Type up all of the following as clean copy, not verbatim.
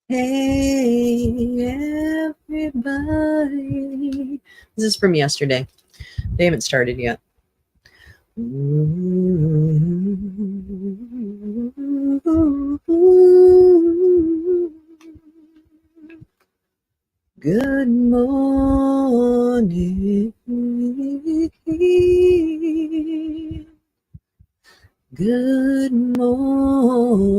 Hey, everybody. This is from yesterday. They haven't started yet. Good morning. Good morning.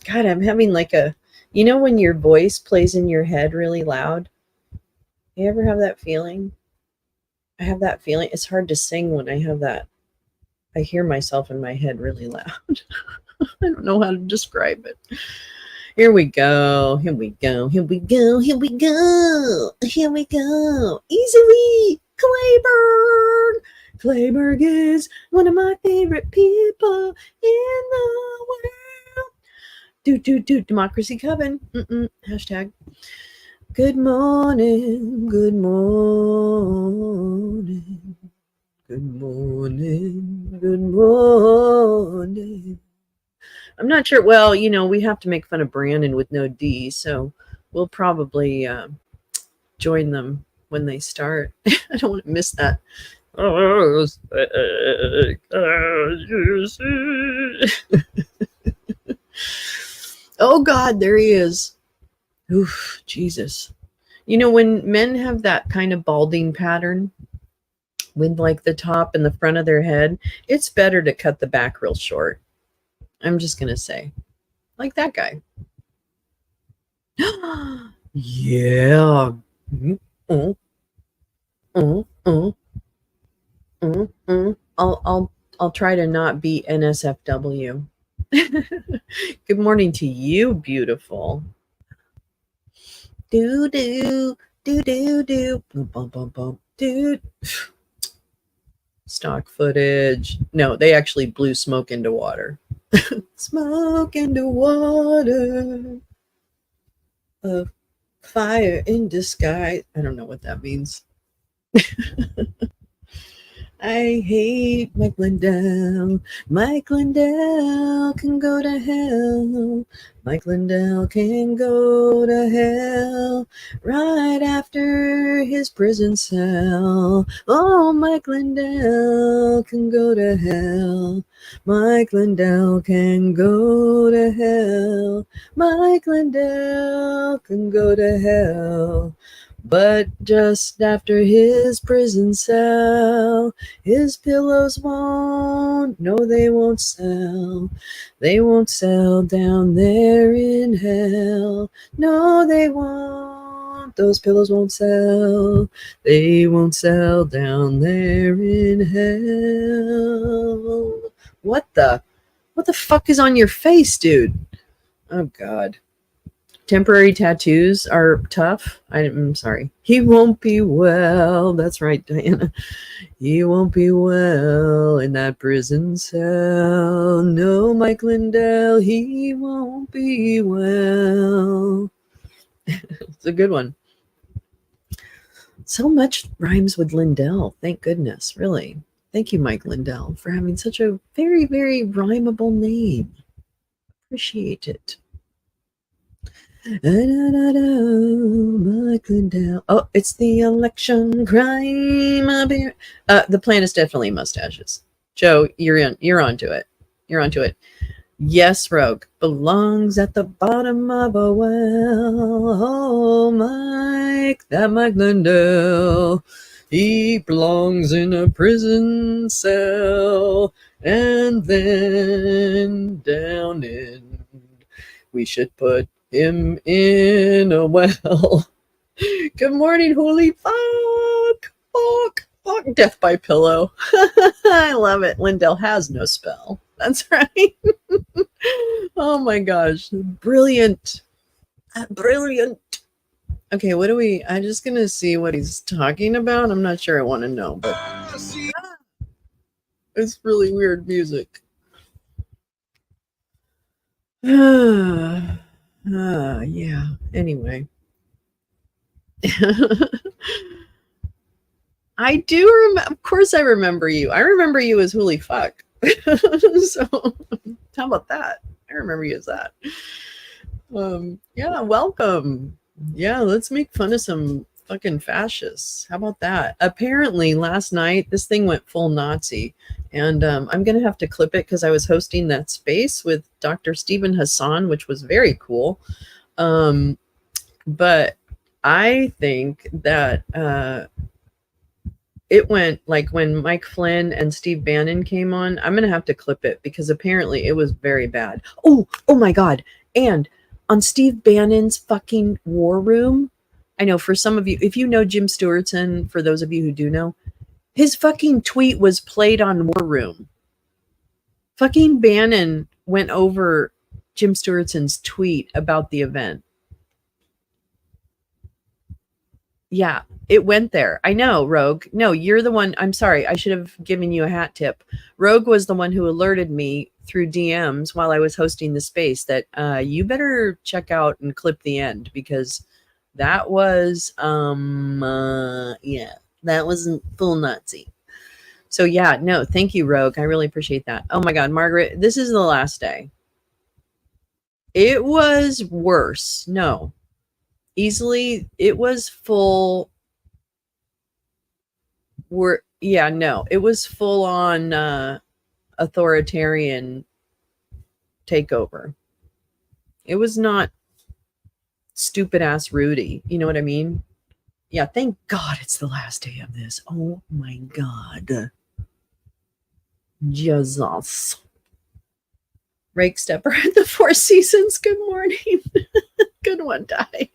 God, I'm having like when your voice plays in your head really loud? You ever have that feeling? I have that feeling. It's hard to sing when I have that. I hear myself in my head really loud. I don't know how to describe it. Here we go. Here we go. Here we go. Here we go. Here we go. Easily. Clayburg. Clayburg is one of my favorite people in the world. Do. Democracy Coven. Hashtag. Good morning. Good morning. Good morning. Good morning. I'm not sure. Well, we have to make fun of Brandon with no D, so we'll probably join them when they start. I don't want to miss that. Oh, God, there he is. Oof, Jesus. When men have that kind of balding pattern with like the top and the front of their head, it's better to cut the back real short. I'm just going to say. Like that guy. Yeah. I'll try to not be NSFW. Good morning to you, beautiful. Do. Bum bum bum. Dude. Stock footage. No, they actually blew smoke into water. Smoke into water. A fire in disguise. I don't know what that means. I hate Mike Lindell. Mike Lindell can go to hell. Mike Lindell can go to hell right after his prison cell. Oh, Mike Lindell can go to hell. Mike Lindell can go to hell. Mike Lindell can go to hell. But just after his prison cell, his pillows won't, no, they won't sell. They won't sell down there in hell. No, they won't. Those pillows won't sell. They won't sell down there in hell. What the fuck is on your face, dude? Oh, God. Temporary tattoos are tough. I'm sorry. He won't be well. That's right, Diana. He won't be well in that prison cell. No, Mike Lindell, he won't be well. It's a good one. So much rhymes with Lindell. Thank goodness, really. Thank you, Mike Lindell, for having such a very, very rhymable name. Appreciate it. Mike Lindell. Oh, it's the election crime. The plan is definitely mustaches. Joe, you're onto it. You're onto it. Yes, Rogue belongs at the bottom of a well. Oh, Mike, that Mike Lindell. He belongs in a prison cell. And then down in, we should put him in a well. Good morning, holy fuck. Death by pillow. I love it. Lindell has no spell. That's right. Oh my gosh. Brilliant. Brilliant. Okay, I'm just gonna see what he's talking about. I'm not sure I want to know, but it's really weird music. Yeah. Anyway. I do remember. Of course, I remember you. I remember you as Holy Fuck. So how about that? I remember you as that. Yeah, welcome. Yeah, let's make fun of some fucking fascists. How about that? Apparently, last night this thing went full Nazi, and I'm gonna have to clip it because I was hosting that space with Dr. Stephen Hassan, which was very cool. But I think that it went like when Mike Flynn and Steve Bannon came on. I'm gonna have to clip it because apparently it was very bad. Oh my god! And on Steve Bannon's fucking war room, I know for some of you, if you know Jim Stewartson, for those of you who do know, his fucking tweet was played on War Room. Fucking Bannon went over Jim Stewartson's tweet about the event. Yeah, it went there. I know, Rogue. No, you're the one. I'm sorry. I should have given you a hat tip. Rogue was the one who alerted me through DMs while I was hosting the space that you better check out and clip the end because that was yeah, that wasn't full Nazi. So yeah, no, thank you, Rogue. I really appreciate that. Oh my god, Margaret, this is the last day. It was worse. No. Easily, it was full. It was full on authoritarian takeover. It was not stupid ass Rudy. You know what I mean? Yeah, thank God it's the last day of this. Oh my God. Jesus. Rake Stepper at the Four Seasons. Good morning. Good one, Ty.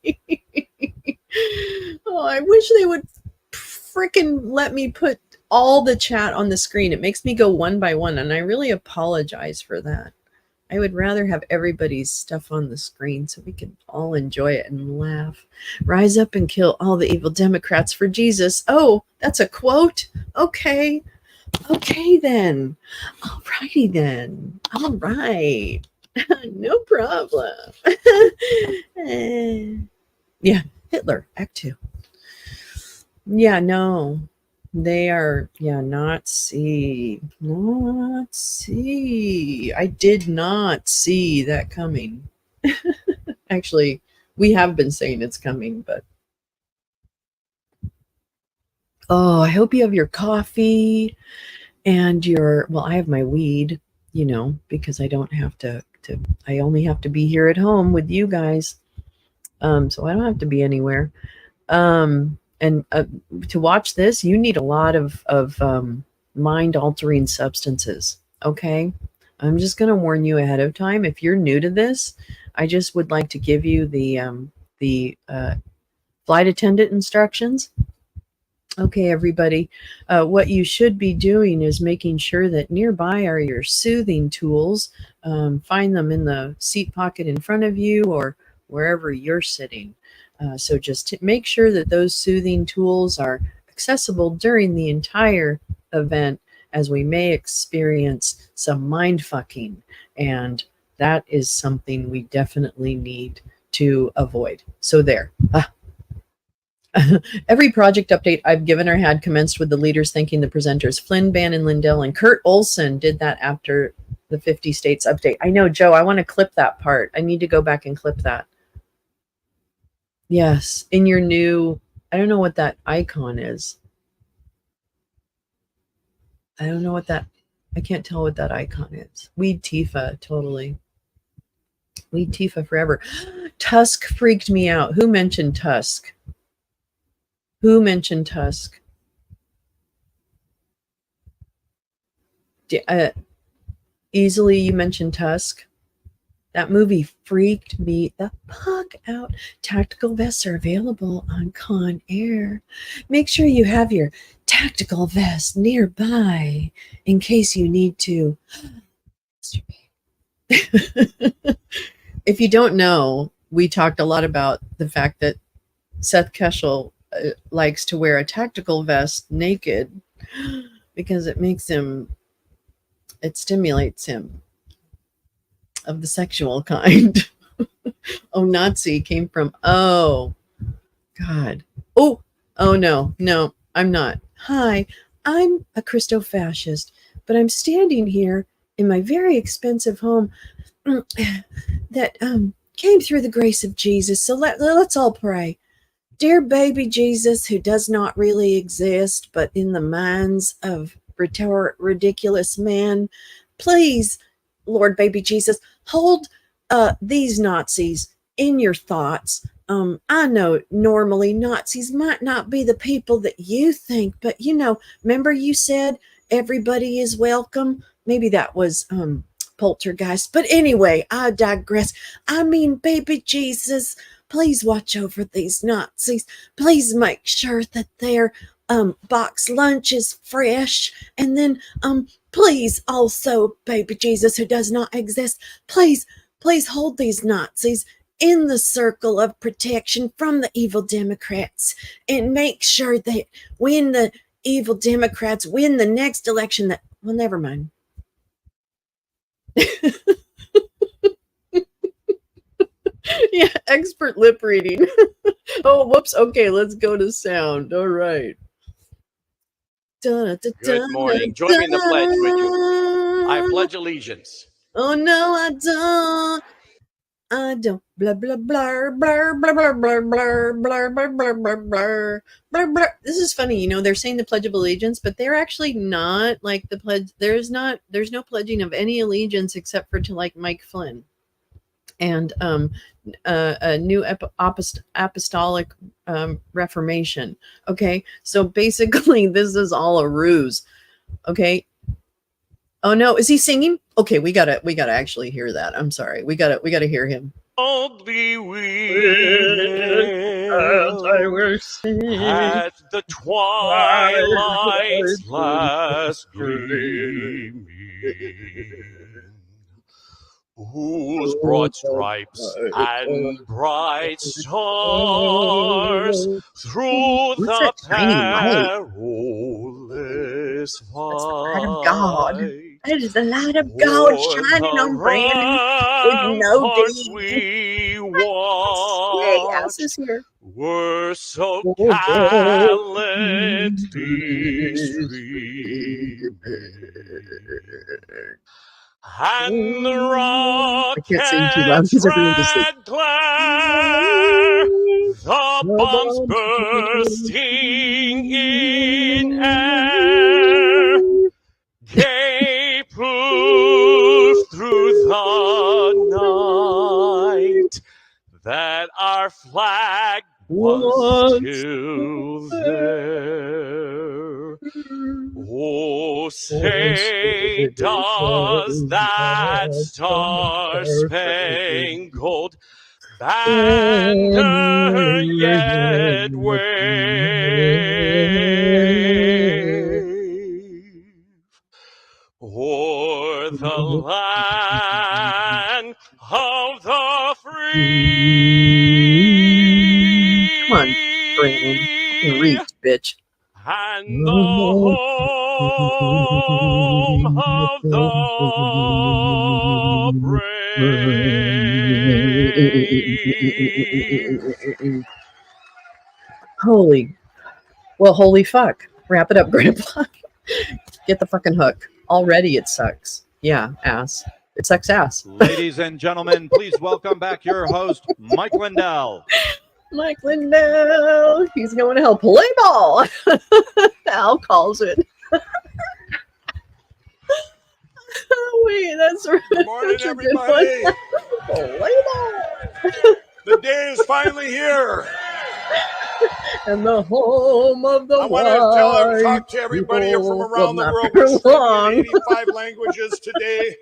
Oh, I wish they would freaking let me put all the chat on the screen. It makes me go one by one, and I really apologize for that. I would rather have everybody's stuff on the screen so we can all enjoy it and laugh. Rise up and kill all the evil Democrats for Jesus. Oh, that's a quote? Okay. Okay, then. All righty, then. All right. No problem. Yeah, Hitler, Act 2. Yeah, no. They are, Nazi. Nazi. I did not see that coming. Actually, we have been saying it's coming, but. Oh, I hope you have your coffee and I have my weed, because I don't have to I only have to be here at home with you guys. So I don't have to be anywhere. And to watch this, you need a lot of mind altering substances. Okay. I'm just going to warn you ahead of time. If you're new to this, I just would like to give you the flight attendant instructions. Okay, everybody, what you should be doing is making sure that nearby are your soothing tools. Find them in the seat pocket in front of you or wherever you're sitting. So just make sure that those soothing tools are accessible during the entire event, as we may experience some mind fucking. And that is something we definitely need to avoid. So there. Every project update I've given or had commenced with the leaders thanking the presenters. Flynn, Bannon, Lindell, and Kurt Olson did that after the 50 states update. I know, Joe, I want to clip that part. I need to go back and clip that. Yes, in your new, I don't know what that icon is. I don't know I can't tell what that icon is. Weed Tifa, totally. Weed Tifa forever. Tusk freaked me out. Who mentioned Tusk? Who mentioned Tusk? Easily you mentioned Tusk. That movie freaked me the fuck out. Tactical vests are available on Con Air. Make sure you have your tactical vest nearby in case you need to. If you don't know, we talked a lot about the fact that Seth Keshel likes to wear a tactical vest naked because it stimulates him of the sexual kind. Oh, Nazi came from, oh, God. Oh, no, I'm not. Hi, I'm a Christo-fascist, but I'm standing here in my very expensive home that came through the grace of Jesus. So let's all pray. Dear baby Jesus, who does not really exist, but in the minds of ridiculous men, please, Lord baby Jesus, hold these Nazis in your thoughts. I know normally Nazis might not be the people that you think, but remember you said everybody is welcome? Maybe that was Poltergeist. But anyway, I digress. I mean, baby Jesus, please watch over these Nazis. Please make sure that their box lunch is fresh. And then please also, baby Jesus, who does not exist, please hold these Nazis in the circle of protection from the evil Democrats, and make sure that when the evil Democrats win the next election, that, well, never mind. Yeah, expert lip reading. Oh, whoops. Okay, let's go to sound. All right. Good morning. Join me in the pledge, would you? I pledge allegiance. Oh, no, I don't. I don't. Blah, blah, blah, blah, blah, blah, blah, blah, blah, blah, blah, blah, blah, blah, blah. This is funny. They're saying the Pledge of Allegiance, but they're actually not like the pledge. There's no pledging of any allegiance except for to like Mike Flynn and a new apostolic reformation. Okay, so basically this is all a ruse. Okay. Oh no, is he singing? Okay, we gotta actually hear that. I'm sorry, we gotta hear him. Boldly we at the twilight's last gleaming, whose broad stripes and bright stars through the perilous fight. That is the light of God shining on Brandon with no deeds. We watched were so gallantly streaming, and the rockets red glare, the bombs bursting in air, gave proof through the night that our flag was still there. Oh, say does that star-spangled banner yet wave o'er the land of the free? Come on, Brandon. Reach, bitch. And the home of the brave. Holy fuck. Wrap it up, Grandpa. Get the fucking hook. Already it sucks. Yeah, ass. It sucks ass. Ladies and gentlemen, please welcome back your host, Mike Lindell. Mike Lindell. He's going to help play ball. Al calls it. Oh, wait, that's right. Good morning, everybody. Play ball. The day is finally here. And the home of the I want to talk to everybody from around the world. We're speaking in 85 languages today.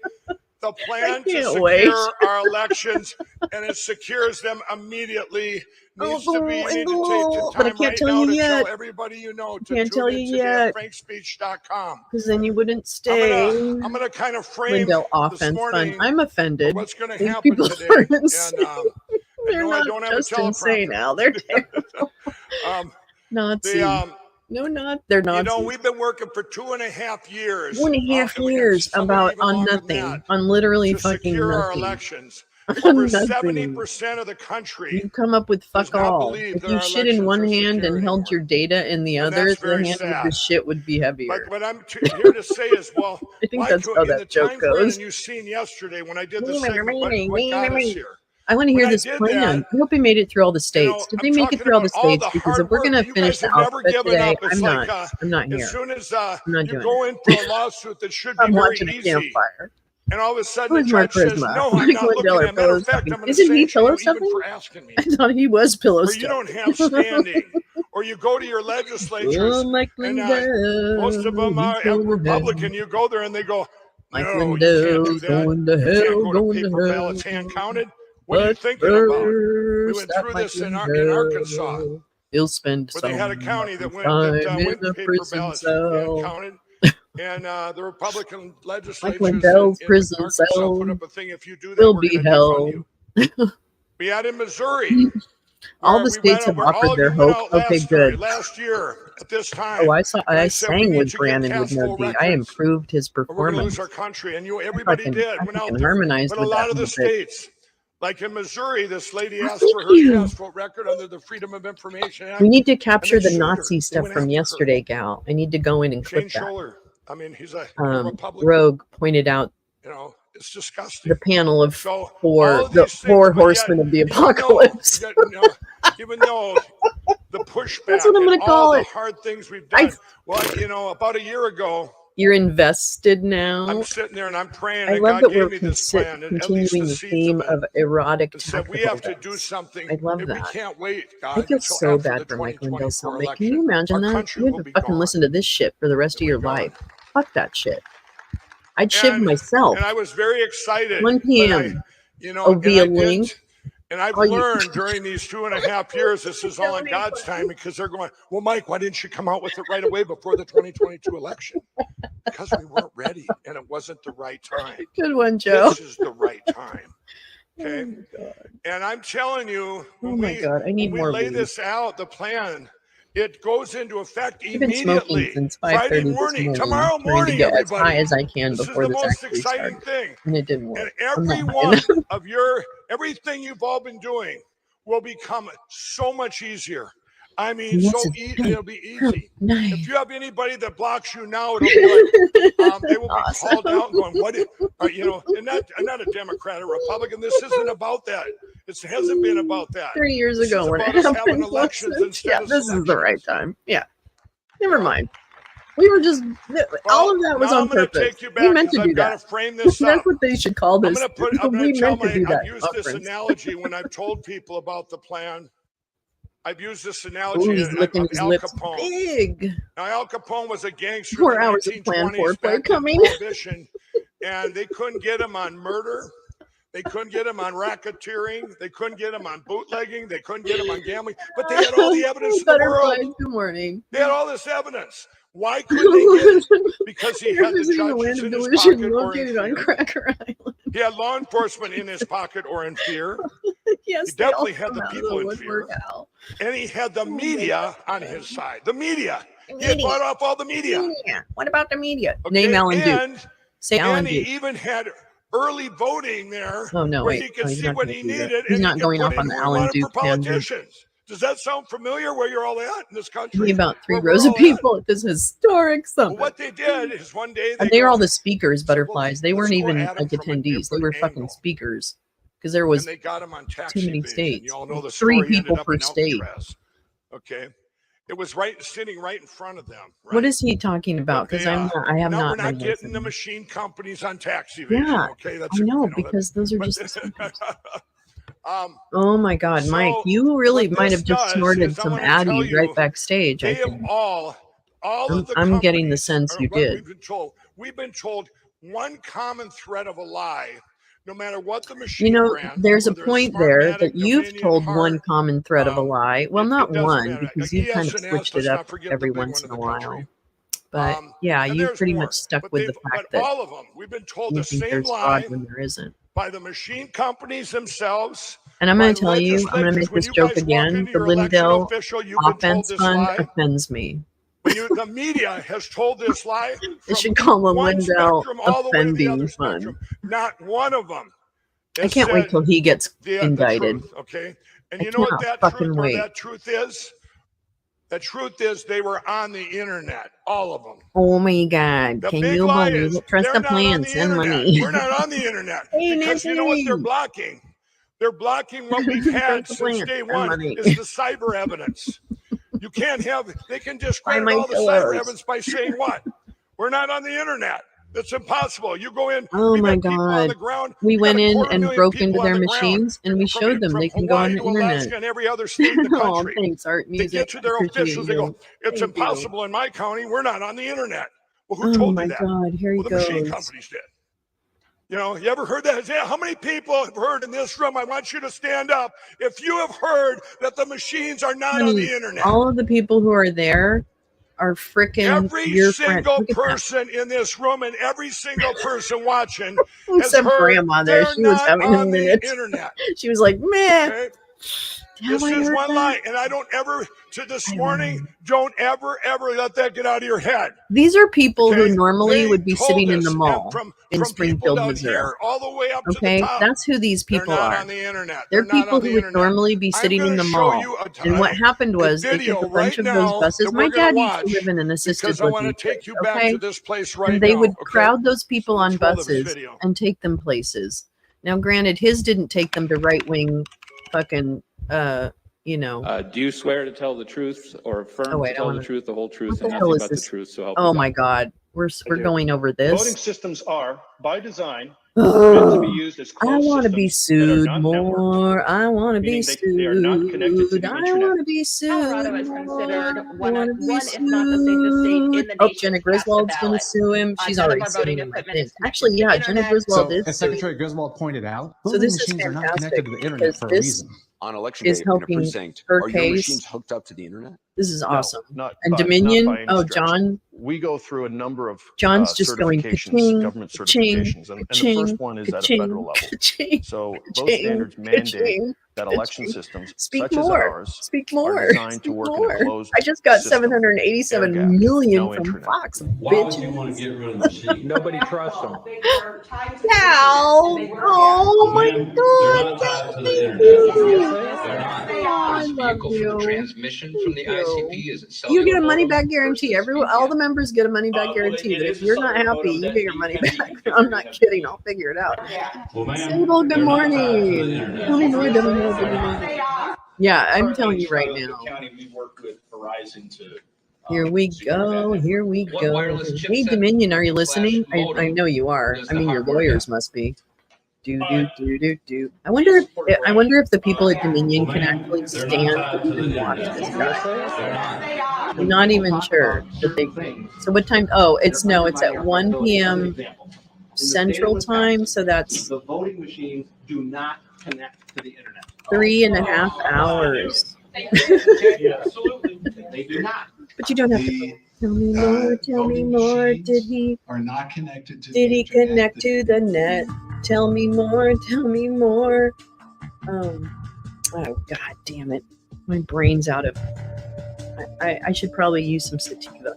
The plan to secure our elections, and it secures them immediately, needs to be take the time right now to tell everybody you know to tune in today at frankspeech.com. Because then you wouldn't stay. I'm going to kind of frame Lindell this morning I'm offended. What's going to happen today. They're not just insane now. They're terrible. Nazi. They're not. We've been working for 2.5 years. 2.5 years on nothing, on literally fucking nothing. Our elections. Over Nothing. 70% of the country. You come up with fuck not all. believe If that you our shit in one elections are hand secure and held anymore. your data in the And other, that's the very hand with sad. the shit would be heavier. But what I'm here to say is, well, I think why that's how in that the joke time frame, goes. and you've seen yesterday when I did the segment, what got us here. I want to hear When I this did plan. that, I hope he made it through all the states. Did I'm they make it talking through all the about all states? the Because if hard we're going work. to You finish guys the have never alphabet given today, up. It's like I'm not here. as soon as not you doing go in for a lawsuit that should be I'm very watching a easy, campfire. and all of a sudden Where's the Mark judge says, Charisma? no, I'm Mike not looking Lindell at it. Matter of fact, pillow I'm going to Isn't he sanction pillow you even stuffing? for asking me. I thought he was pillow Or you don't have standing. Or you go to your legislatures, Oh, Mike and Lindell, most of them are Republican. You go there and they go, Mike no, you can't do Lindell's that. going to You can't hell, go to going to paper hell. ballots hand counted. What are you But thinking about? We first, went that through Mike this in Lindell, Arkansas, He'll spend where they had a some county that time in went a paper prison ballots hand cell. counted. And the Republican Mike legislatures Lindell's in prison Arkansas cell put up a thing, if you do that, will we're be going to defund hell. you. We had in Missouri. All the states have offered their hope. Okay, good. Last year at this time. Oh, I said, sang we with need to get Brandon cash with flow no D. I records, improved his or we're going to lose performance. our country. And everybody did. I Went out fucking there. harmonized But a with lot that of the little bit. states, like in Missouri, this lady asked Thank for her you. passport record under the Freedom of Information Act. We need to capture and they the sued her. Nazi They stuff went from after yesterday, gal. I need to go in and Shane clip that. Scholler. I mean, he's a Republican. Rogue pointed out You know, it's disgusting. the panel of So the four horsemen of the apocalypse. Even though the pushback, That's what I'm and gonna call all the it. hard things we've done. Well, about a year ago, You're invested now. I'm sitting there and I'm praying, I and love God that we're gave me this plan, and at continuing least the the theme seeds of of erotic it. Said we have to do something. I love We that. can't wait, I God, feel until so after bad the for Mike Lindell's 2024 cellmate. election. Can you imagine Our that? country You will have to be fucking gone. listen to this shit for the rest of your gone. life. Fuck that shit. I'd shiv myself. And I was very excited. 1 p.m. I via link. did. And I've learned during these 2.5 years, this is all in God's time, because they're going, well, Mike, why didn't you come out with it right away before the 2022 election? Because we weren't ready, and it wasn't the right time. Good one, Joe. This is the right time. Okay. And I'm telling you, when we lay this out, the plan, it goes into effect immediately. Since Friday morning, tomorrow morning, get everybody. As high as I can this before is the this most actually exciting started. thing. And it didn't work. And every one of everything you've all been doing will become so much easier. I mean, it'll be easy. Nice. If you have anybody that blocks you now, it'll be like they will be called out and going, "What?" And not a Democrat or Republican. This isn't about that. It hasn't been about that. 3 years ago, when it happened, this is the right time. Yeah. Never mind. We were just all of that was on purpose. We meant to do that. That's what they should call this. I'm We going meant to do that. I've used this analogy when I've told people about the plan. I've used this analogy he's licking of his Al lips Capone. Big. Now, Al Capone was a gangster 4 in the hours of planned 1920s foreplay back coming. in Prohibition, and they couldn't get him on murder. They couldn't get him on racketeering. They couldn't get him on bootlegging. They couldn't get him on gambling. But they had all the evidence in the world. Good morning. They had all this evidence. Why couldn't they get it? Because he had the judges in his pocket or in fear. On Cracker Island. He had law enforcement in his pocket or in fear. Yes, he definitely had the people in fear. And he had the media on his side. The media. He had bought off all the media. What about the media? Okay? Name Alan Duke. Say Alan Duke. And he Duke. even had early voting there. Oh, no, where wait. he could see what he needed. He's and not he going could off on the Alan Duke politicians. Does that sound familiar where you're all at in this country? About 3 rows of people at this historic summit. Well, what they did is one day they were all the speakers, butterflies. They weren't even like attendees. They were fucking speakers. Because there was they got him on too many states. You all know the 3 story. people per state. Okay. It was sitting right in front of them. Right? What is he talking about? Because I have not. We're not getting the machine companies on tax evasion. Yeah, okay, I know because those are just. Oh my God, so Mike! You really might have just snorted some Addy right backstage. They have all of the. I'm getting the sense you did. We've been told one common thread of a lie. No matter what the machine brand, there's a point there that you've told one common thread of a lie. Well, not one, because you kind of switched it up every once in a while. But yeah, you pretty much stuck with the fact that all of them, we've been told the same lie when there isn't. By the machine companies themselves. And I'm going to tell you, I'm going to make this joke again. The Lindell offense fund offends me. The media has told this lie. They should call them Lindell offending fund. Not one of them I can't wait till he gets indicted. The truth, okay? And I you know what cannot that fucking truth or wait. that truth is? The truth is they were on the internet, all of them. Oh my God! The Can big you lie believe is it? Trust they're the not on plan. the Send internet. money. We're not on the internet. Hey, Because you know what they're blocking? They're blocking what we've had Trust the since plan. day Send one money. is the cyber evidence. You can't have, they can discredit my all the pillows. cyber evidence by saying what? We're not on the internet. That's impossible. You go in, Oh we've my got people on God! the ground. We went in 250,000 and broke into people on their the ground machines, and we showed them from they can go on Hawaii the to internet. Alaska and every other state in the Oh, country. thanks, Art They Music. get to their Appreciate officials, they you. go, it's Thank you. impossible in my county. We're not on the internet. Well, who Oh told my you that? God! Here he Well, the machine goes. companies did. You know, you ever heard that? Yeah, how many people have heard in this room? I want you to stand up if you have heard that the machines are not on the internet. All of the people who are there are freaking Every your friend. single Look at that. person in this room and every single person watching has Except heard Grandma there. they're She was not having a on the minute. internet. She was like, meh. Okay? Have This I is heard one that? lie, and I don't ever, to this I don't morning, know. don't ever let that get out of your head. These are people Okay? who normally They would be told sitting in us, the and mall from in people Springfield, down Missouri. here all the way up to the Okay, top. that's who these They're people not are. on the internet. They're They're not people on the who would internet. normally be I'm sitting in gonna the show mall. you And what happened was they video took a bunch right of those now buses. that My we're gonna dad used to watch live in an assisted because I want living to take place, you back okay? to this place right And they now. would Okay? crowd those people So on let's roll this buses video. and take them places. Now, granted, his didn't take them to right-wing fucking, you know. Do you swear to tell the truth or affirm Oh, wait, to I tell wanna- the truth, the whole What truth, the and hell nothing is but the this? truth? So help Oh you my God. God, we're do. going over Voting this. systems are, by design, meant to be used as I closed want to be systems that are sued not networked, more. I want to be meaning they are not connected to sued. the I internet. want to be sued. Colorado is considered more. I one, want to be if not the safest state in sued. the Oh, nation Jenna to cast a Griswold's going to ballot. sue him. She's None of already our voting suing him, I equipment is think. connected Actually, to the yeah, Jenna internet. Griswold So, is as suing. Secretary Griswold pointed out, So voting this is machines are not fantastic connected to the internet because for a this reason. On election is day in a helping precinct, her are your case. machines hooked up to the internet? This is awesome. No, And not Dominion, by any oh, stretch. John, We go through a number of John's just going certifications, ka-ching, government ka-ching, certifications, and the ka-ching, first one is at a ka-ching, federal level. ka-ching, So those ka-ching, standards mandate ka-ching, that election ka-ching. systems Speak such as more. ours Speak are more. designed to Speak work more. in a closed I just got system. 787 Air gapped, million no from internet. Fox. Why would you Bitches. want to get rid of the machine? Nobody trusts them. Cal. Oh my Ma'am, God. they're not tied to the Thank internet. you. They're not. Oh, I This love vehicle for the you. transmission from the Thank you. ICP is a You cellular get a money modem back guarantee. versus Everyone, all VPN. the members get a money back Well, guarantee. it That is if a you're not cellular happy, modem you that get your you money can back. reconfigure I'm not to have kidding. VPN. I'll figure it out. Well, ma'am, Sable, good they're not tied to the morning. internet. Tell me more. Tell me more. Tell me more. Yeah, I'm telling you right Currently, now. the county, we work with Verizon to. Here we go. Here we What go. wireless Hey, chipset Dominion, are you / listening? I modem know you are. does I the mean, your hardware lawyers gap? must be. Do. I wonder if the people at Dominion Well, can ma'am, actually they're stand not tied to the and watch internet. this Yes, guy. they are. They're not. I'm not even sure that they. So what time? Oh, it's at 1 p.m. Central Time. So that's The voting machines do not connect to the internet. 3.5 hours. Absolutely. They do not. But you don't have to. Tell me more. Tell me voting more. machines Did he? are not connected to Did the he internet. connect to the net? Tell me more. Tell me more. Oh God damn it! My brain's out of. I should probably use some sativa.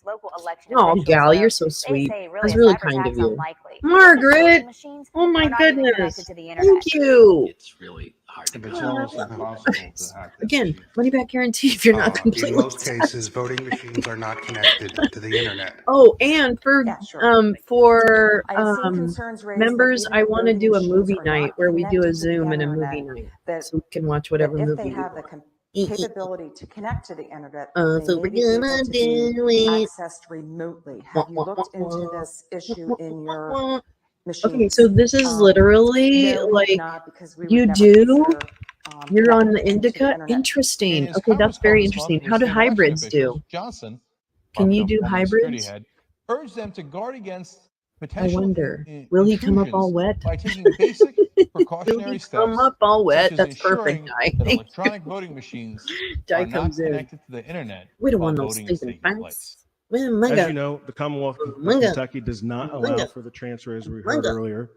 Local election Oh, officials, Gal, though, you're so they sweet. say That's a really cyber kind of attack's you. unlikely. Margaret! Voting machines Oh my are not even goodness! connected to the internet. Thank you. It's really hard to It's go. almost impossible to hack that Again, machine. money back guarantee if you're not completely. In most cases, voting machines are not connected to the internet. Oh, and for Yeah, sure. for I have seen concerns raised that members, even I if want to voting do a machines movie are night not where we do a connected to the Zoom and a movie internet, night, that- so we can watch whatever if movie they we have the want. capability to connect to the internet, So they we're may be able gonna to be do it. accessed remotely. Have you looked into this issue in your machines? Okay, so this is literally No, we have like not, because we would you never do. consider, You're on the connecting into indica. internet. Interesting. his Okay, that's conference very call this month interesting. with How do state election hybrids officials, do? Johnson, Can you Department do of Homeland Security hybrids? head, urged them to guard against I potential wonder. Will he come up all intrusions wet? by taking basic Will precautionary he steps, come up all wet? such as That's perfect, ensuring Di. that Thank electronic you. voting machines Di are not comes in. connected to the internet We don't while want no voting is stinking taking place. fights. Well, As manga. you know, the Commonwealth of Manga. Kentucky does not allow Manga. for the transfer, as we heard Manga. earlier,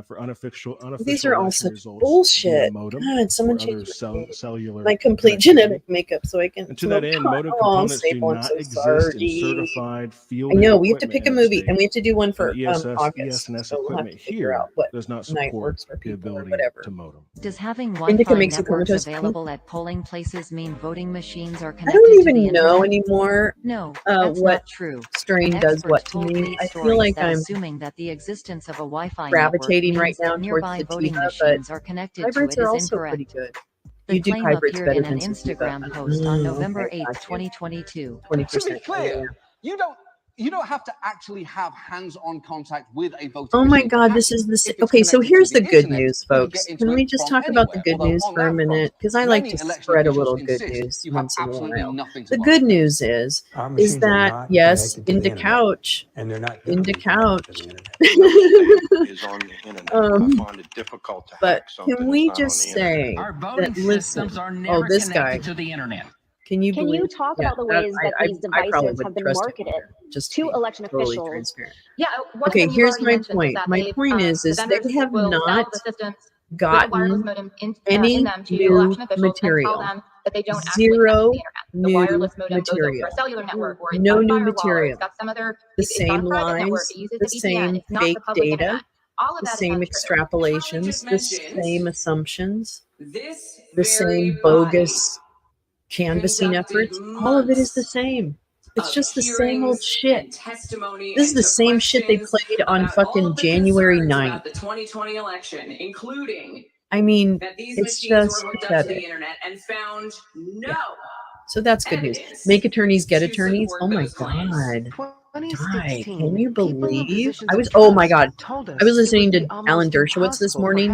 for unofficial These are all election such results bullshit. via modem God, someone or other changed cellular my complete connectivity. genetic makeup so I can. And to that end, modem components do not exist in certified I fielded know we have to equipment pick a in the movie, state. and we have to do one for August. ES&S So we'll have to equipment figure out here what does not night support works for the people or ability whatever. to modem. Does having Indica Wi-Fi makes you networks comatose. available at polling places mean voting machines are I connected don't to even the know internet? anymore. No, that's What not true. strain An does expert what to told me? news I stories feel like that I'm assuming that the existence of a Wi-Fi gravitating network right means now that towards nearby the voting sativa, but machines are connected to hybrids it are is also pretty incorrect. good. The You do claim hybrids appeared better in an than sativa. Instagram post on November Okay, 8th, got you. 2022. 20%. To be clear, you don't have to actually have hands-on contact with a voting Oh my machine. God, this is the okay. So here's the good news, folks. Can we just talk about the good news for a minute? Because I like to spread a little good news once in a while. The good news is that yes, Indica Couch, Indica Couch. Is on the internet. I find it difficult to But hack something can we that's not on just the internet. say Our voting that listen? systems are Oh, never this guy. connected to the internet. Can you Can believe? you talk Yeah, about the ways that these I probably devices would have been trust him marketed either, just to be election totally officials? transparent. Yeah, one Okay, thing you've here's already my mentioned point. is that My point is the they vendors have will sell not the systems with a wireless gotten modem in any them to new election officials and tell material. them that they don't actually connect to Zero the internet. The new wireless modem goes over material. a cellular network, or it's No got a new firewall, or material. it's got some other. The It's not a same private network. lies, It uses the a VPN. same It's not fake the public data, internet. All of the that is same not true. extrapolations, the same assumptions, the same bogus canvassing efforts. All of it is the same. It's just the same old shit. This is the same shit they played on fucking January 9th. The 2020 election, including I mean, that these it's machines just were hooked up to pathetic. the internet and found no. Yeah. So that's good news. Make attorneys get attorneys. Oh my God. Die. Can you believe? Oh my God. I was listening to Alan Dershowitz this morning.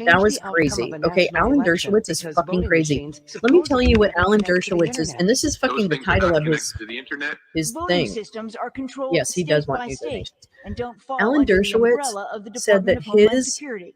That was crazy. Okay, Alan Dershowitz is fucking crazy. Let me tell you what Alan Dershowitz is, and this is fucking the title of his thing. Systems are controlled Yes, he does want by new state donations. and don't fall Alan under the Dershowitz umbrella of the said that Department of Homeland his Security.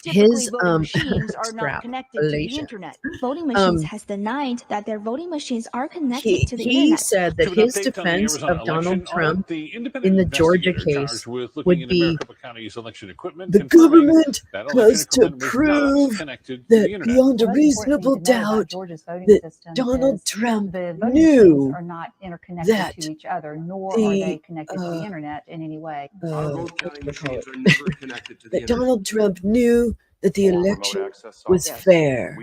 Typically, voting machines are not extrapolation. connected to the internet. Voting machines has denied that their voting machines are connected to the He internet. said that his defense of Donald Trump in the Georgia case would be the government has to prove that beyond a reasonable doubt that Donald Trump knew are not interconnected that to each other, nor are they connected to the internet in any way. that Donald Trump knew that the election was fair.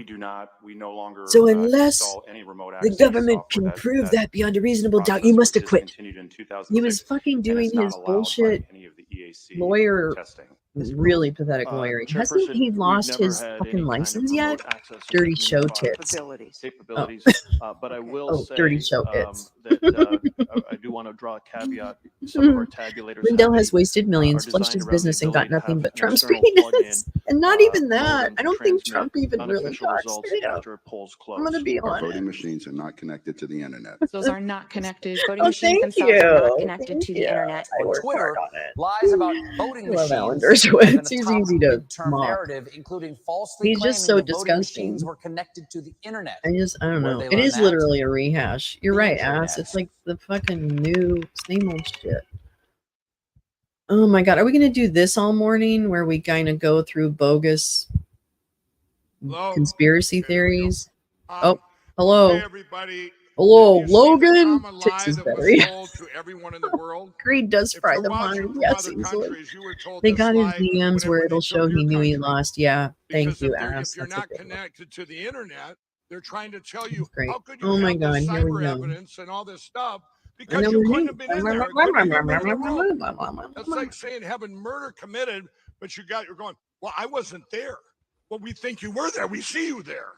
We no longer So unless install any remote the access government software. can prove that beyond a reasonable doubt, you must acquit. Continued in 2006, He was fucking doing his bullshit any of the EAC lawyer, testing. really pathetic lawyering. Hasn't he lost his fucking license yet? Dirty show tits. Capabilities. But I will say dirty show tits. that I do want to draw a caveat. Some of our tabulators. Lindell has wasted millions, flushed his business, and got nothing but Trump's penis. And not even that. I don't think Trump even really got straight up. I'm going to be Our honest. voting machines are not connected to the internet. Those are not connected. Voting Oh, machines thank themselves are not you. connected Thank to the you. internet. I worked Twitter hard on it. lies about voting I love Alan machines Dershowitz. have been a He's top easy to midterm mock. narrative, including falsely He's claiming just so that voting disgusting. machines were connected to the internet. I don't Where'd know. they It learn is that? literally a rehash. You're The right, internet. ass. It's like the fucking new same old shit. Oh my God. Are we going to do this all morning where we kind of go through bogus conspiracy theories? Oh, hello. Hey, everybody. Hello, Did you see the Logan. common lie Tits is that better. was Yeah. told to everyone in the world? Greed does If fry you're the watching mind. from Yes, other easily. countries, you were told They this got his lie DMs where when it'll they show took he your knew he country. lost. Yeah, thank Because you, if ass. you're That's a not good one. connected to the internet, they're trying to tell you, Great. how could you Oh have my this God, here we cyber go. evidence and all this stuff? I Because know you what I couldn't mean. have been in there. It couldn't have even been in the room. That's like saying having murder committed, but you're going, well, I wasn't there. Well, we think you were there. We see you there.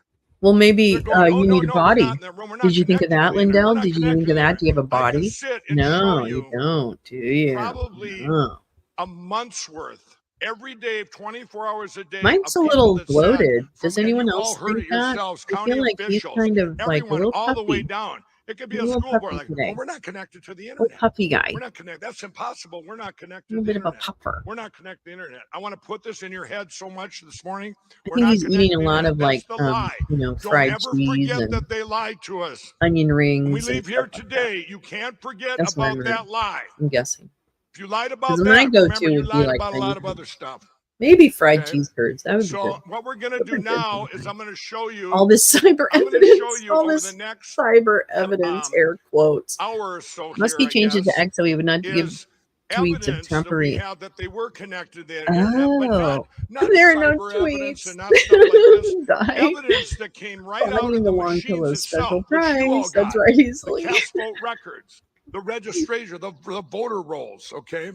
Well, maybe They're going, you no, need a we're body. not in that room. We're not Did you think of connected that, to the internet. We're Lindell? not Did you connected think to of the that? internet. Do you have a I can body? sit and No, show you you don't. Do you? probably No. a month's worth every day, 24 hours a day. Mine's of a people little that said, bloated. Does and anyone you all else heard think it that? yourselves, I county feel like he's officials, kind of like a everyone little all the way puffy. down. It could be He's a a little school board puffy like, today. well, we're not connected to the Little internet. puffy guy. We're not connected. That's impossible. We're not connected A little to the bit of a internet. puffer. We're not connected to the internet. I want to put this in your head so much this morning. I We're think not he's connected eating to a the lot internet. of That's like the lie. Don't fried ever cheese forget and that they lied to us. onion When rings we and leave stuff here like that. today, you can't forget That's what about that lie. I'm guessing. If you lied Because about when I that, go remember to you would be lied like about a lot of onion other stuff. Maybe fried cheese curds. That would be So good. what we're going to do now is I'm going to show you All this cyber I'm going to evidence. show you All over this the next cyber evidence. Air quotes. hour or so Must here, be changed I into guess, X so we would not give is tweets of evidence that we trumpery. have that they were connected to the internet, but not There are no cyber evidence tweets. and not stuff like this. Die. Evidence that came right out Finding of the the long machines pillow special itself, which you all price. That's got. right, The easily. cast vote records, the registration, the voter rolls, okay?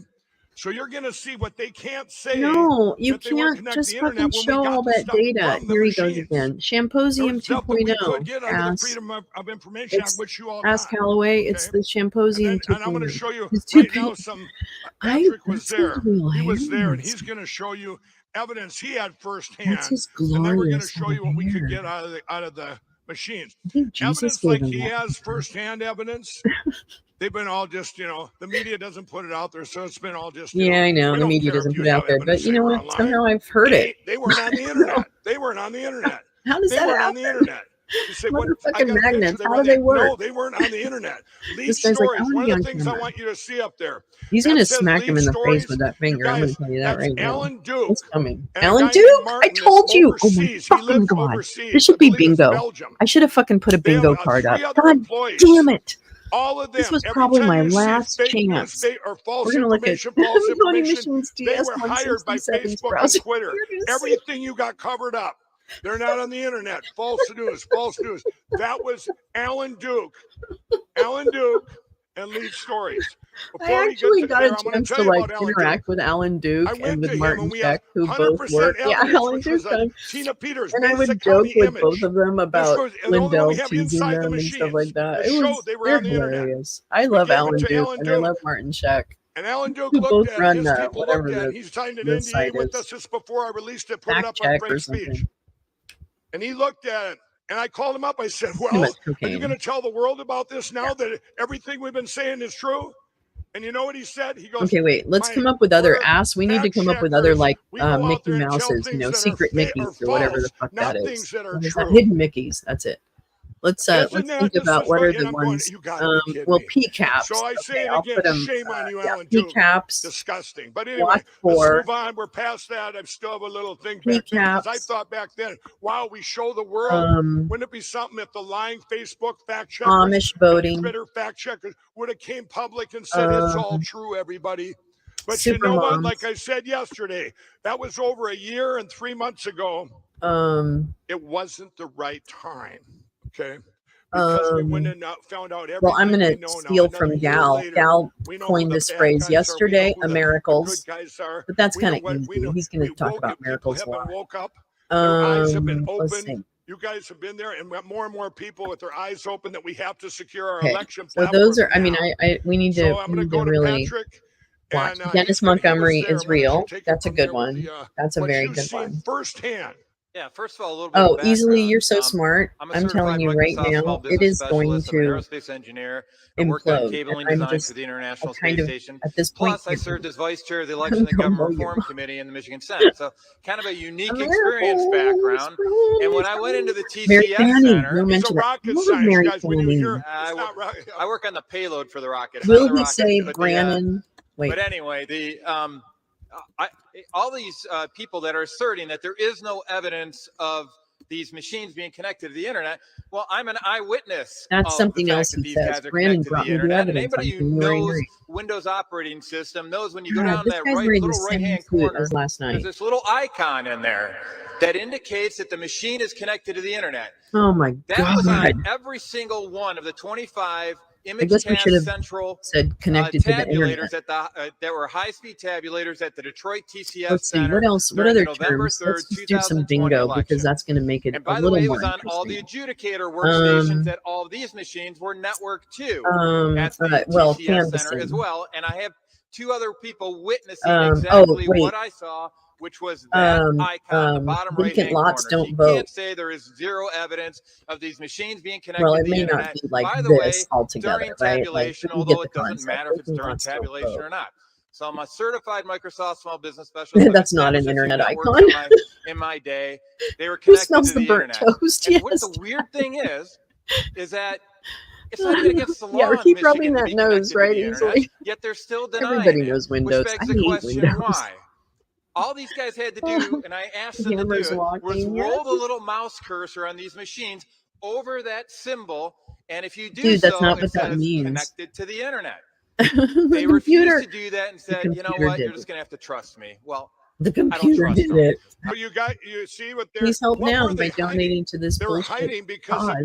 So you're going to see what they can't say. No, you that they weren't can't connected just to the internet fucking when we show got all the that stuff data. from the Here he goes machines. again. There Shamposium was stuff that we could 2.0. get under the Freedom of Information Act, which you all Ask got. Callaway. It's the Shamposium 2.0. And I'm going to show you It's right 2.0. now some. Patrick was that's there. his real He was there, and hands. he's going to show you evidence he had firsthand. That's his And then we're going to glorious show you what we could hair. get out of the machines. I think Jesus Evidence gave like him he that. has firsthand evidence. They've been all just, the media doesn't put it out there, so it's been all just. Yeah, I know. we The don't media care if doesn't you put it out have there, but evidence you know anywhere what? online. Somehow I've heard it. They weren't on the internet. They weren't on the internet. How does they that weren't happen? on the internet. You say, what? I Motherfucking got a picture. magnets. They How were do on they the, work? No, they weren't on the internet. Lead This guy's like, stories. I wanna One be of on the things camera. I want you to see up there. He's That going to says smack him lead in the stories. face with that finger. I'm going to tell you that That's right now. Alan Duke. It's coming. And a Alan guy Duke? named I Martin told that's you. Oh my overseas. He fucking lives God. overseas. This should I be believe it's bingo. Belgium. I should have fucking put a They have bingo card up. 3 other God employees. damn it. All of them. This was Every probably time my you see last fake news, chance. or false We're going to look at information, false voting information, machines they were hired by DS167's Facebook browser. and Twitter. Everything you got covered up. They're not on the internet. False news, false news. That was Alan Duke. Alan Duke and Lead Stories. I actually got a chance to like interact with Alan Duke and with Martin Check, who both work. Yeah, Alan Duke. Tina Peters, And I would joke with both of them about Lindell teasing them and stuff like that. It was they're hilarious. I love Alan Duke and I love Martin Check. And Alan Duke Who looked both at run his people whatever looked at. the, He signed an the NDA site with is. us just before I released it, put it Fact up on check free or speech. something. And he looked at it. And I called him up. I said, Too well, much are you cocaine. going to tell the world about this now that everything we've been saying is true? And you know what he said? He goes, Okay, wait. Let's come up with other asks. We need to come up with other like Mickey Mouses, secret Mickeys or whatever the fuck that is. What is that? Hidden Mickeys. That's it. Let's think about what are the ones. Well, PCAPs. So I say I'll it again, put them. shame on you, Alan Duke. PCAPs. Disgusting. But anyway, Watch let's for move on. We're past that. I still have a little thing back then because I thought back then, wow, we show the world. Wouldn't it be something if the lying Facebook fact checkers, Amish voting, Twitter fact checkers would have came public and said it's all true, everybody. But you know what? Like I said yesterday, that was over a year and 3 months ago. It wasn't the right time. Okay. Because we went and found out everything. Well, I'm going to steal from Gal. Gal coined this phrase yesterday, a miracles. But that's kind of easy. He's going to talk about miracles a lot. Woke up. Their eyes have been Let's see. open. You guys have been there, and we have more and more people with their eyes open that we have to secure our Okay. election. So those are. I mean, we need to. So I'm going to go to really Patrick. watch. And, Dennis Montgomery is real. That's a good one. That's a what very you've good seen one. Firsthand. Yeah, first of all, a little bit Oh, of easily, background. you're so smart. I'm I'm telling you right now, it is going to aerospace engineer. I worked on implode. cabling And I'm design just for the International kind Space of, Station. at this point, Plus, I served as vice chair of the Election and Government Reform Committee in the Michigan Senate. So, kind of a unique experience background. And when I went into the Mary TCS Fanning, Center, you'll mention it. Love Mary Fanning. I work on the payload for the rocket. It's Will not the he rocket, say but Brannon? Wait. But anyway, all these people that are asserting that there is no evidence of these machines being connected to the internet. Well, I'm an eyewitness. That's something else he says. Brandon brought me the evidence. Anybody who knows Windows operating system knows when you go down this that guy's wearing the little same right-hand suit corner, as last night. there's this little icon in there that indicates that the machine is connected to the internet. Oh my That God. was on every single one of the 25 I guess we should have Central said connected to the tabulators internet. that were high-speed tabulators at the Detroit TCS Let's see, Center. what else? What during other the November terms? 3rd, Let's just do some 2020 bingo election. because that's going to make it And a by the little way, it more was on all the interesting. adjudicator workstations that all of these machines were networked to at the well, TCS Center canvassing. as well. And I have two other people witnessing Oh, exactly wait. what I saw, which was that icon, the bottom vacant right-hand lots corner. don't You vote. can't say there is zero evidence of these machines being connected Well, to it the may internet. not be like By the this way, altogether, during right? tabulation, Like, you get although the it doesn't concept. matter if it's Vacant during lots don't tabulation vote. or not. So I'm a certified Microsoft Small Business Specialist. That's not an internet icon. In my day, they were Who connected smells to the the burnt internet. toast? And Yes. what the weird thing is that it's not even against the law. Yeah, in keep Michigan rubbing to that be nose, connected to right? the internet, Easily. Yet they're still denying Everybody it, knows Windows. which begs I the hate question Windows. why. All these guys had to do, and I asked them to do it, was roll the little mouse cursor on these machines over that symbol, and if you do Dude, that's so, not it what that says means. connected to the internet. The They computer, refused to do that and said, you know computer what, did you're it. just going to have to trust me. Well, the I don't computer trust did them. it. But you see what they're. Please help what now were they by donating to this They were bullshit hiding because cause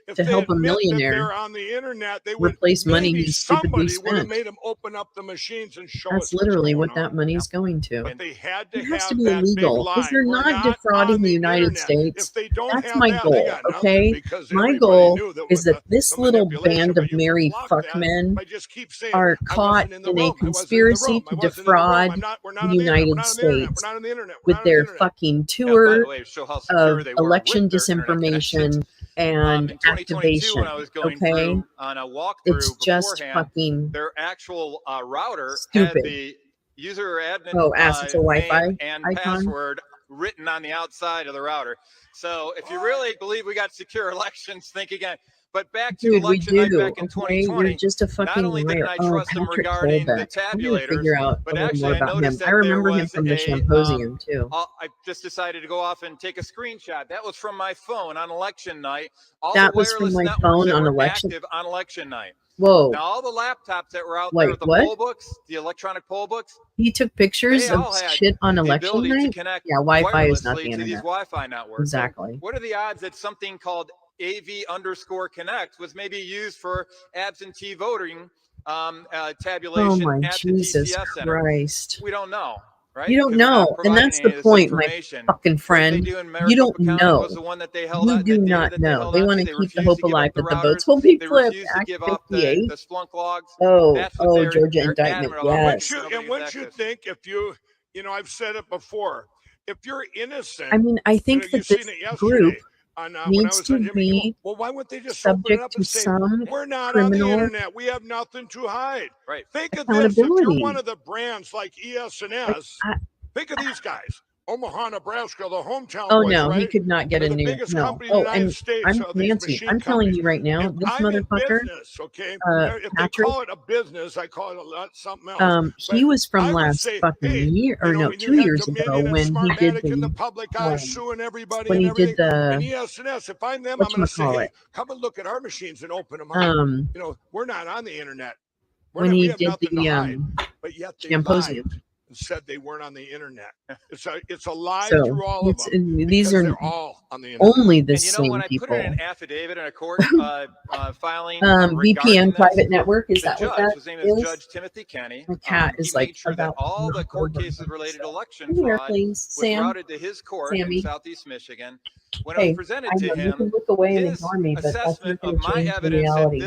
if to they help a admit that millionaire they're on the internet, they would replace money maybe he stupidly somebody would have spent. made them open up the machines and show That's us what's literally going what on. that money's going to. But they had to It has have to be that big illegal because line. they're We're not not defrauding on the the United internet. States. If they don't That's have my that, they goal, got nothing okay? because My everybody goal knew that is with that this the little manipulation, band but of you can merry block that fuckmen by just keep saying, are I caught wasn't in the in a room. I wasn't in the conspiracy room. to I wasn't in the room. defraud We're not the on the internet. We're United not on the internet. States We're not on the internet. We're with not on the their internet. fucking Yeah, by tour the way, show how secure of they were election with their internet connections. disinformation and In 2022, when I activation. was going Okay, through on a walkthrough it's just beforehand, fucking their actual router had stupid. the user admin Oh, ass, it's a Wi-Fi name and icon. password written on the outside of the router. So if you really believe we got secure elections, think again. But back to Dude, we election night do. back in Okay, 2020, you're just a not fucking only liar. didn't I Oh, trust them Patrick regarding the Colbeck. I gotta tabulators, figure out but a little more actually I about him. noticed that I there remember him was from the Symposium too. I just decided to go off and take a screenshot. That was from my phone on election night. All That the was from wireless my networks phone that on were election. active on election night. Whoa! Now all the laptops that were out Wait, there with the what? poll books, the electronic poll books, He took pictures they of all had shit on the election ability to night. connect Yeah, Wi-Fi is not wirelessly the to these internet. Wi-Fi networks. Exactly. And what are the odds that something called AV_connect was maybe used for absentee voting tabulation Oh my at Jesus the TCS Center? Christ! We don't know, right? You don't Because we're not know, and providing that's any the of this point, my information. fucking What did they friend. do in You Maricopa don't County know. was the one that they held You out, do that data not that they know. held They on want to. to They keep the refused hope to give alive up the that the routers. votes will be They flipped. refused to Act give up 58. the Splunk logs. Oh, That's what oh, they're Georgia they're indictment. adamant about. Yes. And once you think if you know, I've said it before, if you're innocent, I mean, I think you've that this seen it group yesterday on when I needs was on to Jimmy Kimmel. be Well, why wouldn't they just open it subject up to and say, some we're not on the criminal internet. We have nothing to hide. Right. Think of this. If you're accountability. one of the brands like ES&S, think of these guys. Omaha, Nebraska, the hometown Oh boys, no, right? he could not get They're a the new biggest no. company in the Oh, United and States. I'm These Nancy. machine I'm telling companies. you right now, If this I'm in motherfucker, business, okay, if they Patrick, call it a business, I call it a lot something else. he was I from would last say, fucking hey, year, or no, when you 2 had years ago Dominion and when he did Smartmatic in the the public eye suing everybody when and he everything. did And the ES&S, if I'm them, I'm going to say, hey, come and look at our machines and open them up. You know, we're not on the internet. when We he have did nothing to hide. the But yet they Symposium. lied and said they weren't on the internet. It's a lie So through all of them. these are They're all on the internet. only the And you know, same when I people. put in an affidavit in a court filing VPN private network, is the that what judge, that his name is is? Judge Timothy Kenny. My cat He is made like sure that about all the knock court over. cases related to election Come here, fraud please, was Sam. routed to his court Sammy. in Southeast Michigan. When it Hey, was presented I to know you him, can look away and his ignore me, but that's not assessment going of to my change the evidence reality.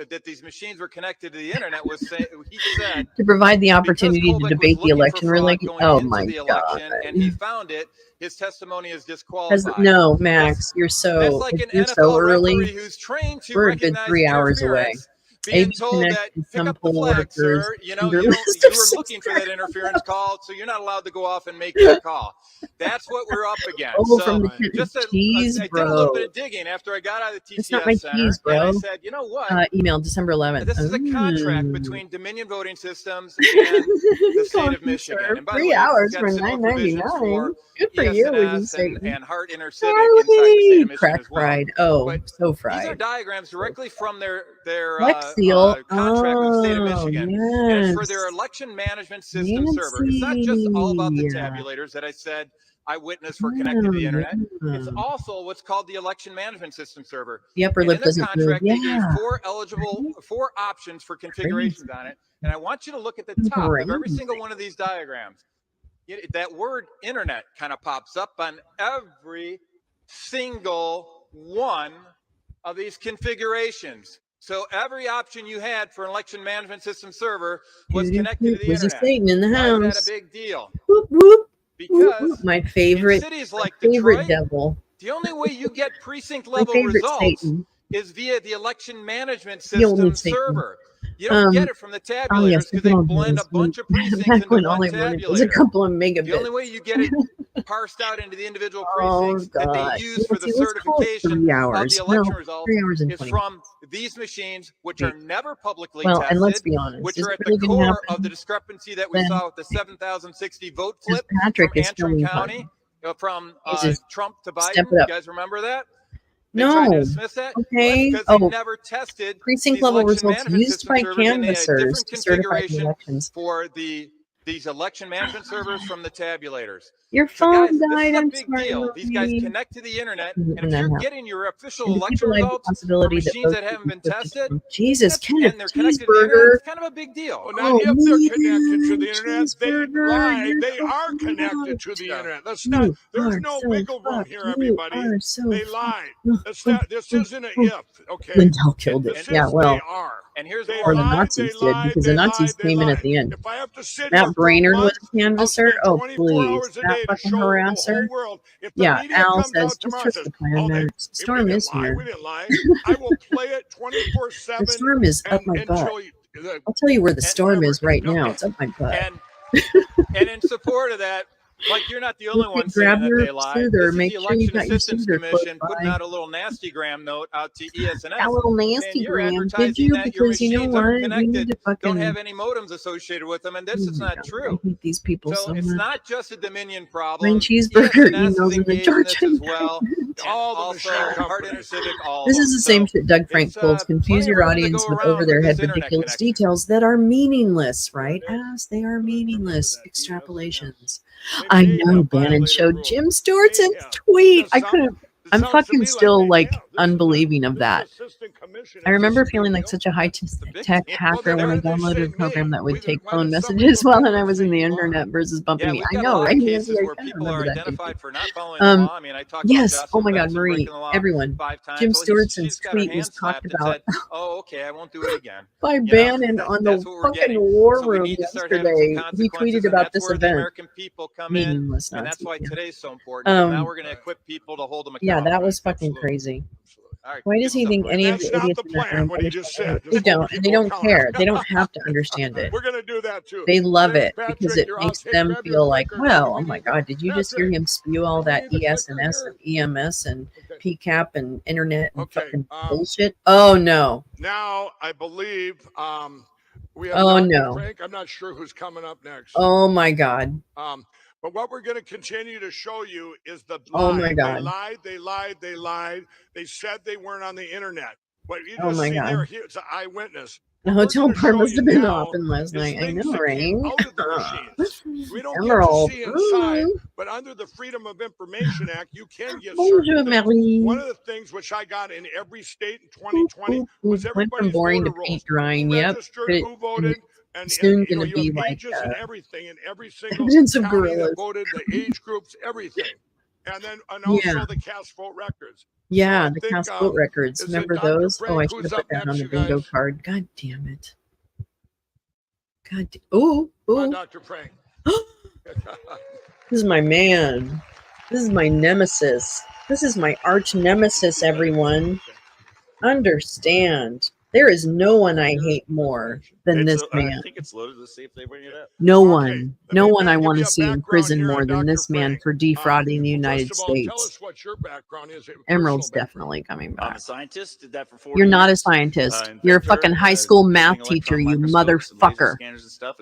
that these machines were connected to the internet was he said To provide the because opportunity to Colbeck was debate the looking for election, fraud really. going Oh into my the god! election and he found it, his testimony is Has, disqualified. no, Max, you're That's so like an you're so NFL early. referee who's trained to We're a good recognize 3 hours away. interference, being AV told Connect that and pick some up the poll flag, workers sir. You know, under you list of were looking for that interference call, so you're not allowed to go off and make that call. That's what we're up against. Oh, So from the just cheese, I did a little bro. bit of digging after I got out of the It's not my TCS Center, cheese, bro. and I said, you know what? Email December 11th. This is a contract between Dominion Voting Systems and the state of Michigan. And by the 3 way, hours it's for got similar provisions $9.99. for Good for you, William ES&S Satan. and Hart Inner Civic inside the state of Michigan Crack as well. fried. Oh, But so these are fried. diagrams directly from their Flex seal. contract with the state of Oh, Michigan. yes. And it's for their election management system server. It's not just all about the Nancy. tabulators that I said I witnessed for connected to the internet. It's also what's called the election management system server. The upper And lip in their doesn't contract, move. they gave Yeah. four options for configurations on it. And I want you to look at the top of every single one of these diagrams. That word internet kind of pops up on every single one of these configurations. So every option you had for an election management system server was connected to the Wizzy internet. Satan in the Why is house. that a big deal? Whoop, whoop. Because my favorite, in cities my like favorite Detroit, devil. the only way you get precinct My level favorite results Satan. is via the election management The only system Satan. server. You don't get it from the tabulators because they blend a bunch of precincts into one was a tabulator. couple of megabits. The only way you get it parsed out into the individual precincts that they use for the Let's call it certification 3 of hours. the election No, results 3 hours and is 20 from these machines, which are never publicly Well, tested, and let's be honest, which is are it at really the gonna core happen? of the discrepancy that we Then- saw with the 7,060 vote Because flip Patrick from is Antrim filling County, time. from Jesus, Trump to step Biden. it You up. guys remember that? They tried to No. dismiss that. Okay. Because Oh, they never tested precinct these level election results management used system by servers, and they had a canvassers different to certify the configuration elections. for these election management servers from the tabulators. Your So phone guys, this died. is a I'm big sorry, deal. These guys Marie. connect to the internet, When and if that you're happened. getting your official And do election people like the results from possibility that machines votes that will haven't be been flipped tested, from- Jesus, Kenneth and they're connected to the internet, Cheeseburger. it's kind of a big deal. Well, now, if they're man, connected to the internet, they Cheeseburger, lie. you're They so are connected to fucked. the internet. Let's not. You There's are no so wiggle room fucked. here, You everybody. are so They fucked. lied. That's not. This isn't a if. Okay. Lindell killed it. This Yeah, is well, they are. And here's They more. or the lied. Nazis They did, lied. because They the Nazis lied. They came in at lied. the end. If I have to sit Matt here for a Brainerd was month, a canvasser. I'll spend Oh, 24 please. hours a That day to fucking show the harasser. whole world. If the Yeah, media Al comes says, out just tomorrow and trust says, the plan, "Oh, man. we Storm didn't is lie. here. We didn't lie," I will play it 24/7. The storm is up my butt. until I'll tell you where the storm whatever. is right now. Okay. It's up my butt. And in support of that, like you're not the only You one could saying grab that your they lie. soother. This is Make the sure you Election got your Assistance soother close Commission putting by. out a little nasty gram note out to ES&S. That little nasty saying you're gram. Did advertising you? that your Because you know machines what? aren't We need connected, to fucking. don't have any modems associated with them, and this Oh is my not God, true. I hate these people So so it's much. not just a Dominion Green problem. cheeseburger ES&S is emails in the engaged in this Georgian. as well. And all the also machine Hart companies. Intercivic, all This of is them. the same So shit Doug Frank it's pulls. Confuse plenty of your room to audience go with around over their with head this internet ridiculous connection. details that are meaningless, right? As they are meaningless extrapolations. I know Bannon showed Jim Stewart's tweet. I couldn't. I'm fucking still like unbelieving of that. I remember feeling like such a high-tech hacker when I downloaded a program that would take phone messages while I was in the internet versus bumping me. We've I got know, a lot right? of Yeah, cases I where kinda people are remember that. identified for not following the law. I mean, I talked about Yes. Jocelyn Oh my God, Benson Marie. breaking the law Everyone. 5 times. Jim Well, Stewart's she's got her tweet was hand slapped talked and about said, "Oh, okay, I won't do it again." by You know, Bannon on the that's what we're fucking getting. war So we room need to start having some yesterday. He consequences, tweeted and about that's this where the event. American people come in, Meaningless and that's Nazis, why yeah. today's so important. 'Cause now Um, we're going to equip people to hold them Yeah, accountable. that was fucking crazy. All right, Why good does he stuff, think Marie. any of That's the not idiots the in that plan, room what he just understand? said. They Just hold don't, and they people don't accountable. care. They don't have to understand it. We're going to do that too. They love Thanks, it because Patrick. it You're makes out. Hey, them grab your feel like, clicker. well, We oh my need- God, did you just hear Patrick, him spew all we that need the ES clicker and S here. and EMS and Okay. PCAP and internet and Okay, fucking bullshit? Oh no. Now, I believe we have Oh Dr. no. Frank. I'm not sure who's coming up next. Oh my God. But what we're going to continue to show you is the Oh lie. my God. They lied, they lied, they lied. They said they weren't on the internet. What you Oh just my see God. there, it's an eyewitness. The What we're hotel gonna bar show must you have been now open last is night. I things know, that right? came out of the machines. We don't Emerald. get to see inside, Ooh. but under the Freedom of Information Act, you can get Bonjour, certain things. Marie. One of the things which I got in every state in 2020 was Went from everybody's boring to voter rolls. paint drying. Who Yep. registered, But who voted, and soon you know, gonna you be have like ages and everything in every single evidence of county that gorillas. voted, the age groups, everything. And then also Yeah. the cast vote records. Yeah, I the think, cast vote records. is it Remember Dr. those? Oh, I Frank should have who's put up that on next, the you bingo guys? card. God damn it. Oh, Come on, oh. Dr. Frank. This is my man. This is my nemesis. This is my arch nemesis, everyone. Understand. There is no one I hate more than this I man. think it's loaded. Let's see if they bring it up. No one. No one I give want you to a see in background prison here more on than Dr. this man for defrauding the United First of all, tell States. us what your background is. Emerald's definitely coming I'm back. a scientist. Did that for 40 You're not a years. scientist. You're a fucking high school math teacher, you motherfucker.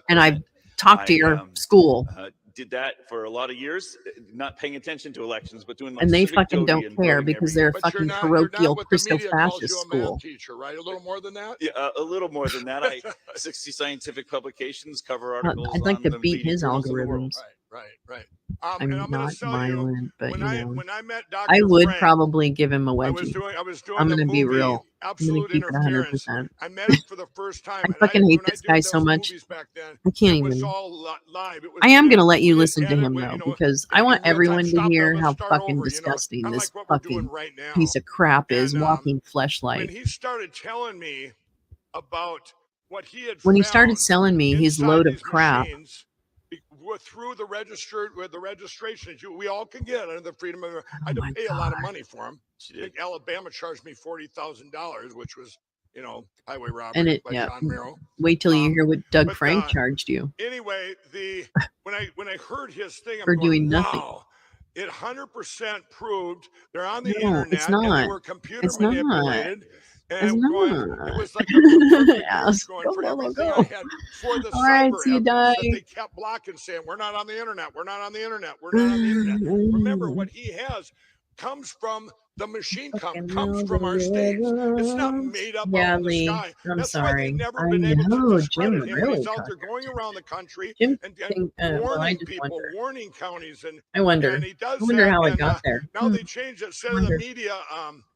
And I talked to your school. Did that for a lot of years, not paying attention to elections, but doing like And they civic fucking duty don't and care voting because every they're a year. fucking You're parochial not what the media calls Christo-fascist you a school. math teacher, right? A little more than that? Yeah, a little more than that. 60 scientific publications, cover articles. I'd like on to the beat leading his journals of the world. algorithms. Right. I'm and I'm gonna not tell violent, but when you I know, when I met Dr. I would Frank, probably give him a I wedgie. was doing I'm the gonna be movie real. I'm gonna Absolute keep it Interference. 100%. I met him for the first time. I fucking hate this guy so much. I can't even. Live. I am gonna let you listen to him though, because I want everyone to hear how fucking disgusting this fucking piece of crap is. Walking When fleshlight. he started telling me about what he had When he found started selling me his inside load of these crap. machines, through the registration we all can get under the Freedom of. I had to pay a lot of money for them. I think Alabama charged me $40,000, which was highway robbery And it, by yeah. John Merrill. Wait till you hear what Doug but, Frank charged you Anyway, when I heard his thing, I'm for going, doing nothing. wow, it 100% proved they're on the No, internet it's not. and they were computer It's not. manipulated. And It's I'm going, not. it was like a perfect Yeah, match going for go, Lolo, everything go. I had for the All right, cyber see you, evidence that Doug. they kept blocking, saying, we're not on the internet, we're not on the internet, we're not on the internet. Remember, what he has comes from the machine, comes from our states. It's not made up Yeah, out of the Lee, sky. I'm That's why sorry. they've never I been able know, to discredit Jim him. And really he's out caught there going around the country Jim and well, I warning just people, wonder. warning counties. And I wonder. And he does I wonder that, how it and, got there. Now they changed it. Instead of the media,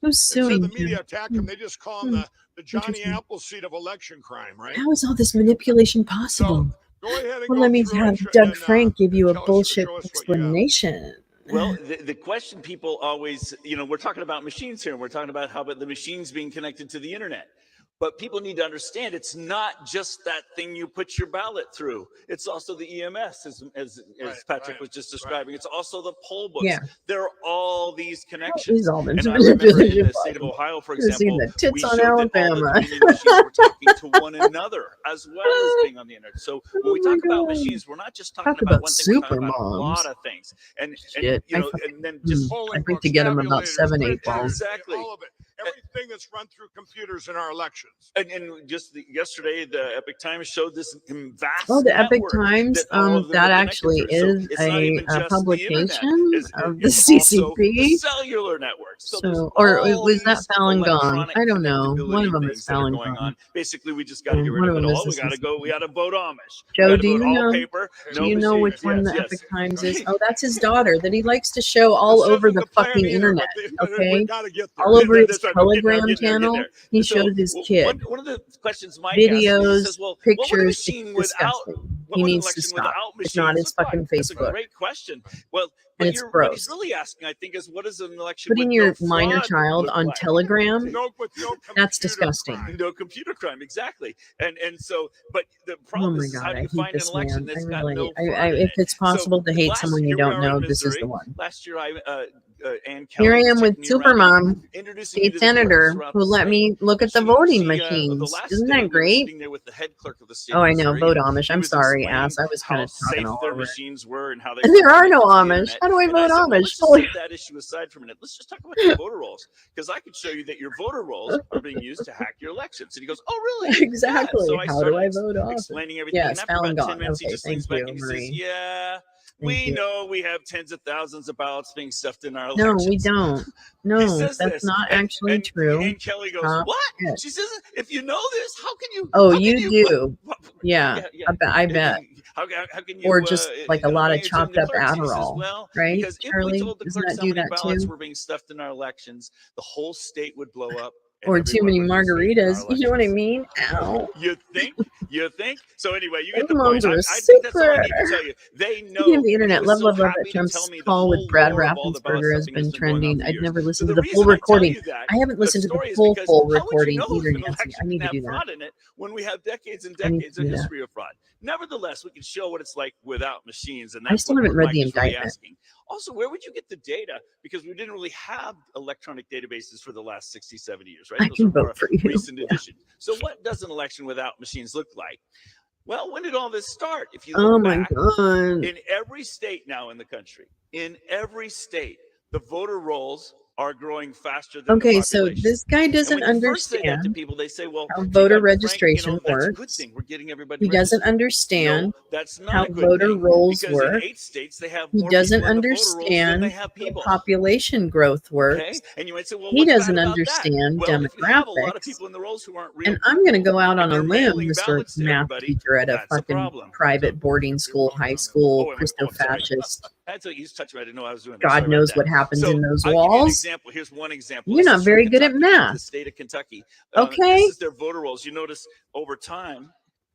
Who's instead of suing the media Jim? attack him, they just call him the Johnny Interesting. Appleseed of election crime, right? How is all this manipulation possible? Go ahead and Well, go let me through have it, Doug and, Frank give you a show us bullshit what you got. explanation. Well, the question people always, we're talking about machines here. And we're talking about how about the machines being connected to the internet. But people need to understand it's not just that thing you put your ballot through. It's also the EMS, as Patrick was just describing. It's also the poll books. Yeah. There are all these connections. These all been And I remember in the manipulation state of Ohio, for You've seen example, the tits we on showed that all the Alabama. vending machines were talking to one another as well as being on the internet. So when we talk about machines, we're not just talking about one thing. We're talking about a lot of things. And Shit. and then just I think to get them about 7, 8 balls. exactly. All of it. Everything that's run through computers in our elections. And just yesterday, the Epic Times showed this vast. Oh, the Epic network Times, that all of them that are actually connected through. is So it's not even a just the publication internet. of the It's also the CCP. cellular network. So, Or all was that these Falun Gong? electronic I don't know. One of them connectability is things that are Falun going Gong. on. Basically, we just got to get One rid of of it them all. is We got to go. We got to vote Amish. Joe, We do you vote all know? paper, Do no you know which machines. one the Yes, Epic Times is? Oh, that's his daughter that he likes to show all over the fucking internet. Okay, all over his Telegram channel, he shows his kid. One of the questions Mike asked me, he Videos, says, well, pictures. what would a It's machine without? disgusting. What He would an needs to election stop. without It's not machines his look fucking like? That's a Facebook. great question. Well, And it's what gross. he's really asking, I think, is what is an election Putting with your no minor fraud child look on like? Telegram, No that's disgusting. No computer crime, exactly. And so, but the Oh problem my is God, how I do you hate find an this election man. that's I got really, no fraud in if it? it's possible to hate someone you don't know, this is the one. Last year, Ann Here I Kelly am was with taking me around, Supermom, introducing me state to the clerks senator, throughout who the let state. me look at the She- voting the machines. last Isn't day that we were great? sitting there with the head clerk of the state Oh, of I know, Missouri, vote and Amish. he I'm was sorry, explaining ass. I was kind how of talking safe all their over. machines were and how they And were there are no connected to the Amish. internet. How do I And I vote said, well, Amish? let's just set that issue aside for a minute. Let's just talk about your voter rolls, because I could show you that your voter rolls are being used to hack your elections. And he goes, oh, really? Exactly. Yeah. So I How do started I vote off? explaining everything. Yes, and after Falun about 10 Gong. minutes, Okay, he just thank leans back you, and he Marie. says, yeah, Thank we you. know we have tens of thousands of ballots being stuffed in our No, elections. we don't. He No, says that's this, not actually true. And Kelly goes, Stop what? it. She says, if you know this, how can you? Oh, how can you do. Yeah, yeah. I bet. How can you? Or just like a lot of explain chopped to the up clerks? He says, Adderall, well, right, because if Charlie? we told the Doesn't clerks that how do many that ballots too? were being stuffed in our elections, the whole state would blow up. and Or too everyone many would be safe in our margaritas. You know what I elections. mean? Ow. You think? You think? So anyway, you get Those the point. moms are I think that's all I need to super. tell you. They know. Speaking of the He internet, was love, so love, love happy that to Trump's tell me the call with whole Brad lore of all the ballot Raffensperger has stuffing been that's been going on trending. for I'd years. never So listened the to the full reason I tell recording. you that, I haven't listened to the story is full because how would you recording know either, if an Nancy. election I need didn't to have do that. fraud in it when we have decades and I need decades to of do that. history of fraud? Nevertheless, we can show what it's like without machines, and I that's still what haven't read Mike the is really indictment. asking. Also, where would you get the data? Because we didn't really have electronic databases for the last 60, 70 years, right? I Those can are more vote for you. recent Yeah. additions. So what does an election without machines look like? Well, when did all this start? If you Oh look my back, God. in every state now in the country, in every state, the voter rolls are growing faster than Okay, the so population. this guy And doesn't when you first say that to understand people, they say, well, how gee, voter Dr. Frank, registration that's a good works. thing. We're getting everybody He doesn't registered. understand No, that's not how a good voter thing, rolls because work. in 8 states, they have He more doesn't people in the voter rolls than they understand have how people. population growth works. Okay, and you might say, well, He what's bad doesn't about that? understand Well, if you have a lot of demographics. people in the rolls who aren't real And I'm going to people, go out on and a they're limb, mailing Mr. ballots to Math everybody, teacher at a that's a fucking problem. private boarding school, high school, Oh, I'm sorry. Christofascist. That's what he's touching. I didn't know I was doing that. God Sorry about knows that. what happens So in those I'll give you an walls. example. Here's one example. You're This not is from very good at Kentucky, the math. state of Kentucky. Okay. This is their voter rolls. You notice over time,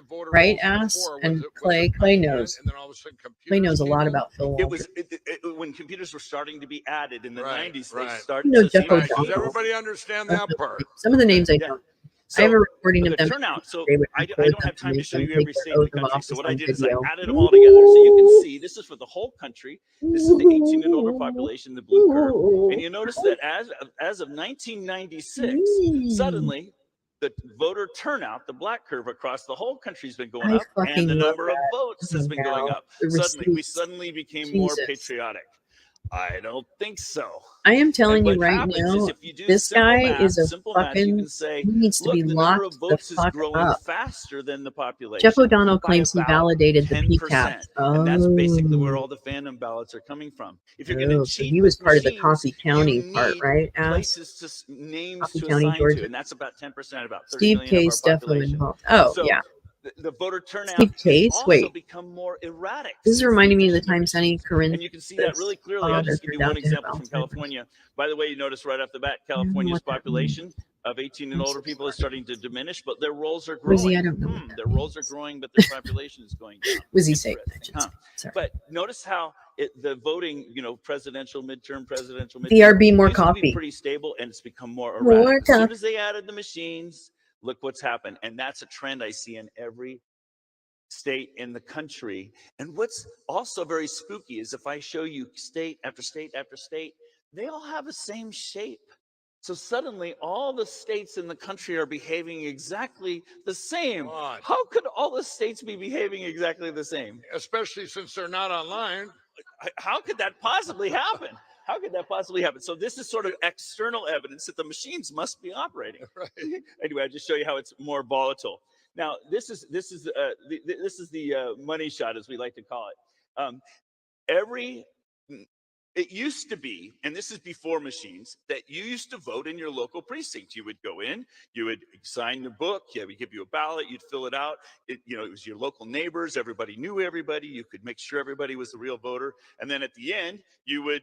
of voter Right, rolls Ass? before? And Was it Clay pen, knows. and then all of a sudden Clay computers knows a came lot in? about Phil It Walker. was when computers were starting to be added in the 90s. They right. started You know to Jeff see Right, does O'Donnell. everybody understand that part? Some of the names I Yeah. don't. So, I have a recording but of the them. turnout. So They would I record don't have them time and to make show them you take every their state in the oath of country. So office what I on did is I video. added them all together. So you can see this is for the whole country. This is the 18 and older population, the blue curve. And you notice that as of 1996, suddenly the voter turnout, the black curve across the whole country has been going I up, and fucking the love number of that. votes has been going Now, up. the Suddenly, we receipts. suddenly became more Jesus. patriotic. I don't think so. I am telling you what right happens now, is if you do this simple guy math, is a simple math, you fucking. can say, He needs to look, be the number of locked the votes is fuck growing up. faster than the population. Jeff O'Donnell by claims he about validated the 10%. PCAP. And that's basically where Oh. all the fandom ballots are coming from. If you're going to Oh, so cheat he was with part of the machines, Coffee County you part, need right? Ass? places to names Coffee to County, assign Georgia. to, and that's about 10%, about 30 Steve million of our Case definitely population. involved. Oh, So yeah. the voter turnout Steve has Case? also Wait. become more erratic. This is since the reminding me of the addition time Sonny Corinne. and you can see that really clearly. I'll just give you one example from California. By the way, you notice right off the bat, California's population of 18 and older people is starting to diminish, but their rolls are growing. Wizzy, I don't know. Their rolls are growing, but their population is going down. Wizzy say. But notice how the voting, presidential, midterm, DRB, more used to be coffee. pretty stable, and it's become more More erratic. As soon coffee. as they added the machines, look what's happened. And that's a trend I see in every state in the country. And what's also very spooky is if I show you state after state after state, they all have the same shape. So suddenly all the states in the country are behaving exactly the same. How could all the states be behaving exactly the same? Especially since they're not online. How could that possibly happen? How could that possibly happen? So this is sort of external evidence that the machines must be operating. Right. Anyway, I just show you how it's more volatile. Now, this is the money shot, as we like to call it. It used to be, and this is before machines, that you used to vote in your local precinct. You would go in, you would sign your book, we give you a ballot, you'd fill it out. It was your local neighbors, everybody knew everybody. You could make sure everybody was the real voter. And then at the end, you would,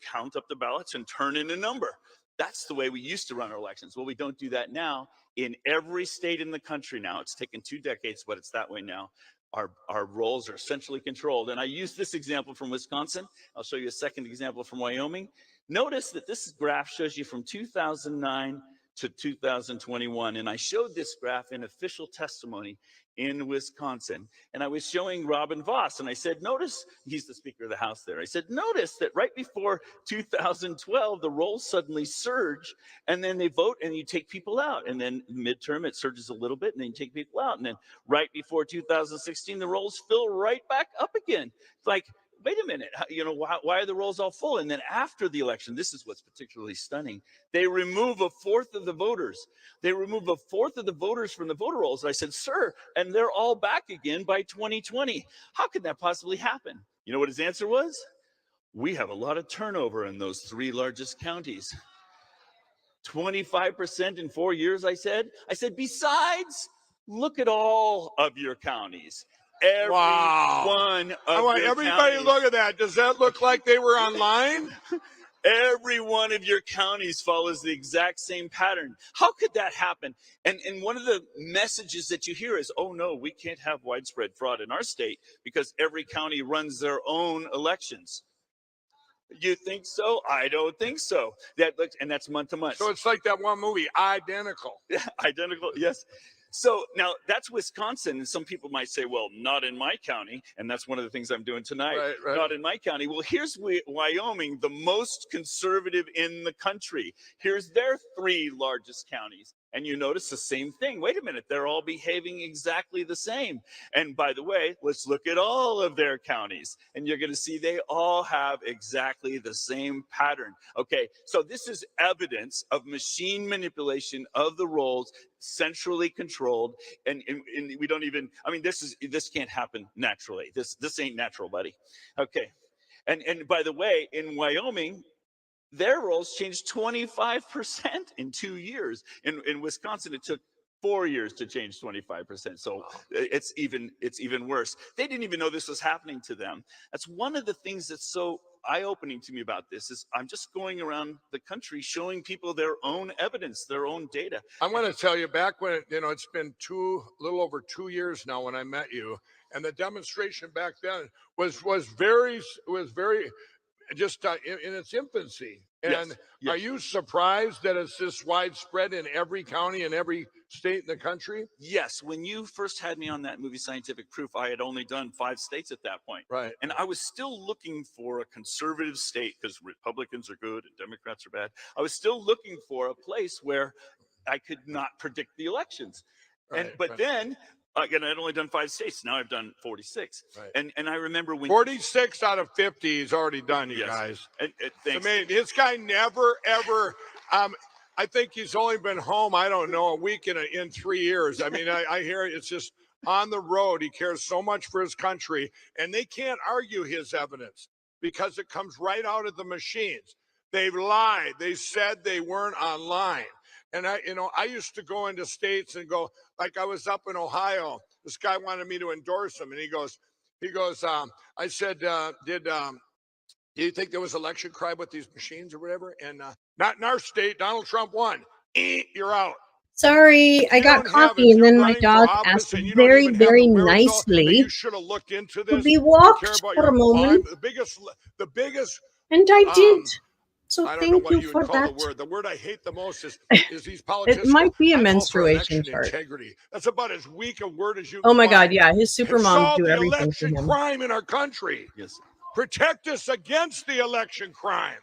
count up the ballots and turn in a number. That's the way we used to run our elections. Well, we don't do that now. In every state in the country now, it's taken 2 decades, but it's that way now. Our rolls are centrally controlled. And I use this example from Wisconsin. I'll show you a second example from Wyoming. Notice that this graph shows you from 2009 to 2021. And I showed this graph in official testimony in Wisconsin. And I was showing Robin Voss, and I said, notice, he's the Speaker of the House there. I said, notice that right before 2012, the rolls suddenly surge, and then they vote, and you take people out. And then midterm, it surges a little bit, and then you take people out. And then right before 2016, the rolls fill right back up again. It's like, wait a minute, why are the rolls all full? And then after the election, this is what's particularly stunning. They remove a fourth of the voters. They remove a fourth of the voters from the voter rolls. And I said, sir, and they're all back again by 2020. How could that possibly happen? You know what his answer was? We have a lot of turnover in those 3 largest counties. 25% in 4 years, I said. Besides, look at all of your counties. Every one of I want everybody to look at that. Does that look like they were online? Every one of your counties follows the exact same pattern. How could that happen? And one of the messages that you hear is, oh no, we can't have widespread fraud in our state because every county runs their own elections. You think so? I don't think so. And that's month to month. So it's like that one movie, Identical. Yeah, Identical, yes. So now that's Wisconsin, and some people might say, well, not in my county, and that's one of the things I'm doing tonight. Right. Not in my county. Well, here's Wyoming, the most conservative in the country. Here's their 3 largest counties. And you notice the same thing. Wait a minute, they're all behaving exactly the same. And by the way, let's look at all of their counties. And you're going to see they all have exactly the same pattern. Okay, so this is evidence of machine manipulation of the rolls, centrally controlled. And we don't even, this can't happen naturally. This ain't natural, buddy. Okay. And by the way, in Wyoming, their rolls changed 25% in 2 years. In Wisconsin, it took 4 years to change 25%. So it's even worse. They didn't even know this was happening to them. That's one of the things that's so eye-opening to me about this is I'm just going around the country showing people their own evidence, their own data. I'm going to tell you, back when, it's been little over 2 years now when I met you, and the demonstration back then was very just in its infancy. And yes. Are you surprised that it's this widespread in every county and every state in the country? Yes. When you first had me on that movie Scientific Proof, I had only done 5 states at that point. Right. And I was still looking for a conservative state because Republicans are good and Democrats are bad. I was still looking for a place where I could not predict the elections. But then Again, I'd only done 5 states. Now I've done 46. Right. And I remember when 46 out of 50 he's already done, you guys. Thanks. I mean, this guy never ever. I think he's only been home, I don't know, a week in 3 years. I mean, I hear it's just on the road. He cares so much for his country, and they can't argue his evidence because it comes right out of the machines. They've lied. They said they weren't online. And I used to go into states and go, like I was up in Ohio. This guy wanted me to endorse him, and he goes, I said, do you think there was election crime with these machines or whatever? And not in our state. Donald Trump won. You're out. Sorry, I got coffee, and then my dog asked very, very nicely you should have looked into this. to be walked for a moment, the biggest, and I did. So I don't know thank what you you for would call that. the word. The word I hate the most is these politicians. It might be a I'm all for menstruation election chart. integrity. That's about as weak a word as you. Oh my can God, find. yeah, his super And moms solve do the everything for election him. crime in our country. Yes. Protect us against the election crime.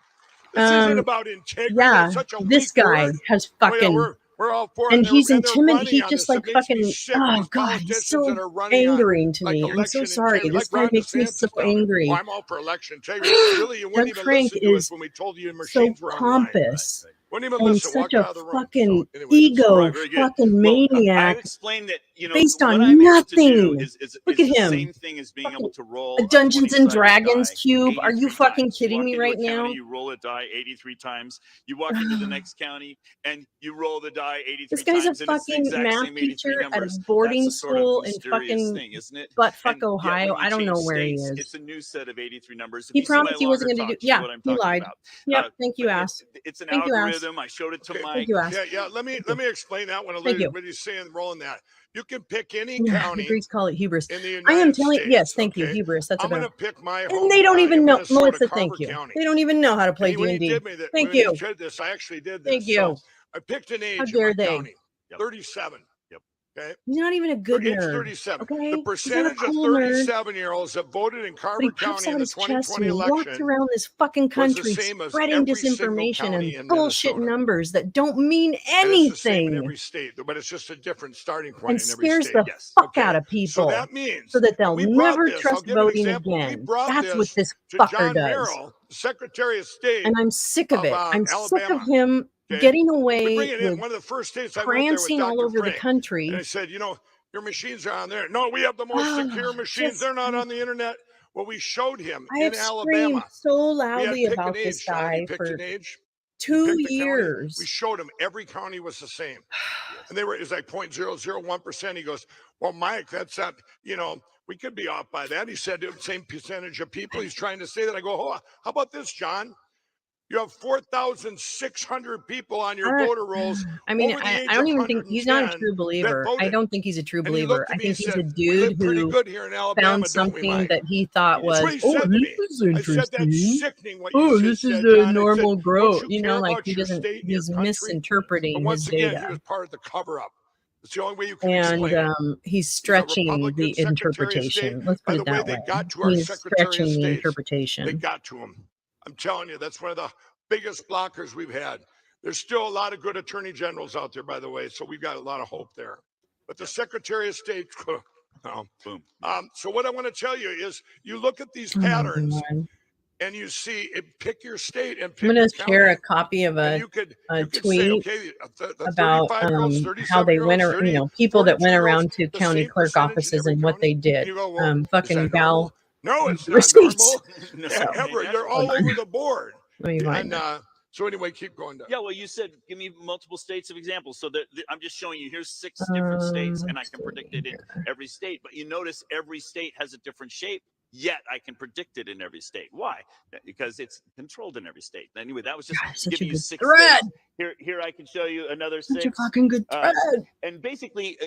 This isn't about integrity. Yeah, It's such a this weak guy word. has Oh, yeah, fucking, we're all for it. and he's they're intimidated. running He on just this. like It makes me fucking, sick, oh these God, he's politicians that so are running on, angering to like, me. I'm so election sorry. integrity. This Like guy Ron makes me DeSantis so down there. angry. Oh, I'm all for election integrity. Really, you wouldn't Doug even Frank listen to us is when we told you your so machines were online. pompous Wouldn't even and listen. such Walk a out of the room. fucking So, anyway, ego Right, very good. fucking Well, maniac I explained that, based what on I'm able to do nothing. is Look at the him. same thing as being able to roll A Dungeons and 20-sided Dragons die cube. Are you 83 fucking times. You kidding walk me into right a county, now? you roll a die 83 times. You walk into the next county and you roll the die 83 This guy's times, a and it's the fucking exact math same 83 teacher at a numbers. boarding That's a sort of school in mysterious fucking thing, isn't it? buttfuck And yet Ohio. when you I don't know change where he states, is. it's a new set of 83 numbers. If He you see my promised he wasn't longer going to talks, do. you know Yeah, what I'm he talking lied. about. Yep. Thank you, But ass. it's an Thank you, ass. algorithm. I showed it to Thank Mike. you, ass. yeah. Let me explain that one. Thank you. What he's saying, rolling that. You can pick any The county Greeks call it hubris. in the I am United telling. States. Yes, thank you, Okay? hubris. That's I'm going about. to pick my And home they don't county even of know, Minnesota, Melissa. Carver Thank you. County. They don't even know how to play And when he D&D. did me that, Thank when you. he did this, I actually did this. Thank you. So I picked an age How in dare my they? county. 37. Yep. Okay. He's not even a good Age nerd. 37. Okay. The He's not a percentage cool of nerd. 37-year-olds that voted in But Carver he puffs County out in the his chest 2020 and he walks election around this fucking was the country same as spreading every single disinformation county and in bullshit Minnesota. numbers that don't mean And it's the same in anything every state, but it's just a different starting point and in every scares state. the fuck out of So people that means so that they'll we brought never this. I'll trust give an voting example. We again. brought That's what this to fucker John does. Merrill, Secretary of State And I'm sick of it. I'm sick Alabama. of him Okay? getting We away bring it in. with One of the first states I went there with prancing all Dr. over the Frank. country. And I said, your machines are on there. No, we have the most secure machines. They're not on the internet. Well, we showed him I in have screamed Alabama. so We had loudly pick about an this age, John. You guy picked for an age. 2 picked a county. years. We showed him every county was the same. And it was like 0.001%. He goes, well, Mike, that's not, we could be off by that. He said the same percentage of people. He's trying to say that. I go, oh, how about this, John? You have 4,600 people on your voter rolls. I mean, over the I age don't of even think he's not a true believer. I don't think he's a true And he believer. looked at I me and think he's a said, "We live dude pretty who good here in Alabama, found don't we, something Mike?" that he thought That's was, what he said to this me. is I said, that's interesting. sickening what you This just is said, a John. I normal said, growth. don't you You care know, like about he your doesn't, state and your he's country? misinterpreting But his once again, data. he was part of the cover-up. It's the only way you can And explain it. he's stretching Republican the Secretary of State. interpretation. Let's By put the it way, that they way. got to our He's Secretary of stretching the State. They interpretation. got to him. I'm telling you, that's one of the biggest blockers we've had. There's still a lot of good attorney generals out there, by the way, so we've got a lot of hope there. But the Secretary of State, boom. So what I want to tell you is, you look at these patterns, and you see it. Pick your state and pick I'm going to your share county. a copy of a You could tweet say, okay, the about 35-year-olds, how they went, 37-year-olds, people that went 42-year-olds, around to the county same clerk percentage in offices every and what county. they did. And you go, well, is Fucking that gal normal? No, it's not receipts. normal. So, Ever. They're all over the board. let me find And it. so anyway, keep going down. Yeah, well, you said give me multiple states of examples. So that I'm just showing you here's 6 different states, and I can predict it in every state. But you notice every state has a different shape. Yet I can predict it in every state. Why? Because it's controlled in every state. Anyway, that was just giving you 6 thread. states. Here I can show you another 6. Such a fucking good thread. And basically,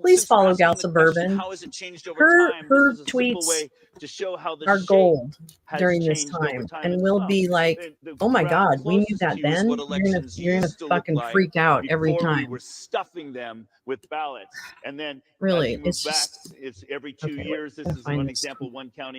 Please follow Gal Suburban. How has it changed over time? Her this is a tweets simple way to show how the are shape gold has during this changed over time, time and as we'll well. be like, The oh my graph God, we knew closest that to you is then. what You're elections gonna used to look fucking like freak out every before time. we were stuffing them with ballots, and then Really, as you move it's back, just it's every 2 okay, years. This wait, is find one this. example. One county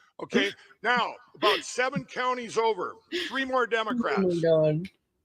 Okay, now about 7 counties over, 3 more Oh my Democrats. God.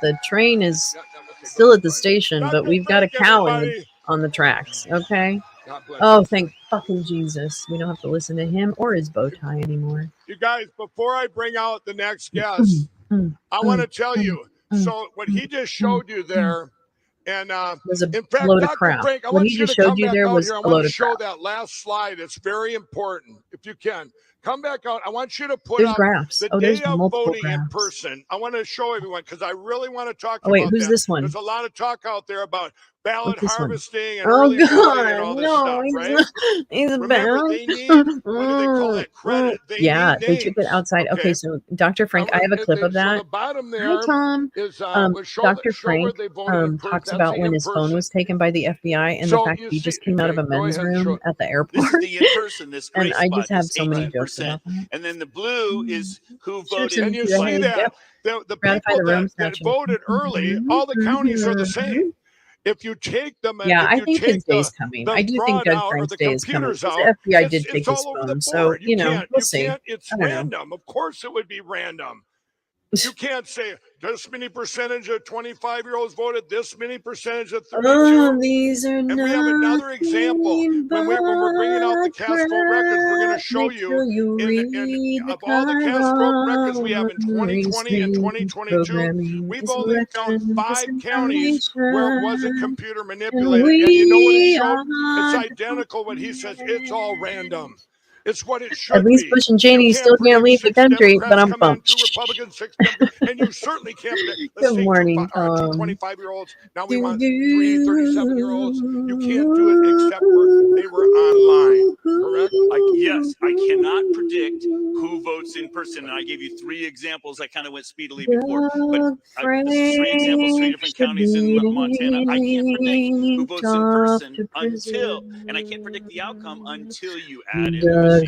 the train is still at the station, but we've got a cow on the tracks. Okay. Oh, thank fucking Jesus. We don't have to listen to him or his bow tie anymore. You guys, before I bring out the next guest, I want to tell you So what he just showed you there, and was a in fact, load of Dr. crap. Frank, I What want he you to just showed come you back there out was here. I a want load to of show crap. that last slide. It's very important. If you can, come back out. I want you to put There's up graphs. the Oh, there's day of multiple voting in graphs. person. I want to show everyone because I really want to talk Oh, wait, about who's that. this one? There's a lot of talk out there about ballot What's this one? harvesting and Oh, early voting and God. all this No, stuff, he's, right? he's Remember, bad. they need, what do they call that, credit? They Yeah, need they took it names. outside. Okay, so Dr. Frank, I have a clip of So that. the bottom Hi, there Tom. is Dr. show where Frank they voted in person. talks That's about the when in his phone person. was taken by the FBI and the So fact you that he see, just came out of a go men's ahead and show room it. at the This airport. is the in-person, this gray And I spot just have is so many jokes 18%. about that. And then the blue is who Sure, voted And you to the see head. that Yep. the Ratify people the room that statue. voted early, all the counties are the same. If you take them, Yeah, if I you think his take day's coming. I the do think fraud Doug out or Frank's the day is coming. computers Because out, the FBI did take it's his all over the phone. So, board. you know, We'll we'll see. can't. It's I don't know. random. Of course, it would be random. You can't say this many percentage of 25-year-olds voted, this many percentage of 32. Oh, these are And we have another example. When we're bringing out the cast vote records, we're going to show you of all the cast vote records we have in 2020 and 2022, we've only found 5 counties where it wasn't computer manipulated. And you know what it showed? It's identical what he says. It's all random. It's what it should At least be. Bush and Cheney still can't leave the country, but I'm pumped. 2 Republicans, 6 Democrats, and you certainly can't predict. Let's Good say morning, 2 25-year-olds. Now we want 3 do. 37-year-olds. You can't do it except for they were online, correct? Yes, I cannot predict who votes in person. And I gave you 3 examples. I kind of went speedily before. But this is 3 examples, 3 different counties in Montana. I can't predict who votes in person until, and I can't predict the outcome until you add in the machines.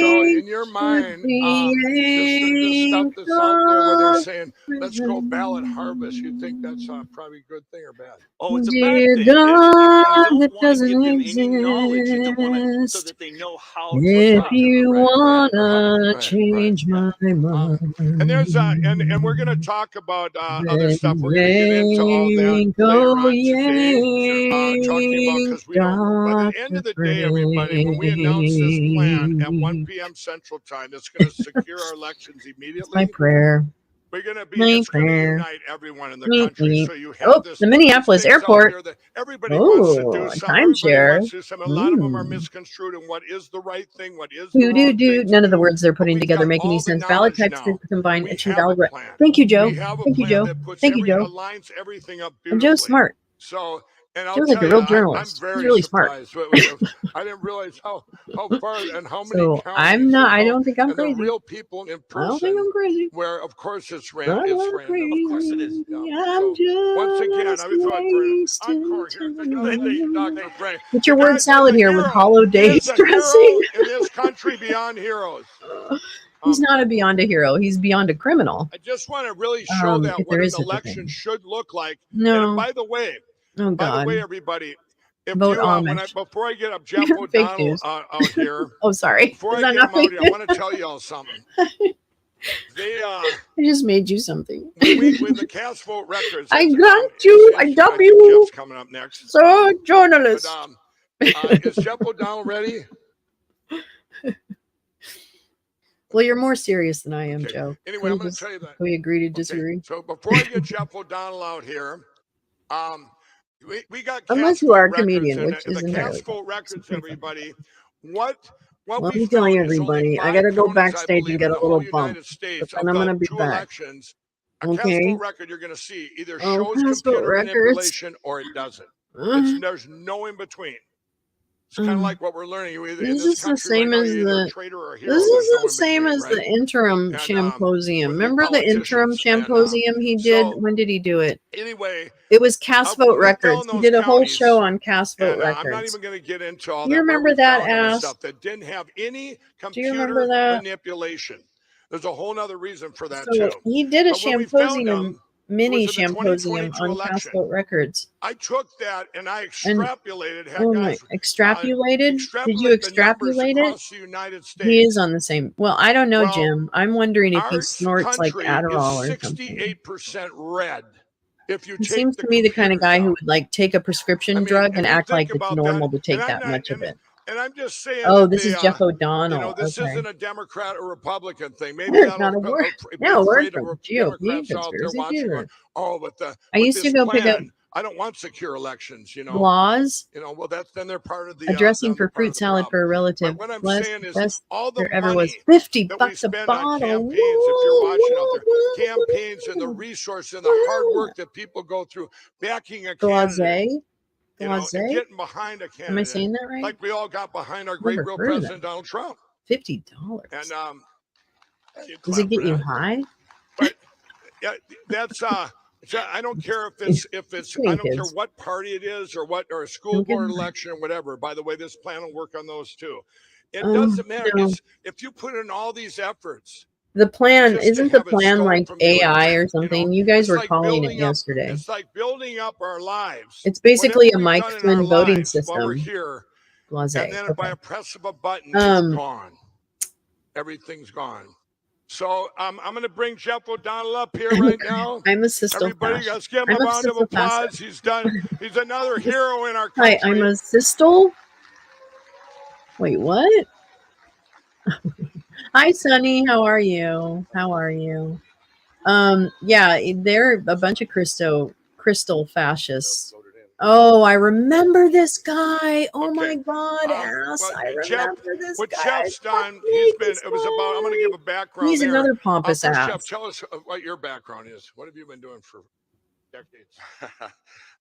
So in your mind, this stuff that's out there where they're saying, let's go ballot harvest, you think that's probably a good thing or bad? Oh, it's a Dear bad thing. God, that doesn't Knowledge. You don't want to, so exist. that they know how If to you wanna change my mind, and there's and we're going to talk about other stuff. We're going to get into all that later on today. Talking about because we don't. But at the end of the day, everybody, when we announce this plan at 1 p.m. Central Time, that's going to secure our elections immediately. my prayer. We're going to be My prayer. unite everyone in the country. So you have Oh, this, the Minneapolis airport. Everybody wants to Oh, do a some. Everybody timeshare. wants to do some. A lot of them are misconstrued in what is the right thing, what is the Do wrong do thing do. to None of the do. words they're putting together make any all the sense. Ballot knowledge types now. to combine We achieve have a ballot. plan. Thank you, Joe. We have a Thank you, plan Joe. that puts Thank you, Joe. aligns everything up And beautifully. Joe's smart. So, and I'll Joe's like tell a real you, journalist. I'm very He's really smart. surprised. I didn't realize how far and how many So counties. I'm not. I don't think I'm and the crazy. real people in I don't think person, I'm crazy. where of course it's I'm random. not crazy. Of course it is. I'm So once again, I just thought for encore wasting Dr. time. Frank. Get your The word guy's salad a here with hero. hollow He days is a dressing. hero in this country beyond heroes. He's not a beyond a hero. He's beyond a criminal. I just want to really show that if what there an is such a election thing. should look like. No. And by the way, Oh God. everybody, if Vote you Amish. before I get up Jeff Fake O'Donnell news. out here. Oh, sorry. Before Is I that get him not out fake here, I news? want to tell y'all something. I just made you something. when the cast vote records, I got you. I W. Jeff's coming up next. So journalist. But, is Jeff O'Donnell ready? Well, you're more serious than I am, Joe. Anyway, I'm going to tell you that. Can we agree to disagree? So before I get Jeff O'Donnell out here, we got Unless cast you are a vote comedian, records, which is the entirely cast vote records, everybody. Well, I'm telling everybody, I got to go backstage and get a little bump. But then I'm going to be back. Elections, a okay. cast vote record you're going to see either shows cast vote computer records. manipulation or it doesn't. There's no in between. It's kind of like what we're learning. You're either This in is this the country same right now, as you're either the. a traitor or a hero. This There's is no the in same between, as right? the interim symposium. Remember the interim symposium he did? When did he do it? Anyway, it was cast vote records. He did a whole show on cast vote and, records. I'm not even going to get into all Do you that. remember that ass? Stuff that didn't have any Do you remember computer that? manipulation. There's a whole other reason for that So too. he did a But when we found symposium, them, mini it was in the symposium 2022 on election. cast vote records. I took that and I extrapolated. Extrapolated? Did you the extrapolate numbers it? across the United States. He is on the same. Well, I don't know, Well, Jim. I'm wondering if he our snorts like country Adderall is or something. 68% red. If you He take seems to me the kind of guy who would like take a prescription drug and you act think like it's about normal that, to take and I'm that not- much of and it. And I'm just saying. Oh, that this is Jeff O'Donnell. You know, this okay. isn't a Democrat or Republican thing. Maybe Not a word. No, we're from GOP Democrats out there watching. Going, oh, but I used to go pick up. I don't want secure elections. You know, laws. You know, well, then they're part of the a dressing for fruit salad for a relative. What I'm Bless, saying is, best all the there ever money was. $50 that we a spend bottle. on campaigns, if you're watching out there, campaigns and the resources and the hard work that people go through backing a candidate. You know, and getting behind a candidate. Am I saying that right? Like we all got behind our great real president Donald Trump. $50. And does it get you high? But yeah, that's I don't care if it's I don't care what party it is or a school board election or whatever. By the way, this plan will work on those too. It doesn't matter. No. If you put in all these efforts. The plan isn't the plan like AI or something. You guys were calling it yesterday. It's like building up our lives. It's basically a Mike Flynn voting system. While we're here, Blase. And then by a press of a button, it's gone. Everything's gone. So I'm going to bring Jeff O'Donnell up here right now. I'm a Sistel. Everybody, let's give him a round of applause. He's another hero in our country. Hi, I'm a Sistel. Wait, what? Hi, Sonny. How are you? Yeah, they're a bunch of crystal fascists. Oh, I remember this guy. Oh my God, ass! I remember this guy. What Jeff's done, it was about. I'm going to give a background. He's another pompous ass. Jeff, tell us what your background is. What have you been doing for decades?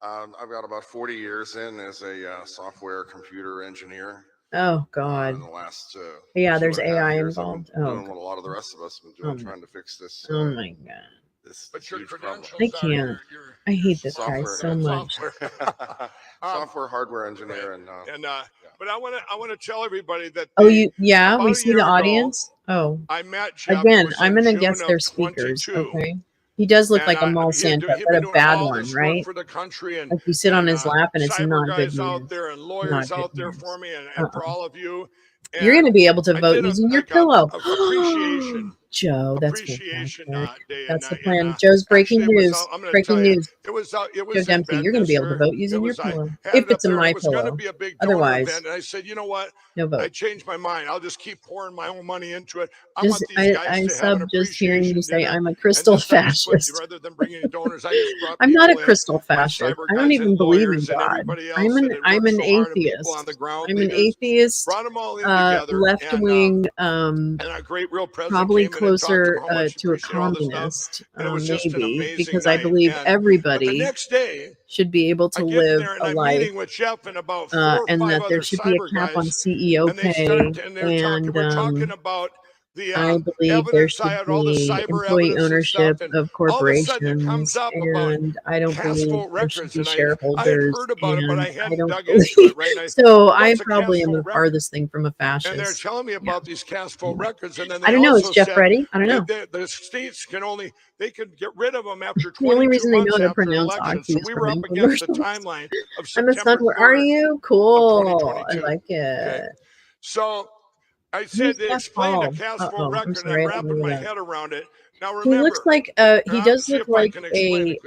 I've got about 40 years in as a software computer engineer. Oh God! In the last yeah, there's AI involved. Doing what a lot of the rest of us have been doing, trying to fix this. Oh my God! But your credentials I can't. I hate this guy so much. Software hardware engineer but I want to tell everybody that. We see the audience. I met Jeff. Again, I'm gonna guess they're speakers. Okay. He does look like a mall Santa, but a bad one, right? For the country and, like you sit on his lap and it's not good news. Out there and lawyers out there for me and for all of you. And you're going to be able to vote using your pillow. Appreciation. Joe, that's appreciation. That's the plan. Joe's breaking news. Breaking news. It was Joe Dempsey, you're going to be able to vote using your pillow. If it's a My Pillow. Otherwise, and I said, you know what? No vote. I changed my mind. I'll just keep pouring my own money into it. I want these guys to have an just hearing you say dinner. I'm a crystal fascist. Rather than bringing donors, I just brought I'm not a people crystal fascist. I don't even believe in God. I'm an atheist. I'm an atheist. Left wing. And our great real president probably closer to a communist, maybe, because I believe everybody should be able to live a life, and that there should be a cap on CEO pay, and I believe there should be employee ownership of corporations, and I don't believe there should be shareholders, and I don't believe. So I probably am the farthest thing from a fascist. And they're telling me about these cast vote records, and then I don't know. Is Jeff ready? I don't know. The states they could get rid of them after 22 the only reason they know months how to after pronounce elections. Oxy So is we from were up against the timeline of I'm a son. Where are you? Cool. I like it. Okay. So I said they explained the cast vote record, and I'm wrapping my head around it. Now remember, he looks like he does look like a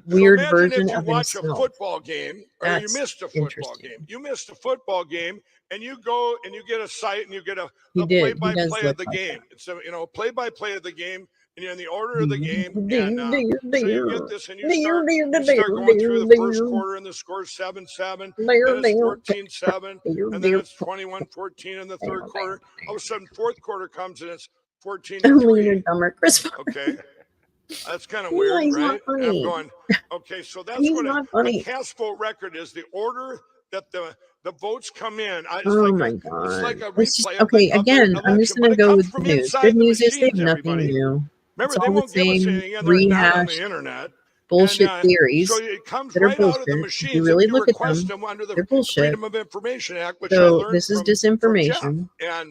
weird version of watch himself. A football game, or you missed a football game. You missed a football game, and you go and you get a site and you get a play-by-play of the game. It's a play-by-play of the game. And you're in the order of the game, and so you get this, and you start going through the first quarter, and the score's 7-7, then it's 14-7, and then it's 21-14 in the third quarter. All of a sudden, fourth quarter comes, and it's 14-3. Okay, that's kind of weird, right? And I'm going, okay, so that's what a cast vote record is. The order that the votes come in. Oh my God! It's like a replay. Okay, again, I'm just going to go with the news. Good news is they have nothing new. Remember, it's they all won't the give us same anything other than that on the rehashed internet. Bullshit theories so it comes that are right out of the bullshit. machines. You really if you look at request them, under the they're bullshit. Freedom of Information Act, which I So learned this is from disinformation. Jeff.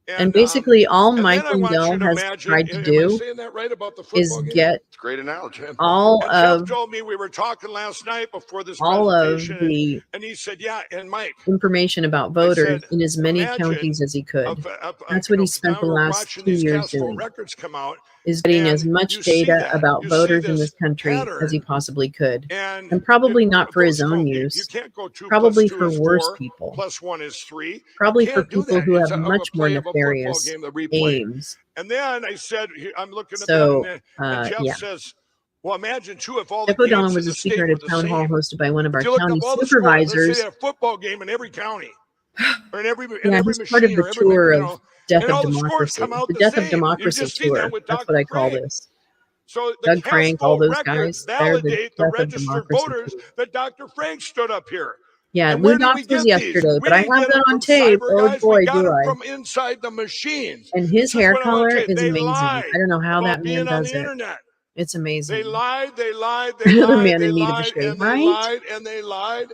And basically, all Mike then I want you Lindell to has imagine, tried to am I do saying that right about the is football game? get It's a great analogy. all And of Jeff told me, we were talking last night before this all of presentation, the and he said, yeah, and Mike, information about voters said, in as many imagine counties as he could. That's what he spent the last 2 years cast vote doing. records come out, is getting And as much you see data that. about You see voters in this this country as he pattern, possibly could. and probably not for his votes own don't get- use. You can't go 2 Probably plus 2 for is worse 4, people. plus 1 is 3. Probably You for can't do people that. who It's have a much more play of a football nefarious game, the replay. aims. And then I said, I'm looking at So, that, and Jeff yeah. says, well, imagine too if all the Jeff O'Donnell games was in a the state speaker were at a the town hall same. hosted by one of our If you look county up all the scores, let's say supervisors. they had a football game in every county, or in every Yeah, every he's part of machine, the or every tour you of know, Death and of all the scores Democracy. come out The the Death of same. You Democracy just seen that tour. with That's Dr. what I call Frank. this. So the Doug cast Frank, all vote those records guys, they're the validate the Death of registered Democracy voters tour. that Dr. Frank stood up here. Yeah, And Lou where did Dobbs we was get these? yesterday, We but I didn't have get that them on from tape. cyber Oh guys. boy, We got do them I. from inside the machines. And his This is hair what I want color to tell you. is They amazing. lied I don't know how about that man being on does the it. internet. It's amazing. They lied, they lied, they Another lied, man they in need of a lied, shave, and they right? lied, and they lied,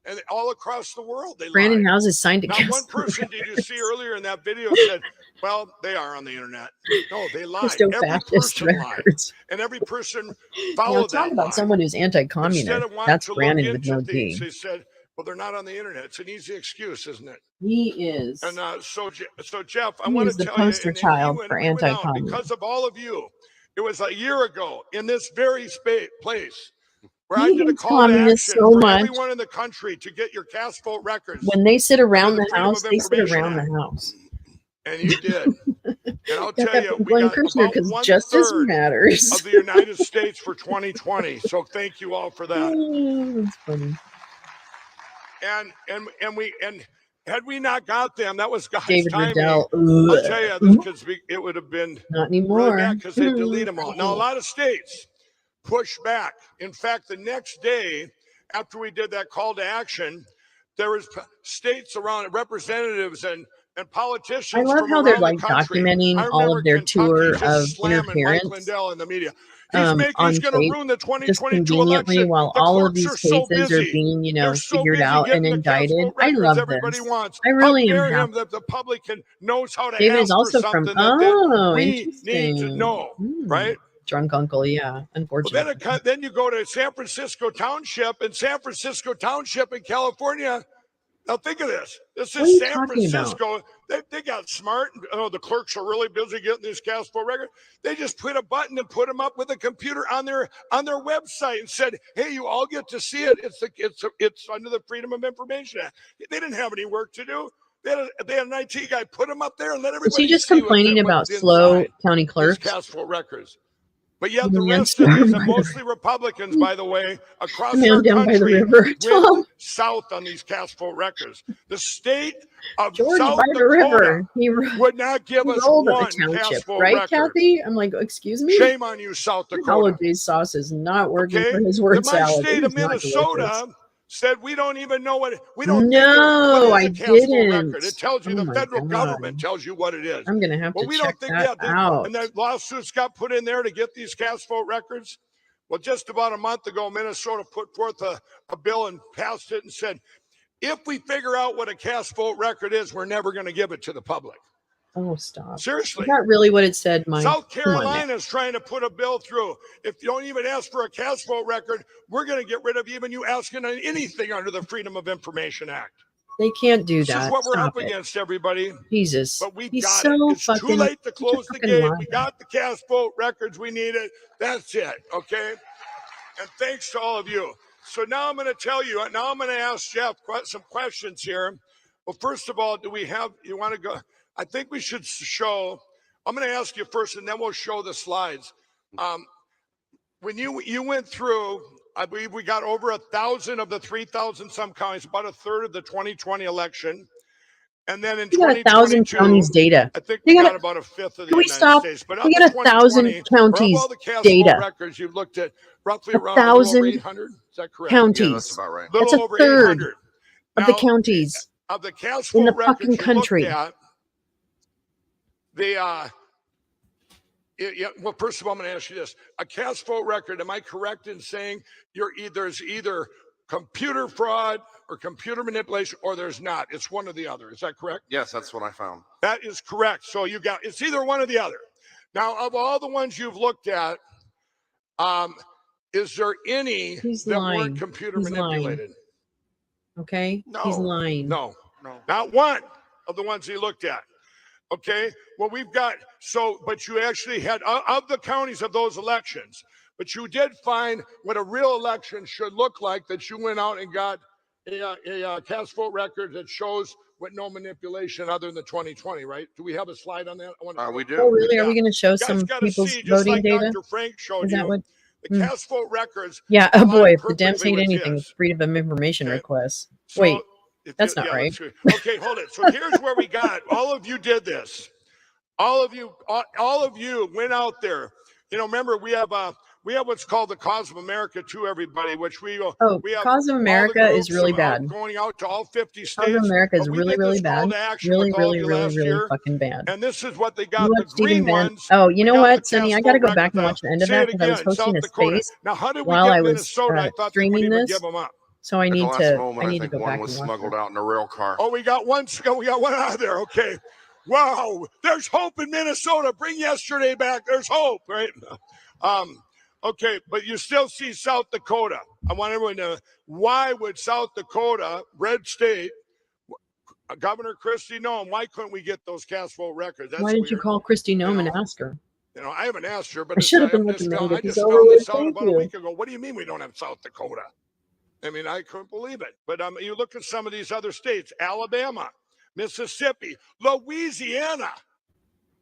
and all across the world they Brandon lied. Houses signed a Not one cast person did you see earlier in that video said, well, they are on the internet. No, they lied. Every Christo-fascist person lied. records. And every person Now, followed talk that about lie. someone who's Instead anti-communist. of wanting That's to look Brandon with into no things, D. they said, well, they're not on the internet. It's an easy excuse, isn't it? He is. And so Jeff, I He want is to the tell you, poster and child you for we went out anti-communism. because of all of you. It was a year ago in this very place where I He did a hates call to communists action so for much. everyone in the country to get your cast vote records. When they sit around under the Freedom house, of they sit Information around Act. the house. And you did. And I'll Got tell that you, from we Glenn got Kirshner about because justice 1/3 matters. of the United States for 2020. So thank you all for that. Oh, that's funny. And had we not got them, that was God's David timing. Riddell. I'll tell you, this could be, it would have been Not really anymore. bad because they delete them all. Now, a lot of states push back. In fact, the next day after we did that call to action, there was states around, representatives and politicians I love from how they're around like the country. documenting I all remember of their Kentucky tour just of slamming Mike interference Lindell in the media. He's on going to tape, ruin the just 2022 conveniently election. while The all of clerks these are so cases are busy. being, They're so figured busy out and getting the cast indicted. vote I records love everybody this. wants. I really How am dare him happy. that the public knows how to David ask is also for from, something that we need interesting. to know, right? Drunk uncle, yeah, Well, unfortunately. then you go to San Francisco Township, and San Francisco Township in California. Now think of this. This What are you is San talking about? Francisco. They got smart. Oh, the clerks are really busy getting these cast vote records. They just put a button and put them up with a computer on their website and said, "Hey, you all get to see it. It's under the Freedom of Information Act." They didn't have any work to do. They had an IT guy put them up there and let everybody Was he just see complaining about what's slow inside county these clerks? cast vote records. But yet The the man rest of these, down and by the- mostly Republicans, by the way, across the man our down by the country, river. Tom. went south on these cast vote records. The state of George South by the Dakota river. He would not give us rolled at one the township, cast vote right, record. Kathy? I'm like, excuse me? Shame on you, South Dakota. Holiday sauce is not working Okay? for his word My salad. state It of is not Minnesota delicious. said we don't even know what we don't No, think I what is a cast vote didn't. record. It tells you Oh the my federal God. government tells you what it is. I'm gonna have Well, to we check don't think that out. and the lawsuits got put in there to get these cast vote records. Well, just about a month ago, Minnesota put forth a bill and passed it and said, if we figure out what a cast vote record is, we're never going to give it to the public. Oh, stop. Seriously. Is that really what it said, Mike? South Come on now. Carolina is trying to put a bill through. If you don't even ask for a cast vote record, we're going to get rid of even you asking on anything under the Freedom of Information Act. They can't do This that. is what we're Stop up it. against, everybody. Jesus. But we He's got so it. It's too fucking, late to such a close the fucking gate. liar. We got the cast vote records we needed. That's it, okay? And thanks to all of you. So now I'm going to tell you, now I'm going to ask Jeff some questions here. Well, first of all, you want to go? I think we should show, I'm going to ask you first and then we'll show the slides. When you went through, I believe we got over 1,000 of the 3,000 some counties, about a third of the 2020 election. And then in 1,000 counties data. I think we got about a fifth of the United States. But We got 1,000 counties all the cast data. vote records you've looked at, roughly around a little over 800. Is that correct? Counties. Yeah, that's about right. That's Little a over third 800. of the Now, counties of the cast in the vote records fucking you country. looked at, well, first of all, I'm going to ask you this. A cast vote record, am I correct in saying there's either computer fraud or computer manipulation, or there's not? It's one or the other. Is that correct? Yes, that's what I found. That is correct. So it's either one or the other. Now, of all the ones you've looked at, is there any He's that lying. weren't computer He's lying. manipulated? Okay? No. He's lying. No. Not one of the ones he looked at. Okay, well, we've got, but you actually had, of the counties of those elections, but you did find what a real election should look like, that you went out and got a cast vote record that shows with no manipulation other than the 2020, right? Do we have a slide on that? We do. Oh, really? Are we going to show some gotta people's see, just voting like data? Dr. Frank showed Is that you, what? the cast vote records. Yeah. Oh boy, if the align Dems perfectly hate with anything, his. it's freedom of information requests. So Wait, if that's you- not yeah, right. let's see. Okay, hold it. So here's where we got. All of you did this. All of you went out there. You know, remember we have what's called the Cause of America to everybody, which we have. Cause of America is really bad. Going out to all 50 states. Cause of America is But we really, did really this call bad. to action Really, with all of really, you really, last really year. fucking bad. And this is what they You got. know The what, Stephen green Van? ones. Oh, you we know got what, the Sonny? cast I got to vote go back and records. watch the end of Say that it because I was again, South hosting a Dakota. space Now, how did we while get I was Minnesota? I thought they would streaming even this. give them up. So I At the need last to. moment, I I need to think go one back was and watch smuggled that. out in a rail car. Oh, we got one out of there. Okay. Wow. There's hope in Minnesota. Bring yesterday back. There's hope, right? Okay, but you still see South Dakota. I want everyone to, why would South Dakota, red state, Governor Christie Noem, why couldn't we get those cast vote records? That's Why didn't you weird. call Christy Noem and ask her? You know, I haven't asked her, but I should have been I looking at just it. It's found over with. this out Thank about a you. week ago. What do you mean we don't have South Dakota? I mean, I couldn't believe it. But you look at some of these other states, Alabama, Mississippi, Louisiana,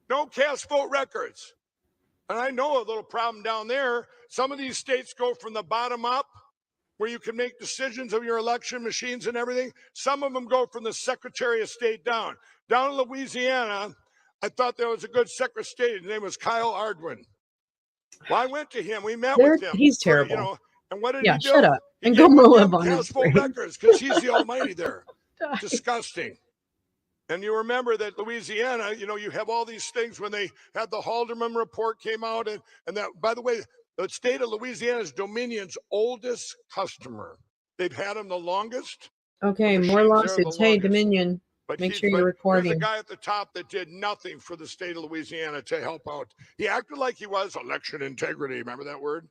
no cast vote records. And I know a little problem down there. Some of these states go from the bottom up, where you can make decisions of your election machines and everything. Some of them go from the Secretary of State down. Down in Louisiana, I thought there was a good Secretary of State. His name was Kyle Ardwin. Well, I went to him. We met with him. He's terrible. And what did Yeah, he do? shut up He and go gave mow them up on his cast vote grave. records because he's the almighty there. Disgusting. And you remember that Louisiana, you have all these things when they had the Haldeman report came out. And that, by the way, the state of Louisiana is Dominion's oldest customer. They've had them the longest. Okay, The more machines there are lawsuits. the Hey, longest. Dominion, But make sure but you're There's recording. a guy at the top that did nothing for the state of Louisiana to help out. He acted like he was election integrity. Remember that word?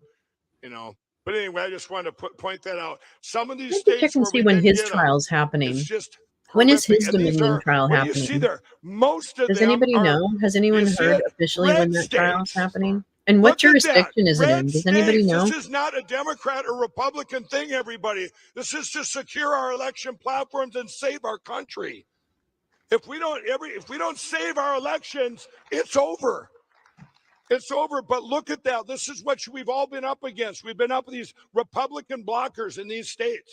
But anyway, I just wanted to point that out. Some of these states Check and where see we when didn't his get 'em, trial's happening. it's just When is horrific. his And these Dominion are, trial what do you see happening? there? Most of Does them anybody are, know? Has anyone you see heard it? officially when Red that trial's states. happening? And what Look at that. jurisdiction is it in? Red Does anybody states. know? This is not a Democrat or Republican thing, everybody. This is to secure our election platforms and save our country. If we don't save our elections, it's over. It's over. But look at that. This is what we've all been up against. We've been up with these Republican blockers in these states.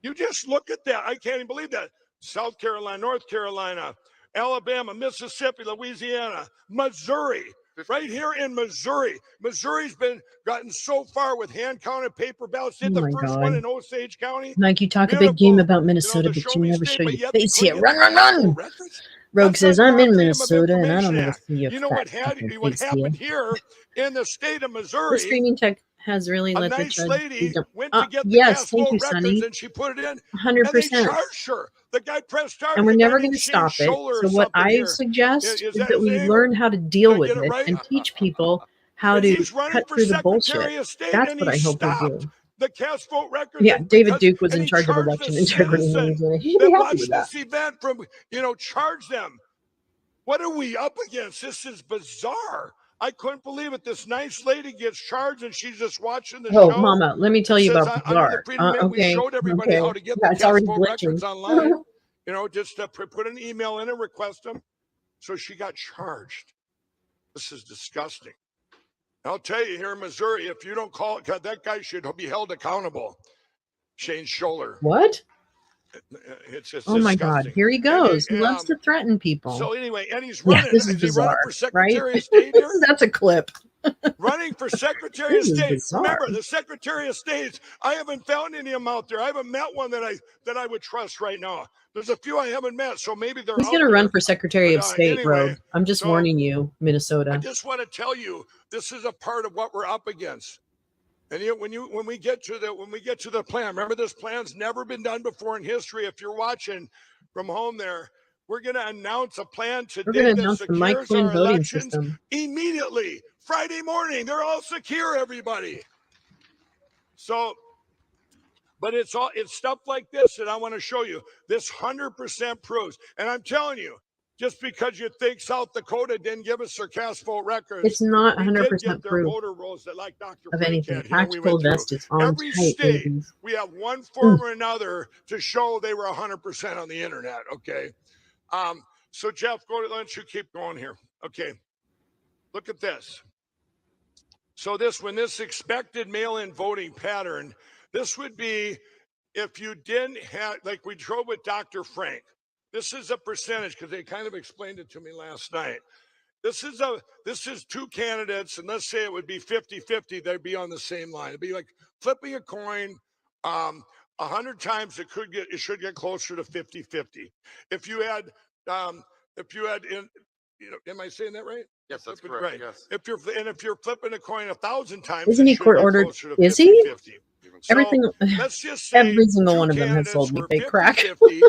You just look at that. I can't even believe that. South Carolina, North Carolina, Alabama, Mississippi, Louisiana, Missouri. Right here in Missouri. Missouri's gotten so far with hand-counted paper ballots. Did the my first God. one in Osage County. Mike, you talk a big game about Minnesota, but you never show your face here. Run, run, run! Rogue says, I'm in Minnesota, and I don't ever see your fat fucking what face here. happened here in the state of The Missouri? streaming tech has really A let the nice judge lady do- went to get the yes, cast thank vote you, records Sonny. and she put it in. 100%. And they charged her. The guy pressed start. And we're a guy never named going to Shane stop it. Scholler or So what something I here. suggest Is is that that his we name? learn how to deal Did I with get it it right? and teach people how And to he's running cut for through the Secretary bullshit. of State, That's and what I he hope we stopped do. the cast vote records. Yeah, and David because- Duke was and in he charge of charged election a integrity. citizen Louisiana. He'd be that happy watched with that. this event from, charge them. What are we up against? This is bizarre. I couldn't believe it. This nice lady gets charged and she's just watching the Oh, show. Mama, let me tell and you says, about under the Bizarre. Freedom Amendment, we Okay, showed everybody okay. how to get Yeah, the it's cast already vote glitching. records online. Just put an email in and request them. So she got charged. This is disgusting. I'll tell you, here in Missouri, if you don't call it, that guy should be held accountable. Shane Scholler. What? It's just Oh my disgusting. God, here he goes. He loves to threaten people. So anyway, and he's Yeah, running. this is Is he bizarre, running for right? Secretary of State here? That's a clip. Running for Secretary of This is State. bizarre. Remember, the Secretary of State, I haven't found any of them out there. I haven't met one that I would trust right now. There's a few I haven't met, so maybe they're He's out going to there. run for Secretary of But, State, anyway, Rogue. I'm just so warning you, I Minnesota. just want to tell you, this is a part of what we're up against. And when we get to the plan, remember this plan's never been done before in history. If you're watching from home there, we're going to announce a plan We're today going to that announce the Mike secures Flynn our voting elections system. immediately. Friday morning, they're all secure, everybody. So, but it's stuff like this that I want to show you. This 100% proves. And I'm telling you, just because you think South Dakota didn't give us their cast vote records. It's not we did 100% get their proof voter rolls that, like Dr. of Frank anything. had here, we Tactical went through. vest is on Every tight, state, ladies. we have one form or another to show they were 100% on the internet, okay? So, Jeff, why don't you keep going here? Okay, look at this. So when this expected mail-in voting pattern, this would be if you didn't have, like we drove with Dr. Frank. This is a percentage because they kind of explained it to me last night. This is two candidates, and let's say it would be 50-50. They'd be on the same line. It'd be like flipping a coin. 100 times it should get closer to 50-50. If you had am I saying that right? Yes, that's correct. Right. Yes. If you're flipping a coin 1,000 times, Isn't he court ordered? Is he? Everything. Let's just say every single one of them has sold me fake crack. 50-50,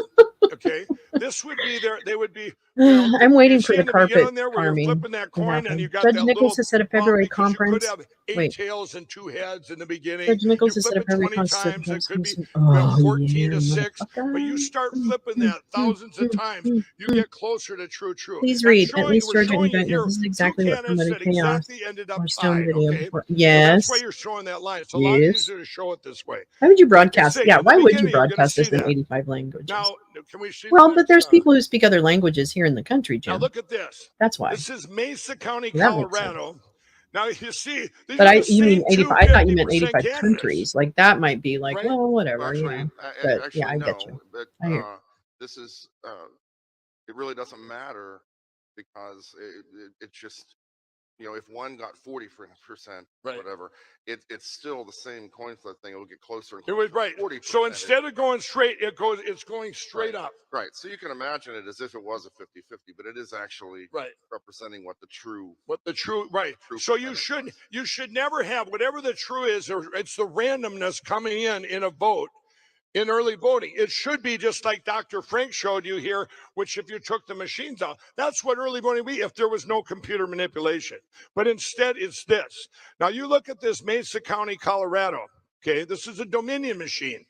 okay, this would be they would be. I'm waiting for the in carpet beginning there where you're farming. flipping that coin and you got Judge that Nichols has said a February because you conference. could have 8 tails and 2 heads in the beginning. Judge Nichols has you said a flip it February 20 times, it could be conference. 14 to 6. But you start flipping that thousands of times, you get closer to true. Please read. At least Georgia indictment. This is exactly what promoted chaos. Or stone video. Okay? Yes. That's why you're showing that line. It's a lot easier to show it this way. Why would you broadcast? Say, Yeah, why would you beginning, you're broadcast this in that. 85 languages? Now, can we see Well, but there's people who speak other languages here in the country, Jim. Now look at this. That's why. This is Mesa County, That makes Colorado. Now you see, these But are the you mean same 85? I thought you meant 50% 85 candidates. countries. Like that might be like, Right. well, whatever. Actually, You know. But actually, yeah, I no, get you. But I hear. this is it really doesn't matter because it's just, if one got 40%, Right. whatever, it's still the same coin flip thing. It will get closer and It closer. was right. 40%. So instead of going straight, it's going straight Right. up. Right. So you can imagine it as if it was a 50-50, but it is actually representing what the true. Right. True So percentage you should never have whatever the true is, or it's the randomness coming in a vote. In early voting, it should be just like Dr. Frank showed you here, which if you took the machines out, that's what early voting would be if there was no computer manipulation. But instead, it's this. Now you look at this Mesa County, Colorado. Okay, this is a Dominion machine.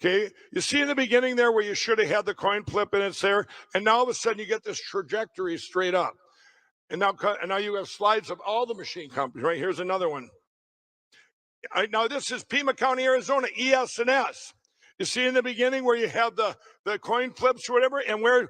Okay, you see in the beginning there where you should have had the coin flip and it's there, and now all of a sudden you get this trajectory straight up. And now you have slides of all the machine companies. Right, here's another one. Now this is Pima County, Arizona, ES&S. You see in the beginning where you have the coin flips or whatever, and where.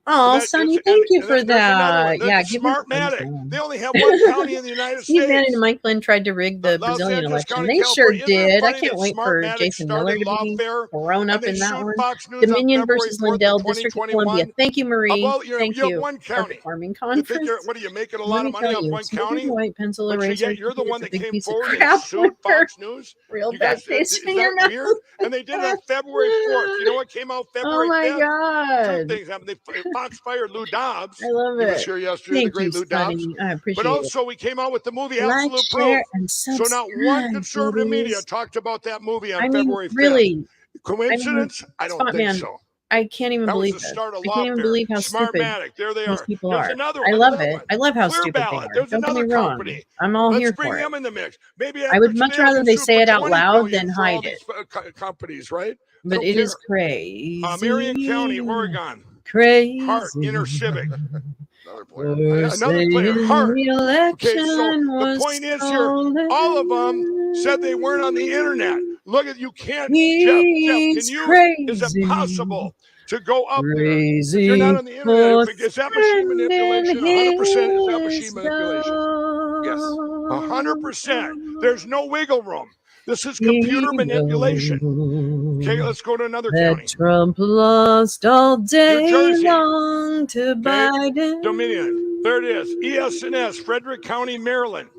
Oh, Sonny, thank you for that. Yeah, give me Smartmatic. They only have one county in the United Steve States. Bannon and Mike Lynn tried to rig the Los Brazilian Angeles election. County, They sure California. Isn't it did. I funny can't that wait for Smartmatic Jason Miller started to be lawfare, thrown up and they in that sued one. Fox News on Dominion February versus 4th of Lindell, District of 2021. Columbia. Thank you, Marie. Well, Thank you have you. one county. Farming You think conference. what are you making a Let lot me of money tell off you, one smoking county? white pencil But eraser. yet you're the one that big came piece of forward and crap sued Fox News. Real You bad guys, taste is in your that mouth. weird? And they did it on February 4th. You know what came out February 5th? Oh my Two God. things happened. Fox fired Lou Dobbs. I love He was it. here yesterday, Thank the great you, Lou Dobbs. Sonny. I appreciate But also, we came out with the movie Like, Absolute share, Proof. and So not one subscribe, conservative media ladies. talked about that movie on I mean, February 5th. really. Coincidence? I don't think Spotman, so. I can't even That was believe the this. start of I can't even lawfare. believe how stupid Smartmatic, there they most are. people There's are. another I one. love Look at it. that one. I love how Clear stupid they Ballot. are. There's Don't get me another wrong. company. I'm all Let's here bring for it. them in the mix. Maybe I would after much today, rather can they sue say for it out 20 loud billion than for all hide it. these companies, right? But it is crazy. Marion County, Oregon. Crazy. Hart, Inner Civic. Another player. Another player, Hart. Okay, so the was point is here, all of them said they weren't on the internet. Look at, you can't, Jeff, can you, crazy. is it possible to go up Crazy there if you're not on the internet? Is that machine for manipulation? 100% is that machine his manipulation? Yes, dog. 100%. There's no wiggle room. This is computer manipulation. Okay, let's go to another county. Trump lost all day New Jersey. long to Okay, Biden. Dominion. There it is. ES&S, Frederick County, Maryland.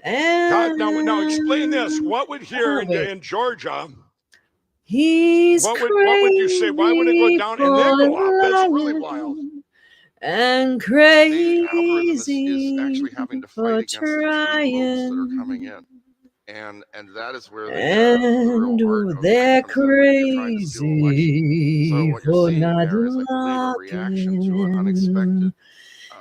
And now explain this. What would here in Georgia? He's what would you say? Why would it go down and then go up? That's really wild. And The algorithm crazy is actually having to fight against the true votes that are coming in. And that is where they're crazy so what you're seeing there is, I believe, a reaction to an unexpected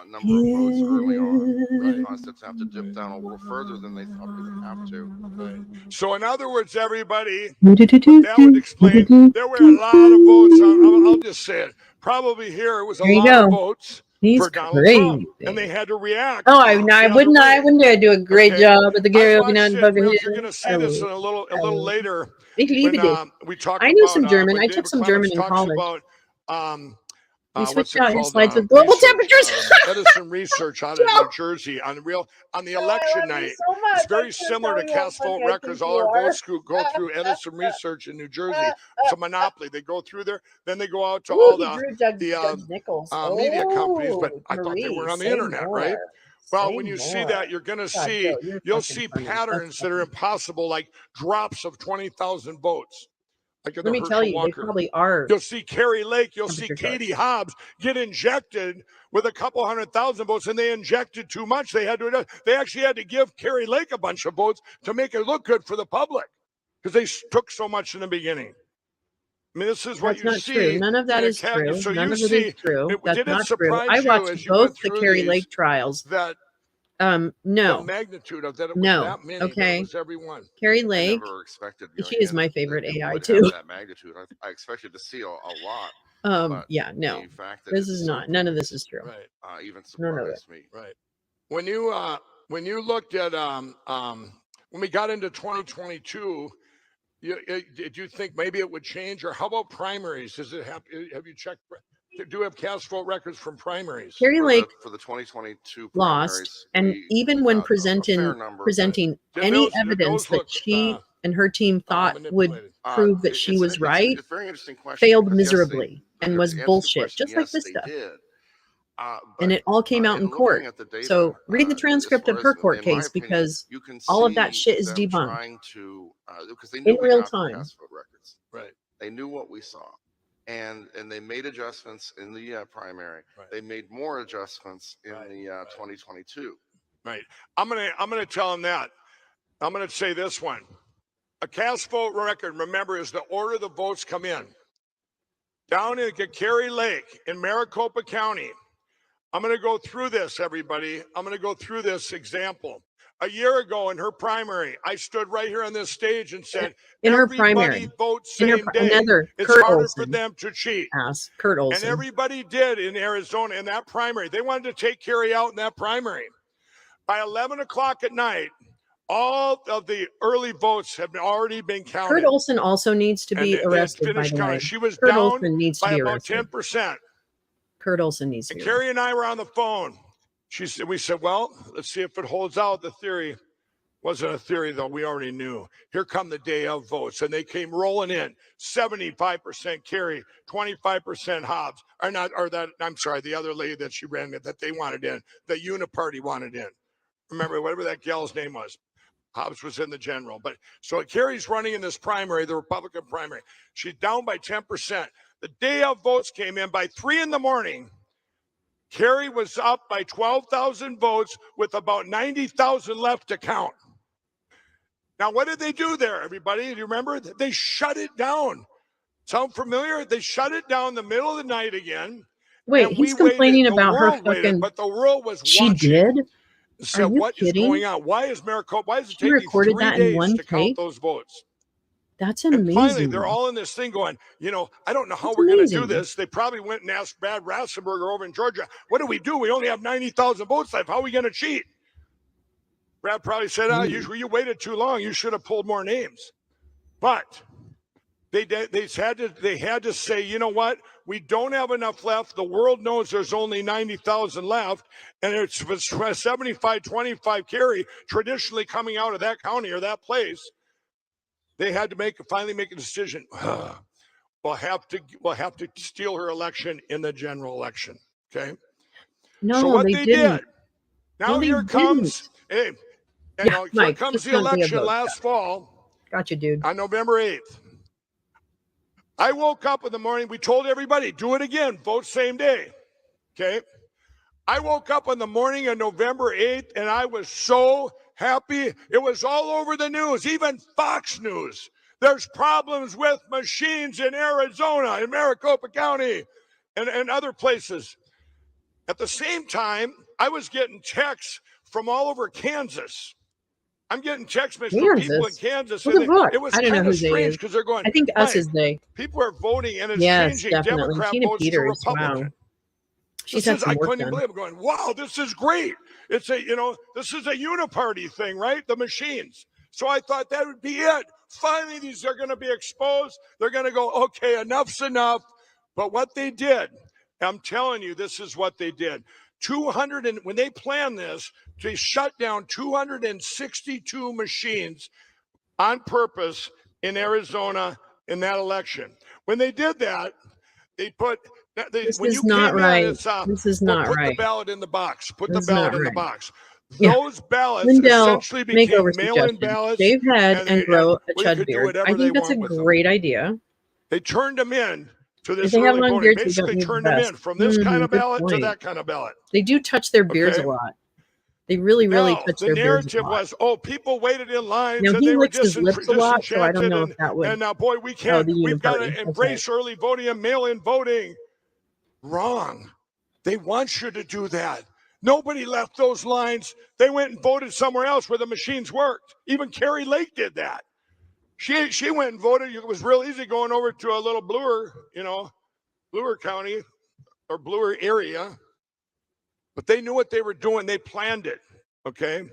number of votes early on. That caused it to have to dip down a little further than they thought they would have to. So in other words, everybody, that would explain there were a lot of votes. I'm I'll just say it. Probably here it was a There you lot of go. votes He's for Donald Trump, crazy. and they had to react. Oh, I wouldn't. I wouldn't do a great Okay. job at the I Gary watched Open it. Bugger Well, here. you're going to see this in a little later Ich liebe when dich. we talk I knew about some German. when I took David some Clemens German in talks college. about We what's switched it out your called? slides with global Research, temperatures. Edison research out in New Jersey on the election night. so much. It's very similar to Cast Vote Records. All our votes go through Edison research in New Jersey. It's a monopoly. They go through there, then they go out to all the media companies. But I thought they were on the internet, right? Well, when you see that, you're going to see you'll see patterns that are impossible, like drops of 20,000 votes. Like Let me tell you, they probably are. You'll see Carrie Lake, you'll see Katie Hobbs get injected with a couple 100,000 votes, and they injected too much. They actually had to give Carrie Lake a bunch of votes to make it look good for the public because they took so much in the beginning. I mean, this is what you see. True. None of that is true. So None you of it see, is true. That's not true. surprise I you watched as you both went the through Carrie these Lake trials. that no. the magnitude of that it was that many. Okay. That was every one. Carrie Lake. I never expected. She is my favorite AI would too. have that magnitude. I expected to see a lot. Yeah. No. The fact that This it's is not. None of this is true. Right. Even None of surprised me. Right. When you looked at when we got into 2022, did you think maybe it would change, or how about primaries? Does it have you checked? Do have Cast Vote Records from primaries? Carrie Lake for the 2022 lost, and even when presenting any evidence that she and her team thought would prove that she was right, it's a very interesting question, failed because yes, miserably and was bullshit, just like this stuff. And it all came out in court. So read the transcript of her court case, because all of that shit is debunked because they knew in we real got the time. Cast Vote Records. Right. They knew what we saw. And they made adjustments in the primary. Right. They made more adjustments in the 2022. Right. I'm gonna tell them that. I'm gonna say this one. A Cast Vote Record, remember, is the order the votes come in. Down in Carrie Lake in Maricopa County. I'm gonna go through this, everybody. I'm gonna go through this example. A year ago in her primary, I stood right here on this stage and said, in her everybody primary, votes same day. It's Kurt harder Olson for them to cheat. Kurt Olson. And everybody did in Arizona in that primary. They wanted to take Carrie out in that primary. By 11 o'clock at night, all of the early votes have already been counted. Kurt Olson also needs to be arrested, by the way. She was Kurt down Olson needs to by be about arrested. 10%. Kurt Olson needs to be Carrie and I were on the phone. We said, well, let's see if it holds out. The theory wasn't a theory, though. We already knew. Here come the day of votes, and they came rolling in. 75% Carrie, 25% Hobbs, the other lady that she ran that they wanted in, the Uniparty wanted in. Remember, whatever that gal's name was. Hobbs was in the general. But so Carrie's running in this primary, the Republican primary. She's down by 10%. The day of votes came in by 3 a.m. Carrie was up by 12,000 votes with about 90,000 left to count. Now, what did they do there, everybody? Do you remember? They shut it down. Sound familiar? They shut it down in the middle of the night again. Wait, he's complaining about her fucking. But the world was she watching. Did? So what is going on? Why is Maricopa? Why is it taking 3 days to count those votes? That's amazing. And finally, they're all in this thing going, I don't know how we're going to do this. They probably went and asked Brad Rassenberger over in Georgia, what do we do? We only have 90,000 votes left. How are we going to cheat? Brad probably said, you waited too long. You should have pulled more names. But they had to say, you know what? We don't have enough left. The world knows there's only 90,000 left. And it's 75-25 Carrie traditionally coming out of that county or that place. They had to finally make a decision. We'll have to steal her election in the general election. Okay. No, so what they didn't. did. Now here comes here comes the election last fall. Gotcha, dude. On November 8th. I woke up in the morning. We told everybody, do it again. Vote same day. Okay. I woke up in the morning of November 8th and I was so happy. It was all over the news, even Fox News. There's problems with machines in Arizona, in Maricopa County, and other places. At the same time, I was getting texts from all over Kansas. I'm getting text messages from people in Kansas. Who the fuck? It was I don't know kind who of they strange is. because they're going. I think us Mike, is they. People are voting, and it's Yes, changing definitely. Democrat Tina votes Peters. to Republican. Wow. She's had some I work couldn't even done. believe it. I'm going, wow, this is great. It's a, this is a uniparty thing, right? The machines. So I thought that would be it. Finally, these are going to be exposed. They're going to go, okay, enough's enough. But what they did, I'm telling you, this is what they did. When they planned this, they shut down 262 machines on purpose in Arizona in that election. When they did that, they put This when is you not came right. in, it's This is not put right. the ballot in the box. Put This the is ballot not in the right. box. Yeah. Those ballots Lindell, essentially became makeover mail-in suggestion. ballots. Shave head and grow a you chud could do beard. whatever I they think that's a want with them. great idea. They turned them in to If this they have early long voting. beards, they don't Basically need the turned them vest. in from this kind of Good ballot to point. that kind of ballot. They do touch their beards a Okay. lot. They really touch The their beards a narrative lot. was, oh, people waited in lines Now and he they were licks his lips a lot, so I don't disenchanted, know if that would. and now, boy, we've the got to uniparty. embrace early voting and mail-in voting. Wrong. They want you to do that. Nobody left those lines. They went and voted somewhere else where the machines worked. Even Carrie Lake did that. She went and voted. It was real easy going over to a little bluer, Bluer County or Bluer area. But they knew what they were doing. They planned it. Okay.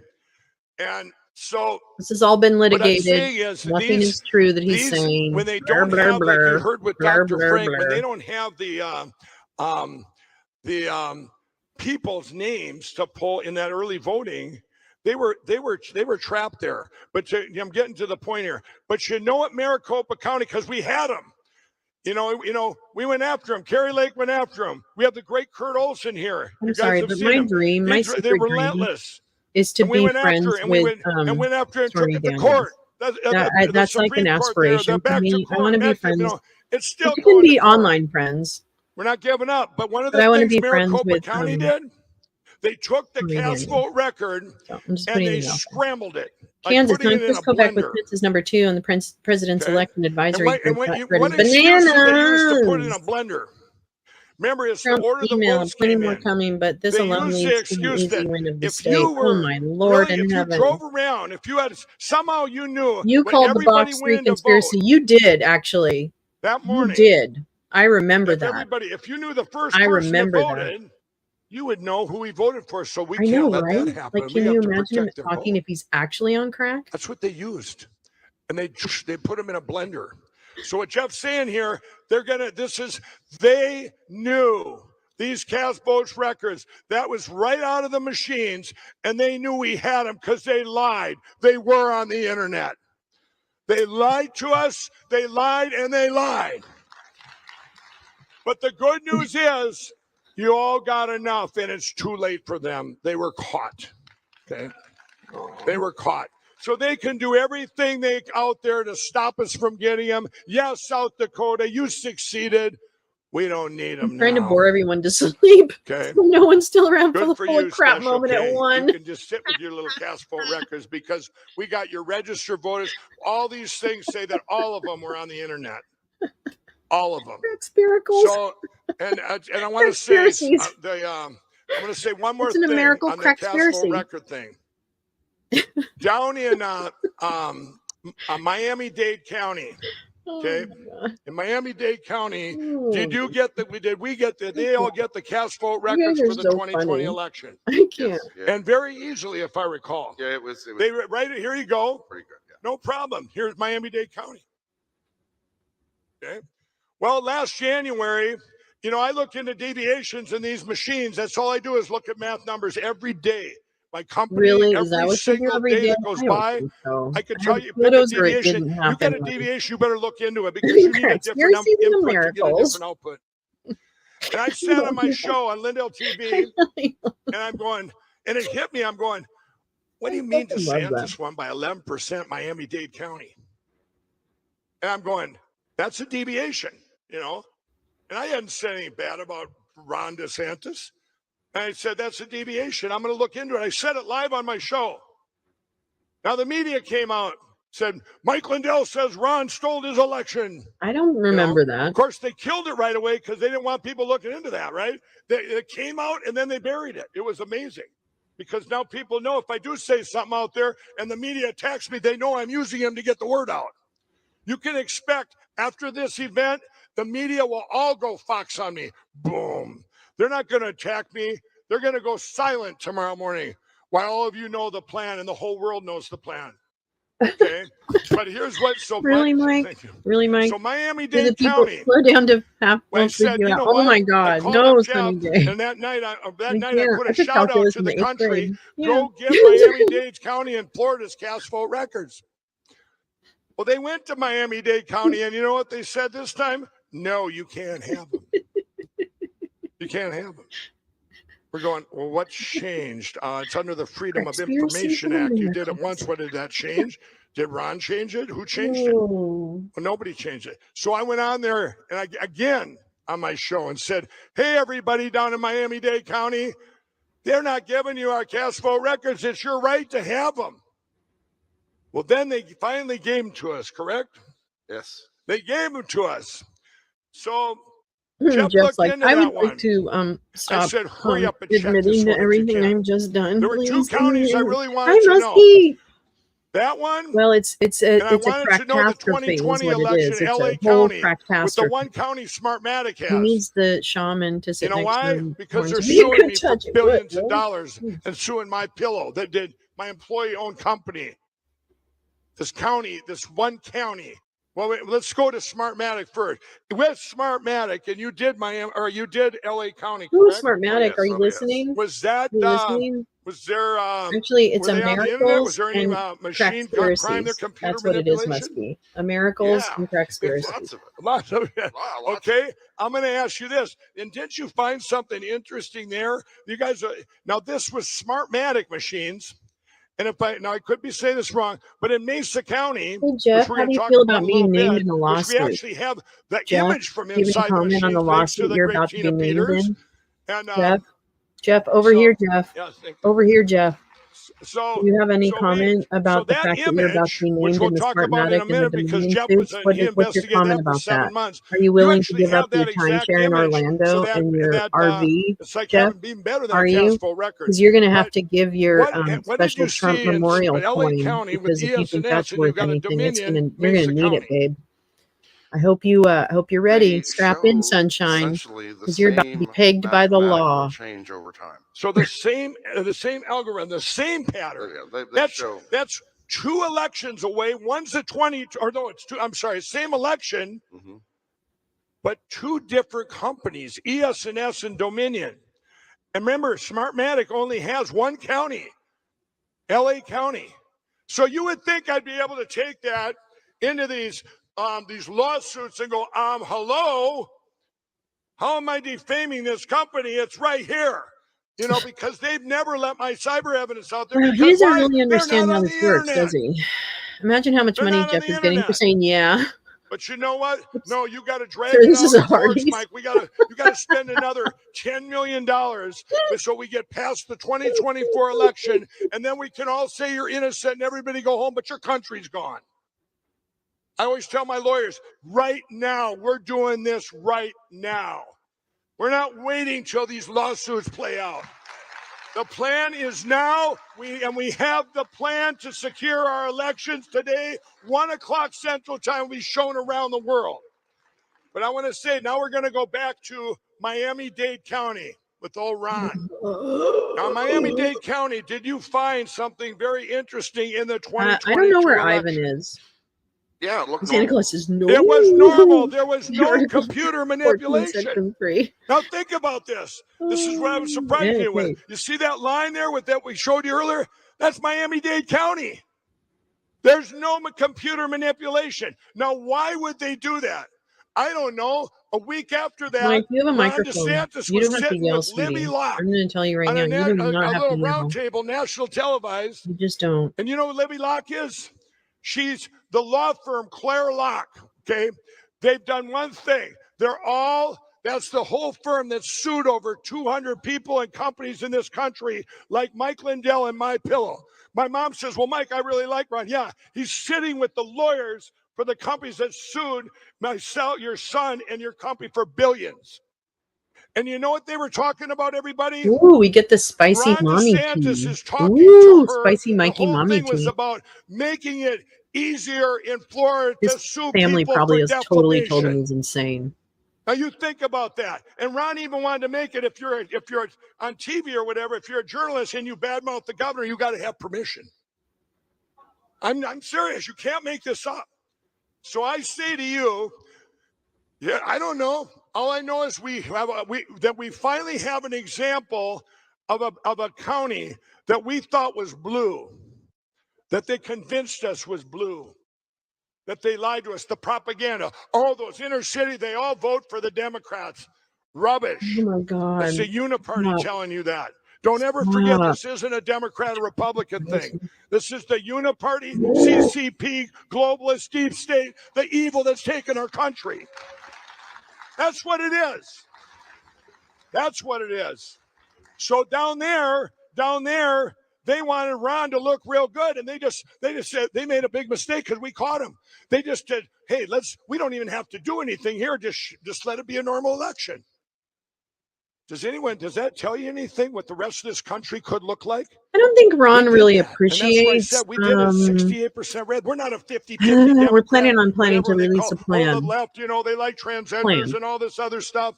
And so this has all been litigated. What I'm saying is nothing is true that he's saying. When they don't have, like you heard with Dr. Frank, when they don't have the people's names to pull in that early voting, they were trapped there. But I'm getting to the point here. But at Maricopa County, because we had them. We went after him. Carrie Lake went after him. We have the great Kurt Olson here. I'm sorry, but my dream, my secret they're dream, relentless. is to be friends with we went after and took it to court. That's like an aspiration for me. I want to be friends. It's still you can be online friends. We're not giving up. But one of the things Maricopa County did, they took the cast vote record and they scrambled it. Kansas, let's go back with Prince's number 2 on the President's Election Advisory Group. What excuses they used to put in a blender. Remember, it's the order the votes plenty came more in. coming, but this They alone used the leads to the excuse easy that win of the if state. you were Oh my Lord in heaven! If you drove around, if you had somehow you knew you called the box 3 conspiracy. You did actually. That morning. You did. I remember that. If you knew the first person that voted, you would know who he voted for. So we can't let that happen. Like, can you imagine him talking if he's actually on crack? That's what they used, and they put him in a blender. So what Jeff's saying here, they knew these cast votes records. That was right out of the machines, and they knew we had them because they lied. They were on the internet. They lied to us. They lied and they lied. But the good news is you all got enough, and it's too late for them. They were caught. Okay? They were caught. So they can do everything out there to stop us from getting them. Yes, South Dakota, you succeeded. We don't need them now. I'm trying to bore everyone to sleep. Okay. So no one's still around Good for the for full you, crap Special moment K. at 1. You can just sit with your little cast vote records because we got your registered voters. All these things say that all of them were on the internet. All of them. Miracles. So, and I want to say, I'm going to say one more thing on the cast vote record thing. Down in Miami-Dade County, okay, in Miami-Dade County, they all get the cast vote records for the 2020 election. I can't. And very easily, if I recall. Yeah, it was They right here you go. Pretty good. Yeah. No problem. Here's Miami-Dade County. Okay. Well, last January, I look into deviations in these machines. That's all I do is look at math numbers every day. My company, really? Is that every what you do single every day day? that goes by, So. I can tell you, pick a Photos where it deviation. didn't You happen. get a deviation, you better look into it because you need a different input to get a different output. And I said on my show on Lindell TV, and I'm going, and it hit me. I'm going, what do you mean DeSantis won by 11% Miami-Dade County? And I'm going, that's a deviation, And I hadn't said anything bad about Ron DeSantis. And I said, that's a deviation. I'm going to look into it. I said it live on my show. Now the media came out, said, Mike Lindell says Ron stole his election. I don't remember that. Of course, they killed it right away because they didn't want people looking into that, right? It came out and then they buried it. It was amazing. Because now people know if I do say something out there and the media attacks me, they know I'm using him to get the word out. You can expect after this event, the media will all go Fox on me. Boom. They're not going to attack me. They're going to go silent tomorrow morning while all of you know the plan and the whole world knows the plan. Okay? But here's what's so Really, Mike? Thank you. Really, Mike? So The Miami-Dade people County. slow down to half. I Won't freak said, you you out. know Oh what? my I God! called No, up Sunny Jeff, Day. and that night I Yeah, put I a took shout out calculus to in the the 8th country. grade. Yeah. Go get Miami-Dade County and Florida's cast vote records. Well, they went to Miami-Dade County, and you know what they said this time? No, you can't have them. You can't have them. We're going, well, what's changed? It's under the Freedom of Information Act. You did it once. What did that change? Did Ron change it? Who changed it? Well, nobody changed it. So I went on there and again on my show and said, hey, everybody down in Miami-Dade County, they're not giving you our cast vote records. It's your right to have them. Well, then they finally gave them to us, correct? Yes. They gave them to us. So Jeff's looked like, into I that would like one. to stop I said, hurry up and check admitting this to one if you everything can. I've just done. There were two Please. counties I really wanted Hi, to know. Muskie. That one. Well, it's a And I wanted to know the cracktastrophhy is 2020 what it election, is. It's LA a whole County, with the cracktastrophhy. one county Smartmatic He has. needs the shaman to sit You know next to why? him. Because they're Warns you, "You suing can me for touch it, billions what, of bro?" dollars and suing my pillow that did my employee-owned company. This county, this one county. Well, let's go to Smartmatic first. With Smartmatic, and you did you did LA County, Ooh, correct? Smartmatic, are you listening? Was that You listening? was there Actually, it's were a they on the internet? miracles Was there any and machine crime there, crackspiracies. computer That's what it is, manipulation? must be. A miracles Yeah. and crackspiracies. Lots of it. Okay, I'm going to ask you this. And didn't you find something interesting there? You guys, now this was Smartmatic machines. And I could be saying this wrong, but in Mesa County, Hey, Jeff, which we're how going do to you talk feel about about a little being named bit, in the which we lawsuit? actually have the Jeff, image from do you have any inside the comment on machine, the thanks to lawsuit the you're great about to be Tina named Peters. in? And Jeff, over here, Jeff. yes, thank you. Over here, Jeff. So, Do you have any comment about the that fact that you're about to image, be which named we'll in the talk about in Smartmatic a and the minute, because Dominion Jeff suits? was What's he your investigated comment that for about 7 that? months. Are you willing to actually give up have your that exact timeshare in image, Orlando so that and your RV, it's like Jeff? having being better than Are a you? cast full record. Because you're going to have But to give your what did special you Trump see in memorial LA coin, County with because if you think ES&S that's and you've worth got a anything, Dominion you're Mesa gonna need County? it, babe. I hope you're ready. They Strap in, show sunshine, essentially the because you're about to be same pegged by the mathematical law. change over time. So the same algorithm, the same pattern. They show. That's 2 elections away. One's a 20, or no, it's 2. I'm sorry, same election, but 2 different companies, ES&S and Dominion. And remember, Smartmatic only has 1 county, LA County. So you would think I'd be able to take that into these lawsuits and go, hello, how am I defaming this company? It's right here. You know, because they've never let my cyber evidence out there. Well, Because he doesn't why? really They're understand not how on this the works, internet. does he? Imagine how much They're money not on Jeff the is getting for internet. saying yeah. But you know what? No, you got to drag Sir, it this out is in a courts, Hardee's. Mike. You got to spend another $10 million so we get past the 2024 election, and then we can all say you're innocent and everybody go home, but your country's gone. I always tell my lawyers, right now, we're doing this right now. We're not waiting till these lawsuits play out. The plan is now, we have the plan to secure our elections today. 1 o'clock Central Time will be shown around the world. But I want to say, now we're going to go back to Miami-Dade County with old Ron. Now, Miami-Dade County, did you find something very interesting in the 2022 I don't know where election? Ivan is. Yeah, it looked Santa normal. Claus is no. It was normal. There was The no Article computer 14, manipulation. Section 3. Now think about this. This is what I was surprising you with. You see that line there with that we showed you earlier? That's Miami-Dade County. There's no computer manipulation. Now, why would they do that? I don't know. A week after that, Mike, you have a Ron microphone. DeSantis You was don't have to sitting yell, with Libby sweetie. Locke I'm going to tell you right on now. a You do not have little to yell. round table, national televised. You just don't. And you know what Libby Locke is? She's the law firm Claire Locke, okay? They've done one thing. That's the whole firm that sued over 200 people and companies in this country, like Mike Lindell and My Pillow. My mom says, well, Mike, I really like Ron. Yeah, he's sitting with the lawyers for the companies that sued myself, your son, and your company for billions. And you know what they were talking about, everybody? Ooh, we get the spicy Ron mommy DeSantis tea. is talking Ooh, to her. spicy Mikey the whole mommy thing was tea. about making it easier in Florida to His sue family people probably for has defamation. totally told him he's insane. Now you think about that. And Ron even wanted to make it if you're on TV or whatever, if you're a journalist and you badmouth the governor, you got to have permission. I'm serious. You can't make this up. So I say to you, yeah, I don't know. All I know is we finally have an example of a county that we thought was blue, that they convinced us was blue, that they lied to us, the propaganda. All those inner city, they all vote for the Democrats. Rubbish. Oh my God. It's the uniparty Stop. telling you that. Don't ever Stop. forget, this isn't a Democrat or Republican thing. This is the uniparty, CCP, globalist, deep state, the evil that's taken our country. That's what it is. That's what it is. So down there, they wanted Ron to look real good, and they just said they made a big mistake because we caught him. They just said, "Hey, we don't even have to do anything here. Just let it be a normal election." Does that tell you anything what the rest of this country could look like? I don't think Ron really And that's why I appreciates. said we did a 68% red. We're not a 50-50 Democrat. We're planning to whatever they release call, a plan. the left, they like transgenders Plan. and all this other stuff.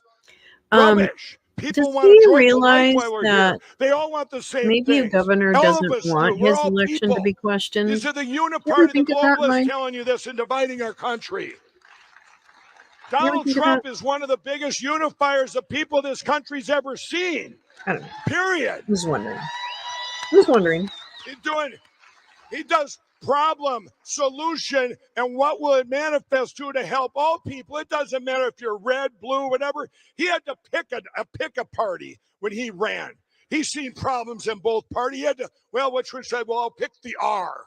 Um, Rubbish. People Does want a he joyful realize life while we're that here. They all want the same maybe a things. governor All of doesn't us want do. We're his all election people. to be questioned? These are the You ever uniparty, the think of that, globalists Mike? telling you this and dividing our country. You ever Donald think of Trump that? is one of the biggest unifiers of people this country's ever seen. I don't know. Period. Who's wondering? Who's wondering? He does problem, solution, and what will it manifest to help all people. It doesn't matter if you're red, blue, whatever. He had to pick a party when he ran. He's seen problems in both parties. He had to, which one said, I'll pick the R.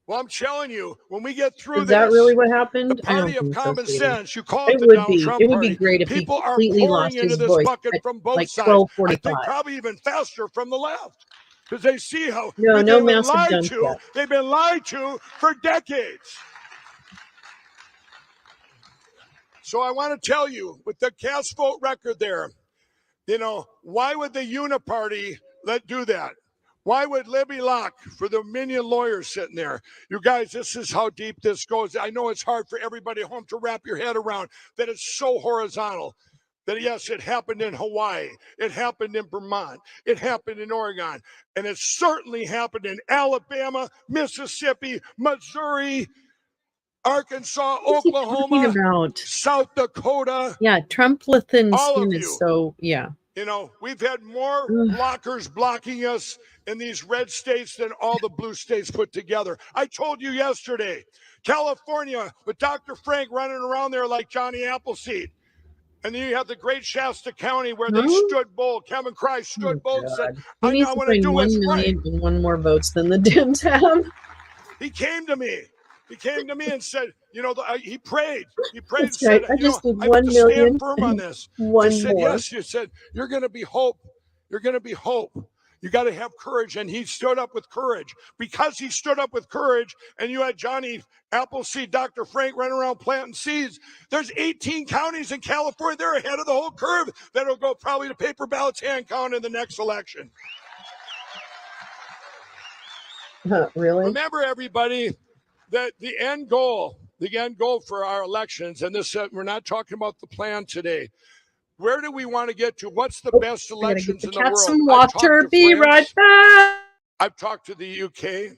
Well, I'm telling you, when we get through Is that this, really what happened? the party of common sense, you call it It the would Donald be. Trump It would party. be great if he People are completely pouring lost into his this voice bucket at from both like sides. I 12:45. think probably even faster from the left. Because they see how No they've been massive lied dump to. yet. They've been lied to for decades. So I want to tell you, with the cast vote record there, why would the uniparty do that? Why would Libby Locke, for the minion lawyers sitting there? You guys, this is how deep this goes. I know it's hard for everybody at home to wrap your head around that it's so horizontal. That yes, it happened in Hawaii, it happened in Vermont, it happened in Oregon, and it certainly happened in Alabama, Mississippi, Missouri, Arkansas, Oklahoma, South Dakota. Yeah, Trump-Lithin all skin of is you. so, yeah. We've had more blockers blocking us in these red states than all the blue states put together. I told you yesterday, California with Dr. Frank running around there like Johnny Appleseed. And then you have the great Shasta County where they stood bold. Kevin Christ stood bold and said, He I needs want to to find do 1 what's million right. and one more votes than the Dems have. He came to me. He came to me and said, he prayed. He prayed That's and said, right. I just did I have 1 to million stand firm on this. one She said, more. yes. She said, you're going to be hope. You're going to be hope. You got to have courage. And he stood up with courage. Because he stood up with courage, and you had Johnny Appleseed, Dr. Frank running around planting seeds. There's 18 counties in California. They're ahead of the whole curve that'll go probably to paper ballots hand count in the next election. Really? Remember, everybody, that the end goal for our elections, and this we're not talking about the plan today. Where do we want to get to? What's the best elections in the world? Some water. Be right back. I've talked to the UK,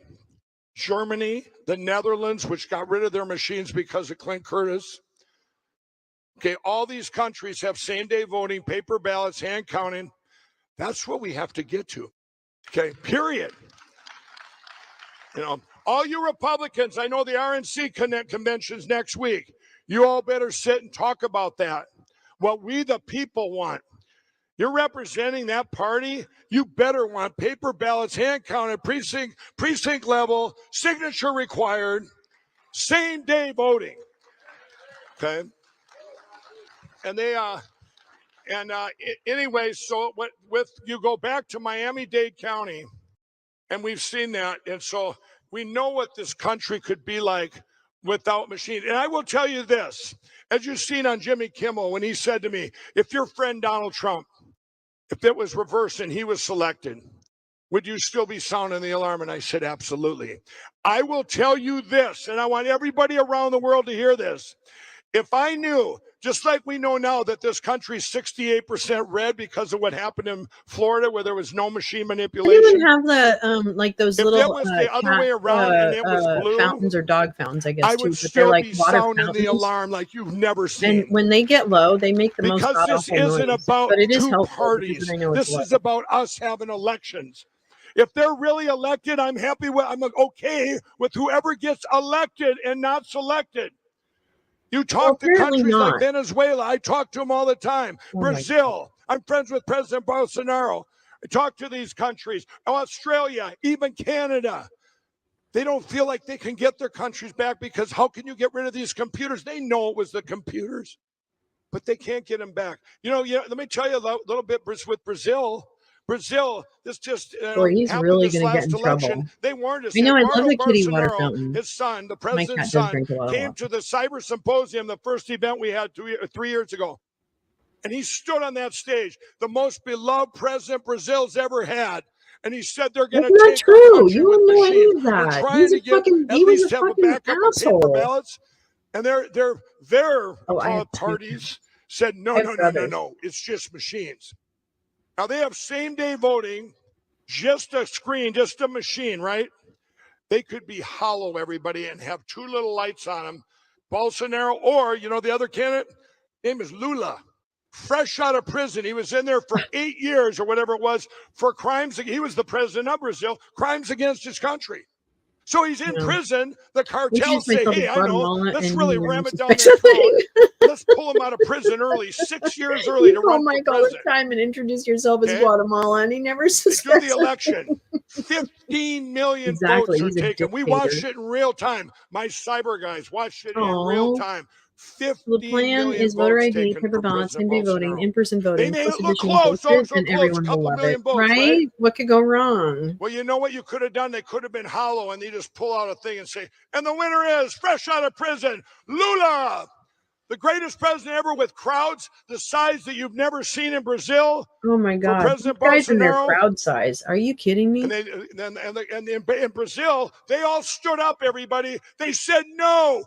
Germany, the Netherlands, which got rid of their machines because of Clint Curtis. Okay, all these countries have same-day voting, paper ballots, hand counting. That's what we have to get to. Okay, period. All you Republicans, I know the RNC convention's next week. You all better sit and talk about that. What we the people want. You're representing that party. You better want paper ballots, hand counted, precinct level, signature required, same day voting. Okay. And anyway, so with you go back to Miami-Dade County, and we've seen that, and so we know what this country could be like without machine. And I will tell you this, as you've seen on Jimmy Kimmel, when he said to me, if your friend Donald Trump, if it was reversed and he was selected, would you still be sounding the alarm? And I said, absolutely. I will tell you this, and I want everybody around the world to hear this. If I knew, just like we know now that this country is 68% red because of what happened in Florida where there was no machine manipulation. They even have the like those if little it was the other way around and it was blue, fountains or dog fountains, I guess, I too. would But still they're like be water sounding fountains. the alarm like you've never seen. And when they get low, they make the most because this awful isn't noise. about But it is two helpful parties. because I know it's This low. is about us having elections. If they're really elected, I'm happy with, I'm okay with whoever gets elected and not selected. You talk to countries like Venezuela. I talk to them all the time. Brazil. I'm friends with President Bolsonaro. I talk to these countries. Australia, even Canada. They don't feel like they can get their countries back because how can you get rid of these computers? They know it was the computers, but they can't get them back. You know, let me tell you a little bit with Brazil. Brazil, this just Boy, he's happened really this going to get last in election. trouble. They warned us. I know, I Eduardo love the kitty water Bolsonaro, fountain. his son, the My cat president's does son, drink a lot of came water. to the cyber symposium, the first event we had 3 years ago. And he stood on that stage, the most beloved president Brazil's ever had. And he said they're going to That's not take our true. country You with wouldn't know any machines. of We're that. trying to get He was a have a fucking backup of paper asshole. ballots. And their parties said, no. It's just machines. Now they have same-day voting, just a screen, just a machine, right? They could be hollow, everybody, and have two little lights on them. Bolsonaro, or, the other candidate, name is Lula. Fresh out of prison. He was in there for 8 years or whatever it was for crimes. He was the president of Brazil, crimes against his country. So he's in prison. The cartels say, hey, I know, let's really ram it down their throat. Let's pull him out of prison early, 6 years early to run for president. Time and introduce yourself as Guatemala, and he never They suspects do the election. 15 million Exactly, votes he's are a taken. We dictator. watched it in real time. My cyber guys watched it in real time. 15 The plan is voter votes ID, taken paper for ballots, President same-day voting, Bolsonaro. in-person voting, They made it look post-edition close, and close, everyone couple will love million it. votes, right? right? What could go wrong? Well, you know what you could have done? They could have been hollow, and they just pull out a thing and say, and the winner is, fresh out of prison, Lula, the greatest president ever with crowds the size that you've never seen in Brazil. Oh my God! President These guys and their Bolsonaro. crowd size. Are you kidding me? And in Brazil, they all stood up, everybody. They said, no,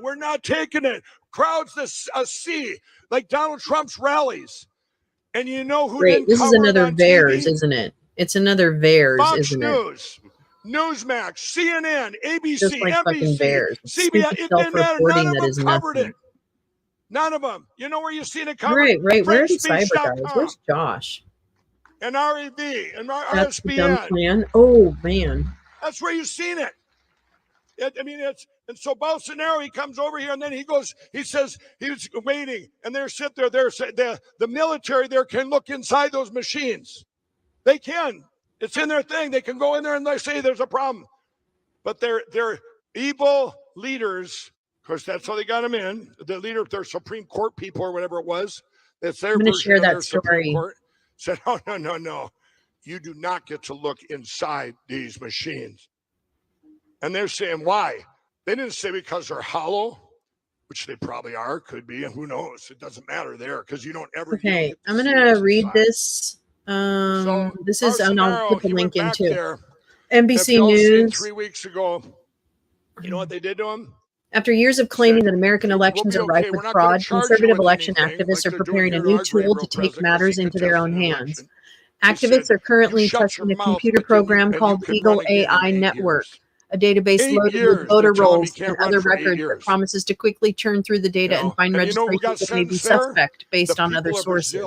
we're not taking it. Crowds a sea, like Donald Trump's rallies. And you know who didn't This is cover it another on VAERS, TV? isn't it? It's another VAERS, Fox isn't it? News, Newsmax, CNN, ABC, Just like fucking NBC, VAERS. CBS. It didn't matter. None of them covered nothing. it. None of them. You know where you've seen it covered? Right. Where are the cyber guys? FrenchSpeech.com Where's Josh? and RAV and That's the dumb RSBN. plan. Oh man. That's where you've seen it. And so Bolsonaro, he comes over here and then he says he's waiting, and they're the military there can look inside those machines. They can. It's in their thing. They can go in there and they say there's a problem. But they're evil leaders. Of course, that's how they got him in. The leader of their Supreme Court people or whatever it was. That's their I'm going to version share of that their story. Supreme Court. Said, oh, no. You do not get to look inside these machines. And they're saying, why? They didn't say because they're hollow, which they probably are, could be, and who knows? It doesn't matter there because you don't ever. Okay, I'm going to read this. This is, and I'll put the link in too. There. NBC News. 3 weeks ago, you know what they did to him? After years of claiming that American elections are rife with fraud, conservative election activists are preparing a new tool to take matters into their own hands. Activists are currently testing a computer program called Eagle AI Network, a database loaded with voter rolls and other records that promises to quickly churn through the data and find registrations that may be suspect based on other sources.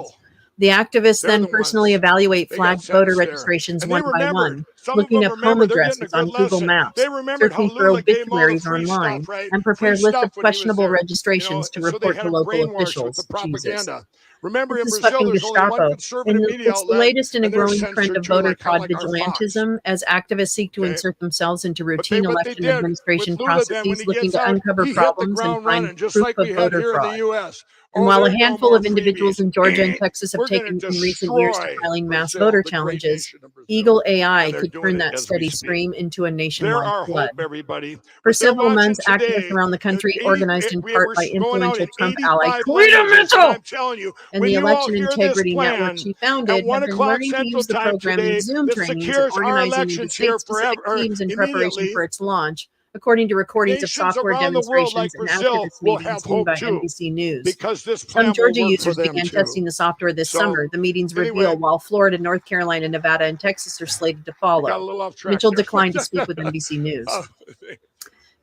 The activists then personally evaluate flagged voter registrations one by one, looking up home addresses on Google Maps, searching for obituaries online, and prepare lists of questionable registrations to report to local officials. Jesus. Remember, in This is Brazil, fucking there's only one Gestapo. conservative And media it's the outlet, latest in a and they're growing trend censored of too, voter like fraud our Fox. vigilantism as activists seek to insert themselves into routine what they election did administration with Lula then, when processes he looking gets to out, uncover he hit the problems and ground find running, just proof like of we had voter here in fraud. the U.S. And Oh, while a there's no handful more of individuals freebies. in Georgia and Texas have We're gonna taken in recent years to destroy filing mass Brazil, voter the great challenges, nation of Brazil. Eagle AI they're could doing turn it that as we steady speak. stream into a There nationwide are flood. hope, everybody. For But they're several months, watching activists today. around the country, 80 organized in we're part by going out influential in Trump ally 85 Cleta languages, and Mitchell I'm telling you, and when the you all Election hear this Integrity Network plan she at founded, 1 have been o'clock learning to Central use the Time program in today, Zoom that trainings and secures our organizing into elections here state-specific forever, teams in preparation immediately. for its launch, according to recordings of Nations software around the world demonstrations like and Brazil activist will meetings have seen hope by too, NBC News. because this Some plan will Georgia work for users them began too. testing the software this So, summer. The meetings anyway, reveal, while Florida, North Carolina, Nevada, and Texas are slated to we got a follow. little off track Mitchell there. declined to speak with NBC News.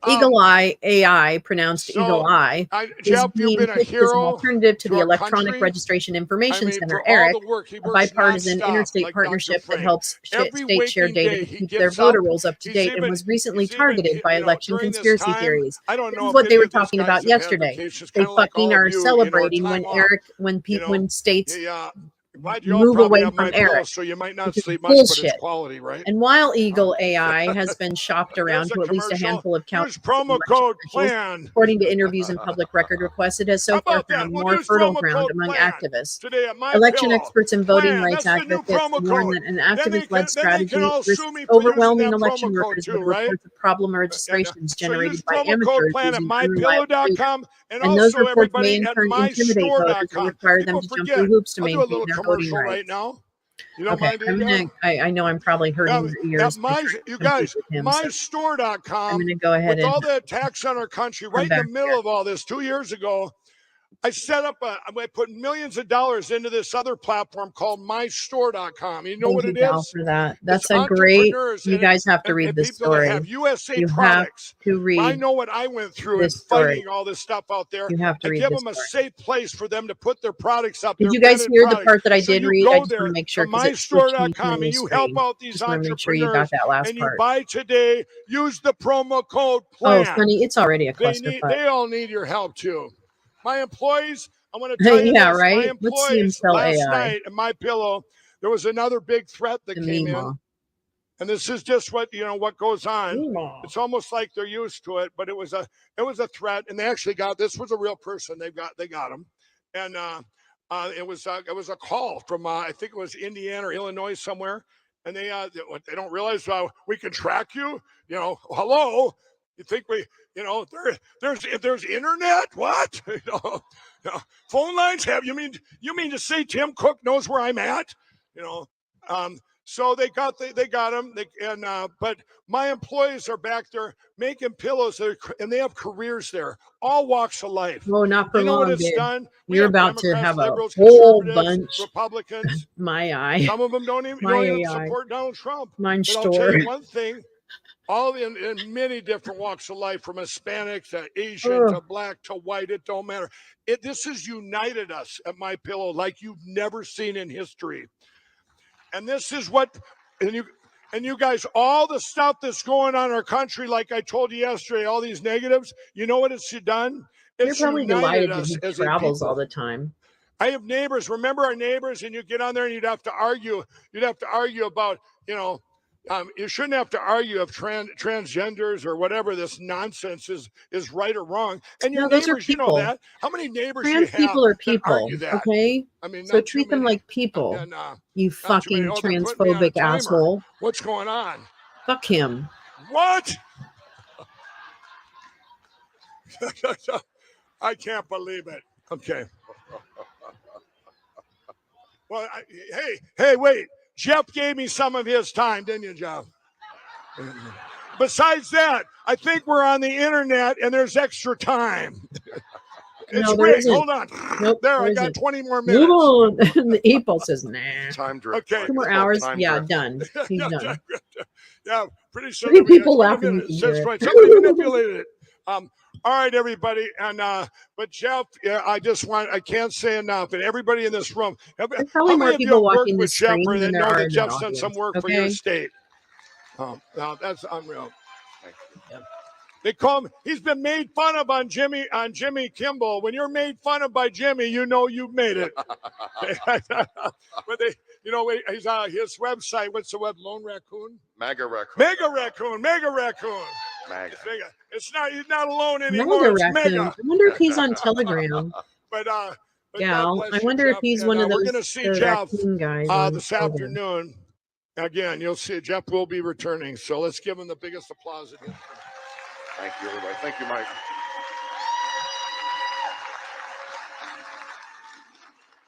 Um, Eagle Eye AI, pronounced so, Eagle Eye, is Jeff, you've being been a pitched as an hero alternative to to the our Electronic country. Registration I Information mean, Center, for all ERIC, the work he a works bipartisan nonstop, interstate like Dr. partnership that Frank. helps Every states share waking data day to he keep their gets voter up. rolls up to He's date even and was recently he's even targeted by election during this conspiracy time. theories. I don't This know is if what they any were of these talking guys about have had yesterday. vacations, They kind of like fucking all are of you, celebrating time when off. Eric, when When states glad you all move probably away have from my pillow, Eric, so you might not which is sleep much, but it's bullshit. quality, right? And while Eagle AI has been shopped around There's a to at least a commercial. handful of Here's counties promo election code officials, plan. according to interviews and public record requests, it has so How far about that? found We'll more use fertile promo ground code among plan activists. today at my Election pillow. experts and voting Plan. rights That's the new advocates promo warn code. that an Then they activist-led can strategy all risks sue me for using overwhelming that election promo code workers too, with right? reports of problem registrations So generated use by promo code amateurs plan at using unreliable data. mypillow.com and And those also reports may everybody in at turn intimidate voters and mystore.com. require them People to jump through forget. hoops to I'll do a maintain little their voting commercial right rights. now. You don't Okay, mind, do you? I know I'm probably hurting your At ears. by my, trying to you compete guys, with him, so I'm mystore.com, going to go ahead with and all the attacks on our country, come right in the back middle here. of all this, 2 years ago, I set up I put millions of dollars into this other platform called mystore.com. You know Thank what you, it Gal, is? for that. It's That's a great. entrepreneurs You guys have to read and this people that story. have USA You have products. to read I know what I went through in this story. fighting all this stuff out there. You have to I read give this them a story. safe place for them to put their products up. Did Their you guys vetted hear the products. part that I So did you read? I go just want there to make to sure because it switched me mystore.com from the and you help screen. out these Just want to make sure you got entrepreneurs that last and you part. buy today. Use the promo code Oh, plan. Sonny, it's already a clusterfuck. They all need your help too. My employees, I want to tell you Yeah, this. right? My Let's see him employees spell last AI. night at my pillow, there was another big threat that came in. And this is just what what goes on. It's almost like they're used to it, but it was a threat, and they actually got this was a real person. They got him, and it was a call from I think it was Indiana or Illinois somewhere, and they don't realize we can track you. Hello. You think there's internet? What? Phone lines have you mean to say Tim Cook knows where I'm at? So they got him. But my employees are back there making pillows, and they have careers there, all walks of life. Oh, not for you know long, what it's dude. done? We You're have about to Democrats, have a liberals, whole conservatives, bunch. Republicans. My eye. Some of them don't even support Donald Trump. Mine but I'll tell you one thing. All in many different walks of life, from Hispanic to Asian to black to white, it don't matter. This has united us at my pillow like you've never seen in history. And this is what, and you guys, all the stuff that's going on in our country, like I told you yesterday, all these negatives, you know what it's done? It's You're probably united delighted that us he as travels a people. all the time. I have neighbors. Remember our neighbors, and you get on there and you'd have to argue. You'd have to argue about, you shouldn't have to argue if transgenders or whatever this nonsense is right or wrong. And your those neighbors, are you know people. that. How many neighbors Trans you have people are that people, argue that? okay? I mean, So treat them like people. You fucking they're putting me on a transphobic timer. asshole. What's going on? Fuck him. What? I can't believe it. Okay. Well, hey, wait. Jeff gave me some of his time, didn't you, Jeff? Besides that, I think we're on the internet and there's extra time. It's great. Hold on. Nope, there, I got 20 more minutes. Move on. The April says, nah. Time drift. Okay. 2 more hours. Yeah, done. He's done. Yeah, pretty soon. 3 people 20 laughing. minutes. That's right. Somebody manipulated it. All right, everybody, and but Jeff, I can't say enough, and everybody in this room. There's probably how more many of you people have worked watching with this Jeff stream or that than there know are that in the Jeff's done some audience, work for your okay? state? Oh, no, that's unreal. They call him. He's been made fun of on Jimmy Kimmel. When you're made fun of by Jimmy, you know you've made it. But he's his website. What's the web? Lone Raccoon. Mega Raccoon. Mega Raccoon. Mega Raccoon. Mega. It's not. He's not alone anymore. Mega It's Raccoon. Mega. I wonder if he's on Telegram. But Gal, God bless I you, wonder if Jeff. he's And, one of we're those going to see Jeff raccoon guys on this Telegram. afternoon. Again, you'll see Jeff will be returning. So let's give him the biggest applause again. Thank you, everybody. Thank you, Mike.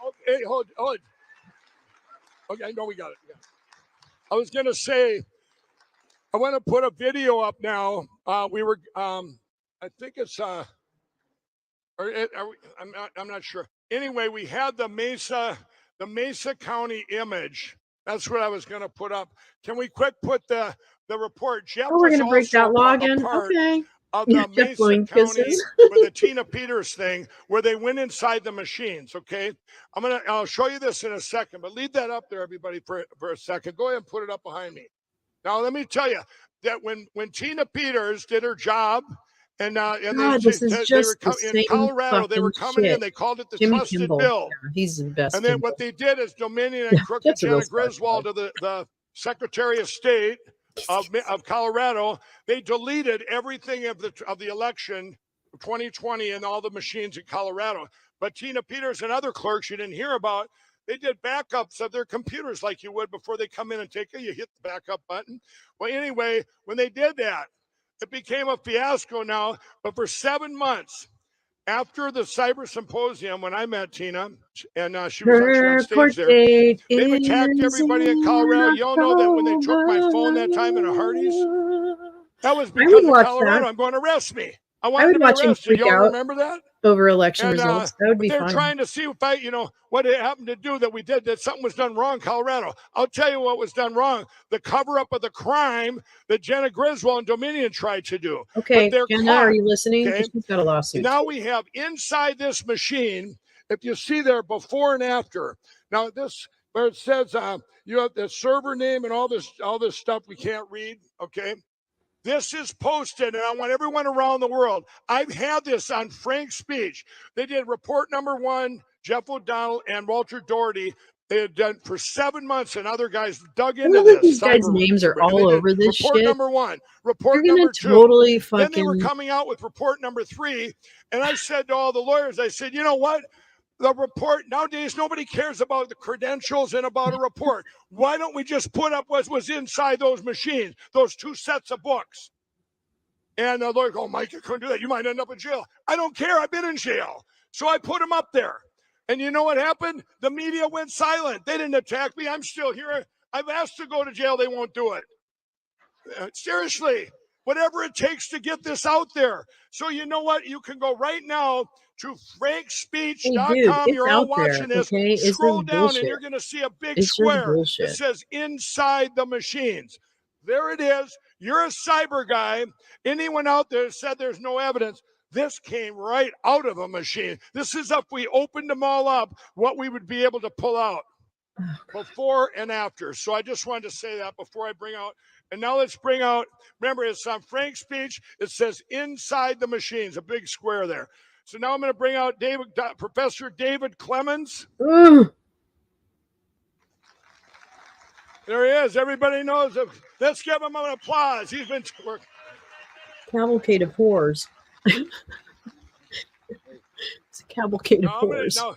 Okay, hold. Okay, no, we got it. I was going to say, I want to put a video up now. We were, I think it's, I'm not sure. Anyway, we had the Mesa County image. That's what I was going to put up. Can we quick put the report? Jeff Oh, we're going to break that login. Okay. Of the Jeff Mesa County kisses. with the Tina Peters thing, where they went inside the machines. Okay, I'll show you this in a second, but leave that up there, everybody, for a second. Go ahead and put it up behind me. Now, let me tell you that when Tina Peters did her job, and God, this is just the in Colorado, they were coming shit. in. They called it the Jimmy Trusted Kimball. Bill. Yeah, he's the best. And then Kimball. what they did is Dominion and Crooked That's a real Janet Griswold, to the Secretary of State of Colorado, they deleted everything of the election 2020 and all the machines in Colorado. But Tina Peters and other clerks you didn't hear about, they did backups of their computers like you would before they come in and take it. You hit the backup button. Well, anyway, when they did that, it became a fiasco now. But for 7 months after the cyber symposium, when I met Tina, and she was actually on stage there, they've attacked everybody in Colorado. You all know that when they took my phone that time in a Hardee's, that was because of Colorado. I'm going to arrest me. I wanted to be arrested. Y'all remember that? Over election results. That would be they're fine. trying to see if what it happened to do that we did, that something was done wrong in Colorado. I'll tell you what was done wrong. The cover-up of the crime that Jenna Griswold and Dominion tried to do. Okay, but Jenna, are you listening? Okay? She's got a lawsuit. Now we have inside this machine, if you see there before and after. Now this, where it says you have the server name and all this stuff we can't read, okay? This is posted, and I want everyone around the world. I've had this on Frank's speech. They did report number 1, Jeff O'Donnell and Walter Doherty. They had done for 7 months, and other guys dug into this. These guys' names are all over this report shit. Number 1, report number 2. Totally fucking. Then they were coming out with report number 3, and I said to all the lawyers, I said, you know what? The report, nowadays, nobody cares about the credentials and about a report. Why don't we just put up what was inside those machines, those 2 sets of books? And the lawyer goes, Mike, you couldn't do that. You might end up in jail. I don't care. I've been in jail. So I put them up there. And you know what happened? The media went silent. They didn't attack me. I'm still here. I've asked to go to jail. They won't do it. Seriously, whatever it takes to get this out there. So you know what? You can go right now to frankspeech.com. You're all watching this. Okay? Scroll down and you're going to see a big square that says inside the machines. There it is. You're a cyber guy. Anyone out there said there's no evidence. This came right out of a machine. This is if we opened them all up, what we would be able to pull out before and after. So I just wanted to say that before I bring out. And now let's bring out, remember, it's on Frank's speech. It says inside the machines, a big square there. So now I'm going to bring out Professor David Clemens. There he is. Everybody knows him. Let's give him an applause. He's been working. Cavalcade of whores. It's a cavalcade of whores. No,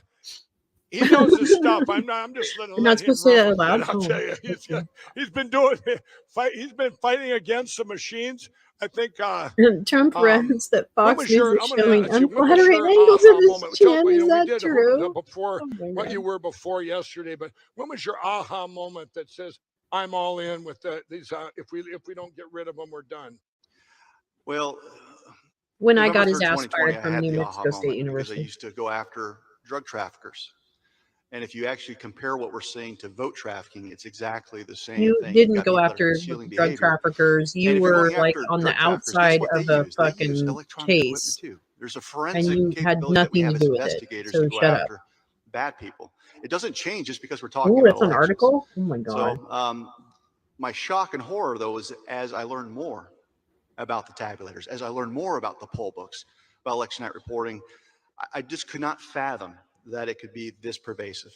he knows his stuff. I'm just letting him. Not supposed to say that loud. I'll tell you, he's been doing. He's been fighting against the machines. I think Trump runs that Fox News is showing unflattering angles of his chin. Is that true? Before what you were before yesterday, but when was your aha moment that says I'm all in with these? If we don't get rid of them, we're done. Well, when I got his ass fired from New Mexico State University, I used to go after drug traffickers. And if you actually compare what we're seeing to vote trafficking, it's exactly the same you thing. Didn't go after drug traffickers. You were like on the outside of a fucking case. There's a forensic and you had nothing to do with it. So to go shut after up. Bad people. It doesn't change just because we're talking Oh, about that's an elections. article? Oh my God. So my shock and horror, though, is as I learned more about the tabulators, as I learned more about the poll books, about election night reporting, I just could not fathom that it could be this pervasive.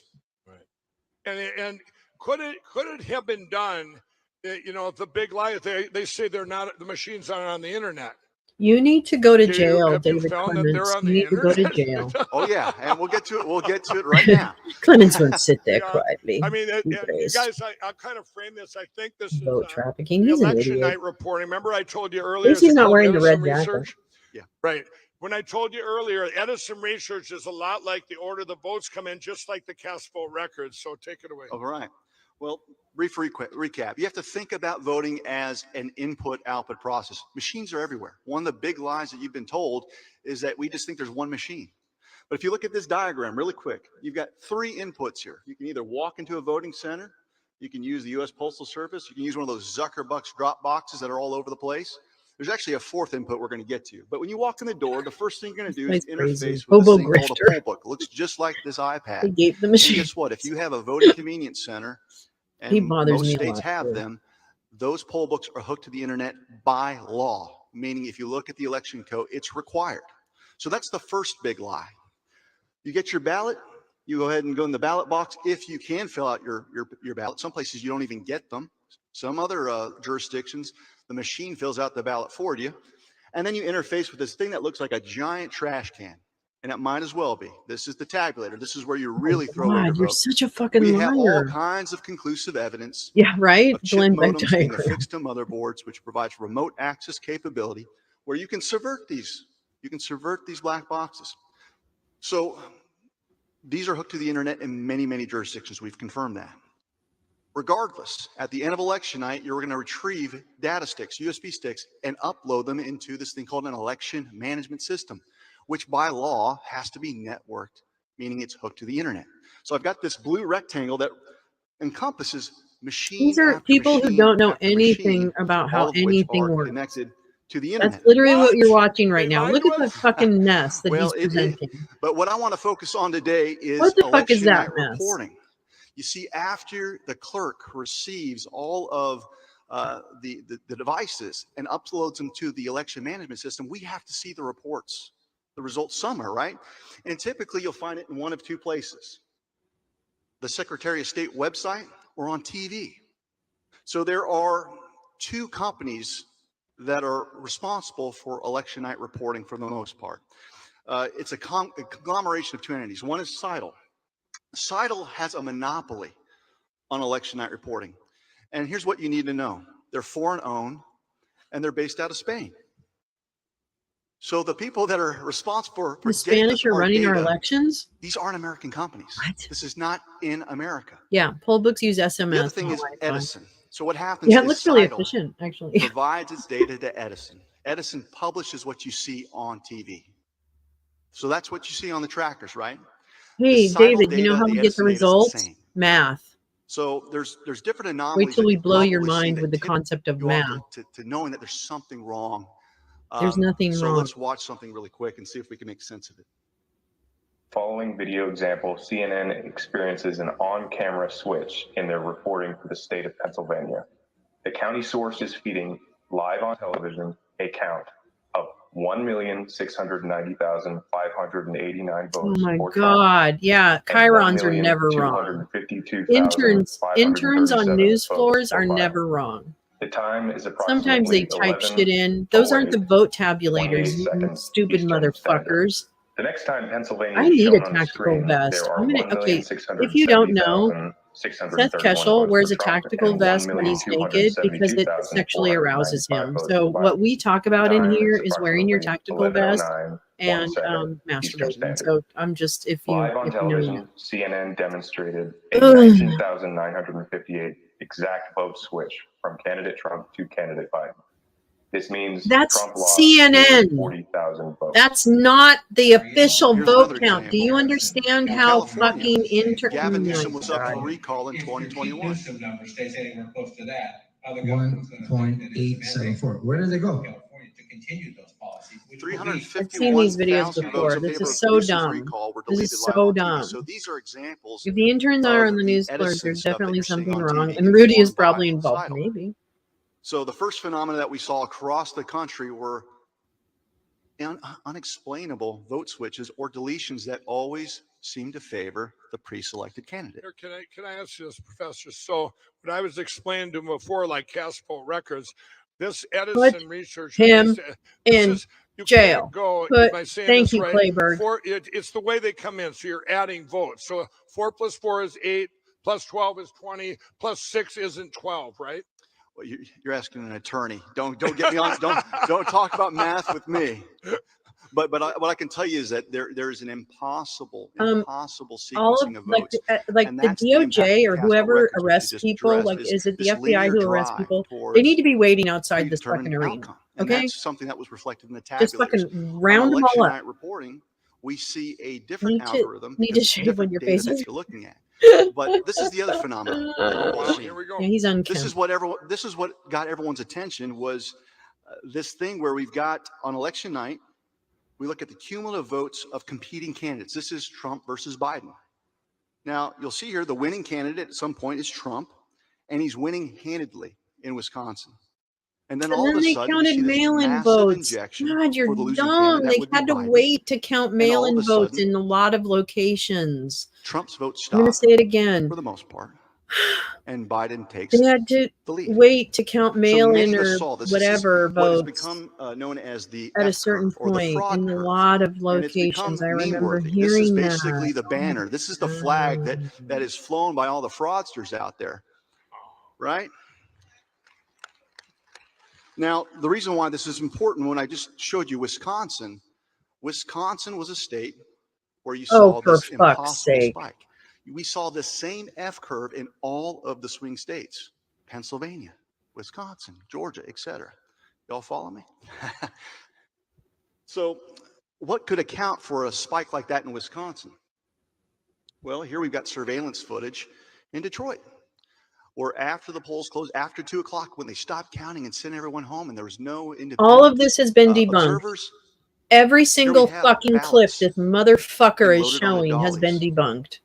And could it have been done? You know, the big lie, they say they're not, the machines aren't on the internet. You need to go to Have jail, you David found that they're Clements. on You the need to go to internet? jail. Oh yeah, and we'll get to it. We'll get to it right now. Clements won't sit there Yeah, quietly. I mean, Be you praised. guys, I'll kind of frame this. I think this is Vote trafficking. the He's an election idiot. night reporting. Remember, I told you At earlier. least is he's it not called wearing the Edison red jacket. Research? Yeah. Right. When I told you earlier, Edison Research is a lot like the order the votes come in, just like the cast vote records. So take it away. All right. Well, brief recap. You have to think about voting as an input-output process. Machines are everywhere. One of the big lies that you've been told is that we just think there's one machine. But if you look at this diagram really quick, you've got 3 inputs here. You can either walk into a voting center, you can use the U.S. Postal Service, you can use one of those Zuckerbucks drop boxes that are all over the place. There's actually a 4th input we're going to get to. But when you walk in the door, the first thing you're going to do is interface with this thing called a poll book. It looks just like this iPad. He gave the And machine. guess what? If you have a voting convenience center, He and bothers most me a states lot, have too. them, those poll books are hooked to the internet by law, meaning if you look at the election code, it's required. So that's the first big lie. You get your ballot, you go ahead and go in the ballot box if you can fill out your ballot. Some places you don't even get them. Some other jurisdictions, the machine fills out the ballot for you. And then you interface with this thing that looks like a giant trash can. And it might as well be. This is the tabulator. This is where you really throw in your God, you're vote. such a fucking We have all liar. kinds of conclusive evidence Yeah, right? of chip Glenn Beck modems being diagram. affixed to motherboards, which provides remote access capability where you can subvert these. You can subvert these black boxes. So these are hooked to the internet in many, many jurisdictions. We've confirmed that. Regardless, at the end of election night, you're going to retrieve data sticks, USB sticks, and upload them into this thing called an election management system, which by law has to be networked, meaning it's hooked to the internet. So I've got this blue rectangle that encompasses machine These are after people who machine don't know after anything machine, about all how of which anything are works. connected to the internet. That's literally what you're watching right now. Look at the fucking mess that Well, he's presenting. but what I want to focus on today is What the fuck is election that night mess? reporting. You see, after the clerk receives all of the devices and uploads them to the election management system, we have to see the reports, the results somewhere, right? And typically you'll find it in one of 2 places: the Secretary of State website or on TV. So there are 2 companies that are responsible for election night reporting for the most part. It's a conglomeration of 2 entities. One is Seidel. Seidel has a monopoly on election night reporting. And here's what you need to know. They're foreign owned and they're based out of Spain. So the people that are responsible for The Spanish are running our elections? these aren't American companies. What? This is not in America. Yeah, poll books use SMS. The other thing not is Wi-Fi. Edison. So what happens Yeah, it is looks really Seidel efficient, actually. provides its data to Edison. Edison publishes what you see on TV. So that's what you see on the trackers, right? Hey, The Seidel David, you know data, how the we get the Edison data is the results? same. Math. So there's different anomalies. Wait till that we you blow your probably see mind that with the tip concept of you off math. to knowing that there's something wrong. There's nothing so wrong. let's watch something really quick and see if we can make sense of it. Following video example, CNN experiences an on-camera switch in their reporting for the state of Pennsylvania. The county source is feeding live on television a count of 1,690,589 Oh votes. my for Trump, God. Yeah, and chyrons are never wrong. Interns on news floors are never wrong. The time is Sometimes they approximately type shit in. Those aren't the vote tabulators, you stupid motherfuckers. The next time Pennsylvania I is need shown a on the tactical screen, vest. there are I'm gonna, okay, if you don't know, Seth 1,630,631 Keschel wears a votes for Trump tactical and vest when he's naked because it sexually arouses 1,272,495 him. votes So for Biden. what we talk about in Time here is is wearing your tactical vest 11:09, and 1 second, Eastern masturbating. Standard. So I'm just, if you Live on know, television, CNN demonstrated a Ugh. 19,958 exact vote switch from candidate Trump to candidate Biden. This means That's Trump lost CNN. 40,000 votes. That's not the official Here's vote another count. Do you understand In how California, fucking Gavin my Newsom was up for God. recall in 2021. number stays anywhere close to that. 1.874. Where did they go? To continue those policies. I've seen these videos 351,000 before. votes in This favor is of so Newsom's dumb. recall were This deleted is live so on TV. dumb. So these are examples. If the interns are on the news floors, Edison there's stuff that definitely you're seeing something on wrong. TV And Rudy is informed by probably involved, Seidel. maybe. So the first phenomena that we saw across the country were unexplainable vote switches or deletions that always seem to favor the pre-selected candidate. Here, can I ask you this, Professor? So what I was explaining to him before, like cast vote records, This Put Edison research. him this in is, you jail. can't go. Put, am I saying thank this you, right? Clayberg. It's the way they come in. So you're adding votes. So 4 + 4 is 8, plus 12 is 20, plus 6 isn't 12, right? Well, you're asking an attorney. Don't get me on. Don't talk about math with me. But what I can tell you is that there is an impossible sequencing of votes. Like the DOJ or whoever arrests people, like is it the FBI who arrests people? They need to be waiting outside this fucking arena. And Okay, that's something that was reflected in the tabulators. just fucking round them all up. Night reporting, we see a different algorithm. Need to shave on your face. That you're looking at. But this is the other phenomenon. Well, here we go. Yeah, he's unkempt. This is what got everyone's attention was this thing where we've got on election night, we look at the cumulative votes of competing candidates. This is Trump versus Biden. Now, you'll see here the winning candidate at some point is Trump, and he's winning handedly in Wisconsin. And then all of a they sudden, counted mail-in votes. God, you're dumb. They had to wait to count mail-in votes in a lot of locations. Trump's vote stopped. I'm going to say it again. For the most part. And Biden takes they had to the lead. Wait to count mail-in or whatever votes. What has become known as the at a certain point in a lot of locations. I remember hearing that. This is basically the banner. This is the flag that is flown by all the fraudsters out there, right? Now, the reason why this is important, when I just showed you Wisconsin was a state where you saw this impossible spike. We saw the same F curve in all of the swing states, Pennsylvania, Wisconsin, Georgia, etc. Y'all follow me? So what could account for a spike like that in Wisconsin? Well, here we've got surveillance footage in Detroit, where after the polls closed, after 2 o'clock, when they stopped counting and sent everyone home and there was no independent all of this has been debunked. Observers. Every single fucking clip this motherfucker is showing has been debunked.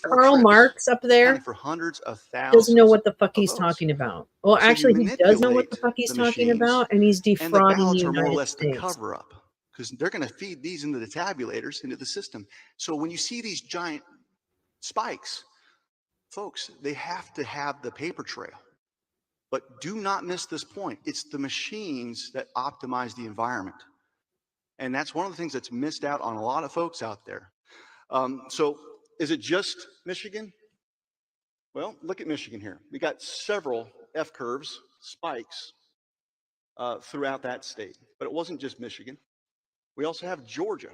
Karl Marx up there for hundreds of thousands doesn't know what the fuck he's talking about. Well, actually, he does know what the fuck he's talking about, and he's defrauding the United more or less States. The cover up, because they're going to feed these into the tabulators, into the system. So when you see these giant spikes, folks, they have to have the paper trail. But do not miss this point. It's the machines that optimize the environment. And that's one of the things that's missed out on a lot of folks out there. So is it just Michigan? Well, look at Michigan here. We got several F curves, spikes throughout that state. But it wasn't just Michigan. We also have Georgia.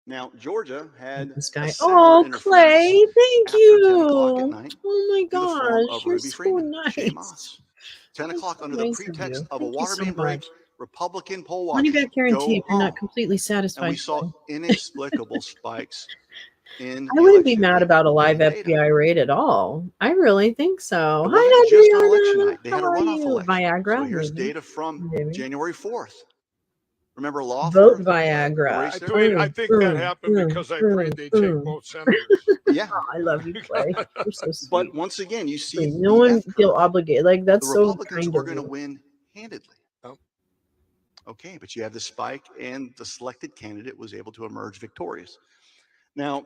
Now, Georgia had this guy. Oh, Clay, thank you. Oh my gosh, you're so nice. 10 o'clock under the pretext of a water main break, Republican poll watch. Money back guarantee if you're not completely satisfied. And we saw inexplicable spikes. I wouldn't be mad about a live FBI raid at all. I really think so. Hi, Adriana. How are you? Viagra. So here's data from January 4th. Remember law? Vote Viagra. I think that happened because I prayed they take both senators. Yeah. Oh, I love you, Clay. You're so sweet. But once again, you see, no one feel obligated. Like that's the so Republicans kind were of going to you. win handedly. Okay, but you have the spike, and the selected candidate was able to emerge victorious. Now,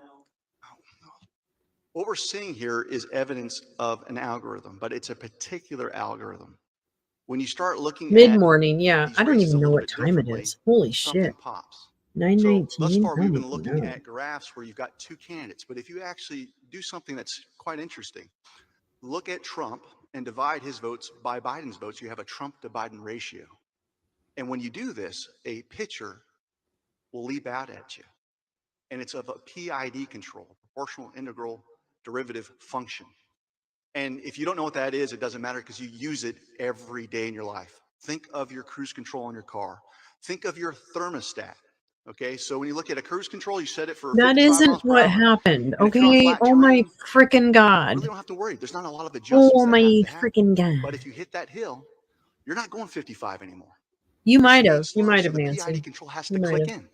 what we're seeing here is evidence of an algorithm, but it's a particular algorithm. When you start looking mid-morning, yeah, I don't even know what time it is. Holy shit! Pops. 9:19. So thus far, we've been looking at graphs where you've got two candidates, but if you actually do something that's quite interesting, look at Trump and divide his votes by Biden's votes, you have a Trump to Biden ratio. And when you do this, a picture will leap out at you. And it's of a PID control, proportional integral derivative function. And if you don't know what that is, it doesn't matter because you use it every day in your life. Think of your cruise control on your car. Think of your thermostat. Okay, so when you look at a cruise control, you set it for that isn't what happened. Okay, oh my freaking god! You really don't have to worry. There's not a lot of adjustments. Oh my freaking god! But if you hit that hill, you're not going 55 anymore. You might have. You might have, Nancy. The PID control has to click in,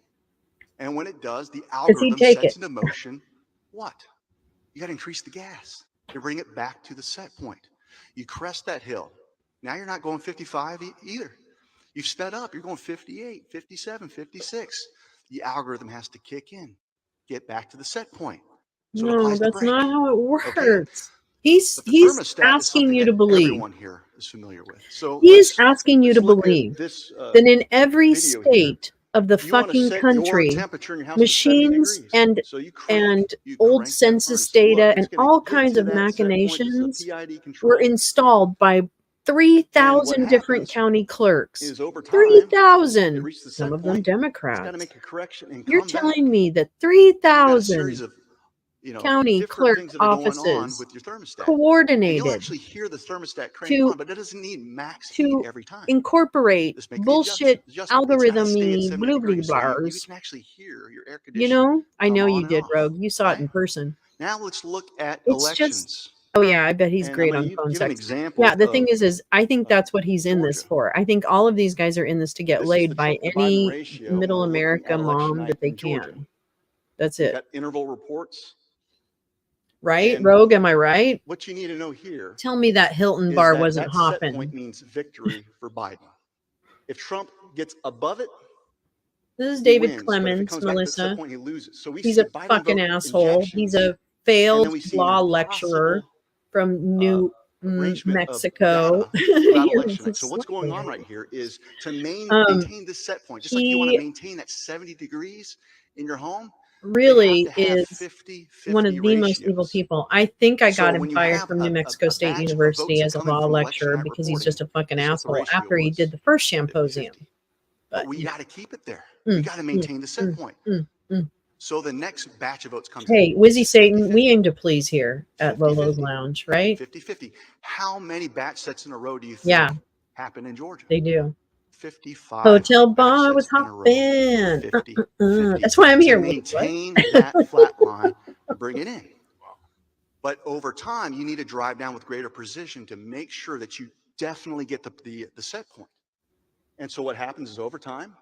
and when it does, the algorithm sets into motion. What? You got to increase the gas to bring it back to the set point. You crest that hill. Now you're not going 55 either. You've sped up. You're going 58, 57, 56. The algorithm has to kick in, get back to the set point. So no, that's not how it works. Okay? He's asking you to believe. Everyone here is familiar with. So He's asking you to look at believe this, that in every video here. state of the You wanna fucking set your country, temperature in your house to 70 machines degrees. and So you crank old that census furnace. And look, data it's and gonna all get kinds to of that set point. This is a machinations PID were control. installed by 3,000 different happens county clerks. is over time, 3,000. it reaches the Some set of them point, It's got to Democrats. make a correction and You're come back. telling me that You've got a series 3,000 of, county different clerk things that are going on offices with your thermostat. And you'll coordinated actually hear the thermostat crank on, but it doesn't need max heat to every time. incorporate Just make the bullshit adjustment. It's gotta stay at algorithm-y 70 bloobly degrees, so you bars. can actually hear your air You conditioning know, I come know on you and did, off. Rogue. You saw it in person. Now let's look at It's elections. just, oh yeah, I bet he's And I'm great gonna on phone give an sex. example Yeah, the thing of, is I think that's what he's in this for. I think all of these guys are in this to get This is laid the by Trump to Biden any ratio when middle we're looking America at election mom night that they in Georgia. can. That's We've it. got interval reports. Right, And Rogue? Am I right? what you need to know here Tell me that Hilton is bar that wasn't that set hopping. point means victory for Biden. If Trump gets above it, This is he David wins. But if it Clements, comes back to that Melissa. set point, he loses. So we He's see a Biden fucking vote asshole. He's injections, a and failed then we see law an lecturer impossible from New arrangement of Mexico. data throughout You're election night. So what's going on slamming right here is to Um, maintain this set point, just like you want to maintain that 70 degrees in your home, really they have to have is 50-50 one of the most evil ratios. people. I think I So got him when you fired have from New Mexico a State batch of University votes that as a come in law from election lecturer night because he's reporting, just a fucking this is what the asshole ratio after he was. did the first symposium. But we got to keep it there. We got to maintain the set point. So the next batch of votes comes Hey, in. Wizzy Satan, we aim to please here at Lolo's Lounge, right? 50-50. How many batch sets in a row do you think Yeah, happen in Georgia? they do. 55 Hotel batch bar was sets in a row. hopping. 50-50. That's why I'm here. To What? maintain that flat line, bring it in. But over time, you need to drive down with greater precision to make sure that you definitely get the set point. And so what happens is over time,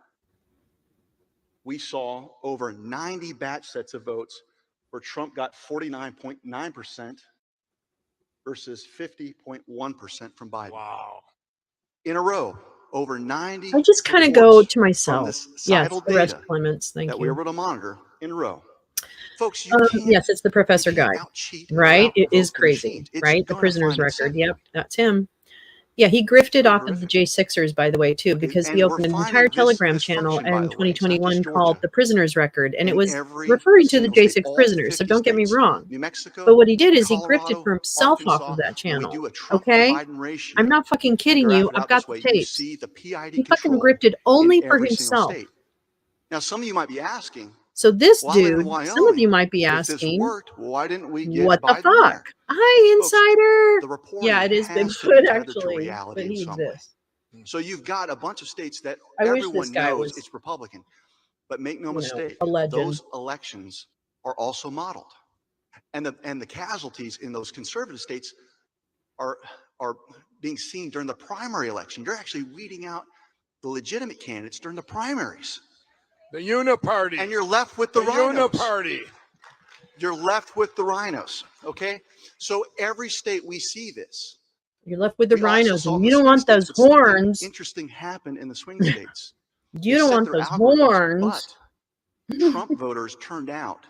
we saw over 90 batch sets of votes where Trump got 49.9% versus 50.1% from Biden. Wow. In a row, over 90 I just kind of reports go to from myself. this Yes, societal the Reg data Clements. Thank that we were you. able to monitor in a row. Folks, you can't Yes, it's the professor guy. out-cheat Right? and It is out-vote the crazy. machines. It's Right? The gonna prisoner's find its record. set Yep, point. that's him. Yeah, he grifted off of Horrific. the J6ers, by the way, too, because he And we're opened an finding entire this Telegram channel dysfunction, by in the way. It's not just 2021 called Georgia. The Prisoner's Record, and it In was every referring to the single state, J6 all prisoners, so 50 don't get me states, wrong. New Mexico, But what he did is he grifted Colorado, for himself off Arkansas, of that when we channel, do a Trump to okay? Biden ratio I'm not fucking and kidding graph you. it I've out got this the way, you tapes. see the PID He fucking control grifted only in for every single himself. state. Now, some of you might be asking, So this well, I live in dude, some of Wyoming. you might be If this asking, worked, why didn't we get what the Biden there? fuck? Hi, Folks, insider. the reporting Yeah, it is has to Bigfoot, be tethered to actually, reality but in he some way. exists. So you've got a bunch of states that I wish this everyone guy knows was, it's Republican. But make no you know, mistake, a legend. those elections are also modeled. And the casualties in those conservative states are being seen during the primary election. You're actually weeding out the legitimate candidates during the primaries. The Uniparty. And you're left with the rhinos. Uniparty. You're left with the rhinos, okay? So every state we see this. You're left with the We also rhinos, saw and in you the don't swing want states, those but something horns. interesting happened in the swing states. You They don't set want their those algorithms, horns. but Trump voters turned out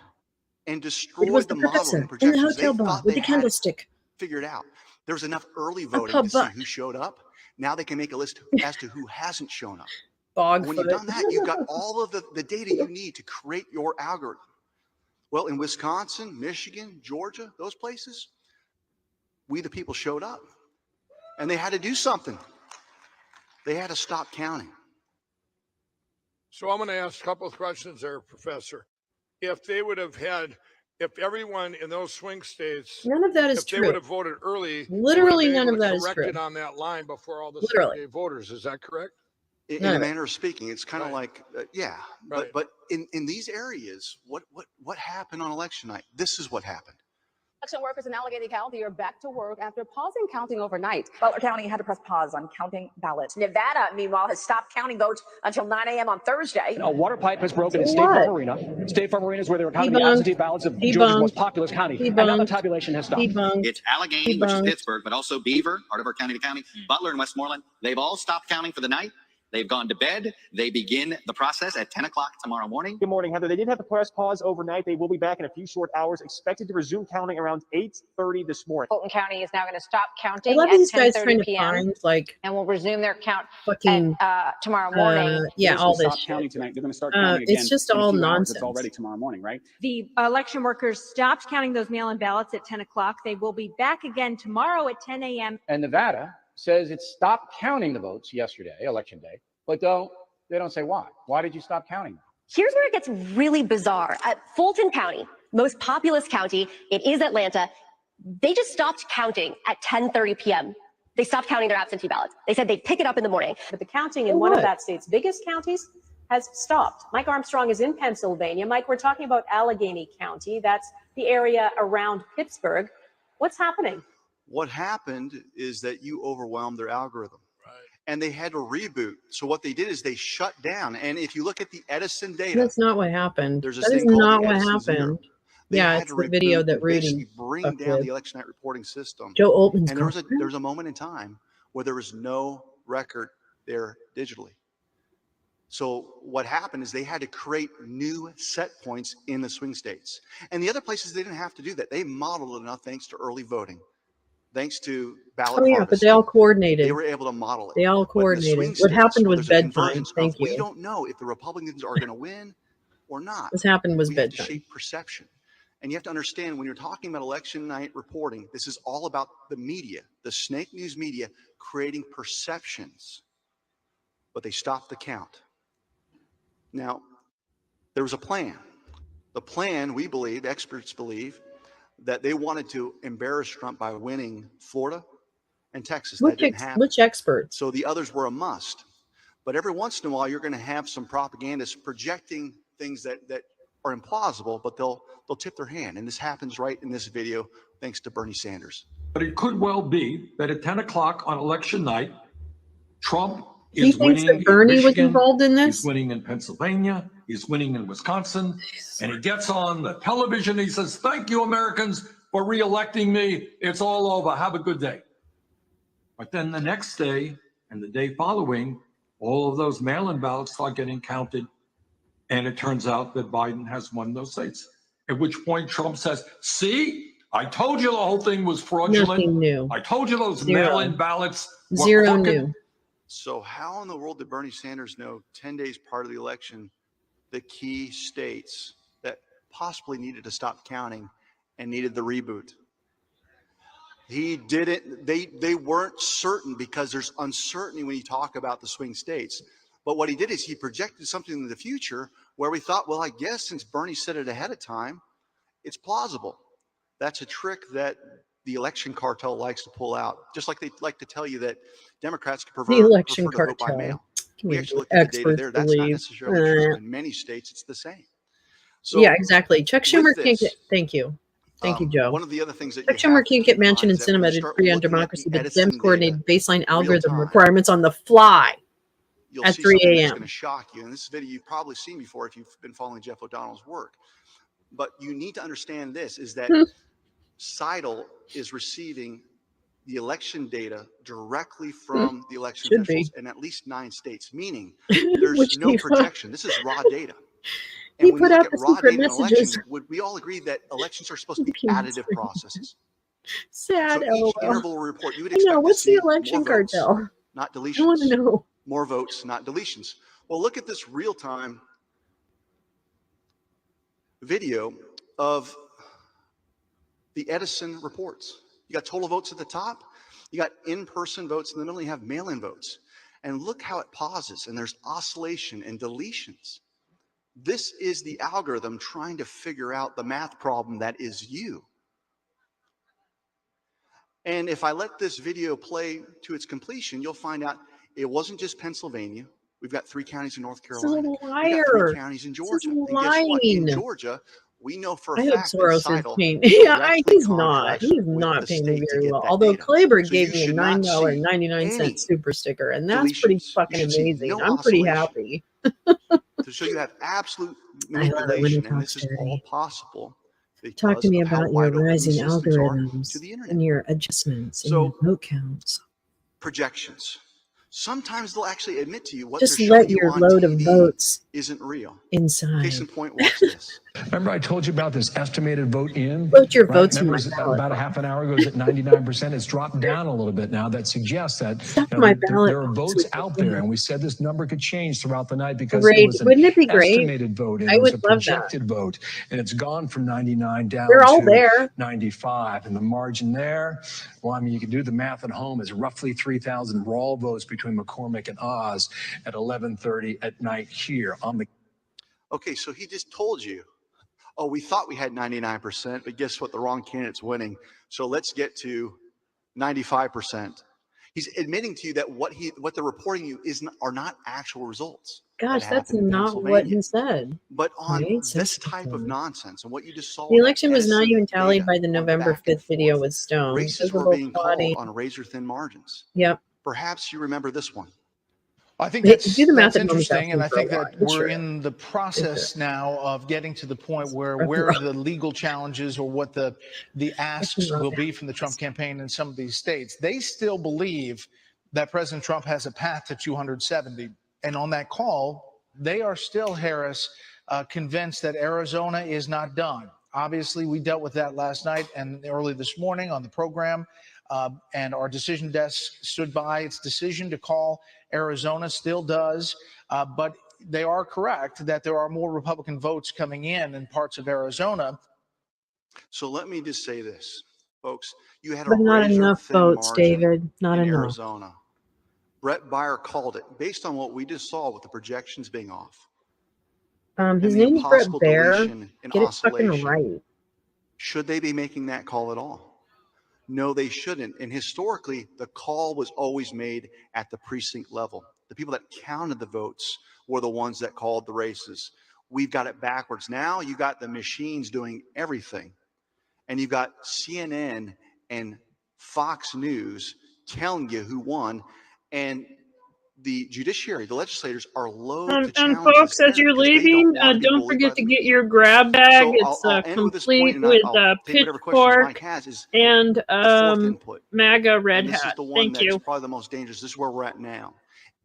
and It was destroyed the the modeling professor in the projections. They hotel bar thought with they the had it candlestick. figured out. There was enough early A voting to see pub who showed up. Now they can make a list as to who hasn't shown up. And when you've Bogfoot. done that, you've got all of the data you need to create your algorithm. Well, in Wisconsin, Michigan, Georgia, those places, we the people showed up. And they had to do something. They had to stop counting. So I'm going to ask a couple of questions there, Professor. If they would have had, if everyone in those swing states, None of that is if they true. would have voted early, Literally they would have none been of able that to is correct true. it on that line before all the Literally. Sunday voters. Is that correct? In None a of it. manner of speaking, it's kind of like, yeah. Right. But in these areas, what happened on election night? This is what happened. Election workers in Allegheny County are back to work after pausing counting overnight. Butler County had to press pause on counting ballots. Nevada, meanwhile, has stopped counting votes until 9 a.m. on Thursday. A water pipe has broken at So State Farm what? Arena. State Farm Arena is where they were counting the Debunked. absentee ballots of Georgia's most populous county. And now the Debunked. tabulation has stopped. Debunked. It's Allegheny, which is Debunked. Pittsburgh, but also Beaver, part of our county to county, Butler and Westmoreland. They've all stopped counting for the night. They've gone to bed. They begin the process at 10 o'clock tomorrow morning. Good morning, Heather. They did have the press pause overnight. They will be back in a few short hours, expected to resume counting around 8:30 this morning. Fulton County is now going to stop I counting love at these guys 10:30 trying to p.m. find like and will resume their count fucking at, tomorrow morning. yeah, all this Stop shit. counting tonight. They're going to start counting again. It's just in a all few hours. nonsense. It's already tomorrow morning, right? The election workers stopped counting those mail-in ballots at 10 o'clock. They will be back again tomorrow at 10 a.m. And Nevada says it stopped counting the votes yesterday, election day, but they don't say why. Why did you stop counting them? Here's where it gets really bizarre. At Fulton County, most populous county, it is Atlanta. They just stopped counting at 10:30 p.m. They stopped counting their absentee ballots. They said they'd pick it up in the morning. But the counting in one of that state's biggest counties has stopped. Mike Armstrong is in Pennsylvania. Mike, we're talking about Allegheny County. That's the area around Pittsburgh. What's happening? What happened is that you overwhelmed their algorithm. And they had to reboot. So what they did is they shut down. And if you look at the Edison data, That's not what happened. There's a That is thing called not the what Edison happened. zero. They Yeah, had it's to the video reboot that and Rudy basically bring fucked down with. the election night reporting system. Joe Altman's And there was a moment in time where there was no record there digitally. So what happened is they had to create new set points in the swing states. And the other places, they didn't have to do that. They modeled it enough thanks to early voting, thanks to ballot Oh yeah, but they all coordinated. They were able to model it. They all But in the swing coordinated. What states, happened where was there's a bedtime. convergence Thank of, we you. don't know if the Republicans are going to win or not. What happened was We have to bedtime. shape perception. And you have to understand when you're talking about election night reporting, this is all about the media, the snake news media, creating perceptions. But they stopped the count. Now, there was a plan. The plan, we believe, experts believe, that they wanted to embarrass Trump by winning Florida and Texas. That didn't happen. Which experts? So the others were a must. But every once in a while, you're going to have some propagandists projecting things that are implausible, but they'll tip their hand. And this happens right in this video, thanks to Bernie Sanders. But it could well be that at 10 o'clock on election night, Trump He is thinks winning that Bernie in was Michigan, involved in this? he's winning in Pennsylvania, he's winning in Wisconsin, and he gets on the television, he says, "Thank you, Americans, for re-electing me. It's all over. Have a good day." But then the next day and the day following, all of those mail-in ballots start getting counted, and it turns out that Biden has won those states. At which point Trump says, "See, I told you the whole thing was fraudulent. Nothing new. I told you those Zero. mail-in ballots were Zero crooked." new. So how in the world did Bernie Sanders know 10 days prior to the election the key states that possibly needed to stop counting and needed the reboot? He didn't. They weren't certain because there's uncertainty when you talk about the swing states. But what he did is he projected something in the future where we thought, well, I guess since Bernie said it ahead of time, it's plausible. That's a trick that the election cartel likes to pull out, just like they like to tell you that Democrats prefer The election to vote by cartel. mail. Can We you actually looked at the data experts there. That's not believe? necessarily true. In many states, it's the same. So yeah, exactly. Chuck with Schumer can't this, get. Thank you. Thank you, Joe. One of the other things that Chuck you Schumer have to can't keep get in mind mentioned in is that when cinema you to start agree on looking at the democracy, but Edison Dems coordinated baseline real algorithm time, requirements on the fly you'll at see 3 something that's a.m. going to shock you. And this video you've probably seen before if you've been following Jeff O'Donnell's work. But you need to understand this, is that Seidel is receiving the election data directly from the election Should officials be. in at least 9 states, meaning there's Which no he- projection. This is raw data. He And when put you out look the at raw secret data in messages. elections, would we all agree that elections are supposed to be additive processes? Sad. So each LOL. interval report, you would I expect know. to What's see the election more votes, cartel? not I want deletions. to know. More votes, not deletions. Well, look at this real-time video of the Edison reports. You got total votes at the top. You got in-person votes in the middle. You have mail-in votes. And look how it pauses, and there's oscillation and deletions. This is the algorithm trying to figure out the math problem that is you. And if I let this video play to its completion, you'll find out it wasn't just Pennsylvania. We've got 3 counties in North This is Carolina. a We've got liar. 3 counties in This is Georgia. And guess what? In lying. Georgia, we know for a I hope fact that Soros is Seidel paying. Yeah, directly he's not. contracts He's with not the paying me state to very get well. that Although data. Kleber So gave you me a should not see $9.99 any super sticker, and that's pretty deletions. fucking You should see amazing. no I'm pretty oscillation. happy. To show you have absolute I love it when he manipulation, and this talks is all dirty. possible Talk to because me of how about your wide open these rising systems are algorithms to the internet. and your adjustments and So- your vote counts. Projections. Sometimes they'll actually admit to you what Just they're let showing you your on load of TV votes isn't real. inside. Case in point, watch this. Remember I told you about this estimated vote in? Vote your Right? votes in Remember my ballot. about a half an hour ago, it was at 99%. It's dropped down a little bit now. That suggests that my there ballot are votes box out with- there. And we said this number could change throughout the night because Great. it was an Wouldn't it be great? estimated vote. And I it was would a love that. projected vote. And it's gone from 99 down They're all to there. 95. And the margin there, well, I mean, you can do the math at home, is roughly 3,000 raw votes between McCormick and Oz at 11:30 at night here on the. Okay, so he just told you, oh, we thought we had 99%, but guess what? The wrong candidate's winning. So let's get to 95%. He's admitting to you that what they're reporting you are not actual results. Gosh, that that's happened in not what Pennsylvania. he said. But on Right? this type of nonsense and what you just saw, The election was not Edison even tallied data by the on November back and 5th video with Stone. races were Visible being plotting. called on razor-thin margins. Yep. Perhaps you remember this one. I think Do that's the math at home interesting, and I asking think for a that lot. we're Sure. in the process now of getting to the point where Sure. the legal challenges or what the asks will be from the Trump campaign in some of these states. They still believe that President Trump has a path to 270, and on that call, they are still, Harris, convinced that Arizona is not done. Obviously, we dealt with that last night and early this morning on the program. And our decision desk stood by its decision to call Arizona, still does. But they are correct that there are more Republican votes coming in parts of Arizona. So let me just say this, folks. You had a But not enough razor-thin votes, margin David. Not in enough. Arizona. Brett Baier called it based on what we just saw with the projections being off. His and the name is Brett impossible Baer. deletion and Get it fucking oscillation. right. Should they be making that call at all? No, they shouldn't. And historically, the call was always made at the precinct level. The people that counted the votes were the ones that called the races. We've got it backwards. Now you got the machines doing everything. And you've got CNN and Fox News telling you who won. And the judiciary, the legislators are loath to And challenge folks, this as you're because they leaving, don't wanna be don't bullied by forget to the get media. your grab bag. So It's I'll end with this complete point, and with I'll take whatever questions pitchfork Mike has. Is and the fourth input. MAGA red And this is hat. the one Thank that's you. probably the most dangerous. This is where we're at now.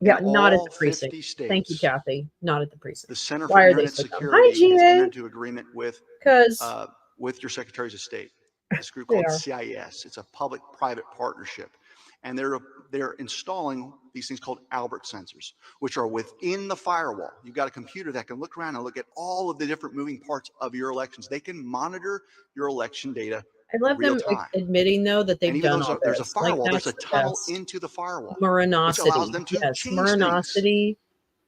Yeah, In not at all the precinct. 50 states, Thank you, Kathy. Not at the precinct. the Center for Why are they Internet so dumb? Security Hi, has GA. entered into agreement with 'Cause your secretaries of state. This group They called are. CIS. It's a public-private partnership, and they're installing these things called Albert sensors, which are within the firewall. You've got a computer that can look around and look at all of the different moving parts of your elections. They can monitor your election data I love real them time. admitting though that they've And even done though all there's a this. Like firewall, there's that's a the tunnel best. into the firewall, which Moronocity. allows them to Yes, change things moronocity.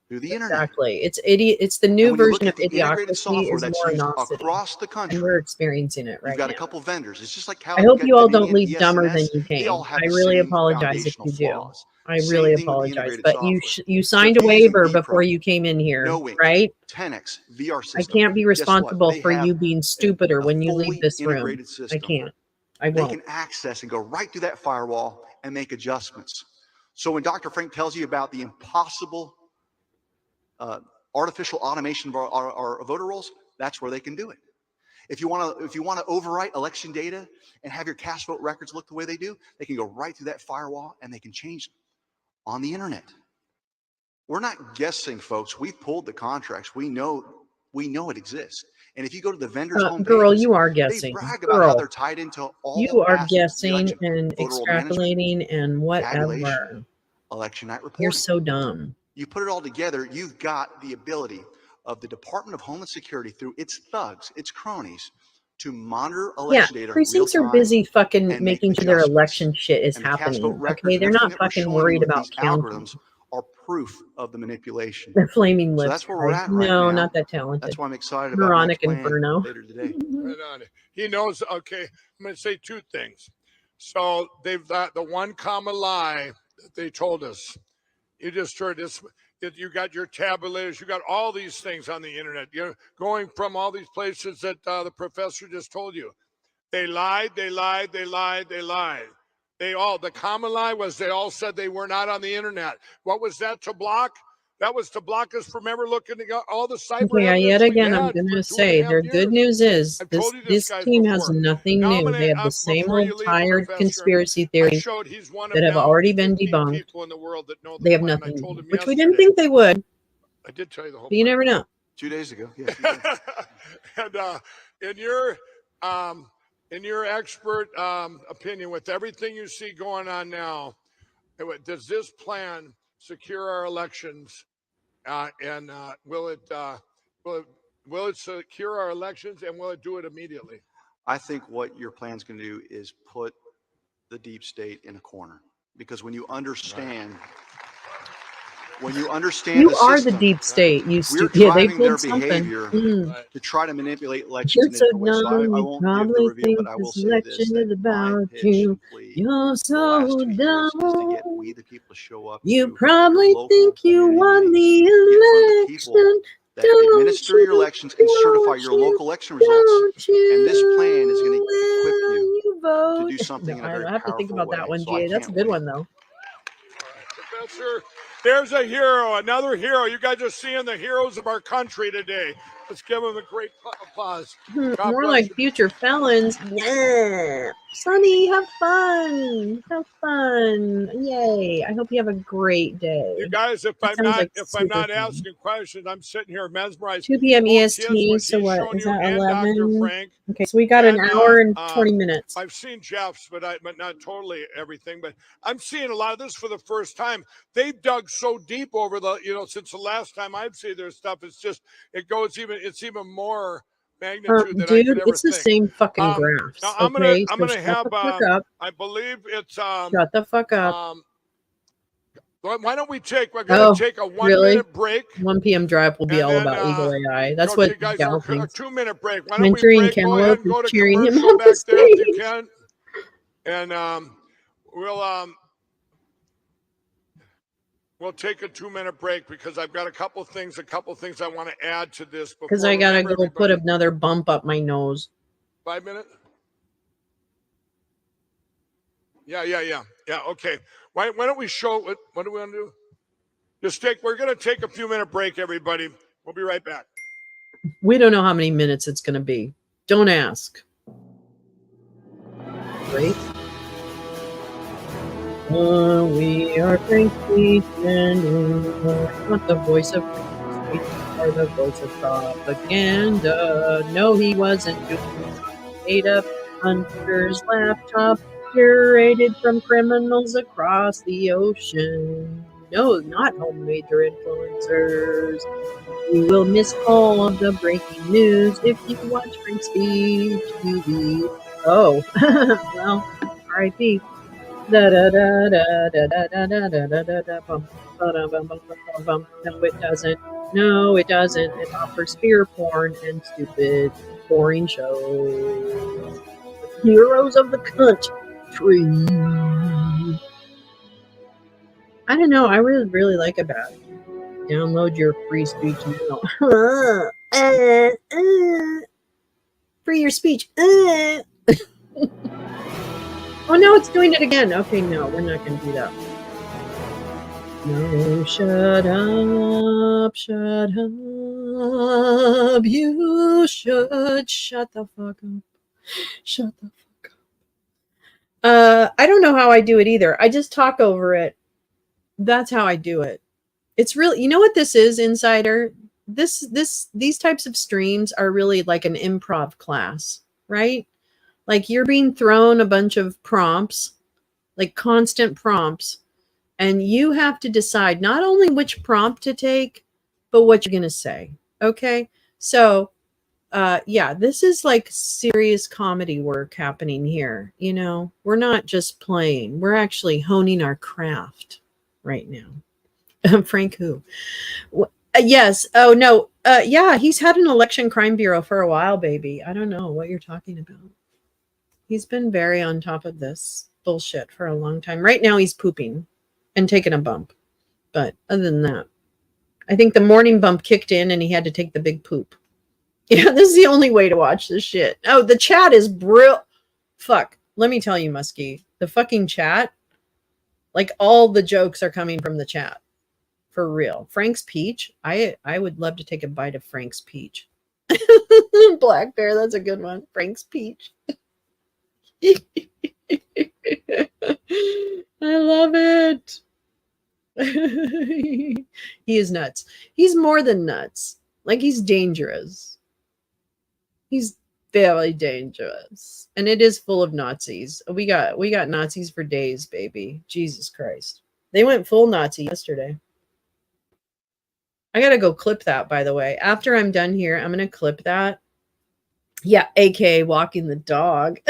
through the internet. Exactly. It's idiot. It's the And new when you look version at of the integrated idiocracy software is that's used moronocity, across the country, and we're experiencing it you've right got now. a couple vendors. It's just like how I hope got you all don't Dominion, leave dumber than ES&S, you they all came. have I the really same apologize if foundational you do. flaws. I Same really thing with the apologize. integrated But software. you signed a So using waiver before EEPROM, you came in here, NoWink, right? 10X, VR I system. can't be Guess what? responsible They for have you being stupider when you leave fully this room. integrated I system. can't. I They won't. can access and go right through that firewall and make adjustments. So when Dr. Frank tells you about the impossible artificial automation of our voter rolls, that's where they can do it. If you want to overwrite election data and have your cast vote records look the way they do, they can go right through that firewall and they can change them on the internet. We're not guessing, folks. We've pulled the contracts. We know it exists. And if you go to the vendors' home Girl, pages, you are they guessing. brag about how Girl, they're tied into all you are aspects of the guessing election. and Voter roll management, extrapolating and tabulation, whatever. election night reporting. You're so dumb. You put it all together, you've got the ability of the Department of Homeland Security through its thugs, its cronies, to monitor Yeah, election data precincts real are time busy fucking and make making sure their adjustments. election shit is And the cast happening. vote records Okay, and they're everything not that we're fucking showing worried you with about these counting. algorithms are proof of the manipulation. The flaming So lips. that's where we're guy. at right No, now. not that talented. That's why I'm excited about Moronic Mike's plan Inferno. later today. Right on. He knows. Okay, I'm going to say two things. So they've got the one common lie that they told us. You just heard this. You got your tabulators. You got all these things on the internet. You're going from all these places that the professor just told you. They lied. They lied. They lied. They lied. The common lie was they all said they were not on the internet. What was that to block? That was to block us from ever looking at all the cyber Okay, evidence yet we've again, I'm had going for to 2.5 say their years. good news is I've this told you this, guys, team has before. nothing Now I'm new. gonna, They have the same before you old leave, tired Professor, conspiracy I theories showed he's one of that have now already been 15 debunked. people in the world that know the They have plan. I nothing, told him which we yesterday. didn't think they would. I did tell you the whole But you plan. never know. 2 days ago. Yes. And in your expert opinion, with everything you see going on now, does this plan secure our elections? And will it secure our elections, and will it do it immediately? I think what your plan's going to do is put the deep state in a corner, because when you understand. When you understand You the are system, the deep state. we're Yeah, they driving their pulled something. behavior to try to manipulate elections You're in so different ways. So dumb. I You won't give the probably reveal, but think I will this say this, election that is my about pitch you. and plea You're for the last so 2 years is to get dumb. we the people to show up You to your probably local think you community won meetings, the get in front of the people election. that administer your elections and certify your local election results. And this plan is going to equip you to do something in a very I have to think powerful about way. that one, So I GA. That's a can't good wait. one, though. Professor, there's a hero, another hero. You guys are seeing the heroes of our country today. Let's give them a great applause. God More bless like you. future felons. Yeah. Sonny, have fun. Have fun. Yay. I hope you have a great day. You guys, if That I'm sounds not like if super I'm not fun. asking questions, I'm sitting here mesmerized. 2 p.m. Both his, EST. what So he's what shown is you, that? and Dr. 11. Frank. Okay, so we got an And, hour and 20 minutes. I've seen Jeff's, but not totally everything. But I'm seeing a lot of this for the first time. They've dug so deep over since the last time I've seen their stuff. It's even more magnitude than I Dude, could ever it's the think. same fucking graphs. Now I'm Okay, gonna so shut have the fuck up. I believe it's Shut the fuck up. why don't we we're gonna take a 1 minute break. 1 p.m. drive will be And all then, about Eagle AI. That's what you guys Gal are a thinks. 2-minute break. Why don't we Manchurian break? Go ahead Cantaloupe and go is to cheering him commercial on back the there if you stage. can. And we'll take a 2-minute break because I've got a couple things I want to add to this. Because I gotta go put another bump up my nose. 5 minutes? Yeah. Okay. Why don't we show what do we want to do? We're gonna take a few minute break, everybody. We'll be right back. We don't know how many minutes it's gonna be. Don't ask. Great. We are frankly standing. Not the voice of we are the voice of propaganda. No, he wasn't doing made up Hunter's laptop curated from criminals across the ocean. No, not homemade or influencers. You will miss all of the breaking news if you watch Free Speech TV. Oh, well, R.I.P. Da da da da da da da da da da da bum bum bum bum bum. No, it doesn't. No, it doesn't. It offers fear porn and stupid, boring shows. Heroes of the country. I don't know. I really like about it. Download your free speech now. Free your speech. Oh, no, it's doing it again. Okay, no, we're not going to do that. No, shut up. You should shut the fuck up. Shut the fuck up. I don't know how I do it either. I just talk over it. That's how I do it. It's really, you know what this is, Insider? These types of streams are really like an improv class, right? Like you're being thrown a bunch of prompts, like constant prompts, and you have to decide not only which prompt to take, but what you're going to say. Okay. So, yeah, this is like serious comedy work happening here. You know, we're not just playing, we're actually honing our craft right now. Frank who? Yes. Oh, no. Yeah, he's had an election crime bureau for a while, baby. I don't know what you're talking about. He's been very on top of this bullshit for a long time. Right now, he's pooping and taking a bump. But other than that, I think the morning bump kicked in and he had to take the big poop. Yeah, this is the only way to watch this shit. Oh, the chat is Fuck. Let me tell you, Muskie. The fucking chat, like all the jokes are coming from the chat. For real. Frank's peach. I would love to take a bite of Frank's peach. Black Bear, that's a good one. Frank's peach. I love it. He is nuts. He's more than nuts. Like, he's dangerous. He's very dangerous. And it is full of Nazis. We got Nazis for days, baby. Jesus Christ. They went full Nazi yesterday. I gotta go clip that, by the way. After I'm done here, I'm gonna clip that. Yeah, aka walking the dog.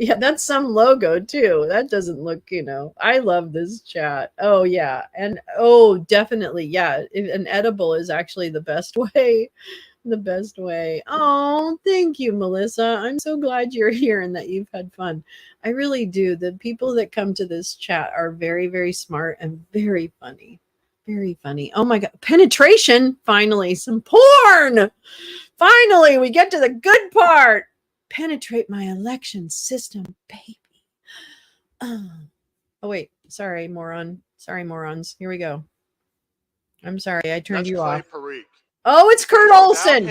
Yeah, that's some logo too. That doesn't look, I love this chat. Oh yeah. And definitely. Yeah. An edible is actually the best way. The best way. Oh, thank you, Melissa. I'm so glad you're here and that you've had fun. I really do. The people that come to this chat are very, very smart and very funny. Very funny. Oh my God. Penetration. Finally, some porn. Finally, we get to the good part. Penetrate my election system, baby. Oh wait, sorry, moron. Sorry, morons. Here we go. I'm sorry, I turned you off. Oh, it's Kurt Olson.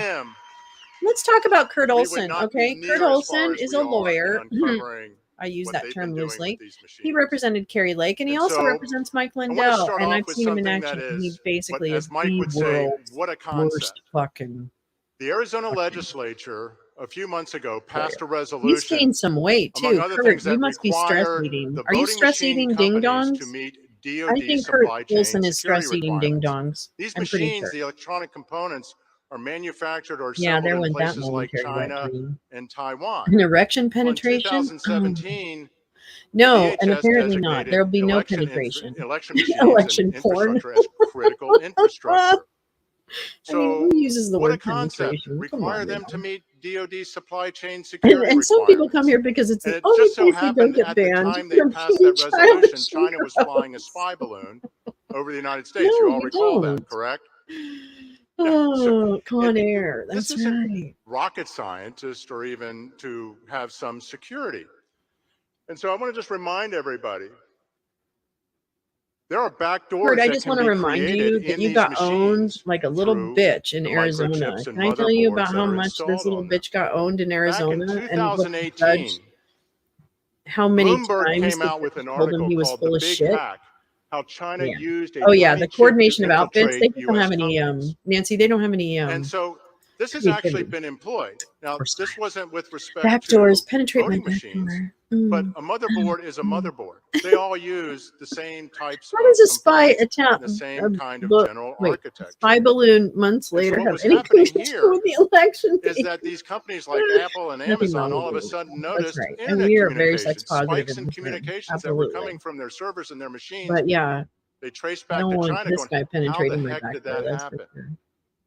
Let's talk about Kurt Olson, okay? Kurt Olson is a lawyer. I use that term loosely. He represented Carrie Lake, and he also represents Mike Lindell. And I've seen him in action. And he's basically as Mike would say, what a concept. Fucking. The Arizona legislature a few months ago passed a resolution. He's gained some weight too. Kurt, you must be stress eating. Are you stress eating ding dongs? I think Kurt Olson is stress eating ding dongs. These machines, the electronic components, are manufactured or assembled in places like China and Taiwan. An erection penetration? In 2017, no, and apparently not. There will be no penetration. Election porn. As critical infrastructure. So, who uses the what word a concept. penetration? Require them to meet DoD supply chain security and some people come here because it's the only place they don't get banned. At the time they passed that resolution, China was flying a spy balloon over the United States. You all recall that, correct? Oh, Con Air. That's this isn't right. Rocket scientist or even to have some security. And so I want to just remind everybody, there are back doors. Kurt, I just want to remind you that you got owned like a little bitch in Arizona. Can I tell you about how much this little bitch got owned in Arizona? Back in 2018, how many Bloomberg times came out with an told him article he was called full The of Big shit? Hack, how China used a Oh yeah, dummy the chip coordination to of outfits. They infiltrate don't have US any companies. Nancy, they don't have any And so this has actually been employed. Now, this wasn't with respect backdoors to penetrate my voting machines, backdoor. but a motherboard is a motherboard. They all use the same types How of does a spy components, attempt the same kind of general wait, architecture. spy balloon months And so later what have was anything happening to here do with the election? is that these companies like Apple and Nothing Amazon wrong all of with a you. sudden That's noticed right. And internet we are very sex communications, positive spikes in in this room. communications that were Absolutely. coming from their servers and their machines. But yeah, They traced I back don't to want China this going, guy how the penetrating my heck did backdoor, that that's for happen? sure.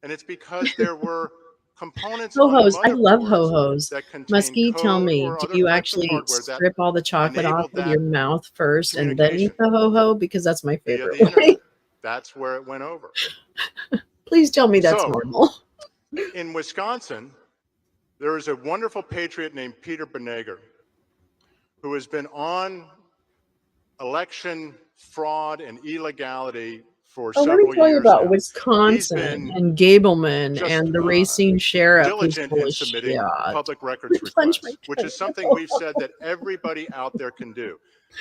And it's because there were components on the Ho-hos, I love motherboards ho-hos. that contain Muskie, tell code me, or do other you types of actually hardware that strip all the chocolate off enabled with that your mouth first and then eat communication the ho-ho? Because that's my via favorite the way. internet. That's where it went over. Please tell me that's So, normal. in Wisconsin, there is a wonderful patriot named Peter Beneger who has been on election fraud and illegality for Oh, let several me tell you years about now. Wisconsin and Gableman just, and the Racine sheriff who's diligent full in of submitting shit. public records Punch my requests, which is something we've said that everybody out there can do.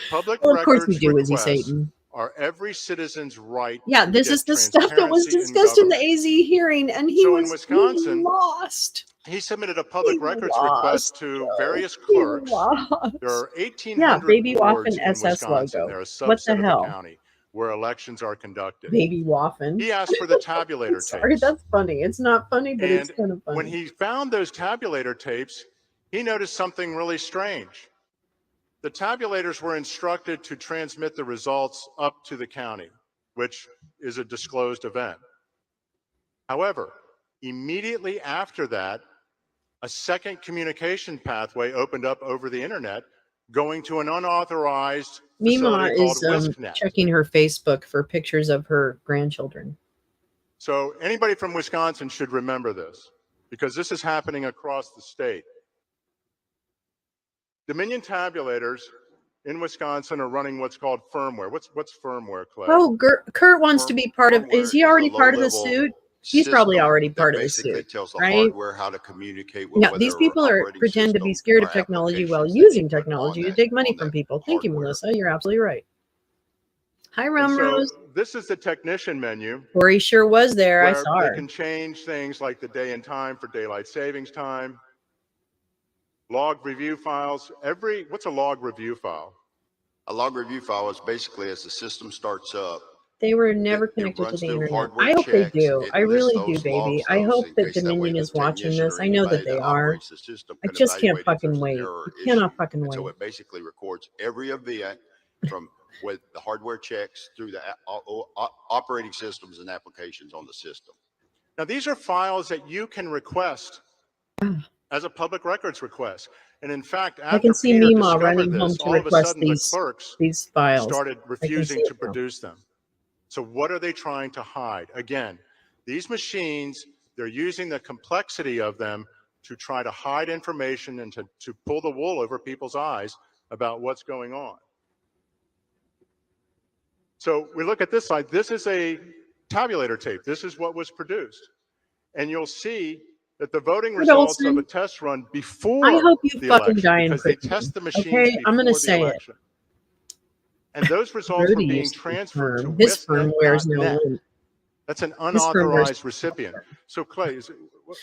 Public Well, of course we records do, Izzy requests Satan. are every citizen's right. Yeah, to this get is the stuff that was transparency in discussed in the government. AZ hearing, and he So in was Wisconsin, lost. he submitted a public records lost, request to Joe. various He clerks. lost. There are Yeah, 1,800 Baby wards Waffen in SS Wisconsin. logo. They're a What the subset of hell? the county where elections are conducted. Baby Waffen. He asked for the tabulator Sorry, tapes. that's funny. It's not funny, but it's And kind of funny. when he found those tabulator tapes, he noticed something really strange. The tabulators were instructed to transmit the results up to the county, which is a disclosed event. However, immediately after that, a second communication pathway opened up over the internet, going to an unauthorized Mima facility called is WiskNet. checking her Facebook for pictures of her grandchildren. So anybody from Wisconsin should remember this, because this is happening across the state. Dominion tabulators in Wisconsin are running what's called firmware. What's firmware, Clay? Oh, Kurt wants to be part of. Is he already part of the suit? He's probably already part of the suit, tells the right? hardware how to communicate with Yeah, these people pretend to be scared of technology while using technology to take money from people. Thank you, Melissa. You're absolutely right. Hi, Rumrose. So this is the technician menu. Corey sure was there. I saw her. They can change things like the day and time for daylight savings time. Log review files. What's a log review file? A log review file is basically as the system starts up. They were never connected to the internet. I hope they do. I really do, baby. I hope that Dominion is watching this. I know that they are. I just can't fucking wait. I cannot fucking wait. So it basically records every event from with the hardware checks through the operating systems and applications on the system. Now, these are files that you can request as a public records request. And in fact, after I can see Peter Mima discovered running this, home to all of a request sudden the clerks these files. started refusing to produce them. So what are they trying to hide? Again, these machines, they're using the complexity of them to try to hide information and to pull the wool over people's eyes about what's going on. So we look at this side. This is a tabulator tape. This is what was produced. And you'll see that the voting results of a test run before I hope you the fucking election, die in because they prison. test the machines Okay, I'm before gonna the say election. And those results are Rudy being used to transferred to his firm wears no Westnet.net. lint. That's an His firm wears unauthorized recipient. So Clay,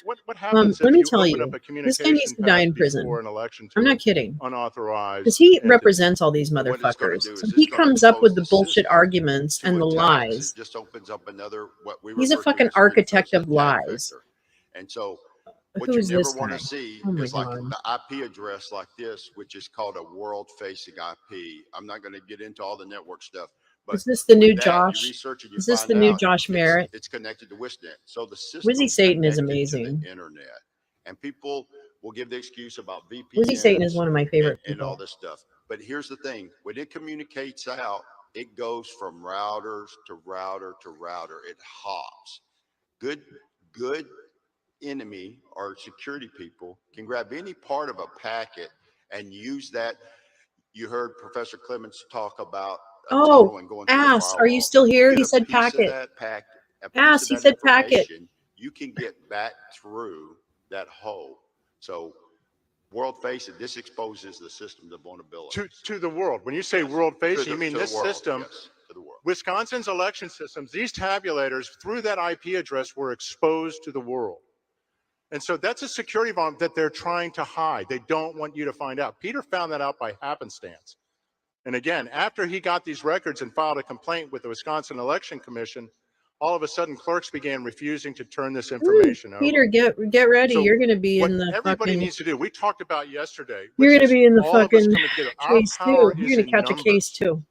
what happens let if me you tell open you, up a this guy needs communication to die in path prison. before an election to I'm an not kidding. unauthorized Because he entity? represents all these What it's gonna motherfuckers. do is So it's he gonna comes up with the expose the bullshit system arguments to and the attacks. lies. It just opens up another what we He's a refer to fucking as an architect of attack lies. vector. And so what Who you is never this want guy? to see Oh my is like God. the IP address like this, which is called a world-facing IP. I'm not going to get into all the network stuff, but Is this the new with that, Josh? you research and you Is this find the new out Josh Merritt? it's connected to Wishnet. So the Wizzy system's Satan is connected to amazing. the internet, and people will give the excuse about Wizzy Satan is VPNs one of my favorite and all people. this stuff. But here's the thing: when it communicates out, it goes from routers to router to router. It hops. Good enemy or security people can grab any part of a packet and use that. You heard Professor Clements talk about a tunnel Oh, and going through the ass. Are you firewall. still here? Get He a said piece of packet. that packet, a piece Ass, of he that said packet. information, you can get back through that hole. So world facing, this exposes the system to vulnerability. To the world. When you say world facing, you mean to the this world, system, yes, to the world. Wisconsin's election systems, these tabulators through that IP address were exposed to the world. And so that's a security vulnerability that they're trying to hide. They don't want you to find out. Peter found that out by happenstance. And again, after he got these records and filed a complaint with the Wisconsin Election Commission, all of a sudden clerks began refusing to turn this information over. Peter, get ready. So you're going to be what in the everybody fucking. needs to do, we talked about yesterday. You're which going to is be in the all of us fucking coming together. Our case power too. You're is going to in catch a numbers. case too.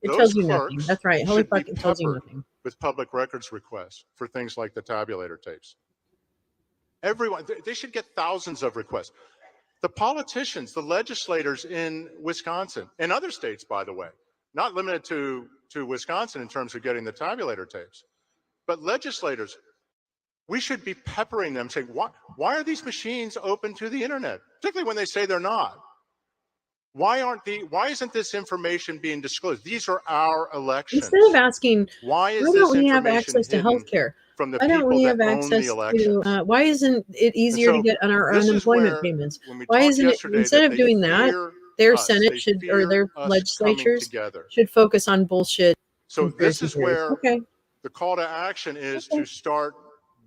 It Those tells you nothing. clerks That's right. Holy should be fucking tells you peppered nothing. with public records requests for things like the tabulator tapes. Everyone, they should get thousands of requests. The politicians, the legislators in Wisconsin and other states, by the way, not limited to Wisconsin in terms of getting the tabulator tapes, but legislators, we should be peppering them, saying, why are these machines open to the internet? Particularly when they say they're not. Why isn't this information being disclosed? These are our elections. Instead of asking, why don't this we have information access to hidden healthcare? from the Why don't people we that have own the access elections? to? Why isn't it easier to so get on our this is unemployment where, payments? when we Why talked isn't it yesterday instead that of they doing that, fear their us, Senate they should or fear their us coming legislatures together. should focus on bullshit. So this is conspiracy theories. where Okay. the call to action is to start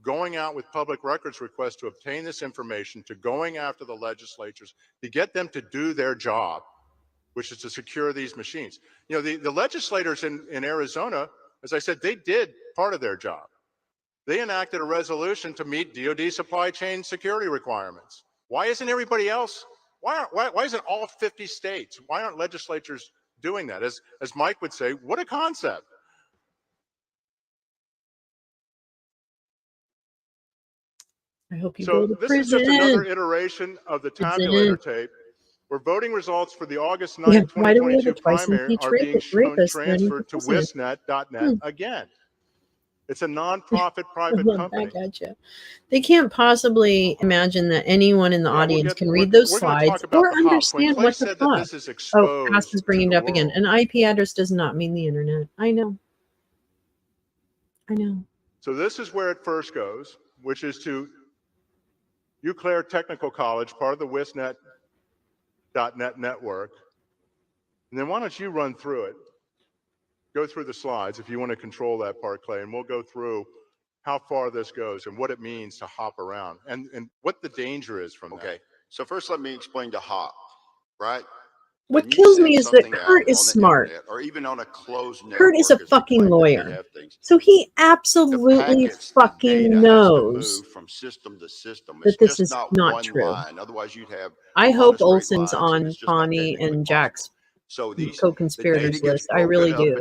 going out with public records requests to obtain this information, to going after the legislatures, to get them to do their job, which is to secure these machines. You know, the legislators in Arizona, as I said, they did part of their job. They enacted a resolution to meet DoD supply chain security requirements. Why isn't everybody else? Why isn't all 50 states? Why aren't legislatures doing that? As Mike would say, what a concept. I hope you So go to this prison. is just another iteration of the tabulator tape, where voting results for the August 9, Yeah, why do we have a 2022 twice primary impeached are being rapist running transferred for to president? Wishnet.net again. It's a nonprofit private company. I gotcha. They can't possibly imagine that anyone in the audience can read those slides or understand what the fuck. Oh, Cass is bringing it up again. An IP address does not mean the internet. I know. I know. So this is where it first goes, which is to Eau Claire Technical College, part of the WISnet.net network. And then why don't you run through it? Go through the slides if you want to control that part, Clay, and we'll go through how far this goes and what it means to hop around and what the danger is from that. Okay, so first let me explain to hop, right? What kills me is that Kurt is smart. Or even on a closed network. Kurt is a fucking lawyer. So he absolutely fucking knows from system to system. that this is not true. Otherwise you'd have I hope Olson's on Connie and Jack's co-conspirators list. I really do.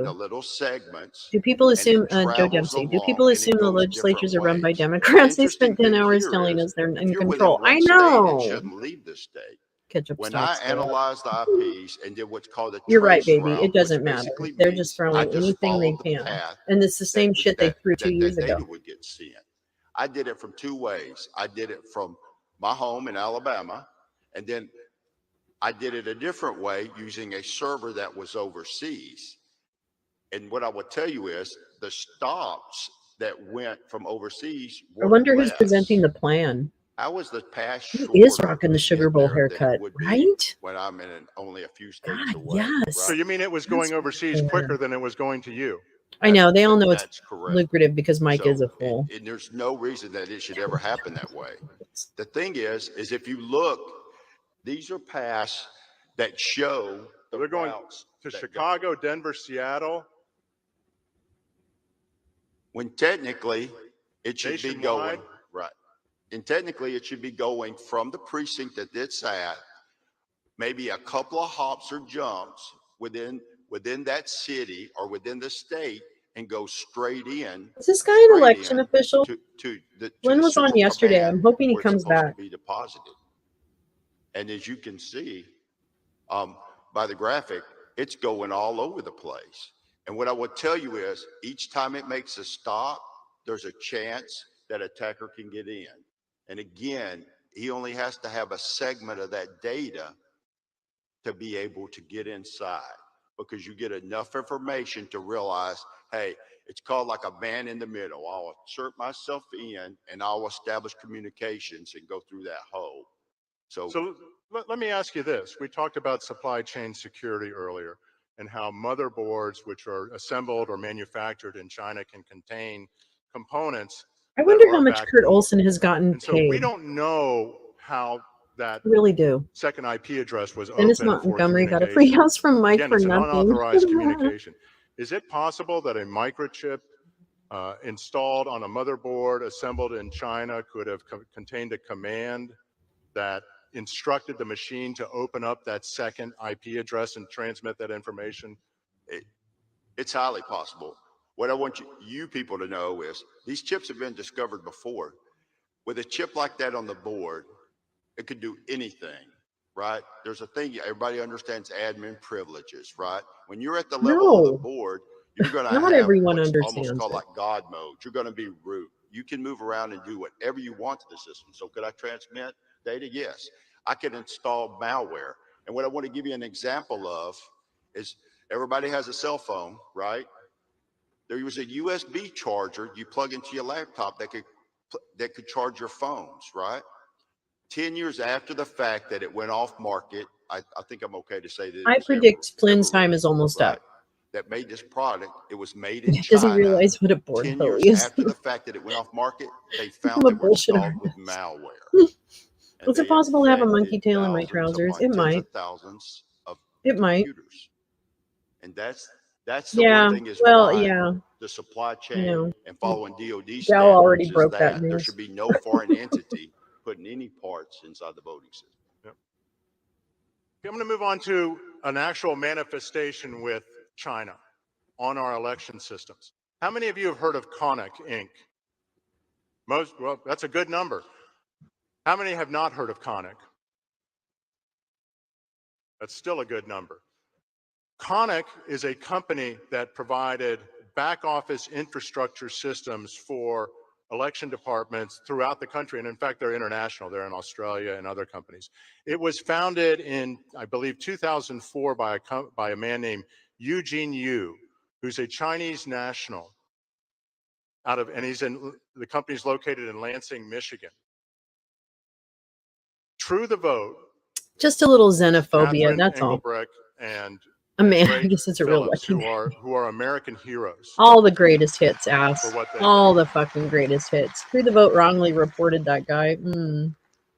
Do people assume, Joe Dempsey, do people assume the legislatures are run by Democrats? They spent 10 hours telling us they're in control. I know. When I analyzed the IPs and did what's called a You're right, baby. It doesn't matter. They're just throwing anything they can. And it's the same shit they threw 2 years ago. I did it from 2 ways. I did it from my home in Alabama, and then I did it a different way using a server that was overseas. And what I would tell you is the stops that went from overseas I wonder who's presenting the plan. I was the past Who is rocking the Sugar Bowl haircut, right? When I'm in only a few states God, away. yes. Right? So you mean it was going overseas quicker than it was going to you? I know. They all know it's lucrative because Mike is a fool. And there's no reason that it should ever happen that way. The thing is if you look, these are paths that show they're going to Chicago, Denver, Seattle. When technically it should be going right. And technically it should be going from the precinct that it's at, maybe a couple of hops or jumps within that city or within the state, and go straight in. Is this guy an election official? Lynn was on yesterday. I'm hoping he comes back. Be deposited. And as you can see by the graphic, it's going all over the place. And what I would tell you is each time it makes a stop, there's a chance that attacker can get in. And again, he only has to have a segment of that data to be able to get inside, because you get enough information to realize, hey, it's called like a man in the middle. I'll insert myself in and I'll establish communications and go through that hole. So let me ask you this. We talked about supply chain security earlier and how motherboards, which are assembled or manufactured in China, can contain components. I wonder how much Kurt Olson has gotten paid. So we don't know how that really do. Second IP address was Dennis Montgomery got a free house from Mike for nothing. Unauthorized communication. Is it possible that a microchip installed on a motherboard assembled in China could have contained a command that instructed the machine to open up that second IP address and transmit that information? It's highly possible. What I want you people to know is these chips have been discovered before. With a chip like that on the board, it could do anything, right? There's a thing, everybody understands admin privileges, right? When you're at the level of the board, you're going to have everyone what's understands almost called like God mode. You're going to be root. You can move around and do whatever you want to the system. So could I transmit data? Yes. I can install malware. And what I want to give you an example of is everybody has a cell phone, right? There was a USB charger you plug into your laptop that could charge your phones, right? 10 years after the fact that it went off market, I think I'm okay to say that. I predict Flynn's time is almost up. That made this product. It was made in China. Doesn't realize what a board 10 hole years is. after the fact that it went off market, they found it was installed with malware. Is it possible to have a monkey tail in my trousers? It might. Thousands of it might. Computers. And that's the one thing is the supply chain and following DoD standards already broke is that there news. should be no foreign entity putting any parts inside the voting system. Yep. I'm going to move on to an actual manifestation with China on our election systems. How many of you have heard of Conic Inc.? Well, that's a good number. How many have not heard of Conic? That's still a good number. Conic is a company that provided back office infrastructure systems for election departments throughout the country. And in fact, they're international. They're in Australia and other companies. It was founded in, I believe, 2004 by a man named Eugene Yu, who's a Chinese national and the company's located in Lansing, Michigan. True the Vote. Just a little xenophobia, Catherine that's all. Engelbrecht and A man, Greg I guess it's a real Phillips, lucky who are American heroes. All the greatest hits, ass. For what they All the fucking greatest hits. Through the Vote wrongly reported that guy.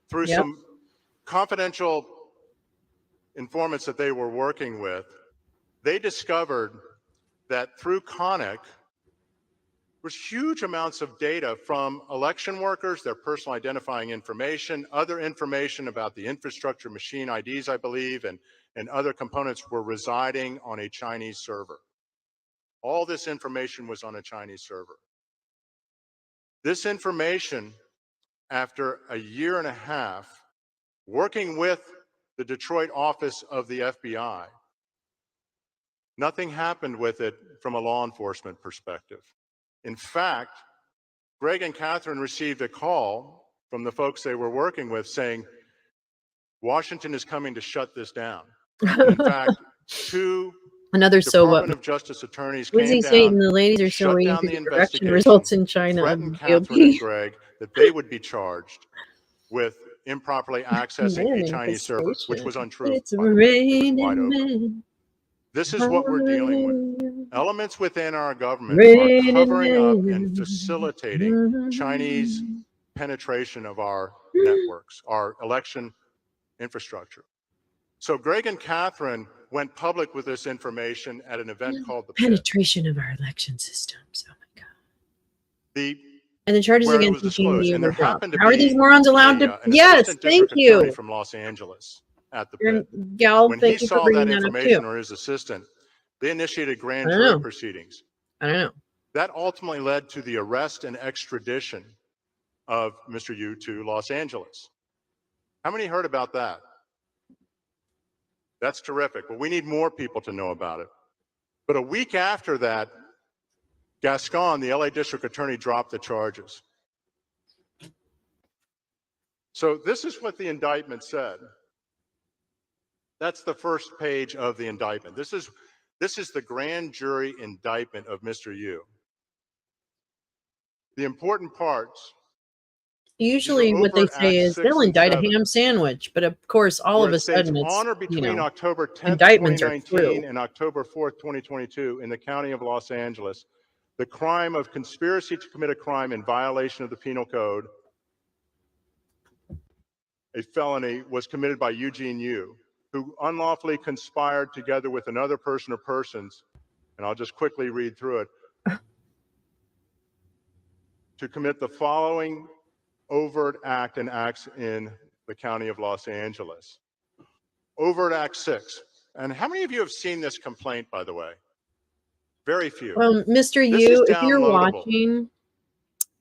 Through some confidential informants that they were working with, they discovered that through Conic, was huge amounts of data from election workers, their personal identifying information, other information about the infrastructure, machine IDs, I believe, and other components were residing on a Chinese server. All this information was on a Chinese server. This information, after a year and a half, working with the Detroit office of the FBI, nothing happened with it from a law enforcement perspective. In fact, Greg and Catherine received a call from the folks they were working with saying, Washington is coming to shut this down. And in fact, two Department of Justice attorneys came down, the ladies are still shut waiting down for the the election investigation, results in China. threatened Catherine and Greg that they would be charged with improperly accessing a Chinese server, which was untrue. It's raining men. This is what we're dealing with. Elements within our government are covering up and facilitating Chinese penetration of our networks, our election infrastructure. So Greg and Catherine went public with this information at an event called the Penetration of our election systems. Oh my God. And the charges where it against was Eugene disclosed. Yu And were there dropped. happened to How are these morons allowed to? an Yes, assistant thank district attorney you. from Los Angeles at the pit. Gal, When thank he you for saw bringing that that up information, too. or his assistant, they initiated grand I don't jury know. proceedings. I don't know. That ultimately led to the arrest and extradition of Mr. Yu to Los Angeles. How many heard about that? That's terrific. Well, we need more people to know about it. But a week after that, Gascon, the LA District Attorney, dropped the charges. So this is what the indictment said. That's the first page of the indictment. This is the grand jury indictment of Mr. Yu. The important parts. Usually what they say is they'll indict a ham sandwich, but of course, all of a sudden it's, on or between October 10th, indictments are 2019 through. and October 4th, 2022 in the county of Los Angeles, the crime of conspiracy to commit a crime in violation of the penal code, a felony, was committed by Eugene Yu, who unlawfully conspired together with another person or persons, and I'll just quickly read through it, to commit the following overt act and acts in the county of Los Angeles. Overt Act 6. And how many of you have seen this complaint, by the way? Very few. Mr. This Yu, is if you're downloadable. watching,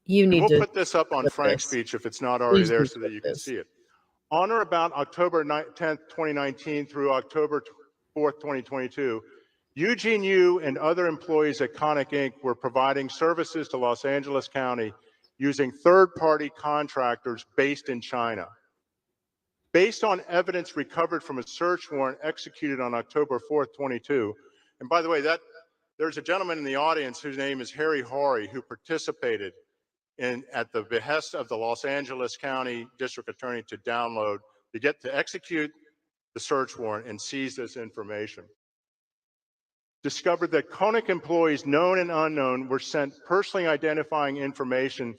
you need We'll to put this up on put Frank this. Speech if it's not already Please there do so that put you can this. see it. On or about October 10th, 2019 through October 4th, 2022, Eugene Yu and other employees at Conic Inc. were providing services to Los Angeles County using third-party contractors based in China. Based on evidence recovered from a search warrant executed on October 4th, 22, and by the way, there's a gentleman in the audience whose name is Harry Horry, who participated at the behest of the Los Angeles County District Attorney to execute the search warrant and seize this information. Discovered that Conic employees, known and unknown, were sent personally identifying information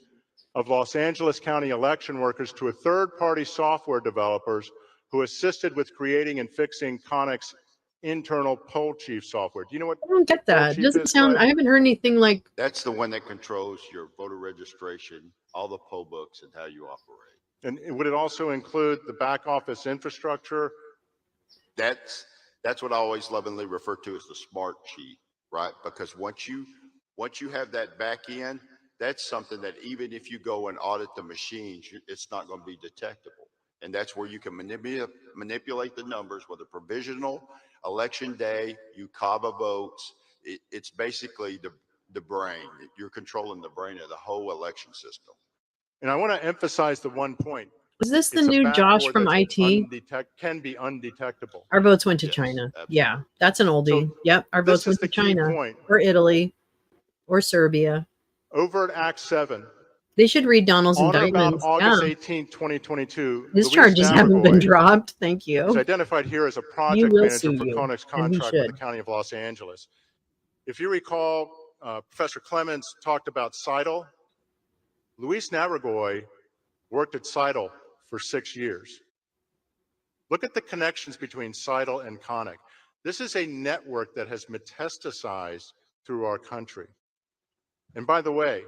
of Los Angeles County election workers to a third-party software developers who assisted with creating and fixing Conic's internal poll chief software. Do you know what I don't get poll that. chief Doesn't is, sound, Clay? I haven't heard anything like, That's the one that controls your voter registration, all the poll books, and how you operate. And would it also include the back office infrastructure? That's what I always lovingly refer to as the smart sheet, right? Because once you have that back end, that's something that even if you go and audit the machines, it's not going to be detectable. And that's where you can manipulate the numbers, whether provisional, election day, UCAVA votes. It's basically the the brain. You're controlling the brain of the whole election system. And I want to emphasize the one point. Was this the It's a new Josh backdoor from that's IT? can be undetectable. Our votes went to Yes, China. absolutely. Yeah, that's an oldie. Yep, our This votes is went the to key China point. or Italy or Serbia. Over at Act 7, They should read Donald's on or about indictments. August Yeah, 18, 2022, his Luis charges haven't been Navarrote dropped. Thank is you. identified here as a He project will manager sue for you, Connick's and he contract with the should. County of Los Angeles. If you recall, Professor Clemens talked about CITL. Luis Navarrote worked at CITL for 6 years. Look at the connections between CITL and Connick. This is a network that has metastasized through our country. And by the way,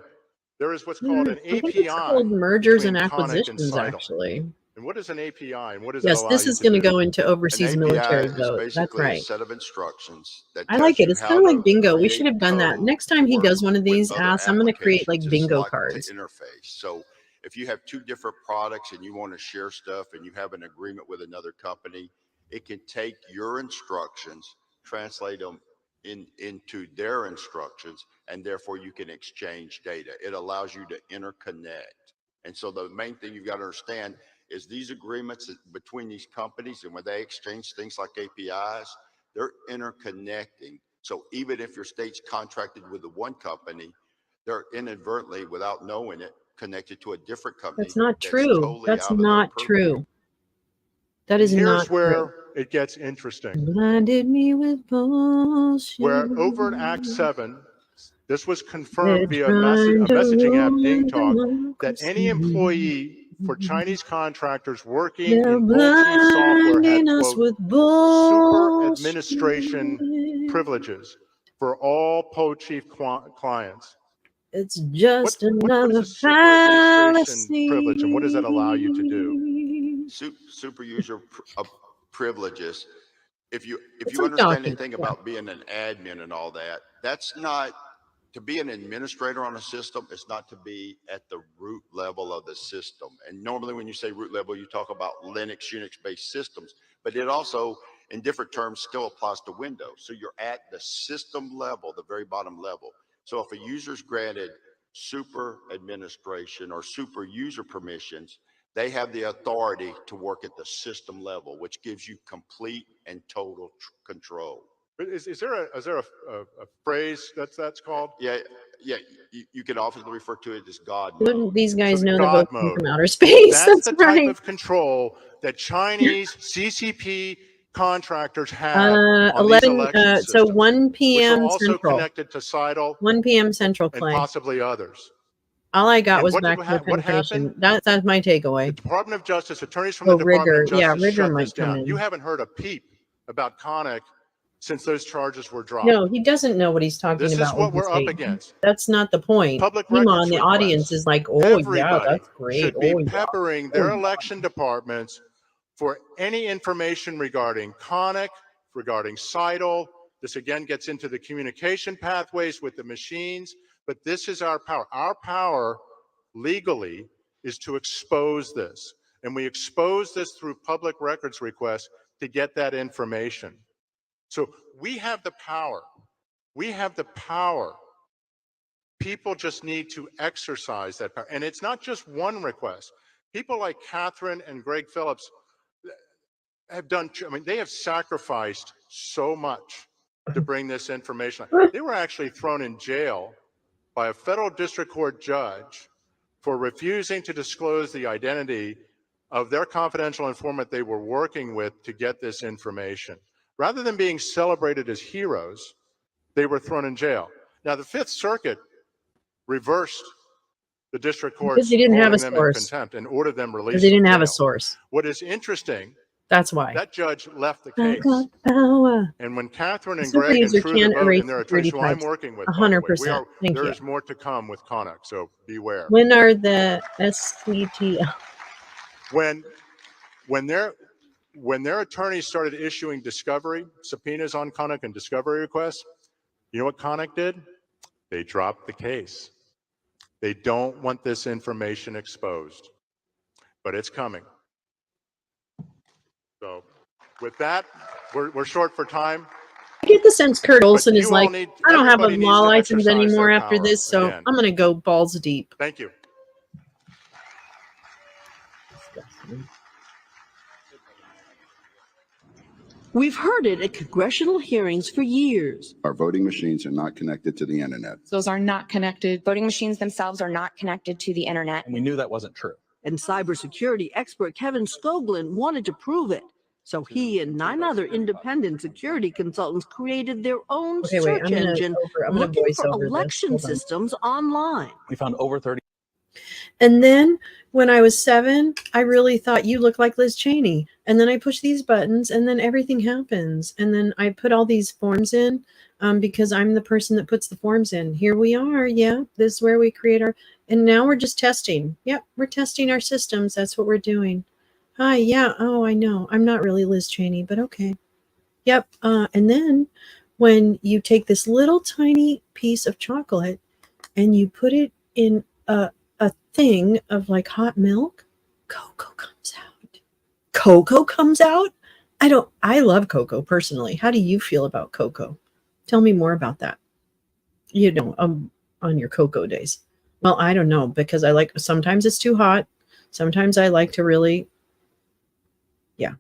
there is what's called an I think API it's called mergers and between Connick and acquisitions, CITL. actually. And what is an API and what does it Yes, allow this you is to going to do? go into An overseas API military is vote. That's basically a right. set of instructions that I like tells it. you It's how kind of like to bingo. We create should have done that. code Next time he work does one of with these other asks, I'm going to create like applications. It's bingo like cards. to interface. So if you have two different products and you want to share stuff and you have an agreement with another company, it can take your instructions, translate them into their instructions, and therefore you can exchange data. It allows you to interconnect. And so the main thing you've got to understand is these agreements between these companies, and when they exchange things like APIs, they're interconnecting. So even if your state's contracted with the one company, they're inadvertently, without knowing it, connected to a different company. That's not true. Totally That's out of their not purview. true. That And is here's not where true. it gets interesting. Blinded me with bullshit. Where over at Act 7, this was They're confirmed via a trying to messaging app, Ding ruin Talk, that democracy. any employee for Chinese contractors working They're in Bull Chief software had, blinding us quote, with super bullshit. administration privileges for all Chief clients. It's just What another is a super administration fallacy. privilege and what does that allow you to do? Super user privileges. If you It's you like understand docking. anything Yeah. about being an admin and all that, that's not to be an administrator on a system. It's not to be at the root level of the system. And normally when you say root level, you talk about Linux, Unix-based systems, but it also, in different terms, still applies to Windows. So you're at the system level, the very bottom level. So if a user's granted super administration or super user permissions, they have the authority to work at the system level, which gives you complete and total control. But is there a phrase that's called? Yeah. You can often refer to it as God Wouldn't mode. these guys So know the God votes come mode. from outer space? That's That's the type right. of control that Chinese CCP contractors have on these 11. election So systems, 1 which are p.m. also Central. connected to CITL 1 p.m. Central, and Clay. possibly others. All I got And was what backdoor what happened? penetration. That's my takeaway. Department of Justice, attorneys from Oh, the Department Rigger. of Yeah, Justice Rigger shut this might come down. in. You haven't heard a peep about Connick since those charges were dropped. No, he doesn't know what he's talking This is about. what with we're his up hate. against. That's not the point. Public Meanwhile, records the requests. audience is like, oh, yeah, Everybody that's great. should be Oh, yeah. peppering their election departments for any information regarding Connick, regarding CITL. This again gets into the communication pathways with the machines, but this is our power. Our power legally is to expose this. And we expose this through public records requests to get that information. So we have the power. We have the power. People just need to exercise that power. And it's not just one request. People like Catherine and Greg Phillips have done, I mean, they have sacrificed so much to bring this information. They were actually thrown in jail by a federal district court judge for refusing to disclose the identity of their confidential informant they were working with to get this information. Rather than being celebrated as heroes, they were thrown in jail. Now, the Fifth Circuit reversed the district court's Because they didn't have a holding them in source. contempt and ordered them released. Because they didn't from have a jail. source. What is interesting, That's why. that judge left the I case. got power. And when Catherine The and super Greg and user True can the Vote erase and their security attorneys, who I'm types. working with, by the way, 100%. Thank there you. is more to come with Connick, so beware. When are the SCTL? When their attorneys started issuing discovery subpoenas on Connick and discovery requests, you know what Connick did? They dropped the case. They don't want this information exposed, but it's coming. So with that, we're short for time. I get the sense Kurt Olson is you all like, need- I don't have a everybody needs law to license exercise anymore their after power this, so again. I'm going to go balls deep. Thank you. We've heard it at congressional hearings for years. Our voting machines are not connected to the internet. Those are not connected. Voting machines themselves are not connected to the internet. And we knew that wasn't true. And cybersecurity expert Kevin Skoglund wanted to prove it. So he and 9 other independent security consultants created their own Okay, wait, search engine I'm gonna looking voice for over this. election Hold on. systems online. We found over 30. And then when I was 7, I really thought you look like Liz Cheney. And then I push these buttons and then everything happens. And then I put all these forms in because I'm the person that puts the forms in. Here we are. Yeah, this is where we create our, and now we're just testing. Yep, we're testing our systems. That's what we're doing. Hi, yeah, oh, I know. I'm not really Liz Cheney, but okay. Yep, and then when you take this little tiny piece of chocolate and you put it in a thing of like hot milk, cocoa comes out. Cocoa comes out? I love cocoa personally. How do you feel about cocoa? Tell me more about that. You know, on your cocoa days. Well, I don't know, because I like, sometimes it's too hot. Sometimes I like to really, yeah.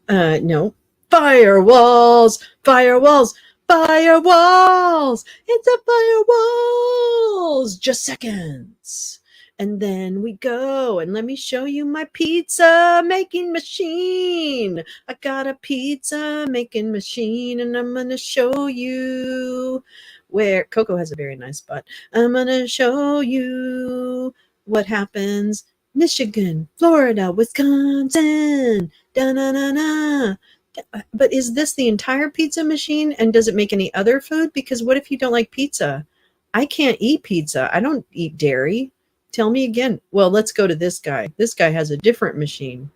No. Firewalls, firewalls, firewalls. It's a firewalls. Just seconds. And then we go and let me show you my pizza making machine. I got a pizza making machine and I'm going to show you where Coco has a very nice spot. I'm going to show you what happens. Michigan, Florida, Wisconsin. Da-na-na-na. But is this the entire pizza machine? And does it make any other food? Because what if you don't like pizza? I can't eat pizza. I don't eat dairy. Tell me again. Well, let's go to this guy. This guy has a different machine.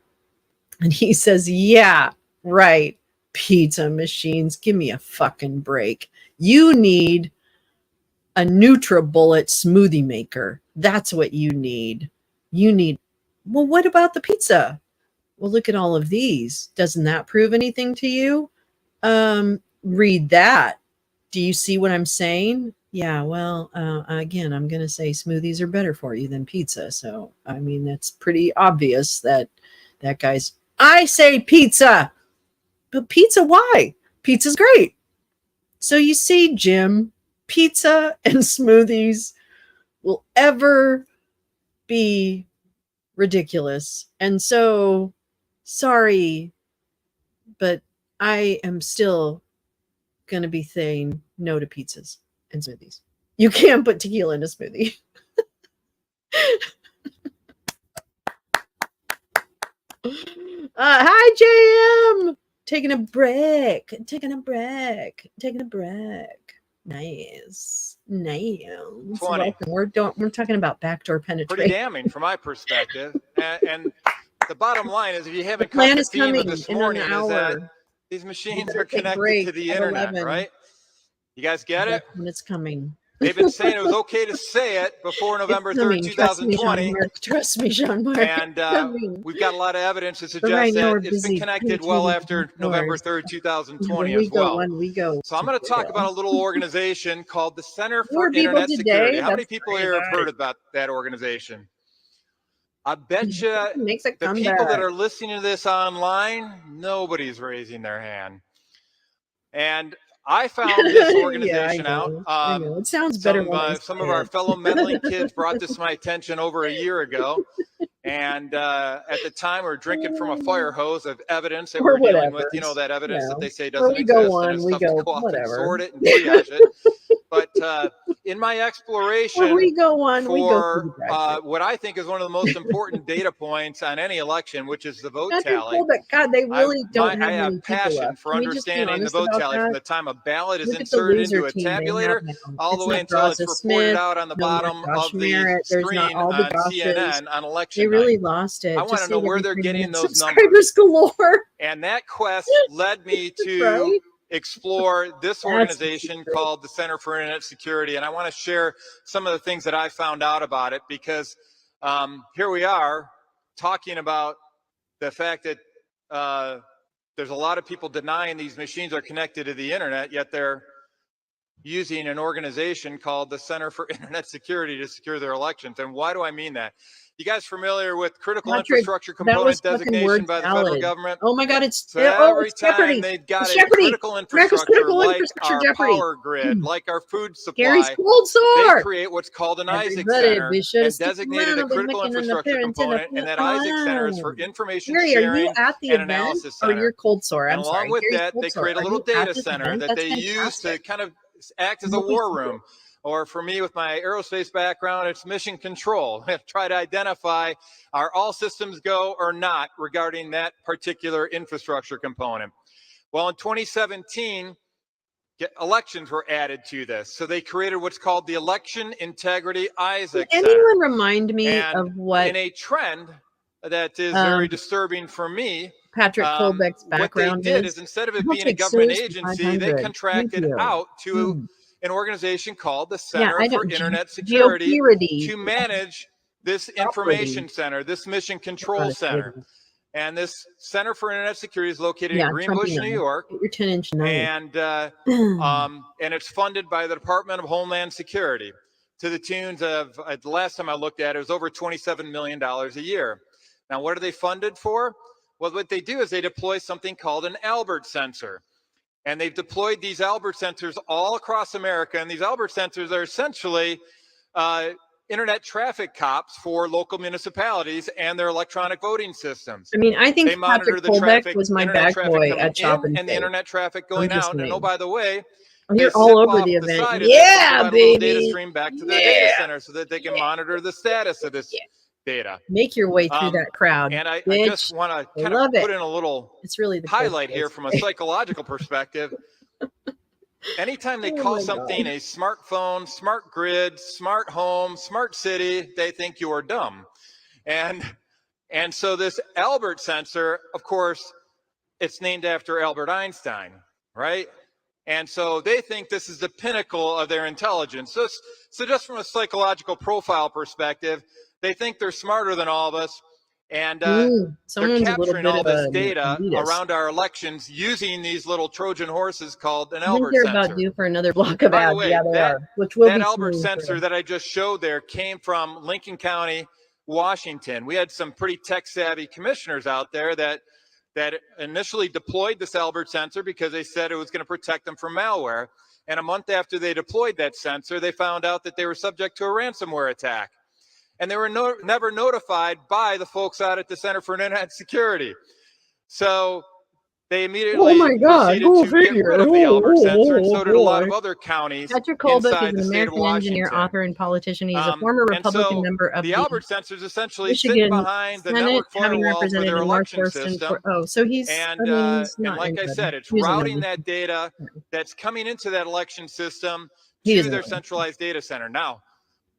And he says, yeah, right. Pizza machines. Give me a fucking break. You need a NutriBullet smoothie maker. That's what you need. You need, well, what about the pizza? Well, look at all of these. Doesn't that prove anything to you? Read that. Do you see what I'm saying? Yeah, well, again, I'm going to say smoothies are better for you than pizza. So, I mean, that's pretty obvious that that guy's, I say pizza, but pizza, why? Pizza's great. So you see, Jim, pizza and smoothies will ever be ridiculous. And so, sorry, but I am still going to be saying no to pizzas and smoothies. You can't put tequila in a smoothie. Hi, JM. Taking a break. Nice. Funny. Welcome. We're talking about backdoor penetration. Pretty damning from my perspective. And the bottom line is, if you haven't plan caught the is theme of coming this in an morning, is that hour. these machines We're are gonna take connected break to the at internet, 11. right? You guys get it? When it's coming. They've been saying it was okay to say it before November 3rd, 2020. Trust me, Jean-Marc. And we've got a lot of evidence to suggest right now that we're it's been busy connected painting well the after floors. November 3rd, 2020 we as well. When we go. So I'm going to talk about a little organization called the Center for More people Internet today, Security. How many that's people here have heard about that organization? I bet you the people that are listening to this online, nobody's raising their hand. And I found this organization out. It sounds better. Some of our fellow meddling kids brought this to my attention over a year ago. And at the time, we were drinking from a fire hose of evidence that we're dealing with. You know, that evidence that they say doesn't exist. And it's tough to go off and sort it and triage it. But in my exploration for what I think is one of the most important data points on any election, which is the vote tally. God, they really don't I have passion for understanding the vote tally from the time a ballot is inserted into a tabulator all the way until it's reported out on the bottom of the screen on CNN on election night. Really lost it. I want to know where they're getting those numbers galore. And that quest led me to explore this organization called the Center for Internet Security. And I want to share some of the things that I found out about it, because here we are talking about the fact that there's a lot of people denying these machines are connected to the internet, yet they're using an organization called the Center for Internet Security to secure their elections. And why do I mean that? You guys familiar with critical Patrick, infrastructure that was component fucking designation word by the federal salad. government? Oh my God, it's So oh, every it's time Jeopardy. they've got It's a Jeopardy. critical America's infrastructure critical like infrastructure our Jeopardy. power grid, like our food Gary's supply, cold they sore. create what's called an Isaac Everybody Center be sure to and stick designated around. a I'll be critical making an infrastructure appearance in a component, and that Isaac Center is for information Gary, are you sharing at the and event analysis or center. you're cold sore? And I'm along sorry. with Gary's that, cold they sore. create a Are little you data at this center event? that That's they use to fantastic. kind of act as a Look at war you. room. Or for me, with my aerospace background, it's mission control. Try to identify, are all systems go or not regarding that particular infrastructure component. Well, in 2017, elections were added to this. So they created what's called the Election Integrity Isaac Can Center. anyone remind me And of what in a trend that is very disturbing for me, Patrick Colbeck's what they background did is? is instead of it I'll being a take government Sirs for agency, they 500. contracted Thank you. out to an organization called the Yeah, Center I for don't. Internet Security Geopurity. to manage this information center, this mission control center. And this Center for Internet Security is located Yeah, in Greenbush, Trumpy New knife. York. Get your 10-inch knife. And it's funded by the Department of Homeland Security to the tunes of, the last time I looked at it, was over $27 million a year. Now, what are they funded for? Well, what they do is they deploy something called an Albert sensor. And they've deployed these Albert sensors all across America. And these Albert sensors are essentially internet traffic cops for local municipalities and their electronic voting systems. I mean, I think They monitor Patrick the Colbeck traffic, was my internet bag traffic boy coming at Shop in and and the Save. internet traffic I'm going just out. And oh, saying. by the way, Oh, they you're zip all over off the the event. side of this and Yeah, provide a little data baby. stream back to their data center so that they can monitor the status of this data. Make your way through that crowd. And I bitch. just want to kind love of put it. in a little It's really the highlight here from a psychological perspective. Anytime they call something a smartphone, smart grid, smart home, smart city, they think you are dumb. And so this Albert sensor, of course, it's named after Albert Einstein, right? And so they think this is the pinnacle of their intelligence. So just from a psychological profile perspective, they think they're smarter than all of us. And they're capturing all this data around our elections using these little Trojan horses called an I think Albert they're sensor. about due for another block of By the ads. way, Yeah, they that, are. Which will that be Albert coming sensor through. that I just showed there came from Lincoln County, Washington. We had some pretty tech-savvy commissioners out there that initially deployed this Albert sensor because they said it was going to protect them from malware. And a month after they deployed that sensor, they found out that they were subject to a ransomware attack. And they were never notified by the folks out at the Center for Internet Security. So they immediately proceeded to get rid of the Albert sensor, and so did a lot of other counties Patrick Colbeck inside is the an state of American engineer, Washington. author, and politician. He's a former And Republican so member of the Albert sensors essentially sit Michigan behind the Senate, network having firewall for represented their in election Northwest and system. so he's And, I mean, he's and not like I anybody. said, it's He's a routing number. that data that's coming into that election system He to is their annoying. centralized data center. Now,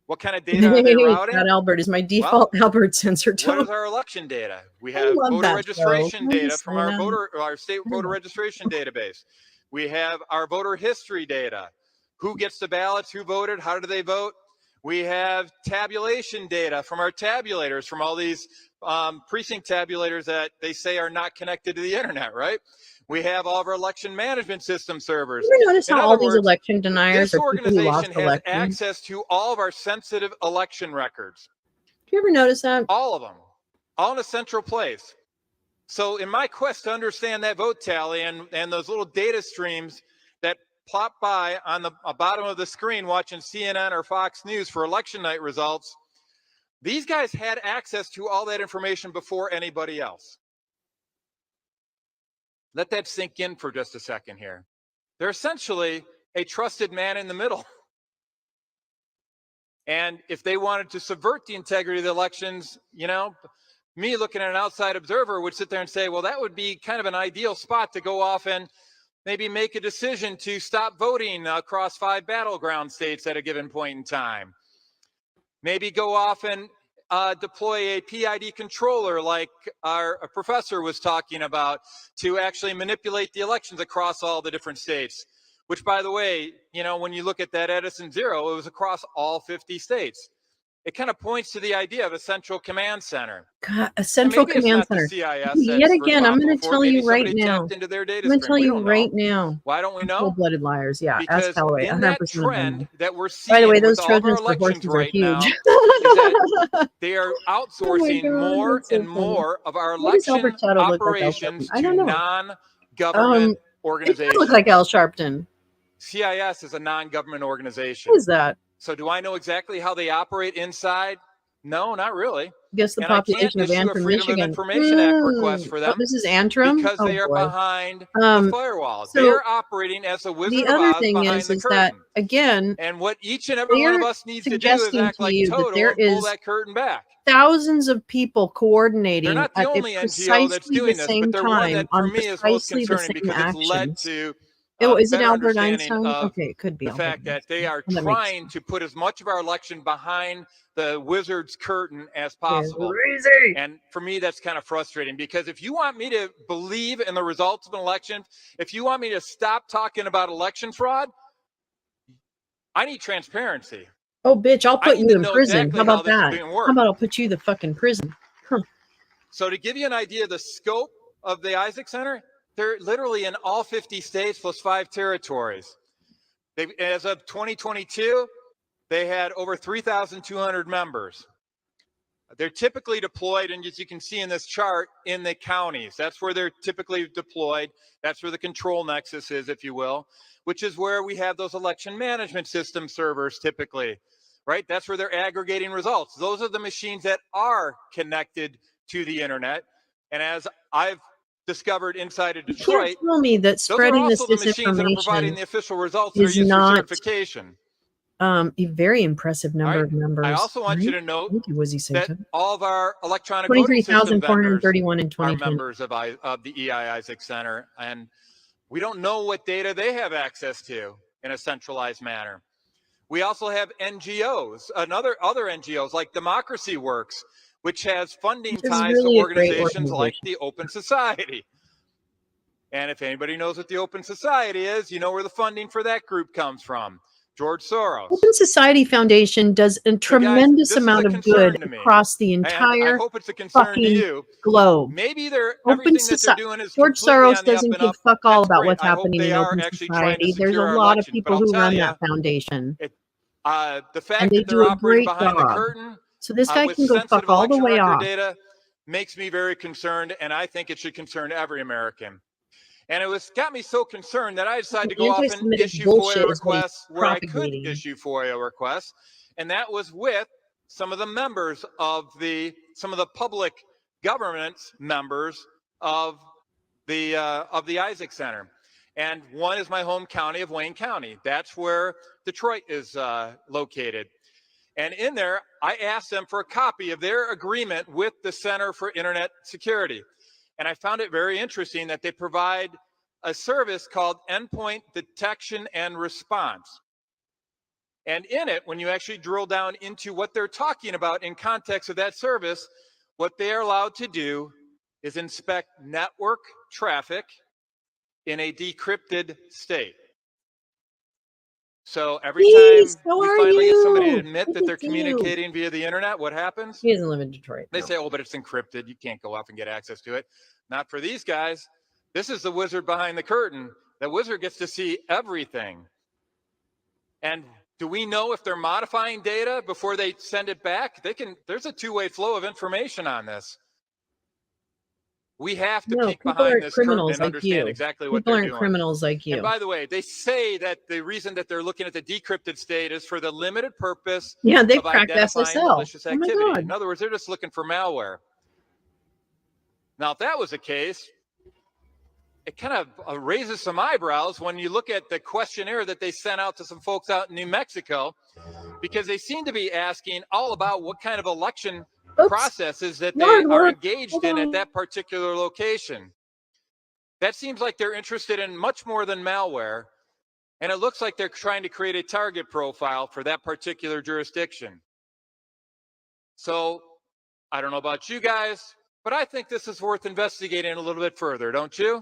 what kind of data are they routing? That Albert is my default Albert sensor What tone. is our election data? We I have love voter that registration show. data from Can I just our state voter registration database. We have our voter history data. Who gets the ballots? Who voted? How did they vote? We have tabulation data from our tabulators, from all these precinct tabulators that they say are not connected to the internet, right? We have all of our election management system servers. You ever notice In how other all these words, election deniers this are people who lost organization has elections? access to all of our sensitive election records. Do you ever notice that? All of them, all in a central place. So in my quest to understand that vote tally and those little data streams that plop by on the bottom of the screen watching CNN or Fox News for election night results, these guys had access to all that information before anybody else. Let that sink in for just a second here. They're essentially a trusted man in the middle. And if they wanted to subvert the integrity of the elections, you know, me looking at an outside observer would sit there and say, well, that would be kind of an ideal spot to go off and maybe make a decision to stop voting across 5 battleground states at a given point in time. Maybe go off and deploy a PID controller like our professor was talking about to actually manipulate the elections across all the different states. Which, by the way, you know, when you look at that Edison Zero, it was across all 50 states. it kind of points to the idea of a central command center. God, a central command center. Yet again, I'm going to tell you right now. I'm going to tell you right now. Why don't we know? Cold-blooded liars. Yeah, ask Because Callaway. in 100% that of them trend know. that we're By the seeing way, those with all of our Trojans for elections horses are right huge. now is that they are Oh my outsourcing God, more that's so and funny. more of our Why does election Albert Shadow look like Al operations Sharpton? I to don't know. non-government It does organizations. look like Al Sharpton. CIS is a non-government organization. What is that? So do I know exactly how they operate inside? No, not really. Guess the And I can't population of issue a Antrim, Freedom of Michigan. Information Act request for them. Oh, this is Antrim? Because Oh, they are boy. behind the firewalls. so they are operating as a Wizard the of other Oz thing behind is the curtain. that, again, And what each and every one they're of us needs to do is suggesting act to like you that Toto there and pull is that curtain back. thousands of people coordinating They're not the at only NGO precisely that's the doing this, same but they're one time that for on me is most precisely the concerning same because it's led actions. to Oh, is it better Albert understanding Einstein? of Okay, it could be the Albert fact that they are Well, that makes trying to put as much of our election behind the wizard's curtain as possible. Crazy. And for me, that's kind of frustrating because if you want me to believe in the results of an election, if you want me to stop talking about election fraud, I need transparency. Oh, bitch, I'll I put need you to in know prison. exactly How how about this is that? being How worked. about I'll put you the fucking prison? Huh. So to give you an idea of the scope of the Isaac Center, they're literally in all 50 states plus 5 territories. As of 2022, they had over 3,200 members. They're typically deployed, and as you can see in this chart, in the counties. That's where they're typically deployed. That's where the control nexus is, if you will, which is where we have those election management system servers typically, right? That's where they're aggregating results. Those are the machines that are connected to the internet. And as I've discovered inside of You Detroit, can't tell me that those are spreading this also the machines that are providing disinformation the official results that are is used for not certification. a very impressive number of members. I also want you right? to note Thank you, Wizzy that Satan. all of our electronic voting system vendors 23,431 in are 2020. members of the EI Isaac Center, and we don't know what data they have access to in a centralized manner. We also have NGOs, other NGOs like Democracy Works, which has funding Which is ties really to a great organizations like organization. the Open Society. And if anybody knows what the Open Society is, you know where the funding for that group comes from. George Soros. Open Society Foundation does a tremendous amount of good across the And I entire hope it's a concern to fucking you. globe. Maybe Open everything that they're Society. doing is George completely Soros on the up doesn't and give up. fuck all That's about great. what's I hope happening they in are Open actually trying to Society. There's a secure our lot of elections. But people I'll who tell run you, that foundation, the fact and they that they're do a operating great behind the job. curtain So this guy with can go fuck sensitive all the election way record off. data makes me very concerned, and I think it should concern every American. And it got me so concerned that I decided to go off and Anti-Semitic issue bullshit FOIA is what he's requests where I could propagating. issue FOIA requests, and that was with some of the members of some of the public governance members of the Isaac Center. And one is my home county of Wayne County. That's where Detroit is located. And in there, I asked them for a copy of their agreement with the Center for Internet Security. And I found it very interesting that they provide a service called Endpoint Detection and Response. And in it, when you actually drill down into what they're talking about in context of that service, what they are allowed to do is inspect network traffic in a decrypted state. So every time we finally get somebody to admit that they're communicating via the internet, what happens? He doesn't live in Detroit. They say, oh, but it's encrypted. You can't go off and get access to it. Not for these guys. This is the wizard behind the curtain. The wizard gets to see everything. And do we know if they're modifying data before they send it back? There's a two-way flow of information on this. We have to peek behind this curtain and understand exactly what they're doing. People aren't criminals like you. And by the way, they say that the reason that they're looking at the decrypted state is for the limited purpose they of cracked identifying SSL. malicious Oh my activity. God. In other words, they're just looking for malware. Now, if that was the case, it kind of raises some eyebrows when you look at the questionnaire that they sent out to some folks out in New Mexico, because they seem to be asking all about what kind of election processes that they are engaged in at that particular location. That seems like they're interested in much more than malware, and it looks like they're trying to create a target profile for that particular jurisdiction. So I don't know about you guys, but I think this is worth investigating a little bit further, don't you?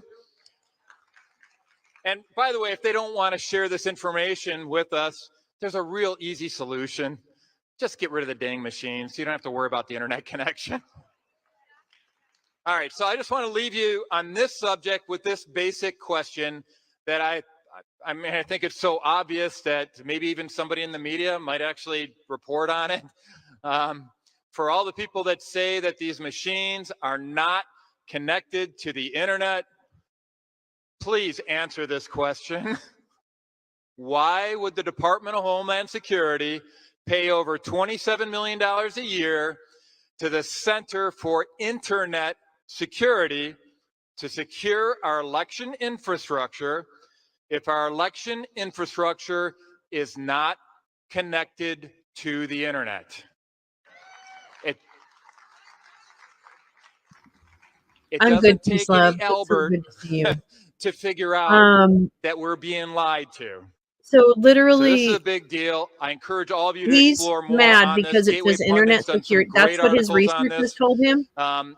And by the way, if they don't want to share this information with us, there's a real easy solution. just get rid of the dang machines. You don't have to worry about the internet connection. All right, so I just want to leave you on this subject with this basic question that I think it's so obvious that maybe even somebody in the media might actually report on it. For all the people that say that these machines are not connected to the internet, please answer this question. Why would the Department of Homeland Security pay over $27 million a year to the Center for Internet Security to secure our election infrastructure if our election infrastructure is not connected to the internet? It I'm doesn't good, take Love. any It's so Albert good to see you. to figure out Um, that we're being lied to. So So this is literally, a big deal. I encourage all of you to he's explore more mad on because this. it Gateway says internet Pundit's done some security. great That's what his articles on researchers this. told him.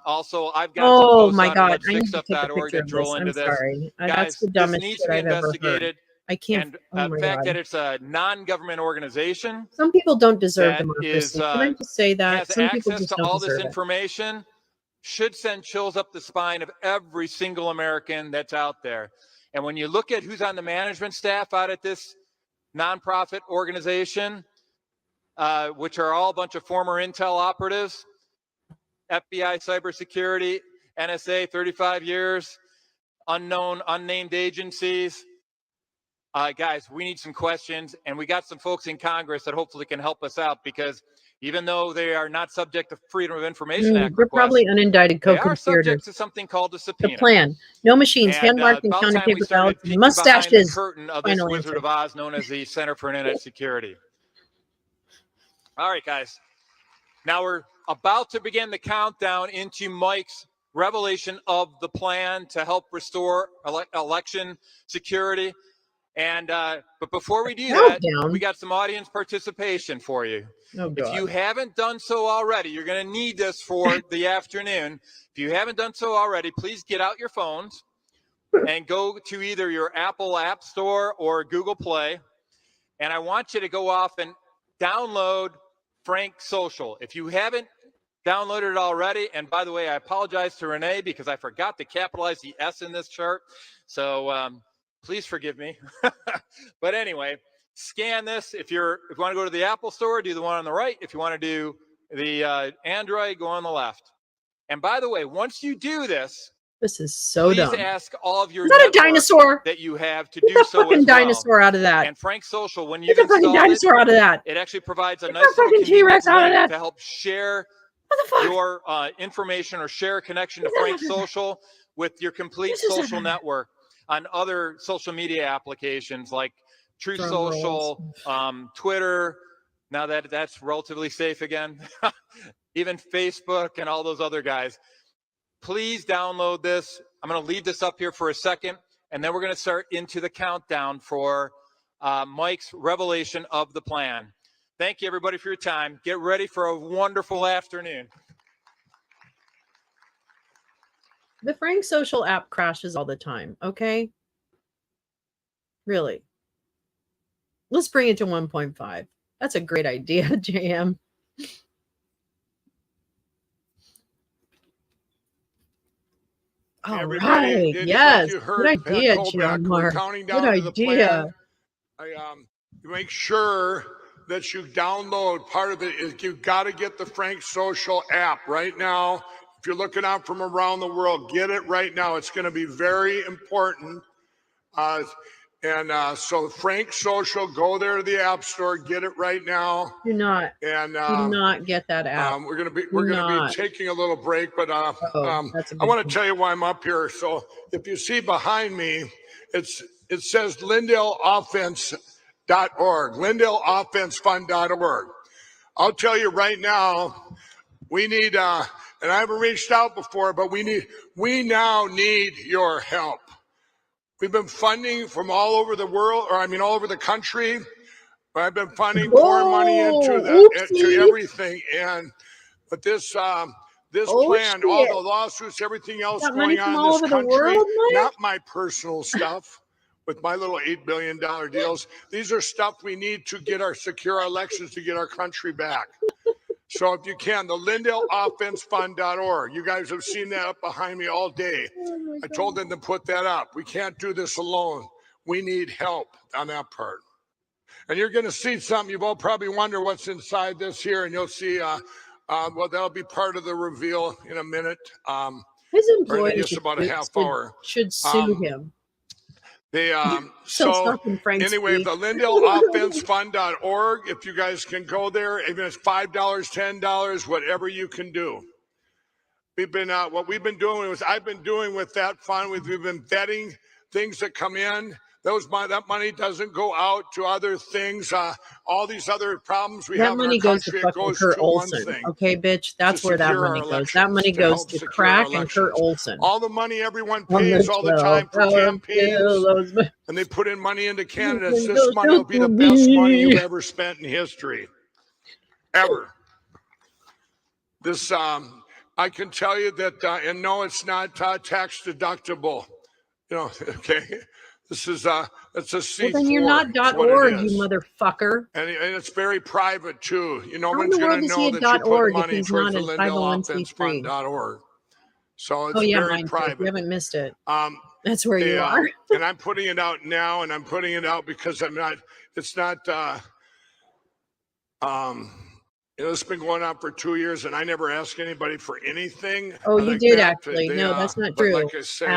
Also, I've got some Oh posts my on God! I need to take a letfixstuff.org picture that of drill this. into I'm this. sorry. That's Guys, the this dumbest needs shit to be I've ever heard. investigated. I can't. And Oh the my fact God! that it's a non-government organization Some people don't deserve that democracy. is Can I just say that? has Some people access just to don't all this deserve it. information should send chills up the spine of every single American that's out there. And when you look at who's on the management staff out at this nonprofit organization, which are all a bunch of former Intel operatives, FBI cybersecurity, NSA, 35 years, unknown, unnamed agencies. Guys, we need some questions, and we got some folks in Congress that hopefully can help us out, because even though they are not subject to Freedom of Information Act They're requests, probably unindicted they are subject co-conspirators. to something called the The subpoena. plan: no machines, And hand-marked and about counted time we paper started ballots, peeking behind the mustaches. curtain of this Final Wizard answer. of Oz known as the Center for Internet Security. All right, guys. Now we're about to begin the countdown into Mike's revelation of the plan to help restore election security. And but before we do that, we got some audience participation for you. Oh, if you haven't done so already, you're going to need this for the afternoon. If you haven't done so already, please get out your phones and go to either your Apple App Store or Google Play. And I want you to go off and download Frank Social. If you haven't downloaded it already, and by the way, I apologize to Renee because I forgot to capitalize the S in this chart. So please forgive me. But anyway, scan this. If you want to go to the Apple Store, do the one on the right. If you want to do the Android, go on the left. And by the way, once you do this, this is so please dumb. ask all of your Is that a networks dinosaur? that you have to Get do the so fucking as well. dinosaur out of that. And Frank Social, when Get you've the fucking installed dinosaur out of that. it actually provides a Get nice the little fucking convenient T-Rex out of link that. to help share your information or share a connection to Get the Frank fuck out of that. Social with your complete This is social a- network on other social media applications like Truth Drum Social, Twitter. Now that's relatively safe again. Even Facebook and all those other guys. Please download this. I'm going to leave this up here for a second, and then we're going to start into the countdown for Mike's revelation of the plan. Thank you, everybody, for your time. Get ready for a wonderful afternoon. The Frank Social app crashes all the time. Okay. Really. Let's bring it to 1.5. That's a great idea, JM. All Everybody, right. did Yes. you Good heard idea, Pat Colback. JM. We're counting Good down to the idea. plan. Make sure that you download. Part of it is you've got to get the Frank Social app right now. If you're looking out from around the world, get it right now. It's going to be very important. So Frank Social, go there to the App Store, get it right now. Do not. And Do not get that app. we're gonna be taking a little break, but I want to tell you why I'm up here. So if you see behind me, it says LindellOffense.org, LindellOffenseFund.org. I'll tell you right now, we need and I haven't reached out before, but we now need your help. We've been funding from all over the world, all over the country. I've been funding, pouring money into everything, but this plan, all the lawsuits, everything else going on in this country, not my personal stuff. with my little $8 billion deals. These are stuff we need to get secure our elections, to get our country back. So if you can, the LindellOffenseFund.org. You guys have seen that up behind me all day. I told them to put that up. We can't do this alone. We need help on that part. And you're going to see something. You've all probably wondered what's inside this here, and you'll see, well, that'll be part of the reveal in a minute. His Or in employees just about a half hour. should sue him. So anyway, the LindellOffenseFund.org, if you guys can go there, even if it's $5, $10, whatever you can do. We've been, what we've been doing was, I've been doing with that fund, we've been vetting things that come in. That money doesn't go out to other things. All these other problems we have in our country, it goes to one thing. Okay, bitch, that's where that money goes. That money goes to crack and Kurt Olson. All the money everyone pays all the time for campaigns, and they put in money into candidates. This money will be the best money you've ever spent in history, ever. This, I can tell you that, and no, it's not tax deductible. You know, okay. This is it's a C4. Well, then you're not .org, you motherfucker. And it's very private too. No one's going to know that you put money towards the LindellOffenseFund.org. So it's very private. You haven't missed it. That's where you are. And I'm putting it out now, and I'm putting it out because I'm not. It's not. It's been going on for 2 years, and I never ask anybody for anything. Oh, you did actually. No, that's not true. Like I say,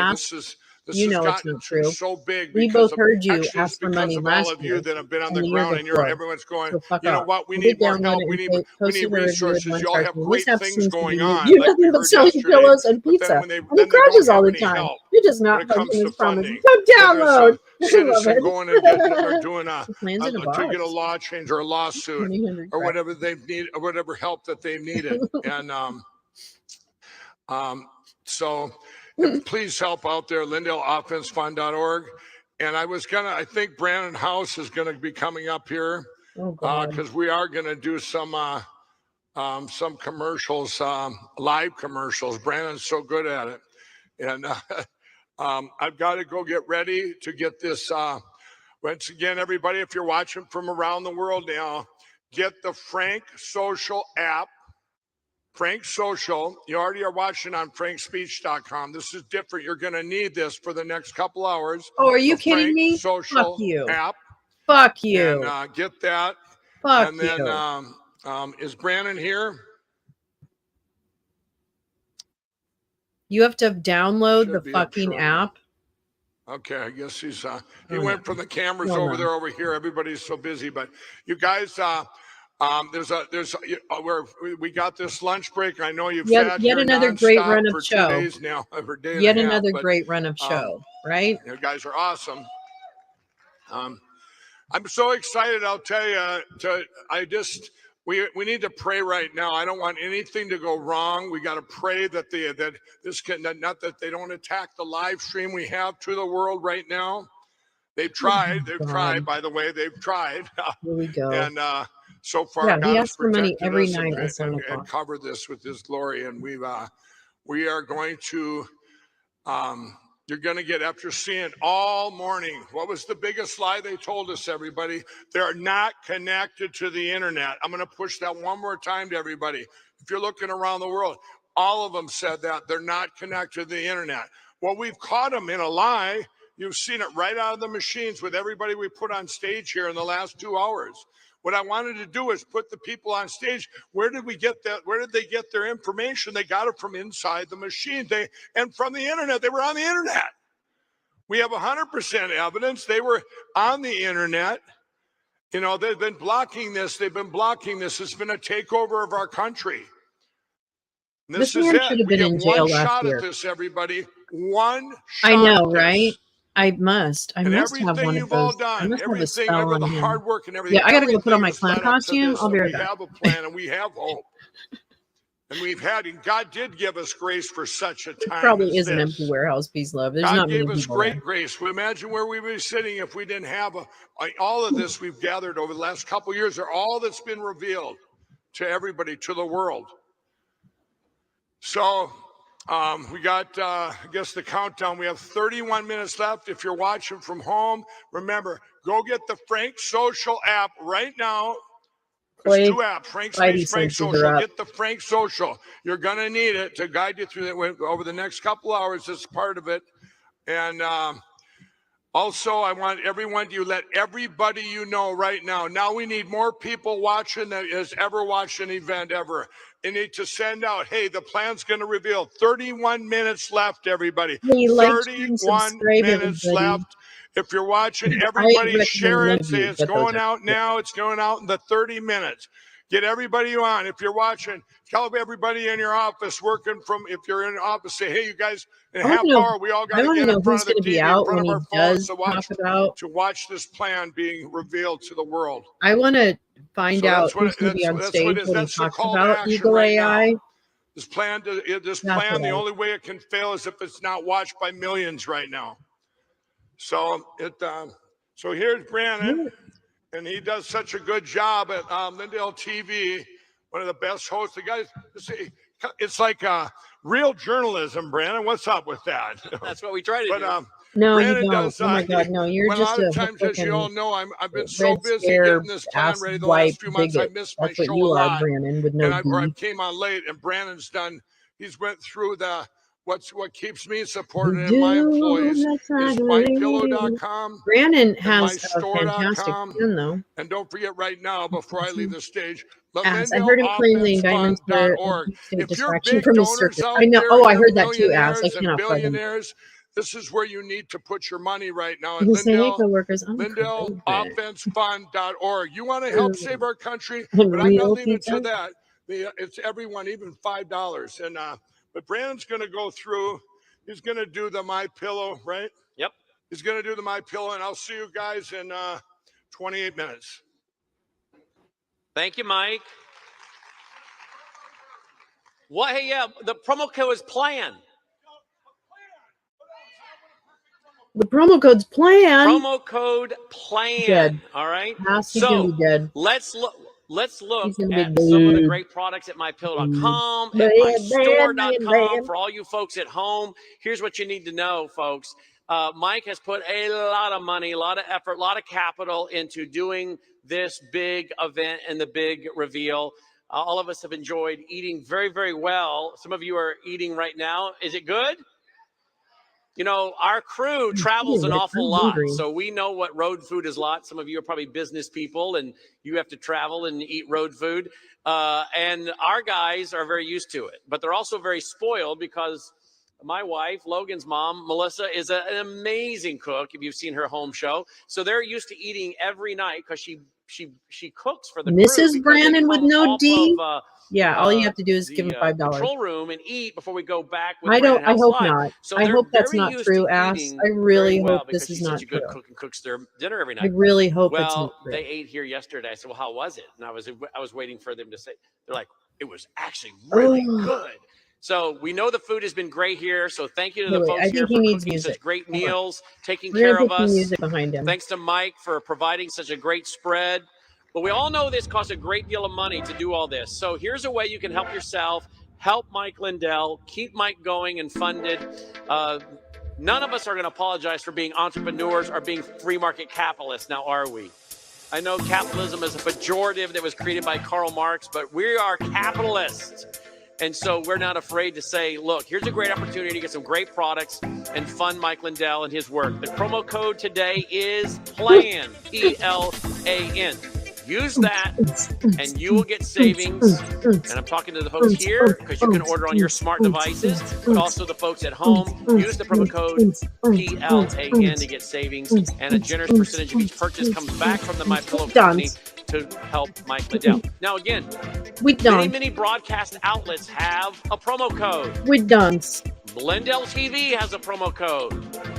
this you know has it's not true. So big. We both heard you ask for money last all of year. you that have been on the ground, and everyone's going, so you know what, we need more help. We need resources. Y'all have great things going on. You're nothing but selling pillows and pizza. And he crashes all the time. You're just not fucking his promise. Go download. Citizens going and they're doing to get a law change or a lawsuit or whatever they need, or whatever help that they needed. And so please help out there, LindellOffenseFund.org. And I think Brandon House is going to be coming up here because we are going to do some commercials, live commercials. Brandon's so good at it. And I've got to go get ready to get this. Once again, everybody, if you're watching from around the world now, get the Frank Social app. Frank Social, you already are watching on frankspeech.com. This is different. You're going to need this for the next couple hours. Oh, are you kidding me? Social Fuck you. App. Fuck you. And get that. Fuck and then, is Brandon here? You have to download the fucking app. Okay, I guess he's he went from the cameras over there over here. Everybody's so busy, but you guys where we got this lunch break. I know you've sat yet here another great run of for show. 2 days now, for a day Yet and a half, another but, great run of show, right? You guys are awesome. I'm so excited. I'll tell you. We need to pray right now. I don't want anything to go wrong. We got to pray that not that they don't attack the live stream we have to the world right now. They've tried. They've tried. By the way, they've tried. Here we go. And so far, yeah, God he has asks for money protected every us night and covered this with His glory. And we are going to. You're going to get, after seeing all morning, what was the biggest lie they told us, everybody? They're not connected to the internet. I'm going to push that one more time to everybody. If you're looking around the world, all of them said that they're not connected to the internet. Well, we've caught them in a lie. You've seen it right out of the machines with everybody we put on stage here in the last 2 hours. What I wanted to do is put the people on stage. Where did we get that? Where did they get their information? They got it from inside the machine. And from the internet. They were on the internet. We have 100% evidence. They were on the internet. You know, they've been blocking this. They've been blocking this. It's been a takeover of our country. And this is it. Should have been in jail last shot year. At this, everybody. One shot. I know, at this. right? I must have one of those. I must have a spell on him. Hard work and everything. Yeah, I got to go put on my clown costume. I'll be right back. We have a plan and we have hope. And and God did give us grace for such a time. It probably as is an this. empty warehouse, peace, love. There's God not gave many us people great there. grace. We imagine where we would be sitting if we didn't have all of this we've gathered over the last couple of years, are all that's been revealed to everybody, to the world. So We got, I guess, the countdown. We have 31 minutes left. If you're watching from home, remember, go get the Frank Social app right now. There's two apps, Frank Space, Frank Social. Get the Frank Social. You're going to need it to guide you through that over the next couple hours. This is part of it. And also, I want everyone to let everybody you know right now. Now we need more people watching that has ever watched an event ever. You need to send out, hey, the plan's going to reveal. 31 minutes left, everybody. 31 minutes left. If you're watching, everybody share it. Say it's going out now. It's going out in the 30 minutes. Get everybody on. If you're watching, tell everybody in your office working from, if you're in an office, say, hey, you guys, in a half hour, we all got to get in front of the TV, in front of our phones to watch this plan being revealed to the world. I want to find out who's going to be on stage when he talks about Eagle AI. This plan, the only way it can fail is if it's not watched by millions right now. So so here's Brandon, and he does such a good job at Lindell TV, one of the best hosts. The guys, it's like real journalism, Brandon. What's up with that? That's what we try to do. No, Brandon you don't. does, Oh my God, no! You're just a lot of times, as you all know, I've been so busy getting this plan ready the last few months. I missed my show a lot, Brandon, with no or I came on late. And Brandon's done. He's went through the what keeps me supported and my employees is mypillow.com. Brandon has a fantastic plan, though. And don't forget right now, before I leave the stage, I heard him claim the indictments for distraction from his circus. I know. Oh, I heard that too, Ass. I cannot fight him. This is where you need to put your money right now at LindellOffenseFund.org. You want to help save our country, but I'm not leaving to that. It's everyone, even $5. And but Brandon's going to go through. He's going to do the My Pillow, right? Yep. He's going to do the My Pillow, and I'll see you guys in 28 minutes. Thank you, Mike. What? Hey, yeah, the promo code is PLAN. The promo code's PLAN. Promo code PLAN. Dead. All right. So let's look at some of the great products at mypillow.com, at mystore.com. For all you folks at home, here's what you need to know, folks. Mike has put a lot of money, a lot of effort, a lot of capital into doing this big event and the big reveal. All of us have enjoyed eating very, very well. Some of you are eating right now. Is it good? You know, our crew travels an awful lot, so we know what road food is like. Some of you are probably business people, and you have to travel and eat road food. And our guys are very used to it, but they're also very spoiled because my wife, Logan's mom, Melissa, is an amazing cook. If you've seen her home show, so they're used to eating every night because she cooks for the Mrs. Brandon with no D. Yeah, all you have to do is give him $5. Control room and eat before we go back. I hope not. So I hope that's not true, Ass. I really hope this is not true. Good cook and cooks their dinner every night. I really hope it's not true. They ate here yesterday. I said, well, how was it? And I was waiting for them to say. They're like, it was actually really good. So we know the food has been great here. So thank you to the folks here for cooking such great meals, taking care of us. Thanks to Mike for providing such a great spread. But we all know this costs a great deal of money to do all this. So here's a way you can help yourself, help Mike Lindell, keep Mike going and funded. None of us are going to apologize for being entrepreneurs or being free market capitalists. Now, are we? I know capitalism is a pejorative that was created by Karl Marx, but we are capitalists. And so we're not afraid to say, look, here's a great opportunity to get some great products and fund Mike Lindell and his work. The promo code today is PLAN, P-L-A-N. Use that, and you will get savings. And I'm talking to the folks here because you can order on your smart devices, but also the folks at home. Use the promo code PLAN to get savings, and a generous percentage of each purchase comes back from the My Pillow company to help Mike Lindell. Now, again, many broadcast outlets have a promo code. We're done. Lindell TV has a promo code.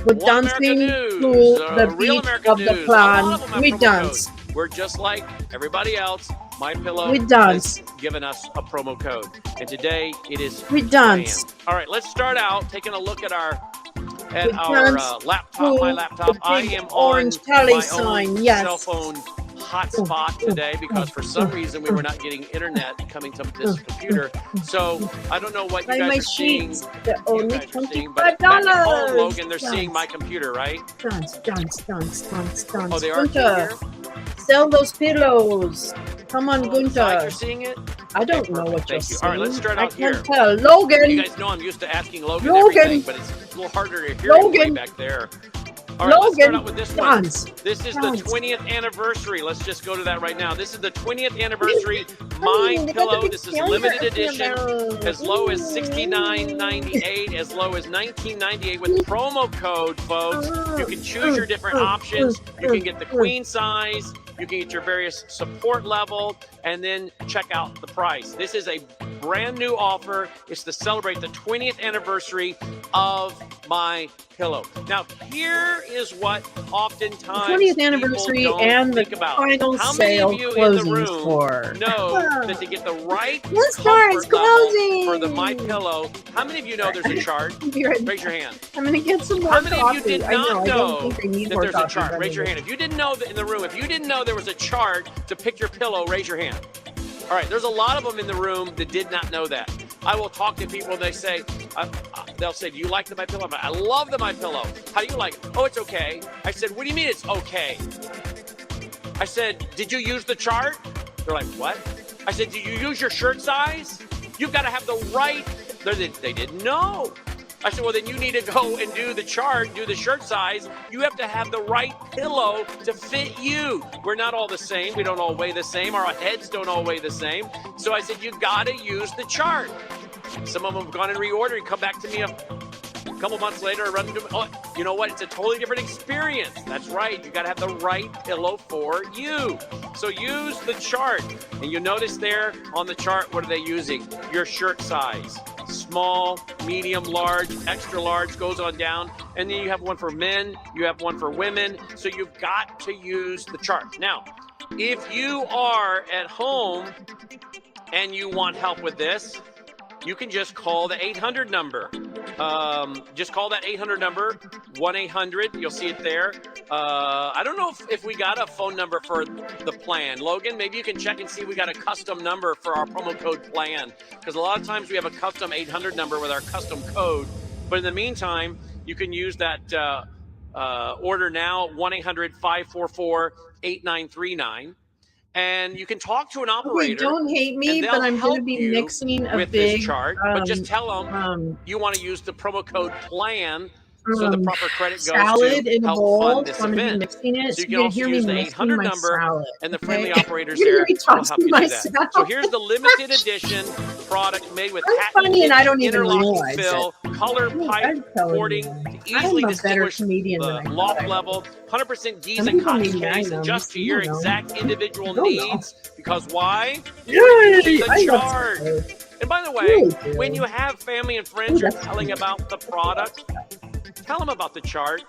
We're dancing to the beat of the plan. We're done. We're just like everybody else. My Pillow has given us a promo code, and today it is. We're done. All right, let's start out taking a look at our laptop. My laptop. I am on my own cell phone hot spot today because for some reason we were not getting internet coming to this computer. So I don't know what you guys are seeing. They're only $25. Back at home, Logan, they're Dance. seeing my computer, right? Dance. Oh, they are Gunther, here? sell those pillows. Come on, Gunther. You're seeing it? I don't know what you're Thank you. saying. All right, let's start I out here. can't tell. Logan. You guys know I'm used to asking Logan, Logan. everything, but it's a little harder to hear him way back there. All right, let's start out with this one. This is the 20th anniversary. Let's just go to that right now. This is the 20th anniversary My Pillow. This is limited edition, as low as $69.98, as low as $19.98 with promo code, folks. You can choose your different options. You can get the queen size. You can get your various support level, and then check out the price. This is a brand new offer. It's to celebrate the 20th anniversary of My Pillow. Now, here is what oftentimes 20th anniversary and the final sale closing for. know that to get the right The store is comfort level closing. for the My Pillow. How many of you know there's a chart? Raise your hand. I'm gonna get some more How many coffee. of you did I not I know don't think they need that more there's a coffee, chart? but Raise your anyway. hand. If you didn't know that in the room, if you didn't know there was a chart to pick your pillow, raise your hand. All right, there's a lot of them in the room that did not know that. I will talk to people, they say, they'll say, do you like the My Pillow? I love the My Pillow. How do you like it? Oh, it's okay. I said, what do you mean it's okay? I said, did you use the chart? They're like, what? I said, did you use your shirt size? You've got to have the right, they didn't know. I said, well, then you need to go and do the chart, do the shirt size. You have to have the right pillow to fit you. We're not all the same. We don't all weigh the same. Our heads don't all weigh the same. So I said, you got to use the chart. Some of them have gone and reordered and come back to me a couple months later and run into me. Oh, you know what? It's a totally different experience. That's right. You got to have the right pillow for you. So use the chart. And you notice there on the chart, what are they using? Your shirt size. Small, medium, large, extra large, goes on down. And then you have one for men, you have one for women. So you've got to use the chart. Now, if you are at home and you want help with this, you can just call the 800 number. Just call that 800 number, 1-800. You'll see it there. I don't know if we got a phone number for the plan. Logan, maybe you can check and see if we got a custom number for our promo code plan. Because a lot of times we have a custom 800 number with our custom code. But in the meantime, you can use that order now, 1-800-544-8939. And you can talk to an operator. Okay, don't hate me, and but they'll I'm going to help be you mixing a with big this chart. But just tell them you want to use the promo code PLAN so the proper credit goes salad to in a help bowl. fund this So I'm going to be event. mixing it. So you You're can gonna hear also me use the mixing 800 my number salad, and the okay? friendly operators You're there gonna be will help tossing you my do that. So salad. here's the limited edition product made with I'm funny and I don't patented even interlocking realize fill, color pipe boarding to easily distinguish the loft level, 100% Giza people cotton need case, magnums, adjust to your exact individual I don't know. needs. Because why? Yay, You're using I the love chart. salad. And by the way, Really when do. you have family and friends you're telling about the product, tell them about the chart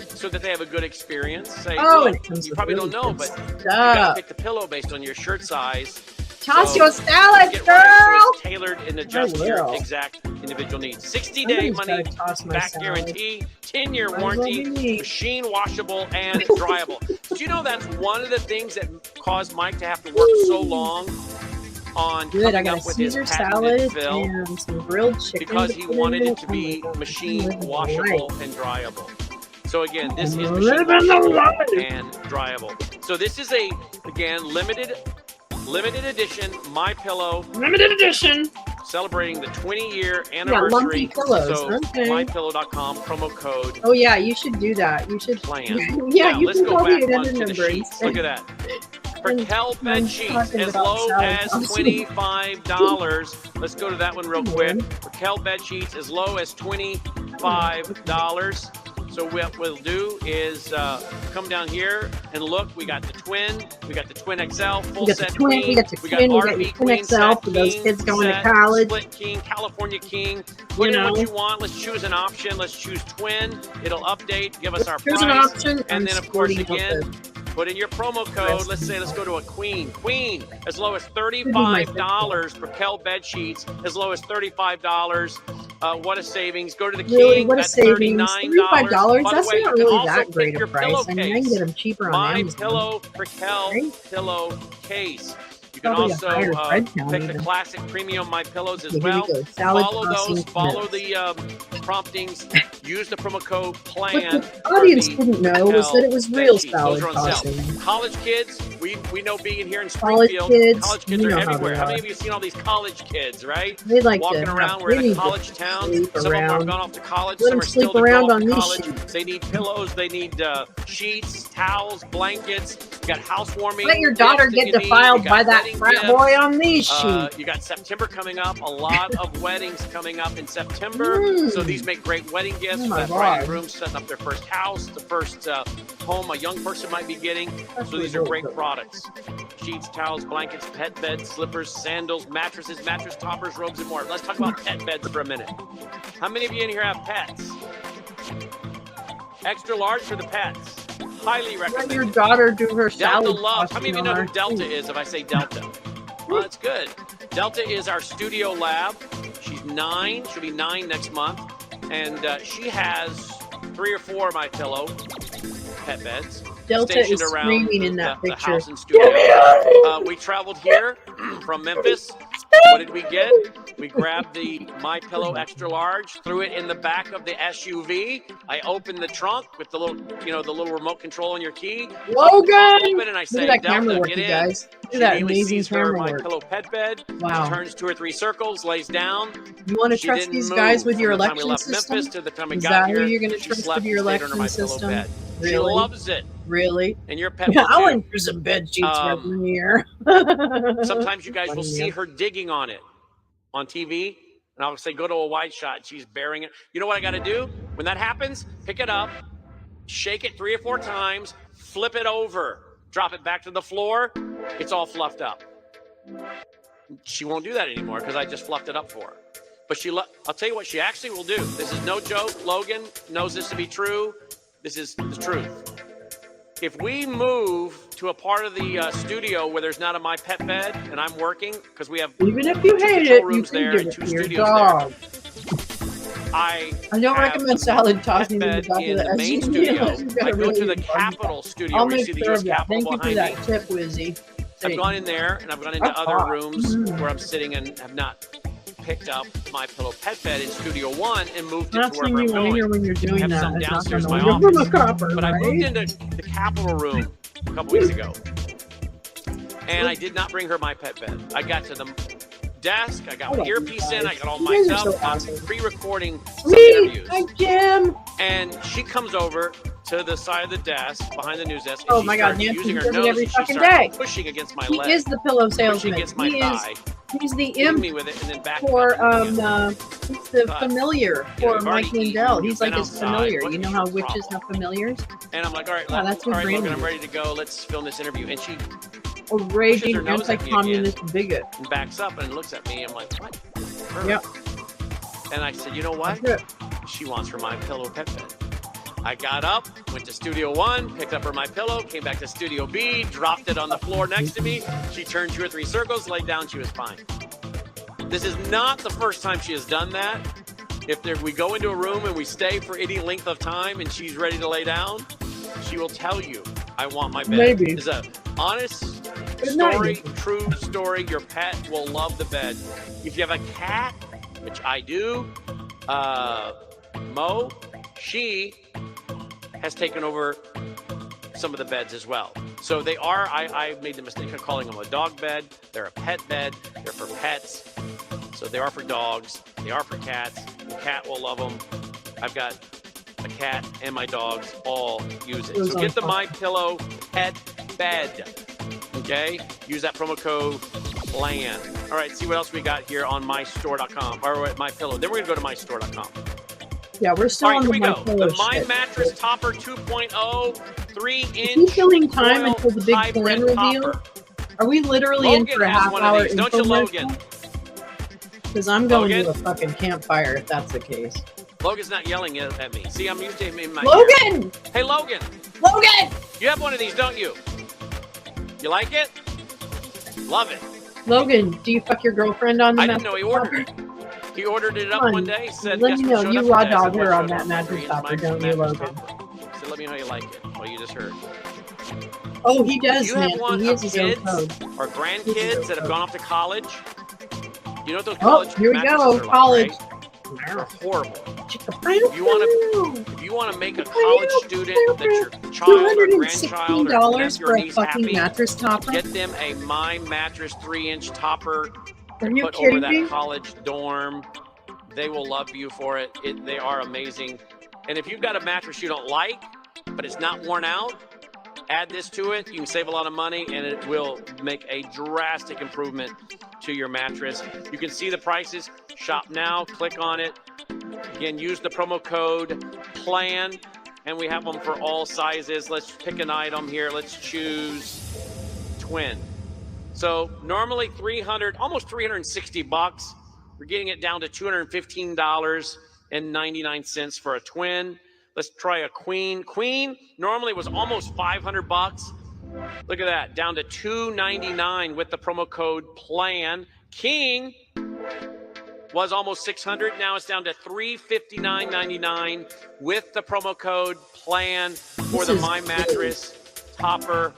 so that they have a good experience. Say, Oh, look, it comes you with probably really don't know, good but you stuff. got to pick the pillow based on your shirt size. Toss So your salad, get girl. right so it's tailored and adjust to your will. exact individual needs. 60-day Somebody's money gotta toss my back salad. guarantee, 10-year Might as well warranty, be me. machine washable and dryable. Did you know that's one of the things that caused Mike to have to work so long on Good, I coming got a up with his Caesar patented salad fill? and some grilled chicken. Because he to put wanted in it to be machine washable and dryable. So again, this is machine Living the washable life. and dryable. So this is a, again, limited edition My Pillow. Limited edition. Celebrating the 20-year lumpy anniversary. pillows, So okay. mypillow.com promo code Oh yeah, you should do that. You should plan. Yeah, Now, you let's can go call back me onto another the number. sheets. Look at that. Perkel bed I'm sheets talking as about low salad. as $25. Let's go to that one real quick. Perkel bed sheets as low as $25. So what we'll do is come down here and look. We got the twin, we got the twin XL, full We got set the twin, queen, we got the twin, we got RV your queen twin XL set, for those king kids going to set, college. split king, California king. Put You in what know. you want. Let's choose an option. Let's choose twin. It'll update, give us our Choose price, an option, and I'm then of course sporting again. outfit. Put in your promo code. Let's say, let's go to a queen. Queen, as low as my $35 for Kel bed sheets, as low as $35. What a savings. Go to the Really, King what a at savings. $39. $35. By the That's way, not you can really also that great pick a your price. I mean, I can pillowcase. get them cheaper on My Amazon. Pillow Raquel pillowcase. You can Probably a also higher thread count pick the even. classic premium My Pillows as Okay, here we well. go. Salad Follow tossing those. Follow mix. the promptings. Use the promo code What PLAN. the audience didn't know was that it was real salad Those are on tossing. sale. College kids, we know being here in College Springfield, kids, college kids you are know how everywhere. they How many are. of you have seen all these college kids, right? They like Walking to around. have, We're they in a need to college town. sleep Some of them around. have gone off to college. Let Some them are still sleep to go around off on to these college. sheets. They need pillows. They need sheets, towels, blankets. You got housewarming. Let your daughter gifts that get you need. defiled You by got that wedding frat gifts. boy on these sheets. You got September coming up. A lot of weddings coming up in September. So these make great wedding gifts. Oh my for that bride and God. groom setting up their first house, the first home a young person might be getting. That's So these are really great good. products. Sheets, towels, blankets, pet beds, slippers, sandals, mattresses, mattress toppers, robes, and more. Let's talk about pet beds for a minute. How many of you in here have pets? Extra large for the pets. Highly Let recommend. your daughter do her Delta salad Love. How many of you tossing know on who our Delta sheets. is if I say Delta? Well, that's good. Delta is our studio lab. She's 9. She'll be 9 next month. And she has 3 or 4 of my pillow pet beds. Delta stationed is around screaming in that the picture. house and studio. We traveled here from Memphis. What did we get? We grabbed the My Pillow extra large, threw it in the back of the SUV. I opened the trunk with the little, the little remote control on your key. Logan! Open and I Look say, at that camera Delta, work, get you in. guys. Look She at that immediately amazing sees her camera My work. Pillow pet bed. Wow. She turns 2 or 3 circles, lays down. You want to She trust didn't these move guys with from your the time we election left system? Memphis to the time we Is got that here. who you're going to She trust slept with your and stayed under election my pillow system? bed. Really? She loves it. Really? And your pet Yeah, will I too. went for some bed sheets one year. Sometimes you guys will see her digging on it on TV, and I'll say, go to a wide shot. She's bearing it. You know what I got to do? When that happens, pick it up, shake it 3 or 4 times, flip it over, drop it back to the floor. It's all fluffed up. She won't do that anymore because I just fluffed it up for her. But I'll tell you what she actually will do. This is no joke. Logan knows this to be true. This is the truth. If we move to a part of the studio where there's not a My Pet bed and I'm working, because we have Even if you 2 hate control it, you rooms can there give and it 2 to your studios dog. there, I don't have recommend salad tossing in the bed back in of the main SUV studio. unless you've got I a go really to the big dog. Capitol studio I'll where you make see the sure U.S. of that. Capitol Thank you for behind me. that tip, Wizzy. I've gone in there and I've gone into That's other hot. rooms where I'm sitting and have not picked up My Pillow pet bed in Studio 1 and moved it Not to wherever seeing I'm you on going. here when you're I doing have that. some It's not downstairs in gonna my work from a office. copper, But I moved right? into the Capitol room a couple weeks ago, and I did not bring her my pet bed. I got to the desk, I got my earpiece in, I got all You mic'd guys are up, so I'm awesome. pre-recording some Sweet. interviews. Hi, Jim. And she comes over to the side of the desk, behind the news desk, and Oh she my God, starts Nancy, using he her does it nose every and she fucking starts day. pushing against my He leg. is the pillow Pushing salesman. against my thigh. He's the hitting imp me with it and then back for it up. he's the familiar you know, for you've Mike already Lindell. eaten, He's you've like been his outside. familiar. What You know is how your witches problem? have familiars? And I'm like, all right, Yeah, that's what all right, Logan, Brandon I'm ready to go. Let's film this interview. And she A pushes her raging nose at me anti-communist bigot. and backs up and looks at me. I'm like, what? Her. Yep. And I said, you know what? She wants her My Pillow pet bed. I got up, went to Studio 1, picked up her My Pillow, came back to Studio B, dropped it on the floor next to me. She turned 2 or 3 circles, laid down, she was fine. This is not the first time she has done that. If we go into a room and we stay for any length of time and she's ready to lay down, she will tell you, I want my bed. Maybe. It's a honest Good night. story, true story. Your pet will love the bed. If you have a cat, which I do, Mo, she has taken over some of the beds as well. So they are, I made the mistake of calling them a dog bed. They're a pet bed. They're for pets. So they are for dogs. They are for cats. The cat will love them. I've got a cat and my dogs all use it. So get the My Pillow pet bed. Okay? Use that promo code PLAN. All right, see what else we got here on mystore.com or at My Pillow. Then we're going to go to mystore.com. Yeah, we're still All right, on here the we My go. Pillow The My shit. Mattress Topper 2.0 3-inch Is he killing time foil until the big hybrid plan reveal? topper. Are we literally in Logan for a has half one of hour these, don't you, Logan? Because I'm going Logan? to a fucking campfire if that's the case. Logan's not yelling at me. See, I'm used to him in my Logan! ear. Hey, Logan. Logan! You have one of these, don't you? You like it? Love it. Logan, do you fuck your girlfriend on the I didn't know he ordered it. He ordered it up Fun. one day. Said, Let guess me what know. showed You up raw today? I said, dog what her on showed that up? mattress 3-inch topper, don't you, mattress Logan? topper. So let me know how you like it. Well, you just heard. Oh, he does, Do you man. have one He of has his own kids code. or grandkids that have gone off to college? You know what those Oh, college here we mattresses go. are College. like, right? They're horrible. If you want to make a college student that your child or grandchild or $216 nephew for or a niece fucking happy, mattress topper? get them a My Mattress 3-inch topper Are to you put over kidding that me? college dorm. They will love you for it. They are amazing. And if you've got a mattress you don't like, but it's not worn out, add this to it. You can save a lot of money, and it will make a drastic improvement to your mattress. You can see the prices. Shop now. Click on it. Again, use the promo code PLAN, and we have them for all sizes. Let's pick an item here. Let's choose twin. So normally almost 360 bucks. We're getting it down to $215.99 for a twin. Let's try a queen. Queen normally was almost 500 bucks. Look at that, down to $299 with the promo code PLAN. King was almost 600. Now it's down to $359.99 with the promo code PLAN for the My Mattress topper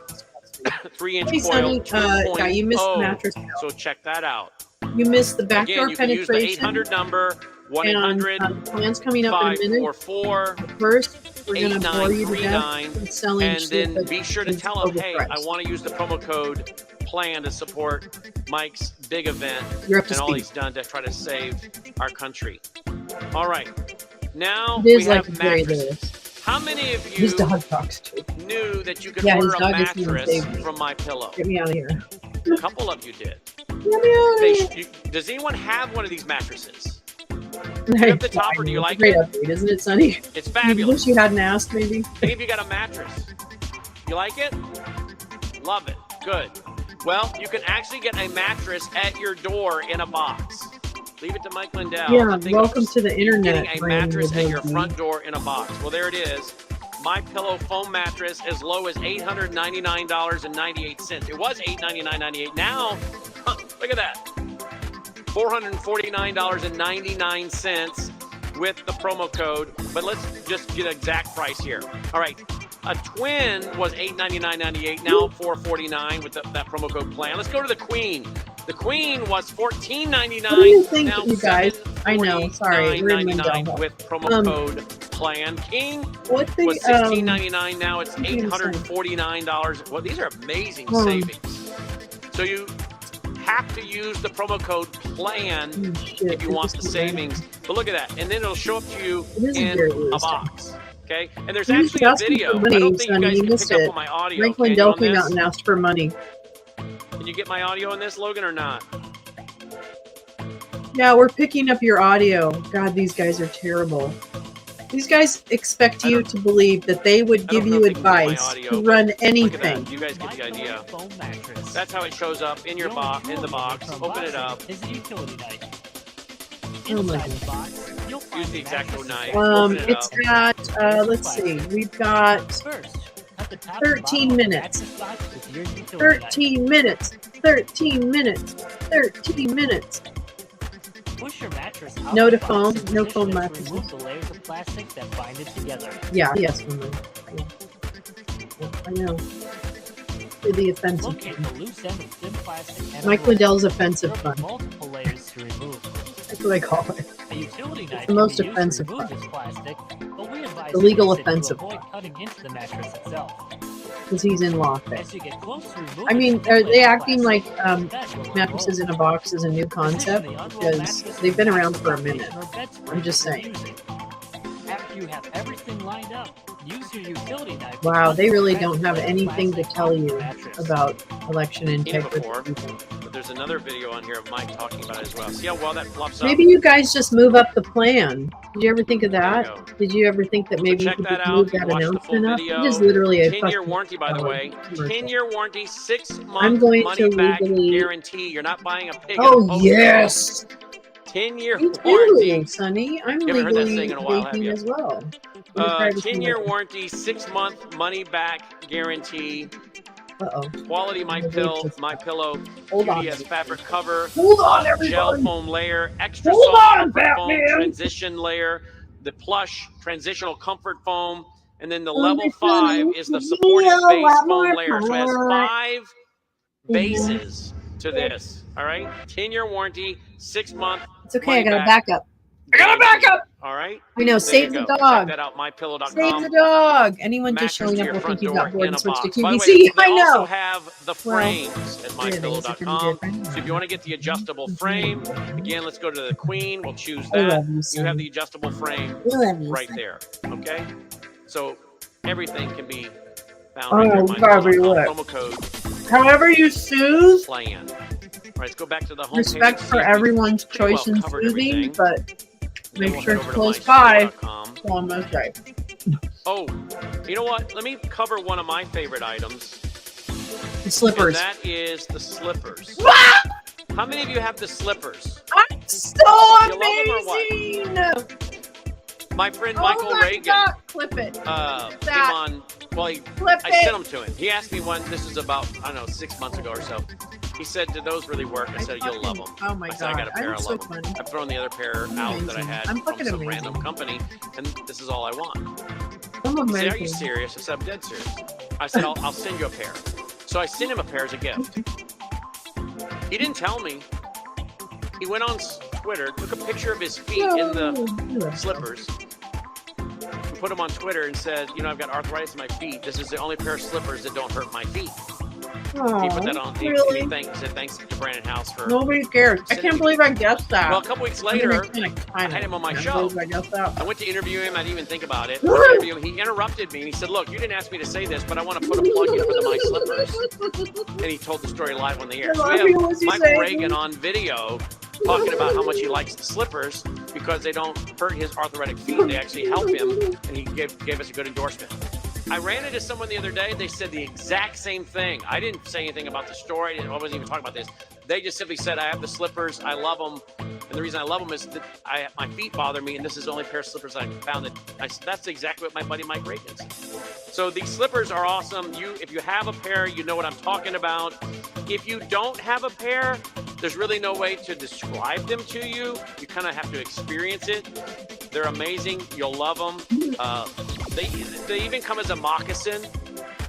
3-inch Hey, coil Sonny, yeah, you missed the 2.0. mattress. So check that out. You missed the Again, backdoor you can use the penetration. 800 number, 1-800 Plans coming up in a minute. 544 First, we're going to bore you to death 8939, with selling and shit then that be sure to is tell them, hey, I overpriced. want to use the promo code PLAN to support Mike's big event You're up to and all speed. he's done to try to save our country. All right, now It is we like have Jerry mattresses. Lewis. How many of His you dog talks too. knew that you could Yeah, his order a dog is even mattress saved me. from My Pillow? Get me out of here. A couple of you did. Get me out of here. Does anyone have one of these mattresses? Do you have the topper? Do you like Great it? update, isn't it, Sonny? It's You fabulous. wish you hadn't asked, maybe. Any of you got a mattress? You like it? Love it. Good. Well, you can actually get a mattress at your door in a box. Leave it to Mike Lindell. Yeah, Think welcome of to the internet. Getting a Brandon mattress at your Woodley. front door in a box. Well, there it is. My Pillow foam mattress as low as $899.98. It was $899.98. Now, look at that. $449.99 with the promo code. But let's just get an exact price here. All right. A twin was $899.98. Now $449 with that promo code PLAN. Let's go to the queen. The queen was $14.99. What do you think, now you guys? I know, sorry. We're in $749.99 Lindell. with promo code PLAN. King What the, was $16.99. Now it's what do you say? $849. Well, these are amazing Hmm. savings. So you have to use the promo code PLAN if you want the savings. But look at that. And then it'll show up to you It is a in very a Lewis box. Okay? And there's You actually should a ask me video. for I money, don't think you Sonny. guys You can missed pick it. up on my audio. Frank Can you Lindell on came this? out and asked for money. Can you get my audio on this, Logan, or not? Yeah, we're picking up your audio. God, these guys are terrible. These guys expect you to believe that they would give you advice to run Look at anything. that. You guys get the idea. That's how it shows up in your box, in the box. Open it up. Is a utility knife. Oh my Inside the God. box, you'll find Use the X-Acto knife. Um, Open it it's up. at, let's see, we've got First, cut the top 13 minutes. box with your utility 13 minutes. 13 minutes. 13 minutes. knife. Push your mattress out No of to the box foam. and No position foam it to mattresses. remove the layers of plastic that bind it together. Yeah, yes, woman. Yeah, I know. For the offensive. Locate the loose end of thin plastic and Mike remove it. Lindell's offensive There are fun. multiple layers to remove. That's what I call it. A utility knife the most can be used offensive to remove part. this plastic, but we advise The legal use it to offensive avoid cutting into the mattress itself. Because he's in lawfare. As you get close to I removing mean, the are thin they layer of acting like plastic, that will mattresses in a box is a new concept? Because they've been around for a minute. I'm just saying. After you have everything lined up, use your utility knife. Wow, they really don't have anything to tell you about election Seen it integrity. before, but there's another video on here of Mike talking about it as well. See how well that flops up? Maybe you guys just move up the plan. Did you ever think of that? Did you ever think that maybe you Check could that just out. move You that watch the full announcement up? video. It is literally a 10-year fucking warranty, by the way. commercial. 10-year warranty, 6-month I'm going money to back legally- guarantee. You're not buying a pig. in a Oh, post yes! 10-year Me warranty. too, Sonny. I'm You haven't heard that legally saying in a while, have vaping you? as well. I'm a privacy 10-year lawyer. warranty, 6-month money back guarantee. Quality My Pillow. Hold on. Beauty as fabric cover. Hold on, Gel everybody. foam layer. Extra Hold soft on, comfort foam. Batman. Transition layer. The plush transitional comfort foam. And then the level 5 is the supportive base foam layer. So it has 5 bases to this. All right. 10-year warranty, 6-month. It's okay. I got a backup. All right. I know. Save the dog. Check that out. MyPillow.com. Save the dog. Anyone just showing up will think you've got bored and switched to QVC. I know. We also have the frames at MyPillow.com. So if you want to get the adjustable frame, again, let's go to the Queen. We'll choose that. You have the adjustable frame right there. Okay. So everything can be found right there. Promo code. However you choose. Plan. All right, let's go back to the home Respect page. for everyone's choice in soothing, but make sure it's close by. So almost right. Oh, you know what? Let me cover one of my favorite items. The slippers. And that is the slippers. How many of you have the slippers? So You love them or what? amazing! My friend Michael Reagan God, clip it. came on. Well, I sent them to him. He asked me when. This is about, I don't know, 6 months ago or so. He said, "Do those really work?" I said, "You'll love them." Oh my I said, "I got a pair. I love them." I've thrown the other pair out that I had from some random company, and this is all I want. He said, "Are you serious?" I said, "I'm dead serious." I said, "I'll send you a pair." So I sent him a pair as a gift. He didn't tell me. He went on Twitter, took a picture of his feet in the slippers, and put them on Twitter and said, "You know, I've got arthritis in my feet. This is the only pair of slippers that don't hurt my feet." He put that on. He said thanks to Brandon House for. Nobody cares. I can't believe I guessed that. Well, a couple weeks later, I had him on my show. I went to interview him. I didn't even think about it. He interrupted me and he said, "Look, you didn't ask me to say this, but I want to put a plug in for the My Slippers." And he told the story live on the air. So we have Michael Reagan on video talking about how much he likes the slippers because they don't hurt his arthritic feet. They actually help him, and he gave us a good endorsement. I ran into someone the other day. They said the exact same thing. I didn't say anything about the story. I wasn't even talking about this. They just simply said, "I have the slippers. I love them. And the reason I love them is that my feet bother me, and this is the only pair of slippers I found." That's exactly what my buddy Mike Reagan said. So these slippers are awesome. If you have a pair, you know what I'm talking about. If you don't have a pair, there's really no way to describe them to you. You kind of have to experience it. They're amazing. You'll love them. They even come as a moccasin.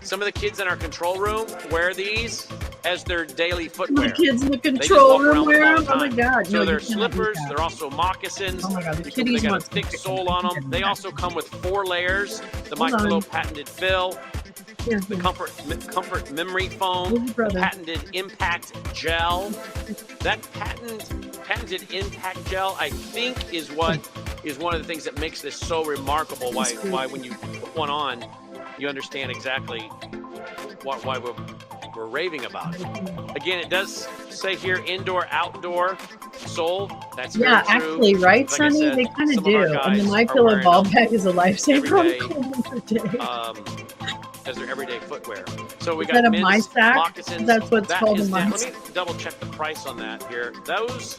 Some of the kids in our control room wear these as their daily footwear. The kids in the control room wear them? Oh my God. So they're slippers. They're also moccasins. Oh my God. They got a thick sole on them. They also come with 4 layers. The MyPillow patented fill. The comfort memory foam, the patented impact gel. That patented impact gel, I think, is one of the things that makes this so remarkable. Why when you put one on, you understand exactly why we're raving about it. Again, it does say here indoor, outdoor, sold. That's very true. Actually, right, like Sonny? said, they kind of some do. our guys And the are MyPillow wearing ball them bag is a lifesaver every on day. day. As their everyday footwear. So we Is got that a men's My Sack? moccasins. That's what's That called is a My down. Let Sack. me double check the price on that here. Those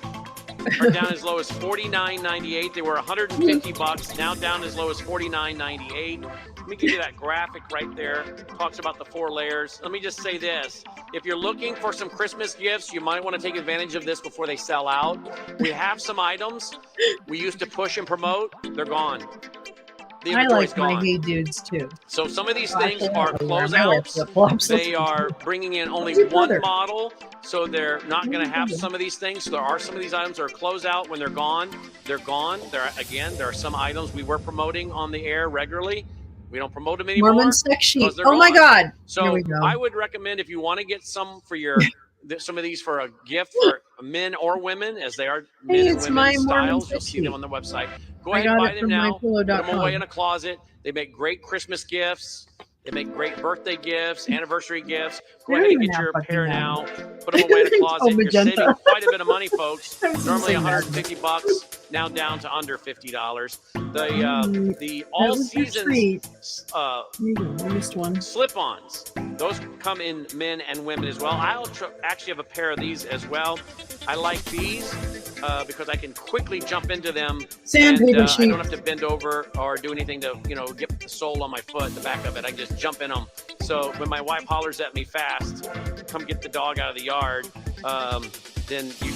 are down as low as $49.98. They were $150. Now down as low as $49.98. Let me give you that graphic right there. It talks about the 4 layers. Let me just say this. If you're looking for some Christmas gifts, you might want to take advantage of this before they sell out. We have some items we used to push and promote. They're gone. The I inventory's like my gone. Hey Dudes too. So some of these Oh, things actually, are I don't wear my closeouts. flip-flops. They are bringing in only Who's your one brother? model, so they're not going to have some of these things. So there are some of these items that are closeout. When they're gone, they're gone. There are some items we were promoting on the air regularly. We don't promote them anymore. Mormon sex sheet. because they're Oh my gone. God. Here So we go. I would recommend if you want to get some for your some of these for a gift for men or women, as they are men Hey, and it's my women Mormon styles. You'll sex see them sheet. on the website. Go I ahead and got buy it them from now. Put them mypillow.com. away in a closet. They make great Christmas gifts. They make great birthday gifts, anniversary gifts. Go They're ahead and even get your that pair fucking now. bad. Put them away in a Oh, closet. You're magenta. saving quite a bit of money, folks. I was Normally gonna say $150, now down to under $50. The that all was your seasons treat. Here you go. I missed one. slip-ons. Those come in men and women as well. I actually have a pair of these as well. I like these because I can quickly jump into them. Sandpaper and, I sheet. don't have to bend over or do anything to, get the sole on my foot, the back of it. I can just jump in them So when my wife hollers at me fast, come get the dog out of the yard, then you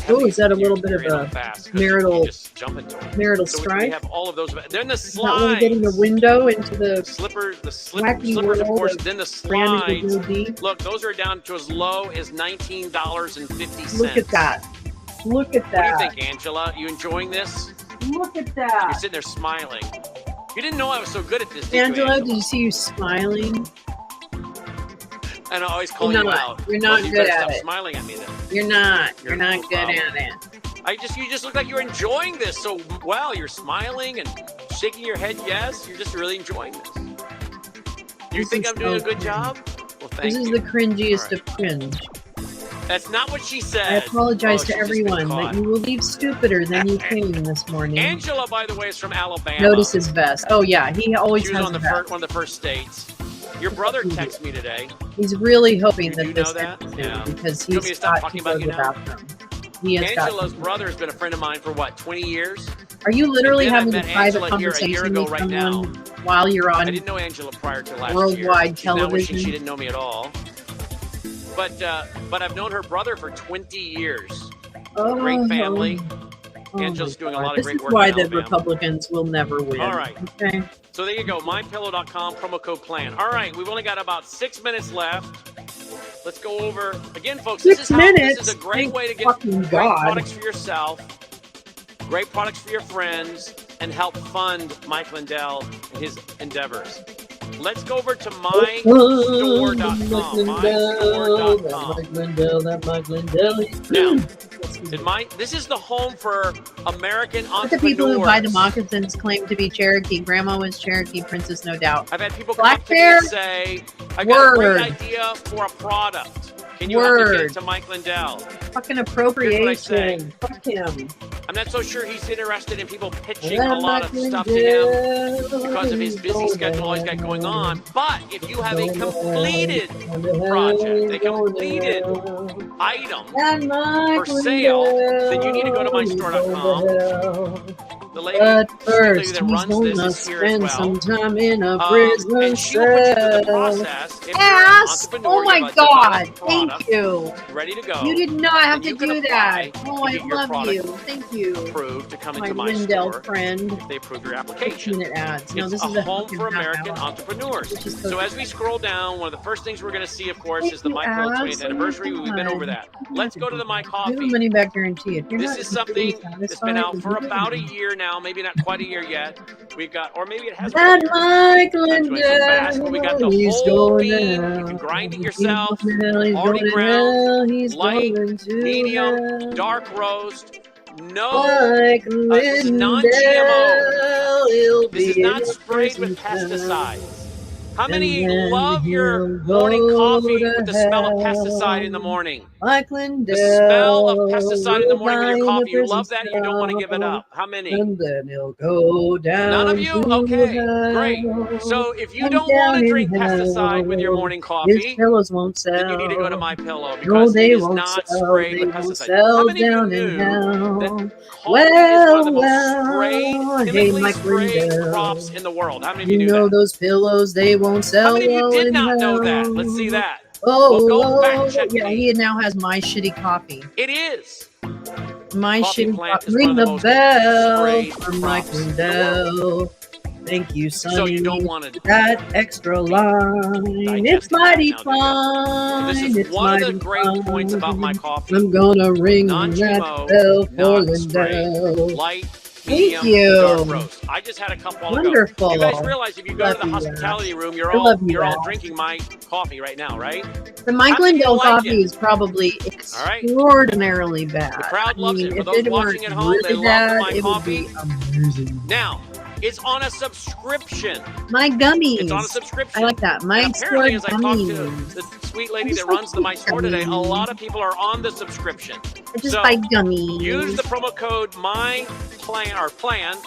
Oh, is that a little bit of a marital so strife? We have all of those. Then the Is that when slides. getting the window into the slippers, wacky of world course. of Then the slamming slides. the OD? Look, those are down to as low as $19.50. Look at that. Look at What that. do you think, Angela? You enjoying this? Look at that. You're sitting there smiling. You didn't know I was so good at this, did you, Angela, did you see you smiling? And I always call you out. You're not Well, you good better at stop it. smiling at me then. You're not. You're not good at it. You just look like you're enjoying this. So wow, you're smiling and shaking your head. Yes, you're just really enjoying this. You think I'm doing a good job? Well, thank This is you. the cringiest of cringe. That's not what she said. I apologize Oh, to she's just been everyone, caught. but you will leave stupider than you came this morning. Angela, by the way, is from Alabama. Notice his vest. Oh yeah, he always She was has on a the vest. one of the first states. Your brother texted me today. He's really hoping You that know this that? ends Yeah. soon because Do you want me to he's stop got talking to go about to you the now? bathroom. He has got Angela's to. brother has been a friend of mine for what, 20 years? Are you literally And then I having a met private Angela here a year conversation ago with right someone now. while you're I on didn't know Angela prior to last year. worldwide She's now wishing television? she didn't know me at all. But I've known her brother for 20 years. Oh, Great family. oh Angela's my doing a God. lot of This great is work why in the Alabama. Republicans will never win. All right. Okay. So there you go, mypillow.com, promo code PLAN. All right, we've only got about 6 minutes left. Let's go over, again, folks, this is a great way to get great products for yourself, great products for your friends, and help fund Mike Lindell and his endeavors. Let's go over to mystore.com. Now, this is the home for American But the people who buy the entrepreneurs. moccasins claim to be Cherokee. Grandma was Cherokee, Princess, no doubt. I've had people come Black up to me Bear? and say, I got a Word. great idea for a product. Can you help me get Word. it to Mike Lindell? Fucking Here's what I say. appropriation. Fuck him. I'm not so sure he's interested in people pitching Let a lot of Mike stuff to him Lindell because of his busy schedule, all he's got going on. But if you have a completed project, a completed item for sale, then you need to go to mystore.com. The lady, But the lady first, that he's runs this gonna is here as spend well. some time in a prison And she will put you through the cell. process. If you're an Ass! entrepreneur, Oh you my have a God! developed Thank product you. ready to go. You did not have then to you can do apply that. Oh, to I get your love product you. Thank you. approved to come My into my Lindell store. friend. If they approve your application. Ads. No, It's this a is a home fucking for half American hour. entrepreneurs. Which is So as we scroll down, one of the first things we're going to see, of course, is the you, My Pillow ass. 20th anniversary. We've been over that. Let's go to the My Give a Coffee. money back guarantee. If you're This not is something satisfied, that's been out for about a year now, maybe not quite a year yet. We've got, or maybe it has been a That year. Mike Not doing so fast, but we got the Lindell, he's whole going bean. You down. can grind it He's yourself. going to hell, he's Already going to ground, hell, he's light, going to medium, hell. dark roast. No, Mike this is non-GMO. Lindell, he'll This is be not in a sprayed with prison cell. pesticides. How many And then love your he'll morning go coffee to with the smell of hell. pesticide in the morning? Mike Lindell, The smell of pesticide in the morning with your will die in a coffee. You love prison that and you don't want to give it cell. up. How many? And then he'll go down. None of you? to Okay, hell. great. So if you And don't want down to in drink pesticide with your hell, morning his coffee, pillows won't sell. then you need to go to My Pillow No, because they it is won't not sell. sprayed They with won't pesticide. How sell many of you down in knew that hell. coffee is one of the most sprayed, Well, hey, chemically Mike sprayed Lindell. crops in the world? How many of you You knew know that? those pillows, they won't sell. How many of you well did in not know that? hell. Let's see that. Oh, Well, go fact check yeah, me. he now has my shitty coffee. It is. My Coffee shitty plant coffee. is one Ring of the the most bell sprayed for Mike crops in the world. Lindell. Thank you, Sonny. So you don't want to that extra line. It's mighty fine. This is It's one of the mighty great fine. points about my coffee. I'm gonna ring Non-GMO, that bell for not sprayed. Lindell. Light, Thank medium, you. dark roast. I just had a cup while ago. Wonderful. You guys realize if you go to Love the you, hospitality room, you're I all love you, you're all Ash. drinking my coffee right now, right? The Mike How many of you Lindell like coffee it? is probably All right. extraordinarily bad. The crowd loves it. For if those it watching weren't at home, they really love bad, my it would be coffee. amazing. Now, it's on a subscription. My gummies. It's on a subscription. I like that. My And apparently, as store I talked to gummies. the sweet lady that runs My Store today, a lot of people are on the subscription. I just So, buy gummies. use the promo code PLAN,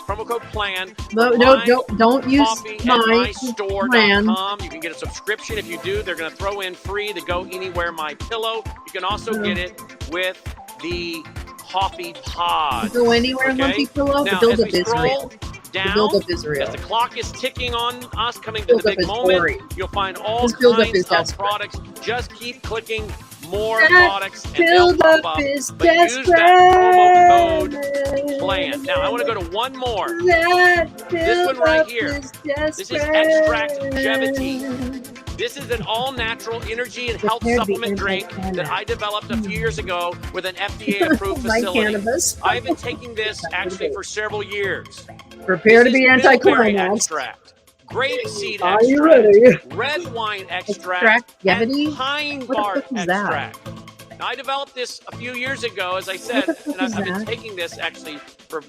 promo code PLAN. No, for no, my don't use coffee my at mystore.com. You can get a subscription. If you do, they're going to throw in free the Go Anywhere My Pillow. You can also get it with the coffee pod. Go anywhere, Okay? Lumpy Pillow, Now, build as a we business. scroll down, buildup is real. as the clock is ticking on us coming to the big moment, boring. you'll find all This buildup kinds is of desperate. products. Just keep clicking more That products and they'll pop buildup up. is But use that promo code PLAN. Now, I want to go to one more. This one right here. This is Extract Longevity. This is an all-natural energy and health supplement drink that I developed a few years ago with an FDA-approved My facility. cannabis. I've been taking this actually for several years. Prepare to This be is bilberry anticlimaxed. extract, grapeseed Are you extract, ready? red wine extract, and Extract-gevity? pine What the bark fuck is that? extract. Now, I developed this a few years ago, as I said, and I've been taking this actually for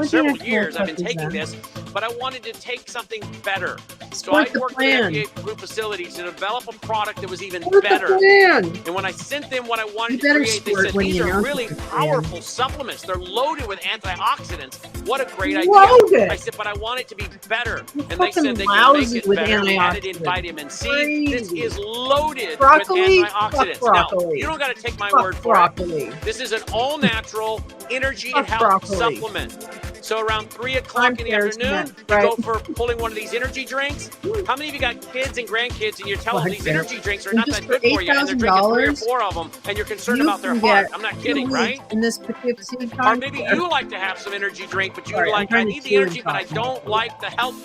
several years. I've been taking this, but I wanted to take something better. So I worked with FDA-approved facilities to develop a product that was even better. And when I sent them what I wanted to create, they said, these are really powerful supplements. They're loaded with antioxidants. What a great idea. I said, but I want it to be better. And they said they can make it better. We added in vitamin C. This is loaded with antioxidants. Now, you don't got to take my word for it. This is an all-natural energy and health supplement. So around 3 o'clock in the afternoon, you go for pulling one of these energy drinks. How many of you got kids and grandkids and you're telling them these energy drinks are not that good for you and they're drinking 3 or 4 of them and you're concerned about their heart? I'm not kidding, right? In this Poughkeepsie Or maybe you like to have some energy drink, but you're like, I need the energy, but I don't like the health,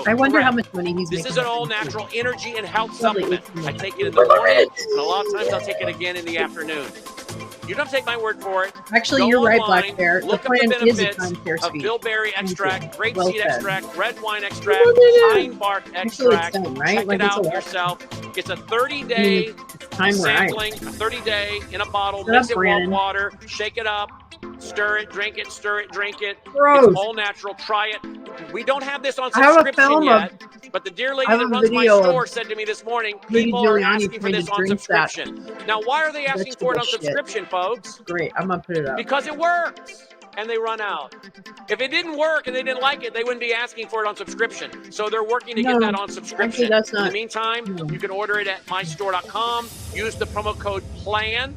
I wonder how much money he's This making. is an all-natural energy and health supplement. I take it in the morning, and a lot of times I'll take it again in the afternoon. You don't take my word for it. Actually, Go you're right, online, Black Bear. The look up plan the is a benefits time care of speed. bilberry extract, grapeseed Well said. extract, red wine extract, pine bark extract. done, right? Check Like, it it's out a lot. yourself. It's a 30-day time right. sampling, a 30-day in a bottle. Shut Mix up, it with Brandon. water, shake it up, stir it, drink it, stir it, drink it. Gross. It's all natural. Try it. We don't have this on I have a subscription film of- yet, but the dear lady I have that a runs my video of store said to me this morning, Rudy people are Giuliani asking for trying this to on drink that subscription. Now, why are they asking for it on vegetable shit. subscription, folks? Great, I'm gonna put it up. Because it works and they run out. If it didn't work and they didn't like it, they wouldn't be asking for it on subscription. So they're working to get No, that on actually, subscription. that's In the not- meantime, you can order it at mystore.com. Use the promo code PLAN.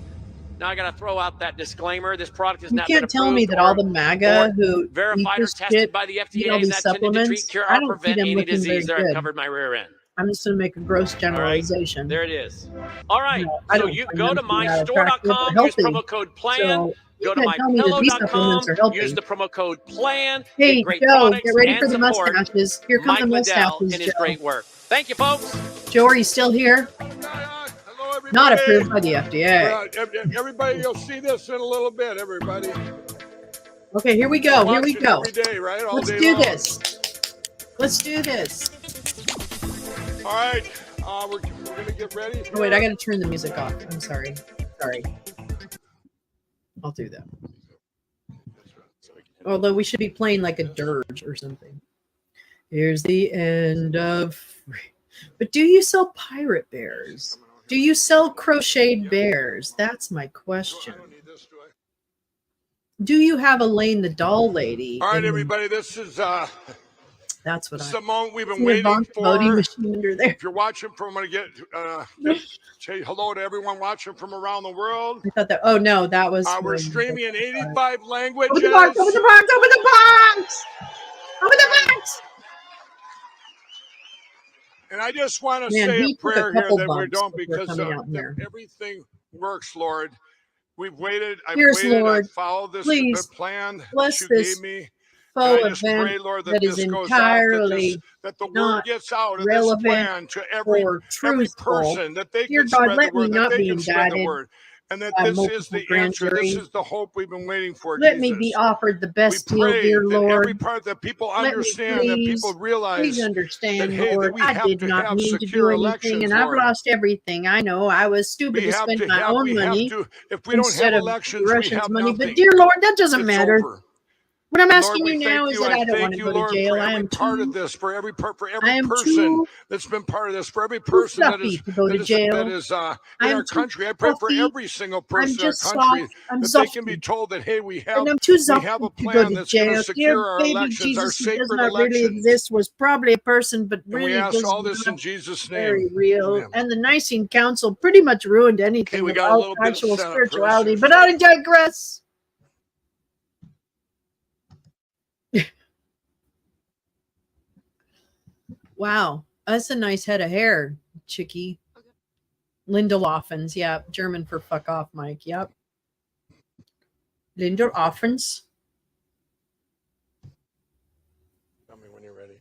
Now I got to throw out that disclaimer. This product is You not been can't tell me approved that all or- the MAGA who eat verified or this tested shit by the eat FDA all is these not intended to supplements. treat, cure, I or don't see prevent them any looking very disease that I good. covered my rear end. I'm just gonna make a gross generalization. There it is. All right. I So don't you find go them to to be that attractive or mystore.com, use healthy. promo code PLAN. So you Go to can't tell me that these supplements are mypillow.com, healthy. use the promo code PLAN. Hey, get great Joe, products get ready and for the support mustaches. Here come the Mike Lindell mustaches, and his Joe. great work. Thank you, folks. Joe, are you still here? Not approved by the FDA. Everybody, you'll see this in a little bit, everybody. Okay, here we go. Here Watch we it go. every day, right? All Let's day do long. this. Let's do this. All right, we're going to get ready. Oh, wait, I gotta turn the music off. I'm sorry. Sorry. I'll do that. Although we should be playing like a dirge or something. Here's the end of. But do you sell pirate bears? Do you sell crocheted bears? That's my question. Do you have Elaine the doll lady? All right, everybody, this is That's what this is I. the moment we've been See the waiting bonk voting for. machine under there. If you're watching from, I'm going to say hello to everyone watching from around the world. I thought that. Oh no, that was. We're streaming in 85 languages. Open the box! Open the box! Open the box! Open the box! And I just want to Man, say he a took a prayer here couple that we're bumps doing before because coming out here. everything works, Lord. We've waited. I've Here's waited. Lord. I've followed this Please plan bless that you this gave me. faux And I just event pray, Lord, that that is this goes entirely out, that the word not gets out of this relevant plan to every or every truthful. person, that they Dear can God, spread let the word, me that not they be can spread the indicted word, and that by this is multiple the grand answer. This jury. is the hope we've been waiting for. Let Jesus. me be offered the best We deal, pray dear that every Lord. part that people Let me understand, that people please realize understand, that, hey, Lord. that we I have did to not have mean to do secure anything, elections, and I've Lord. lost everything. I know I was stupid We to have spend to my have, own we money have to, if we don't instead have of elections, we Russians' have money. nothing. But dear Lord, that doesn't It's matter. over. What I'm And asking Lord, you we now thank is you. that I don't want thank to you, go to Lord, jail. for I every am part too of this, for every I am person too that's been part of this, for every too person that fluffy is to go to that jail. is I in am our too country. I pray for fluffy. every single I'm person in our just country soft. I'm that they can be zofty. told that, hey, we And I'm too have zofty a to go plan to that's going to jail. secure Dear our baby elections, our Jesus, who does sacred not really elections. exist, was probably a person, but And we really ask was all this in not Jesus' very name. real. Amen. And the Nicene Council pretty much ruined Okay, anything we got a about little bit of actual setup for this spirituality. here. But I digress. Wow. That's a nice head of hair, chickie. Lindell Offens. Yeah. German for fuck off, Mike. Yep. Lindell Offens. Tell me when you're ready.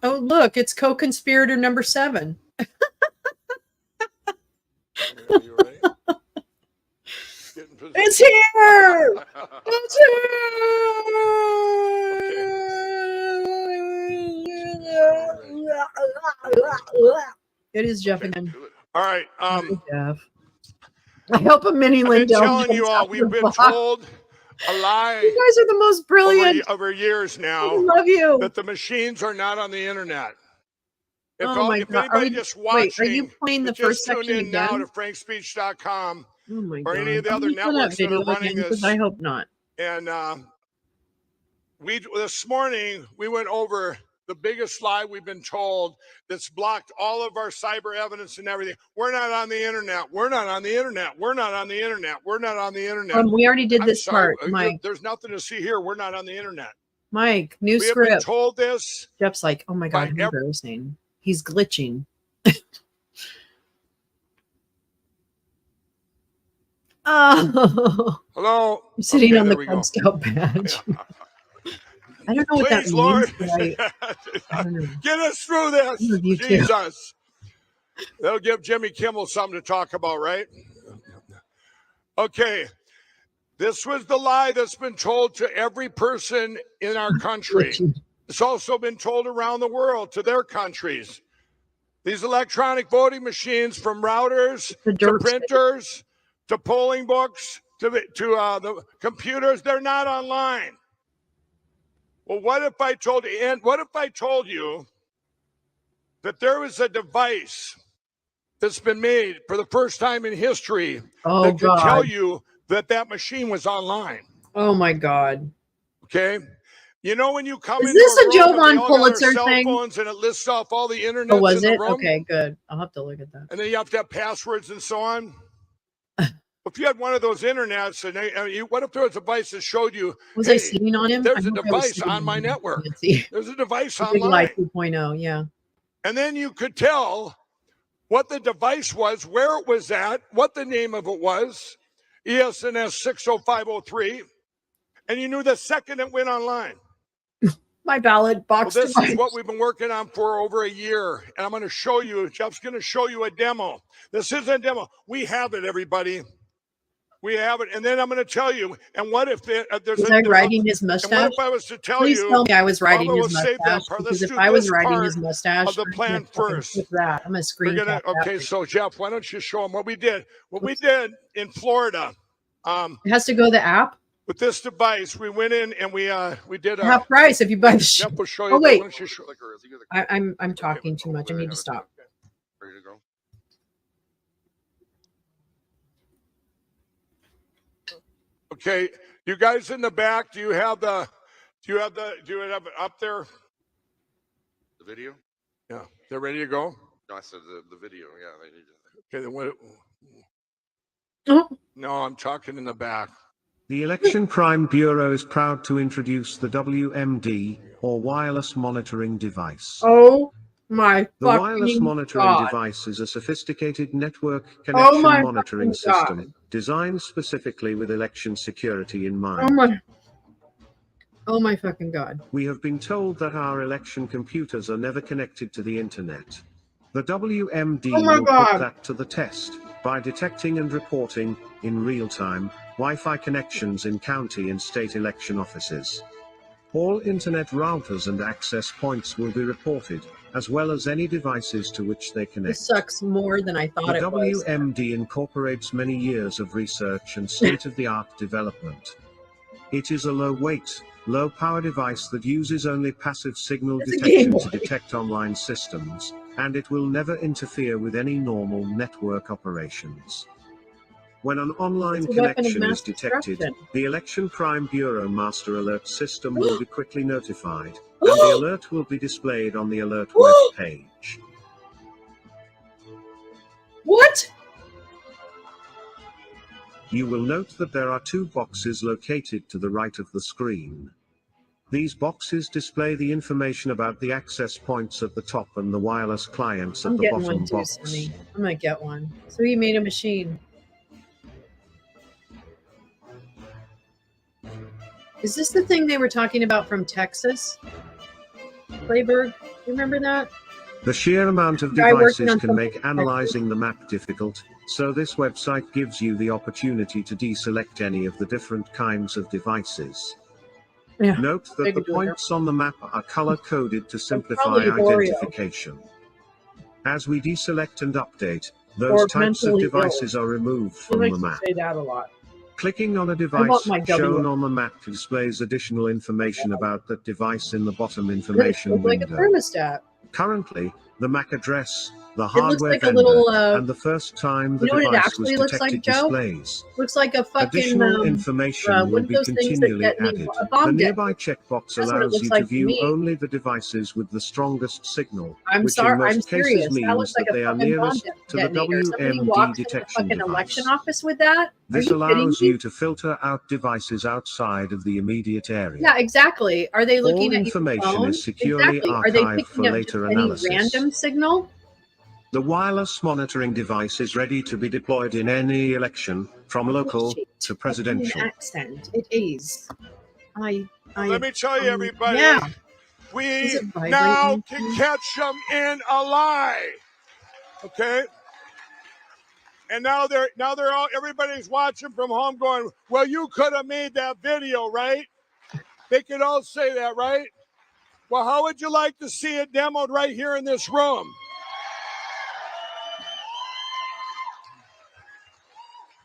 Oh, look. It's co-conspirator number 7. Are you ready? It's here! It's here! It is Jeff again. All right. Jeff. I hope a mini Lindell. I'm telling you all, we've been told a lie. You guys are the most brilliant. Over years now. I love you. That the machines are not on the internet. If, Oh my if God. anybody just watching, wait, are you playing the just first tuned section in now again? to frankspeech.com Oh my or God. any of the other networks that are running this. I hope not. And this morning we went over the biggest lie we've been told that's blocked all of our cyber evidence and everything. We're not on the internet. We're not on the internet. We're not on the internet. We're not on the internet. We already did this part, Mike. There's nothing to see here. We're not on the internet. Mike, new we script. Have been told this. Jeff's like, oh my God, how embarrassing. He's glitching. Oh. Hello. I'm sitting on the Cub Scout badge. I don't know what that means. Lord. I don't know. Get us through this. Jesus. They'll give Jimmy Kimmel something to talk about, right? Okay. This was the lie that's been told to every person in our country. It's also been told around the world to their countries. These electronic voting machines, from routers to printers to polling books to the computers, they're not online. Well, what if I told you? And what if I told you that there was a device that's been made for the first time in history that could tell you that machine was online? Oh my God. Okay. You know when you come in, is this a Joe Von Pulitzer thing? Phones and it lists off all the internet. Oh, was in it? the room? Okay, good. I'll have to look at that. And then you have to have passwords and so on. If you had one of those internets, and what if there was a device that showed you? Was I sitting on him? There's a device on my network. There's a device online. Big Light 2.0, yeah. And then you could tell what the device was, where it was at, what the name of it was, ESNS 60503, and you knew the second it went online. My ballot box. Well, this is what we've been working on for over a year, and I'm going to show you. Jeff's going to show you a demo. This isn't a demo. We have it, everybody. We have it, and then I'm going to tell you. And what if there's was I riding his mustache? And what if I was to tell Please you? Tell me I was riding his save that mustache. part. Because Let's if do I was this riding part his mustache, of the plan first. That. I'm going to screen cap that. Okay, so Jeff, why don't you show them what we did? What we did in Florida. It has to go to the app. With this device, we went in and we did a half price if you buy the. Jeff will show you. Oh wait, that. I'm talking too much. I need to stop. Ready to go? Okay, you guys in the back, do you have it up there? The video? Yeah, they're ready to go. No, I said the video. Yeah, they need to. Okay, then what? No, I'm talking in the back. The Election Crime Bureau is proud to introduce the WMD, or Wireless Monitoring Device. Oh my The wireless monitoring God. device is a sophisticated network connection monitoring system God. designed specifically with election security in mind. Oh my fucking God. We have been told that our election computers are never connected to the internet. The WMD will put that to the test by detecting and reporting, in real time, Wi-Fi connections in county and state election offices. All internet routers and access points will be reported, as well as any devices to which they connect. This sucks more than I thought The it was. WMD incorporates many years of research and state-of-the-art development. It is a low-weight, low-power device that uses only passive signal detection to detect online systems, and it will never interfere with any normal network operations. When an online It's a weapon of connection mass is detected, destruction. the Election Crime Bureau Master Alert system will be quickly notified, and the alert will be displayed on the alert web page. What? You will note that there are two boxes located to the right of the screen. These boxes display the information about the access points at the top and the wireless clients at I'm the getting bottom one too, box. Sonny. I might get one. So he made a machine. Is this the thing they were talking about from Texas? Playberg? You remember that? The sheer amount of Guy working devices on can make something analyzing the map difficult, so this website gives you the opportunity to deselect any of the different kinds of devices. Yeah, Note they that the could do it. points on the map are color-coded to simplify probably Oreo. identification. As we deselect and update, Or those types of mentally devices are removed He from likes the to map. say that a lot. Clicking on a I device want my W. shown on the map displays additional information about that device in the bottom It information looks like a window. thermostat. Currently, the MAC address, the It looks hardware like a vendor, little, and the first time the you know what it device was actually looks like, detected Joe? displays. Looks like a fucking Additional information will one of be those things that continually get me added. a bomb The deck. nearby checkbox That's what it allows looks you like to to view me. only the devices with the strongest signal, I'm which sorry, in most I'm cases serious. That means looks like that a they are fucking bomb nearest to the detonator. Somebody WMD walks in the detection fucking device. election office with that? This Are you kidding allows me? you to filter out devices outside of the immediate area. Yeah, exactly. Are they looking All at your information phone? is securely Exactly. Are they archived picking for up later just any analysis. random signal? The wireless monitoring device is ready to be deployed in any election, from local to presidential. An accent. It is. Let me tell you, everybody, yeah. we now can catch them in a lie. Okay? And now they're all, everybody's watching from home going, well, you could have made that video, right? They could all say that, right? Well, how would you like to see it demoed right here in this room?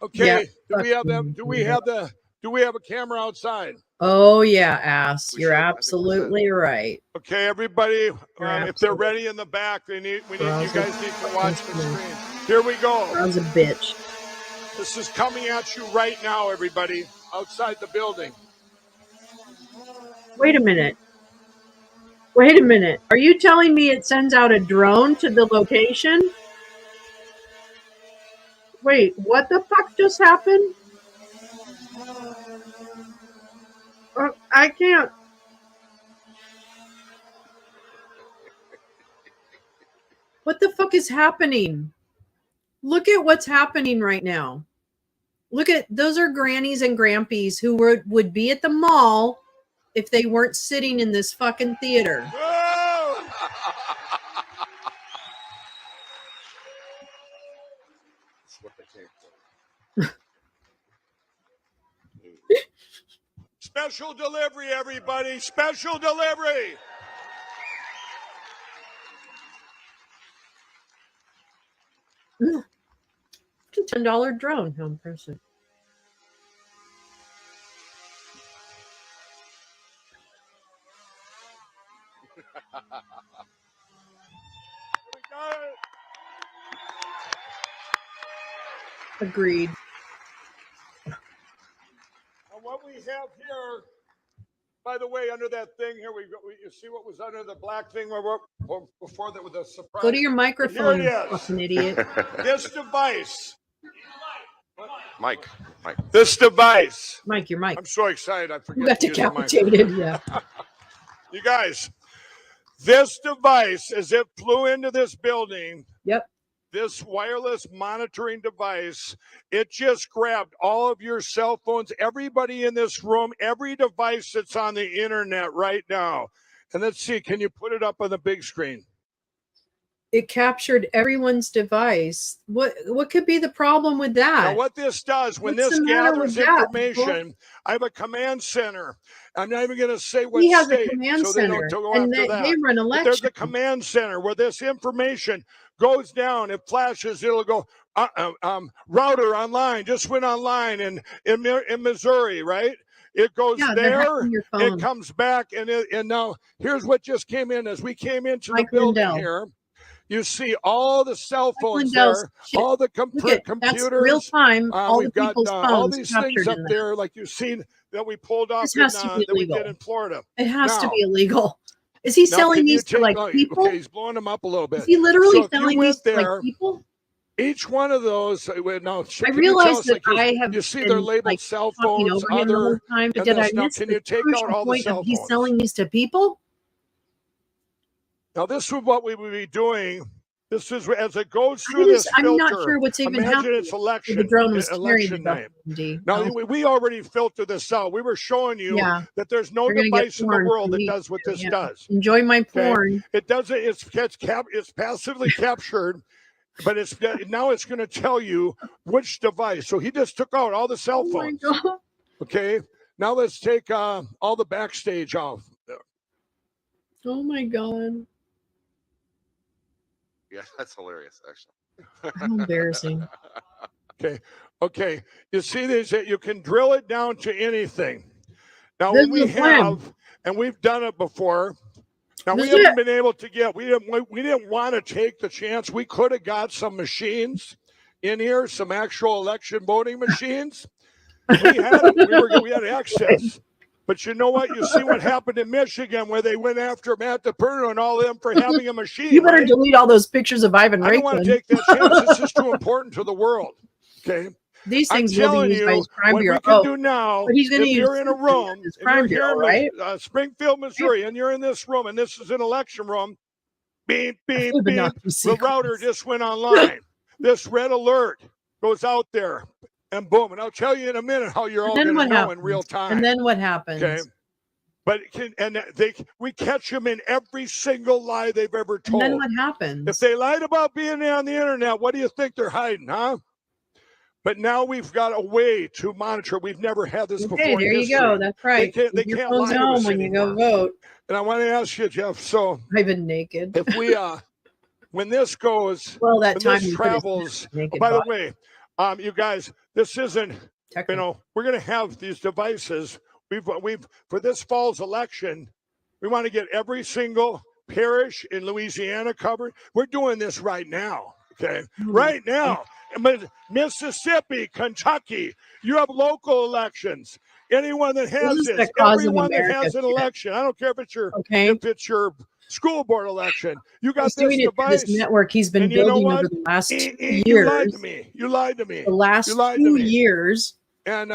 Okay, do we have a camera outside? Oh yeah, ass. You're absolutely right. Okay, everybody, if they're ready in the back, you guys need to watch the screen. Here we go. I was a bitch. This is coming at you right now, everybody, outside the building. Wait a minute. Wait a minute. Are you telling me it sends out a drone to the location? Wait, what the fuck just happened? I can't. What the fuck is happening? Look at what's happening right now. Look at, those are grannies and grampies who would be at the mall if they weren't sitting in this fucking theater. Special delivery, everybody. Special delivery. It's a $10 drone home person. Agreed. And what we have here, by the way, under that thing here, you see what was under the black thing before that with a surprise. Go to your microphone, Here you it is. fucking idiot. This device. Mike. This device. Mike, your mic. I'm so excited. I forget. You got to use the mic. decapitated, yeah. You guys, this device, as it flew into this building. Yep. This wireless monitoring device, it just grabbed all of your cell phones, everybody in this room, every device that's on the internet right now. And let's see, can you put it up on the big screen? It captured everyone's device. What could be the problem with that? Now, what this does, when What's this the matter gathers with that, information, I have a command center. I'm not even going to say what He has state, a command so they center, don't go and after that. they run But there's elections. a command center where this information goes down. It flashes. It'll go, router online, just went online in Missouri, right? It goes there, it comes back, and now here's what just came in. As we came into the building Lindell. here, you see all the cell phones Lindell's there, shit. all the computers. That's real time. All We've the got people's all phones these things captured up in that. there, like you've seen that we pulled off This has to be that we illegal. did in Florida. It has to Now- be illegal. Is he Now, selling can you these to like people? Okay, he's blowing them up a little bit. Is he literally So if you selling went these to there, like people? Each one of those. Now, I realize that I have you see been, they're labeled like, cell talking phones, over him the whole other, time, but and did I this. Now, miss can the you take crucial out all the point cell of he's phones? selling these to people? Now, this is what we would be doing. This is as it goes I through didn't- this I'm not filter. sure what's even Imagine happening. it's The election. drone was carrying the Election night. WMD. Now Oh, we already filtered this out. We were showing you yeah. that there's no You're gonna get device in the porn world from that me does what too, this yeah. does. Enjoy my Okay? porn. It doesn't. It's passively captured, but now it's going to tell you which device. So he just took out all the cell phones. Oh my God. Okay. Now let's take all the backstage off. Oh my God. Yeah, that's hilarious, actually. How embarrassing. Okay. You see this? You can drill it down to anything. Now This we is a plan. have, and we've done it before. Now This we is haven't it. been able to get. We didn't want to take the chance. We could have got some machines in here, some actual election voting machines. We had them. We had access. But you know what? You see what happened in Michigan where they went after Matt DePerno and all of them for having a machine. You better right? delete all those pictures of Ivan I don't want Reitman. to take that chance. This is too important to the world. Okay. These things I'm will be telling used by you, his crime what bureau. we can Oh, do now, but he's gonna if use you're in a room, his and crime you're here bureau, in right? Springfield, Missouri, and you're in this room, and this is an election room, beep, beep, But beep, not too the secret. router just went online. This red alert goes out there, and boom. And I'll tell you in a minute how you're all And going then to what know in happens? real time. And then what happens? Okay. But we catch them in every single lie they've ever told. And then what happens? If they lied about being on the internet, what do you think they're hiding, huh? But now we've got a way to monitor. We've never had this before. Okay, there you go. That's right. They Keep your can't phones lie to home us when you go anymore. vote. And I want to ask you, Jeff. So I've been naked. if we when this goes, well, that when time this you could've travels. naked By the body. way, you guys, this isn't. You know, we're going to have these devices. We've for this fall's election. We want to get every single parish in Louisiana covered. We're doing this right now. Okay, right now. Mississippi, Kentucky, you have local elections. Anyone that has This is this, the cause of everyone that America has an shit. election. I don't care if it's your school board election. You got He's this doing it through device. this network he's been and you know building what? over the last 2 You years. lied to me. You lied to me. The last You lied 2 to me. years. And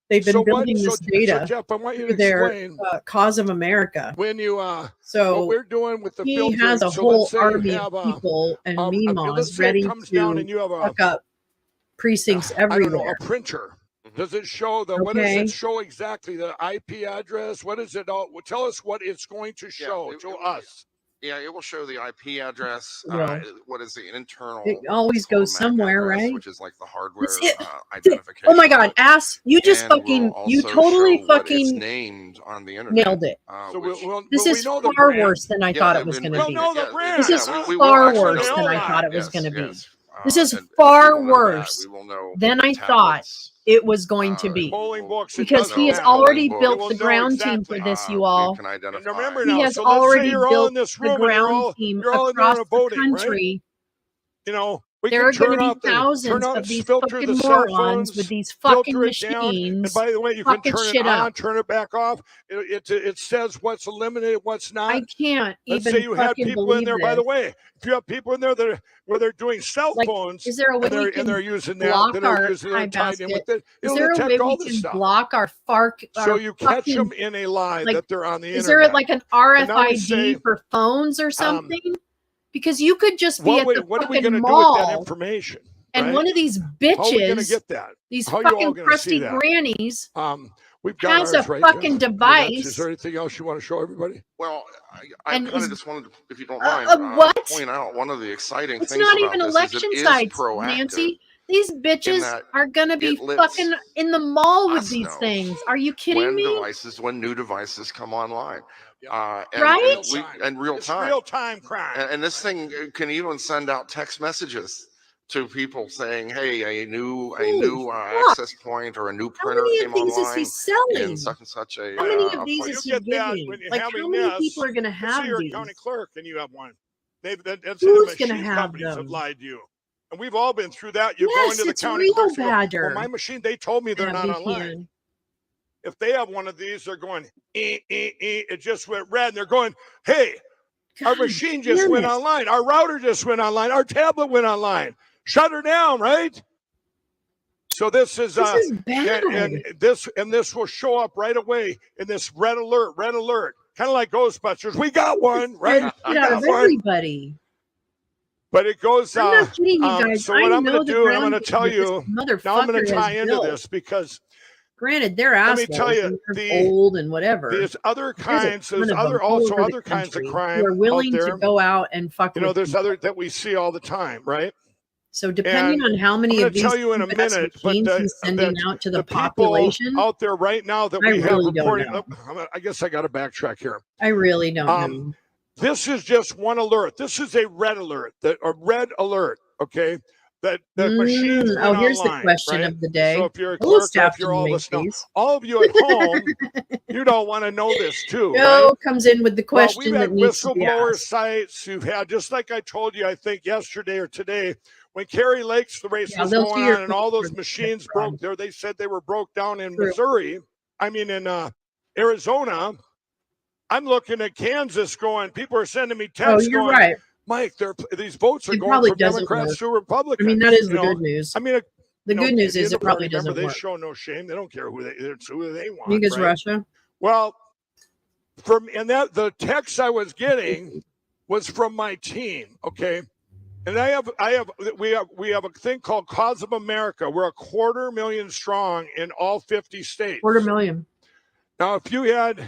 they've been so building what, this so, data So Jeff, I want you to through their explain cause of America. when you so what we're doing with the he filtering. has a So whole let's say army you have of people and let's memas say it ready comes down to and you have fuck up precincts I don't know, everywhere. a printer. Does it show what does Okay. it show exactly? The IP address? What is it all? Tell us what it's going to show to us. Yeah, it will show the IP address. Well, what is the internal? It always goes somewhere, address, right? which is like the hardware That's it. identification. Oh my God, ass! You just And fucking, we'll you also totally show what it's fucking named on the internet. nailed it. So This we is know the far brand. worse than I thought it was going to be. Know the brand. This is we will far actually worse know than the I brand. thought it was Yes, going to be. yes. This is And far we will know that. worse We will know than I the thought tablets. it was going to be. Polling books. It Because doesn't he has matter. already Polling built books. the We will know ground team exactly. for this, you all. You can identify. And remember He now. has So let's say already you're all built in this the room and ground team you're all in there across in a the voting, country. You know, we There can are going turn to off be thousands of these filter fucking the cell morons phones, with these fucking filter it down. And machines. by the way, you can fucking turn it shit on, up. turn it back off. It says what's eliminated, what's not. I can't Let's even say you had fucking people believe in there. this. By the way, if you have people in there where they're doing cell Like, phones, is there a way we can and they're using block that, our they're high tied in basket? with it, Is it'll there a way detect all we this can stuff. block our FARC? So our you catch fucking, them in a lie like, that they're on the is internet. there like an And now we RFID say, for phones or something? Because you could just be what at the are we fucking going to do mall with that information? and right? one of these How are we going to bitches, get that? these How are you all fucking gonna see crusty that? grannies, We've got has a ours, right, fucking Jeff? device. Is there anything else you want to show everybody? Well, I And kind is- of just wanted to, if you don't mind, what? point out one of the exciting It's things not about even this election is it sites, is proactive. Nancy. These bitches that are gonna be it lets fucking in the mall with us these know things. Are you kidding me? when new devices come online. Right? And real It's time. real time crime. And this thing can even send out text messages to people saying, "Hey, a new access point or a new How printer many came of these is online he selling? in such and such a." How many of these place." is he You'll get that giving? when you're Like, having how many this. people are gonna Let's have say you're these? a county clerk and you have one. That's Who's the gonna machine have companies them? have lied to you. And we've all been through that. You go Yes, into the it's county real clerks and go, badger. well, my machine, they told me they're not Abby online. can. If they have one of these, they're going, it just went red. And they're going, hey, our machine just damn went it. online. Our router just went online. Our tablet went online. shut her down, right? So this is bad. and this will show up right away in this red alert, kind of like Ghostbusters. We got one, right? We got one. Everybody. But it goes. I'm not kidding you guys. So what I'm going to do, and I'm going to ground tell game that you. this Now I'm going motherfucker to tie has into built. this because. Granted, they're Let assholes. me tell you, they're old and whatever. There's other kinds. There's There's other also other kinds of crime who are willing out to there. go out and fuck. You know, with there's people. other that we see all the time, right? So depending on how many I'm of going to these tell you in a minute, but machines he's sending out to the people population out there right now that I we have really don't reported. know. I guess I got to backtrack here. I really don't know. This is just one alert. This is a red alert. Okay. That machines went here's the online, question right? of the day. So if you're a Hello, clerk, staff if you're all doing this now, please. all of you at home, you don't want to know this too. Joe right? comes in with the question Well, that we've needs had to be whistleblower asked. sites. You've had, just like I told you, I think yesterday or today, when Carrie Lake's the race was they'll going do your on and all those phone machines for broke there. They said they were broke down in True. Missouri. I mean, in Arizona. I'm looking at Kansas going, people are sending me texts you're going, right. Mike, these votes are It going probably from doesn't Democrats work. to Republicans. I mean, that is you the know? good news. I mean, The good news is the it probably party member, doesn't they work. show no shame. They don't care it's who they want. Because right? Russia. Well, the text I was getting was from my team. Okay. And we have a thing called Cause of America. We're 250,000 strong in all 50 states. 250,000. Now, if you had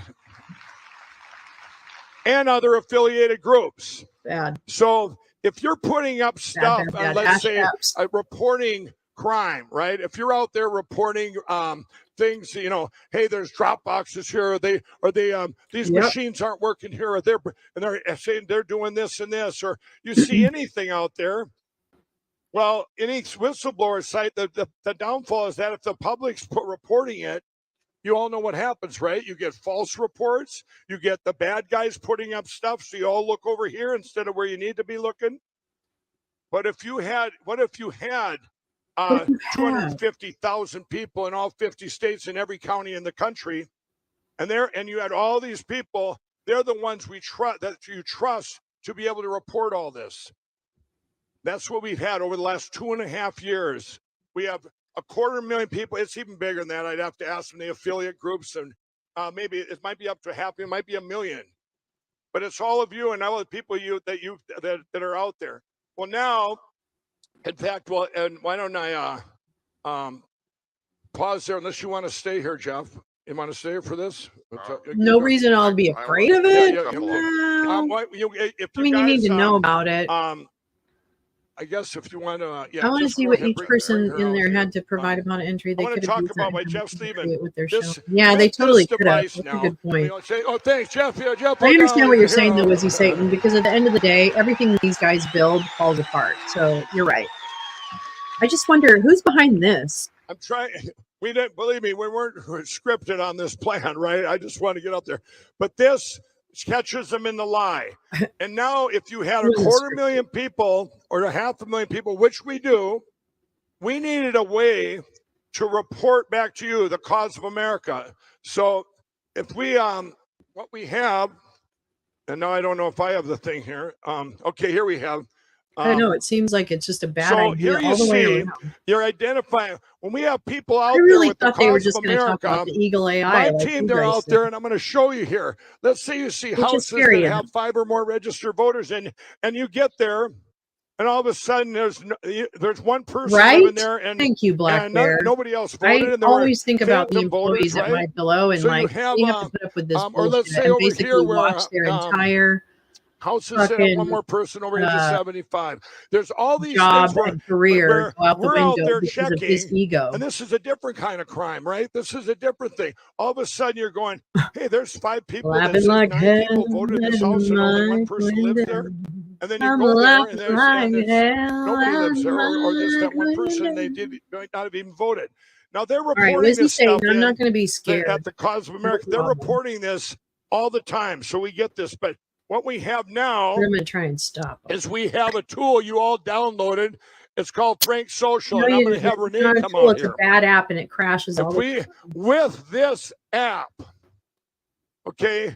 and other affiliated groups. Bad. So if you're putting up stuff, bad. let's say reporting crime, right? If you're out there reporting things, you know, hey, there's drop boxes here, these machines aren't working here, or they're saying they're doing this and this, or you see anything out there. Well, any whistleblower site, the downfall is that if the public's reporting it, you all know what happens, right? You get false reports. You get the bad guys putting up stuff, so you all look over here instead of where you need to be looking. But if you had, 250,000 people in all 50 states in every county in the country, and you had all these people, they're the ones that you trust to be able to report all this. That's what we've had over the last 2.5 years. We have 250,000 people. It's even bigger than that. I'd have to ask from the affiliate groups, and maybe it might be up to half. It might be 1 million. But it's all of you and all the people that are out there. Well, now, in fact, and why don't I pause there? Unless you want to stay here, Jeff. You want to stay here for this? No reason I'll be afraid of it. If I mean, you need to know about it. I guess if you want to, I want to see what each person in there had to provide about entry. They I want could to have talk about why Jeff's leaving. With their show. Yeah, they totally could have. That's a good point. Say, oh, thanks, Jeff. Yeah, Jeff. I understand what you're saying, though, Izzy Satan, because at the end of the day, everything these guys build falls apart. So you're right. I just wonder who's behind this. I'm trying. We didn't, believe me, we weren't scripted on this plan, right? I just want to get up there. But this catches them in the lie. And now if you had 250,000 people or 500,000 people, which we do, we needed a way to report back to you the cause of America. So if we, what we have, and now I don't know if I have the thing here. Okay, here we have. I don't know. It seems like it's just a bad So idea here you all the way see, around. you're identifying when we have people out I really there with the thought they were cause just of going to talk America. about the Eagle AI. My like team, you they're guys out did. there, and I'm going to show you here. Let's say you see Which is houses scary, that have 5 or more registered voters, and you get there, and all of a sudden there's one person living there, and thank you, Black Bear. Nobody else voted. I and there were always think about the phantom voters, employees at my right? pillow, and So you like have, they have to put up with this or let's bullshit say and over basically here where watch their entire houses that have one more person over age of 75. There's all these job things and career go out the we're out window there because checking, of his ego. and this is a different kind of crime, right? This is a different thing. All of a sudden, you're going, "Hey, there's 5 people. That says 9 people voted in this house, and only 1 person lives there." And then you go there, and nobody lives there, or just that 1 person. They might not have even voted. Now they're reporting this stuff. I'm not going to be scared At the Cause of America, they're reporting this all the time, so we get this, but. What we have now I'm going to try and stop is we have a tool you all downloaded. It's called Frank Social, No, and I'm you going to have didn't. Renee It's come not a tool, out it's here. a bad app and it crashes all the time. With this app, okay,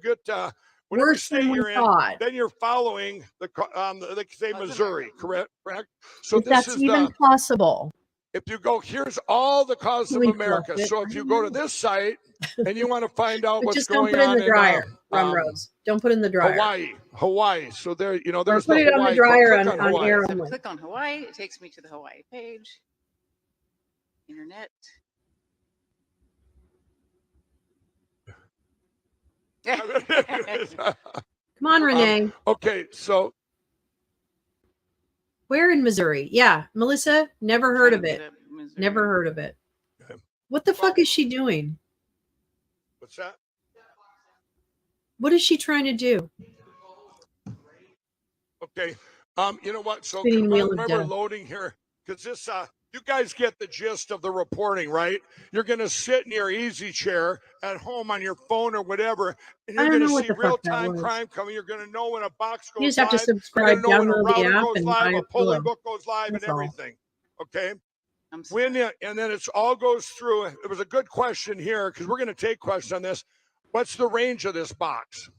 get whatever Worse than state we you're in, thought. then you're following the say Missouri, correct? So If this that's is even possible. if you go, here's all the causes of We America. fluff it. So if you go to this site and you want to find out But what's just don't going put it in on the dryer, Rum Rose. Don't put it in the dryer. Hawaii. So there, Or there's put the it on the Hawaii. dryer Click on Hawaii. air So only. click on Hawaii. It takes me to the Hawaii page. Internet. Come on, Renee. Okay, so where in Missouri? Yeah, Melissa, never heard of it. Never heard of it. What the fuck is she doing? What's that? What is she trying to do? Okay. You know what? So Spinning wheel of remember death. loading here, because this you guys get the gist of the reporting, right? You're gonna sit in your easy chair at home on your phone or whatever, and you're gonna see real-time crime coming. You're gonna know when a box goes live. You just have to subscribe, you're gonna know when a download the router app, goes and live, buy a a polling pillow. book goes live, That's and all. everything. Okay. And then it's all goes through. It was a good question here because we're gonna take questions on this. What's the range of this box?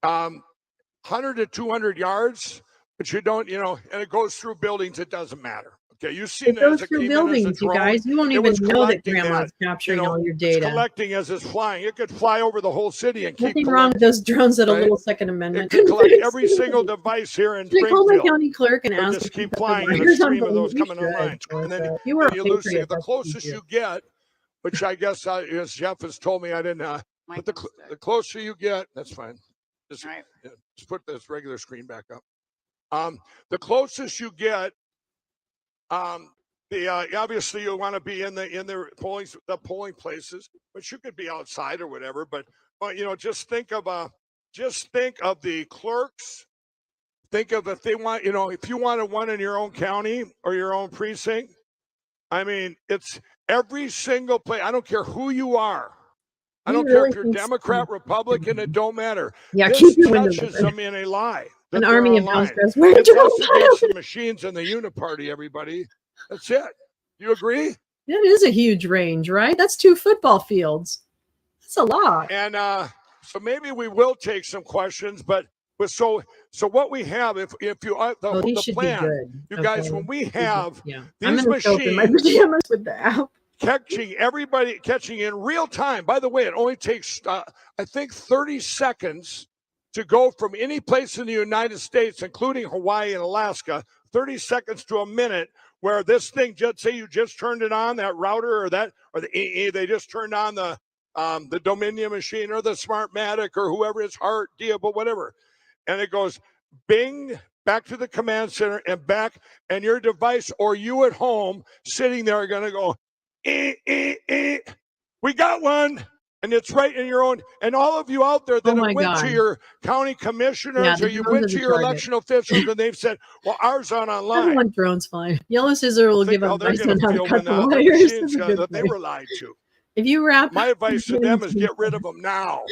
100 to 200 yards, but you don't, and it goes through buildings. It doesn't matter. Okay, you've seen It goes through as a buildings, you drone. guys. You won't It even was know that collecting grandma's capturing all your It's data. collecting as it's flying. It could fly over the whole city and keep Nothing wrong with those drones that a right? little Second Amendment. It could collect every single device here in Should I call my Springfield. county clerk and They'll ask just him keep to put the flying in a wires on stream of the- those you coming should, online. And then Melissa. You were a you lose patriot, the that's what closest you you get, which I guess as Jeff has told me I didn't. But the closer you get, that's fine. Just put this regular screen back up. The closest you get, obviously you want to be in the polling places, but you could be outside or whatever. But just think of the clerks. Think of if they want, if you wanted one in your own county or your own precinct. I mean, it's every single place. I don't care who you are. I don't care if you're Democrat, Republican, it don't matter. Yeah, this keep your windows touches open. them in a lie. An that they're army of online. downstairs. Where did It's you us go? against the machines and the uniparty, everybody. That's it. You agree? That is a huge range, right? That's 2 football fields. That's a lot. And so maybe we will take some questions, but so what we have, if you the These should plan, be good. you guys, Okay. when we have I'm these gonna show up in my machines pajamas with the app. catching in real time. By the way, it only takes I think 30 seconds to go from any place in the United States, including Hawaii and Alaska, 30 seconds to a minute, where this thing, just say you just turned it on, that router or they just turned on the Dominion machine or the Smartmatic or whoever it's Heart, Diable, whatever. And it goes bing, back to the command center and back, and your device or you at home sitting there are going to go, we got one. And it's right in your own, and all of you out there that have went to your county commissioners or you went to your election officials and they've said, well, ours aren't I online. don't want drones flying. Yellow Scissor will give advice on how to cut the the wires. machines That's a good that they thing. were lied to. If you wrap My advice to them is get rid of them now.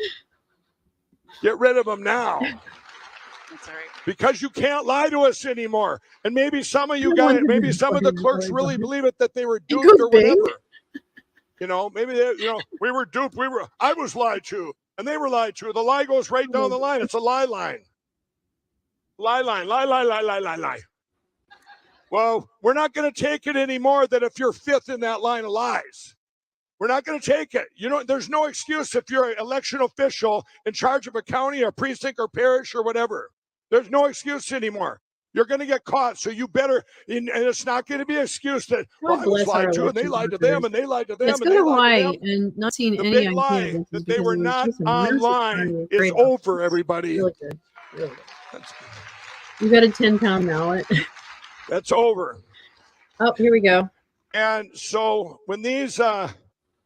Get rid of them now. That's all right. Because you can't lie to us anymore. And maybe some of you got it. Maybe some of the clerks really believe it that they were duped or whatever. Maybe we were duped. I was lied to, and they were lied to. The lie goes right down the line. It's a lie line. Lie line. Lie. Well, we're not going to take it anymore that if you're fifth in that line of lies. We're not going to take it. There's no excuse if you're an election official in charge of a county or precinct or parish or whatever. There's no excuse anymore. You're going to get caught, so you better, and it's not going to be an excuse that, well, I was lied to, and they lied to them, and they lied to them, Let's and go they to lied to Hawaii them. and not seeing The any big on lie campus that they because were it was not just a massive online party. is Great. over, everybody. Really good. Really good. You got a 10-pound mallet. That's over. Oh, here we go. And so when these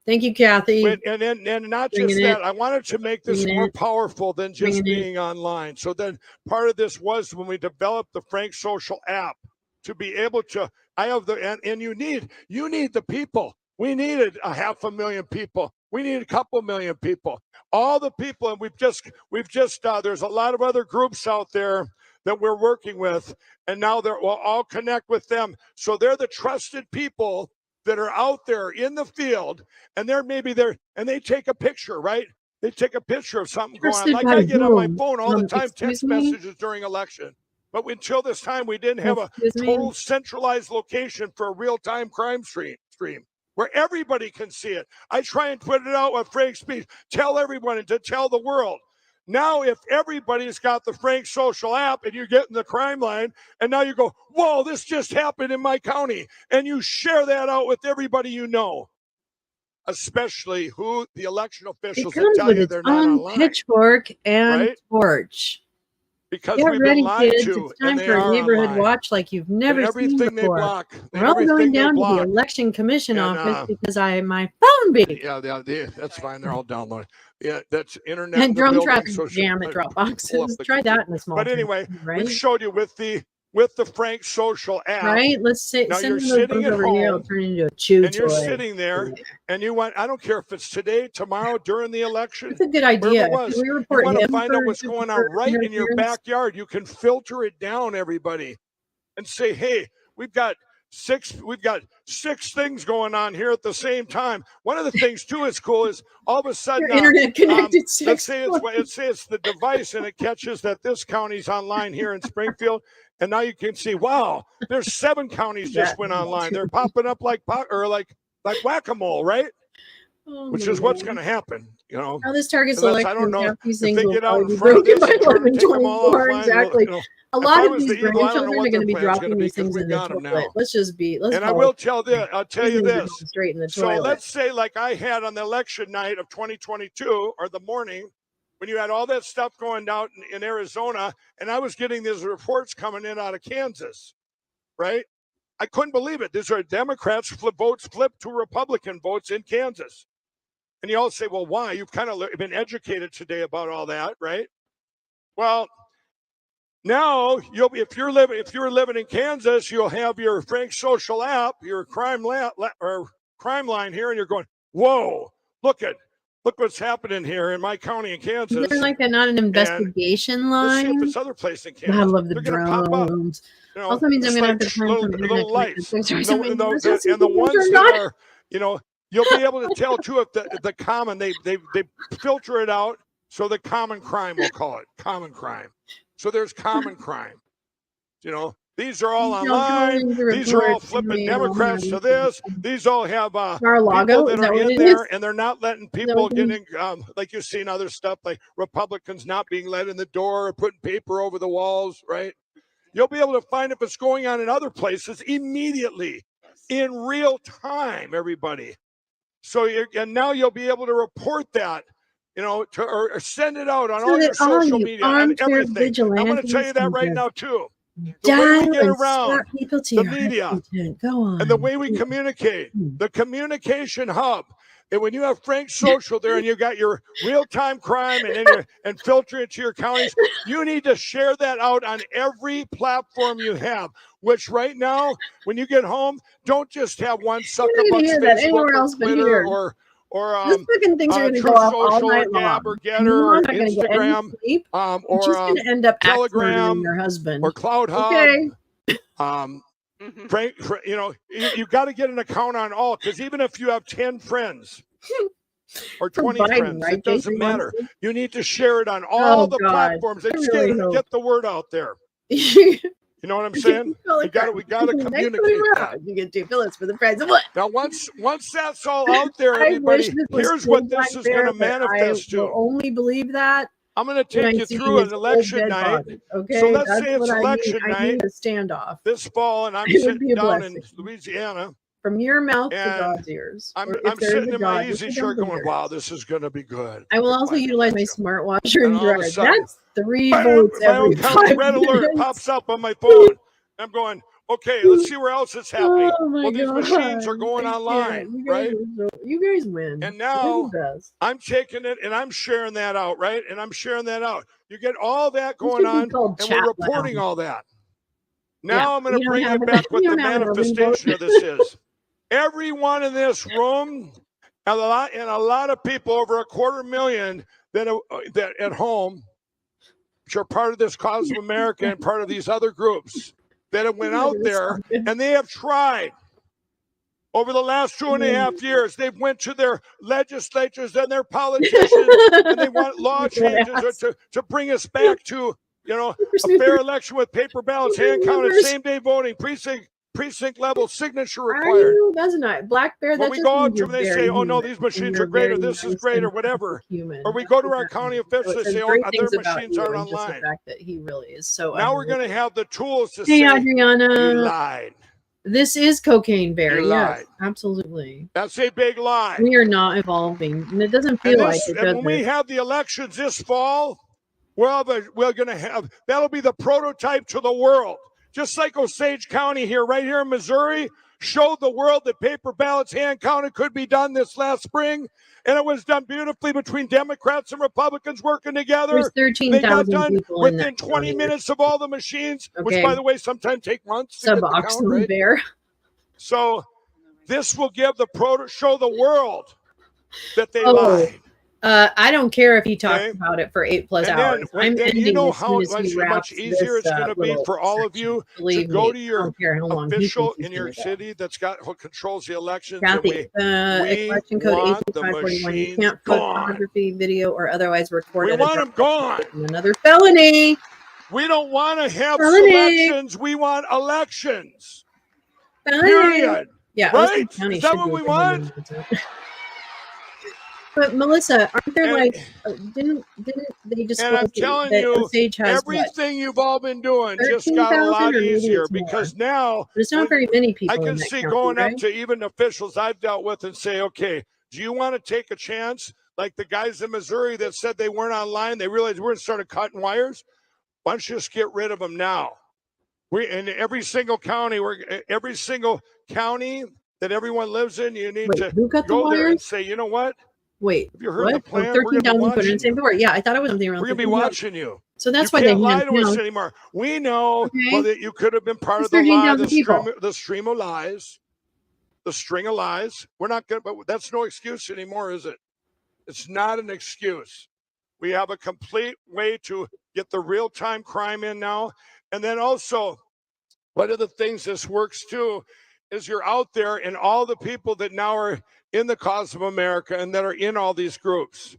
thank you, Kathy. And not just that, I wanted to make this more powerful than just being online. So then part of this was when we developed the Frank Social app to be able to, and you need the people. We needed 500,000 people. We need a couple million people. All the people, and we've just there's a lot of other groups out there that we're working with, and now we'll all connect with them. So they're the trusted people that are out there in the field, and and they take a picture, right? They take a picture of something going on. Like I get on my phone all the time, text messages during election. But until this time, we didn't have a total centralized location for a real-time crime stream where everybody can see it. I try and put it out with Frank's speech, tell everyone and to tell the world. Now, if everybody's got the Frank Social app and you get in the crime line, and now you go, whoa, this just happened in my county, and you share that out with everybody you know. especially who the election officials It that comes tell with you its they're not own online. pitchbore and Right? torch. Because Get we've ready, been lied kids. to, It's time and they for a are neighborhood online. watch like you've never And seen everything they before. block, We're all going everything they down to the block. election commission And, office because my phone beat. Yeah, that's fine. They're all downloaded. Yeah, that's internet And in the drum building. traffic So jam at pull up Dropboxes. the Try that in a small But town, anyway, right? we've showed you with the Frank Social app. Right? Let's say Now send you're one of those sitting things at over here. I'll home, turn it into a chew and you're toy. sitting there, and you want, I don't care if it's today, tomorrow, during the election. That's a good idea. Wherever it was, Can we you report want to him find out for- what's going on for right in your interference? backyard. You can filter it down, everybody, and say, hey, we've got six things going on here at the same time. One of the things too is cool is all of a sudden Your internet connected let's say it's the device and it catches that this county's online here in Springfield, and now you can see, wow, there's 7 counties just went online. They're popping up like whack-a-mole, right? Oh Which my is what's God. going to happen, you know. How this targets Unless, election, I don't know, half these if things they will get out probably in be front of broken this by and try to take them all 11/24. offline, Exactly. you know, A if lot I of was these the Eagle, I don't know grandchildren what are going to their be plan's going dropping to be these because things we in the got them toilet. now. Let's And I call will it. tell you These things are this. going straight in the So toilet. let's say like I had on the election night of 2022 or the morning when you had all that stuff going down in Arizona, and I was getting these reports coming in out of Kansas, right? I couldn't believe it. These are Democrats votes flipped to Republican votes in Kansas. And you all say, well, why? You've kind of been educated today about all that, right? Well, now if you're living in Kansas, you'll have your Frank Social app, your crime line here, and you're going, whoa, look what's happening here in my county in Kansas. Is there like not an investigation line? Let's see if it's other place in Kansas. I love the They're going to pop up. drones. You know, Also means I'm just going to like have to find some internet little lights. connected And the ones that are, you know, you'll be able to tell too if the common they filter it out. So the common crime, we'll call it common crime. So there's common crime. You know, these are all online. These are all flipping Democrats to this. These all have people that are in there, and they're not letting people get in. Like you've seen other stuff, like Republicans not being let in the door or putting paper over the walls, right? You'll be able to find if it's going on in other places immediately, in real time, everybody. So and now you'll be able to report that, you know, or send it out on all your social media and everything. I'm going to tell you that right now too. The way we get around the media and the way we communicate, the communication hub. And when you have Frank Social there and you got your real-time crime and filter it to your counties, you need to share that out on every platform you have. Which right now, when you get home, don't just have one suckerbuck's Facebook or Twitter or these fucking things are going to go off all night long. Gab or Getter or Instagram or just going to end up Telegram your husband or Cloud Hub. Okay. Frank, you know, you got to get an account on all, because even if you have 10 friends or 20 friends, right? It doesn't matter. You need to share it on all the platforms. They just get the word out there. You know what I'm saying? We got to communicate that. You get 2 fillets for the price of what? Now, once that's all out there, everybody, here's what this is going to manifest to. I will only believe that. I'm going to take you through an election night. Okay, so let's say it's election I night. need a standoff This fall, and I'm sitting down in Louisiana. From your mouth to God's ears. I'm sitting in my easy chair going, wow, this is going to be good. I will also utilize my smart washer and dryer. That's 3 my votes every 5 red alert minutes. pops up on my phone. I'm going, okay, let's see where else it's happening. Oh my well, these God. machines are going online, right? You guys win. And now I'm taking it and I'm sharing that out, right? And I'm sharing that out. You get all that going on, and we're reporting all that. Now I'm going to bring you back what the manifestation of this is. Everyone in this room, and a lot of people, over 250,000 that at home, which are part of this Cause of America and part of these other groups that have went out there, and they have tried. Over the last 2.5 years, they've went to their legislatures and their politicians, and they want law changes to bring us back to, you know, a fair election with paper ballots, hand counted, same-day voting, precinct level signature required. That's not Black Bear. When we go out to them, they say, "Oh no, these machines are great, or this is great, or whatever." Or we go to our county officials, they say, "Oh, their machines aren't online." The fact that he really is so. Now we're going to have the tools to Hey, say, Adriana. "You lied." This is cocaine bear. You Yes, lied. absolutely. That's a big lie. We are not evolving, and it doesn't feel like it. And when we have the elections this fall, we're going to have, that'll be the prototype to the world. Just like Osage County here, right here in Missouri, showed the world that paper ballots hand counted could be done this last spring. And it was done beautifully between Democrats and Republicans working together. There's 13,000 people in within that 20 county. minutes of all the machines, Okay. which, by the way, sometimes take months to get the count, Suboxone right? bear. So this will give show the world that they lied. I don't care if he talks about it for 8+ hours. I'm ending you know as soon as he much wraps easier this, it's going to be little for all of you to go to your official in your city who controls the elections. Kathy, election code want the 83541. You machines can't put gone. pornography, video, or otherwise record. We want them gone. Another felony. We don't want to have Felony. selections. We want elections. Felony. Period. Yeah, right? Osage County Is that should what go we for want? 100%. But Melissa, aren't there didn't they just? And I'm telling you, Osage has everything you've all been doing just 13,000 got a lot or maybe easier it's more. because now But it's not very many people. I can in that see county, going right? up to even officials I've dealt with and say, okay, do you want to take a chance? Like the guys in Missouri that said they weren't online, they realized we're going to start cutting wires. Why don't you just get rid of them now? We in every single county, every single county that everyone lives in, you need to go there and say, you know what? Wait, have you heard the plan? 13,000 put in the same door. Yeah, I thought it was something around. We're going to be 13,000. watching you. So that's you why can't they lie hand to us count. anymore. We know Okay. that you could have been part It's of the lie, 13,000 people. the stream of lies, the string of lies. We're not good, but that's no excuse anymore, is it? It's not an excuse. We have a complete way to get the real-time crime in now. And then also, one of the things this works too is you're out there and all the people that now are in the cause of America and that are in all these groups.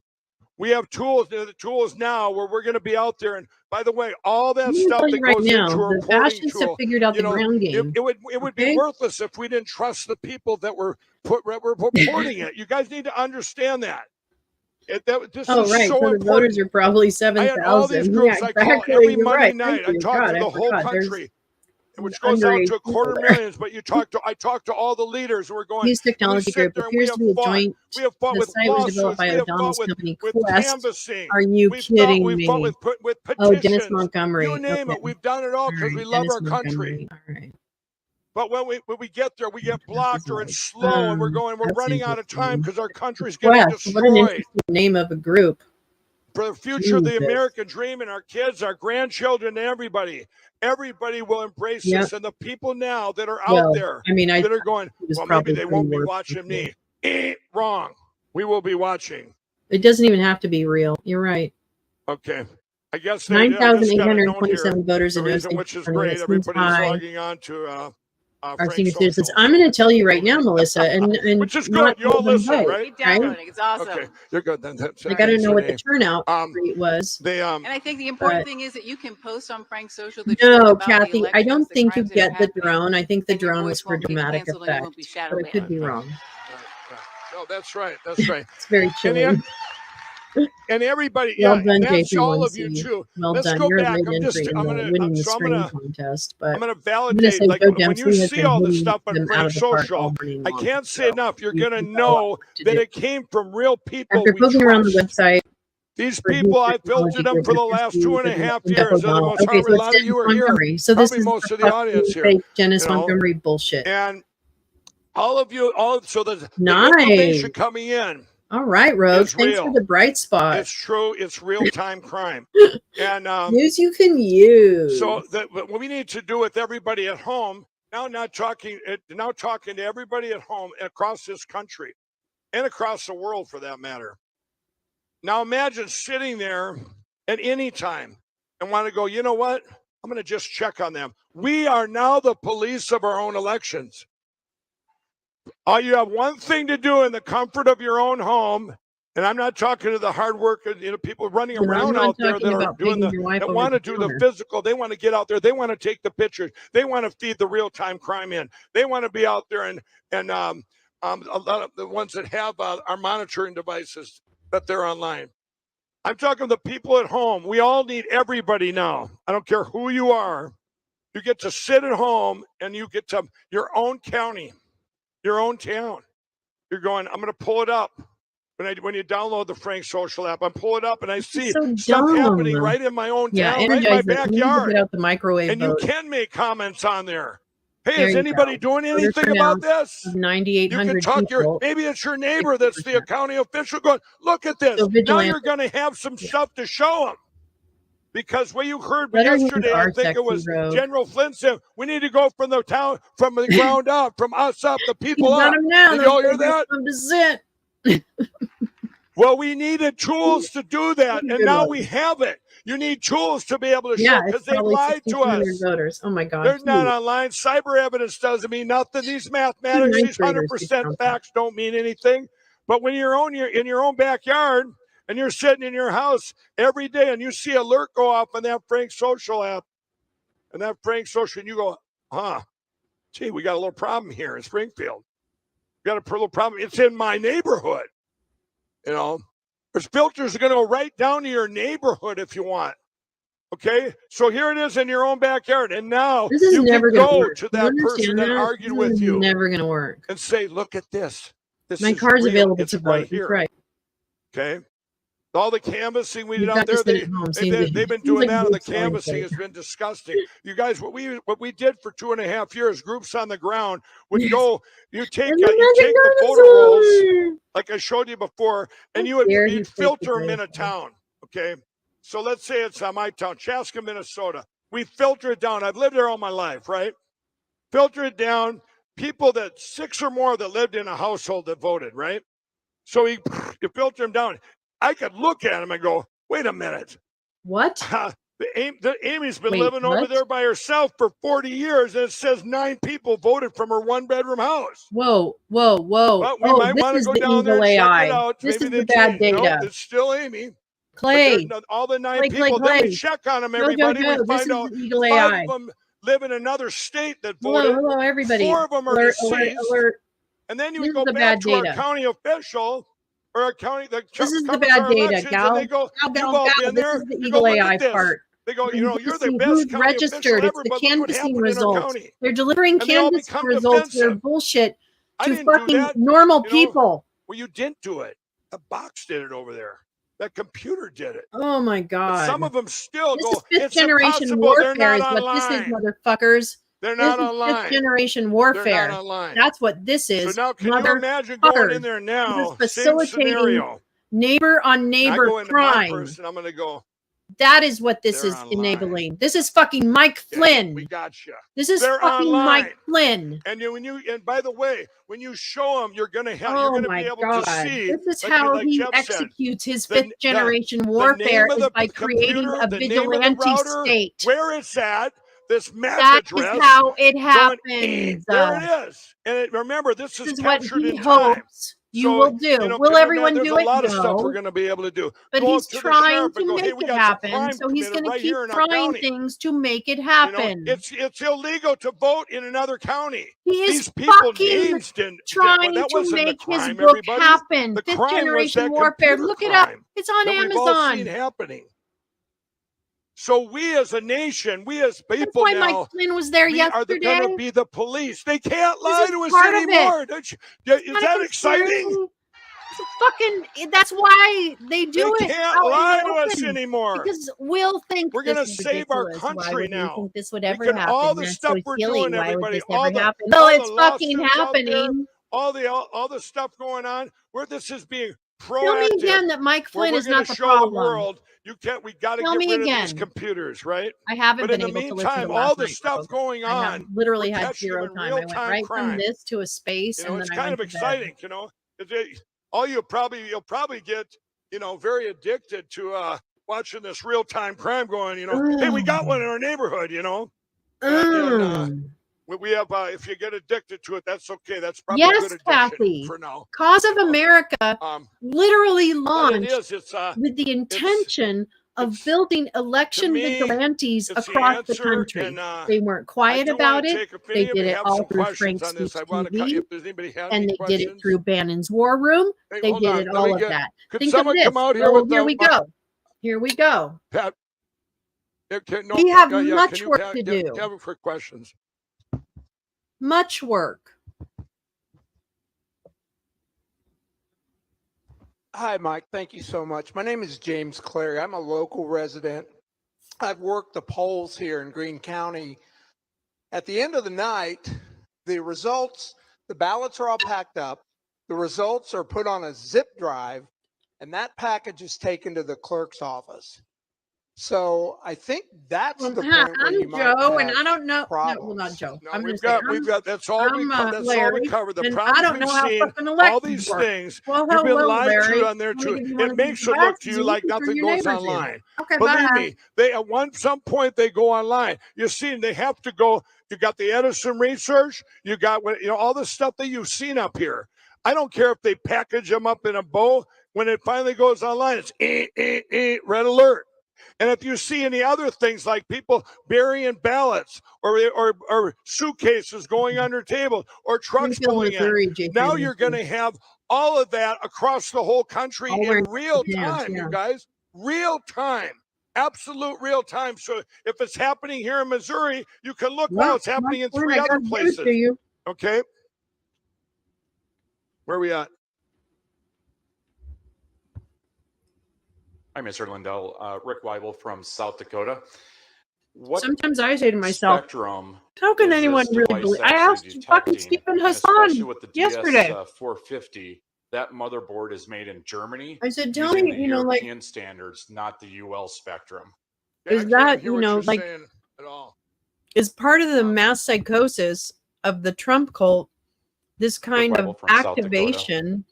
We have tools, the tools now where we're going to be out there. And by the way, all that stuff that goes into a the reporting fascists have tool, figured out the ground game. it would be worthless if we didn't trust the people that were reporting it. You guys need to understand that. This Oh, is right. so So the important. voters are probably I had all these 7,000. groups Yeah, I call exactly. every You're Monday right. night. Thank I you. talk God, to I the whole forgot. There's country, which goes out underage to a quarter people there. million. But I talk to all the leaders who are going. News Technology Group appears to be a joint. We have fought The with site was lawsuits. developed by We have O'Donnell's fought company, with Quest. canvassing. Are you kidding me? We've fought with petitions. Oh, Dennis Montgomery. You name Okay. it. We've done it all because we love Dennis our country. Montgomery. All right. But when we get there, we get blocked or it's slow, and we're That's running out of time interesting. because our country's getting Quest. What an destroyed. interesting name of a group. For the future of the Jesus. American dream and our kids, our grandchildren, everybody will embrace Yep. this. And the people now that are Well, out there I mean, that are going, was well, maybe probably they won't be pretty watching worth me. Wrong. We will be watching. It doesn't even have to be real. You're right. Okay. I guess they just got a note here. 9,827 voters The in reason Osage which is County. great. That seems Everybody's high. logging on to Our Frank senior Social. citizens. I'm going to tell you right now, Melissa, and Which is not good. You all hold them listen, tight, right? Keep downloading. It's awesome. Okay, you're good then. I got to know what the turnout rate was. And I think the important thing is that you can post on Frank's social. The truth No, about the Kathy, I elections, don't the think you crimes that are get the happening, drone. I think the and your drone was voice for won't be dramatic canceled and you effect, won't be shadow but I could banned. be wrong. No, that's right. That's right. It's very chilling. And everybody, Well yeah, done, and that's JP1C. all of you too. Well Let's done. go You're a back. late I'm entry in winning the screen contest, but I'm gonna I'm gonna validate. say Like Joe when Dempsey you has see been all this hitting stuff on them out Frank of the park all Social, morning I long, can't say so enough. You're you gonna can follow know up to that do. it came from real people. After we poking around the trust. website, These for people, I News filtered Technology them Group, for the it last appears to 2.5 be years. Lindell They're the O'Donnell. most Okay, so a it's lot of you Dennis are here. Montgomery. So this Probably is most of the fucking audience here. fake Dennis you know? Montgomery bullshit. And all of you, so the Nice. information coming in. All right, Rogue. It's Thanks real. for the bright spot. It's true. It's real-time crime. And News you can use. so what we need to do with everybody at home now, now talking to everybody at home across this country and across the world for that matter. Now imagine sitting there at any time and want to go, you know what? I'm going to just check on them. We are now the police of our own elections. All you have one thing to do in the comfort of your own home, and I'm not talking to the hard work, people running around out there that are doing that want to do the physical. They want to get out there. They want to take the pictures. They want to feed the real-time crime in. They want to be out there and a lot of the ones that have our monitoring devices that they're online. I'm talking the people at home. We all need everybody now. I don't care who you are. You get to sit at home and you get to your own county, your own town. You're going, I'm going to pull it up. When you download the Frank Social app, I pull it up and I see stuff happening right in my own town, right in my backyard. Get out the microwave and vote. you can make comments on there. Hey, There is you anybody go. doing anything about this? 9,800 You can talk people. maybe it's your neighbor that's the county official going, look at this. So now vigilante. you're going to have some stuff to show them. Because what you heard Veterans yesterday, I are think it was sexy, Rogue. General Flynn said, we need to go from the town, from the ground up, from us up, the people You got up. them now. Did y'all hear that? To sit. Well, we needed tools to do that, and now we have it. You need tools to be able to show because they lied to us. Voters. Oh my God. They're not online. Cyber evidence doesn't mean nothing. These mathematics, these 100% facts don't mean anything. But when you're in your own backyard and you're sitting in your house every day and you see an alert go off on that Frank Social app and that Frank Social, and you go, gee, we got a little problem here in Springfield. We got a little problem. It's in my neighborhood. You know, there's filters that are going to go right down to your neighborhood if you want. Okay, so here it is in your own backyard, and now this is you never can go work. to that person that argued with you. Never going to work. And say, look at this. My car's real. available It's to right vote. here. Right. Okay. All the canvassing we did You've out got to there, sit at home. they've been Seems doing like that, and the groups canvassing oriented. has been disgusting. You guys, what we did for 2.5 years, groups on the ground would go. You take the voter rolls, like I showed you before, and you'd filter them in a town. Okay, so let's say it's my town, Chaska, Minnesota. We filter it down. I've lived there all my life, right? Filter it down. People that 6 or more that lived in a household that voted, right? So you filter them down. I could look at them and go, wait a minute. What? Amy's been living over there by herself for 40 years, and it says 9 people voted from her 1-bedroom house. Whoa. But we might want to go down there and check it out. This Maybe is the bad data. No, it's still Amy. Clay. All the 9 people. Then we check on them, everybody. We find out 5 of them live in another state that voted. Hello, everybody. 4 of them are deceased. Alert. And then you would go back to our county official. Or a county that this is the bad data, gal. They go, Gal. This is the Eagle AI part. They go, you're the best who's county registered. It's the canvassing results. They're delivering canvassing results. They're bullshit to fucking normal people. Well, you didn't do it. The box did it over there. That computer did it. Oh my God. But some of them still this go. Is 5th generation warfare is what this is, motherfuckers. They're not online. 5th generation warfare. They're not online. That's what this is. So now, can you imagine going in there now? This is facilitating neighbor on neighbor crime. I'm going to go. That is what this is enabling. This is fucking Mike Flynn. We got you. This is fucking Mike Flynn. And and by the way, when you show them, you're going to have. You're going to be able to see. This is how he executes his 5th generation warfare is by creating a vigilante state. Where it's at. This MAC address. That is how it happens. There it is. And remember, this is what captured he in time. hopes you will do. Will everyone do it? There's a lot of stuff we're going to be able to do. But he's trying to make it happen. So he's going to keep trying things to make it happen. It's illegal to vote in another county. He is fucking trying to make his book happen. 5th generation warfare. Look it up. It's on Amazon. We've all seen happening. So we as a nation, we as people That's why now, Mike Flynn was there yesterday. are going to be the police. They can't lie to us anymore. Is that exciting? Fucking, that's why they do it. They can't lie to us anymore. Because we'll think we're going to save our country now. Think this would ever happen? All the stuff we're doing, everybody. Well, it's fucking happening. All the stuff going on, where this is being proactive. Tell me again that Mike Flynn is not the problem. The world, we got to get rid of these computers, right? I haven't been able to listen to meantime, all the stuff going on. I literally had 0 time. I went right from this to a space, and then it's I kind of exciting, you'll probably get, very addicted to watching this real-time crime going, hey, we got one in our neighborhood, we have, if you get addicted to it, that's okay. That's probably a good addiction Kathy. For now. Cause of America literally launched it's with the intention of building election vigilantes across the country. And, they weren't quiet about it. They did it all through Frank's TV, and they did it through Bannon's War Room. They did it all of that. Could Think someone of this. come out here with here we go. Here we go. Pat, We have much work to do. Kevin, for questions. Much work. Hi, Mike. Thank you so much. My name is James Clary. I'm a local resident. I've worked the polls here in Greene County. At the end of the night, the results, the ballots are all packed up. The results are put on a zip drive, and that package is taken to the clerk's office. So I think that's the point where you might Joe, have and I don't know. problems. No, well, not Joe. No, I'm we've got. that's all we cover. The and problems I don't know we've how seen, fucking elections all these work. things. Well, you've been hello, lied Larry. to on there Let me too. give you one It of makes these it look glasses to you so like can turn nothing your goes neighbors in. online. Okay, Believe bye. me, they at some point they go online. You see, they have to go. You got the Edison research. You got all the stuff that you've seen up here. I don't care if they package them up in a bow. When it finally goes online, it's red alert. And if you see any other things like people burying ballots or suitcases going under tables or trucks pulling in, now you're going to have all of that across the whole country in real time, you guys. Real time. Absolute real time. So if it's happening here in Missouri, you can look now it's happening in 3 other places. Okay. Where are we at? Hi, Mr. Lindell. Rick Weibel from South Dakota. Sometimes I say to myself, spectrum how can anyone really believe? I asked fucking Stephen Hassan with the yesterday. DS450, that motherboard is made in Germany. I said, tell using me, the European standards, not the UL spectrum. Is that, like, is part of the mass psychosis of the Trump cult this kind of activation?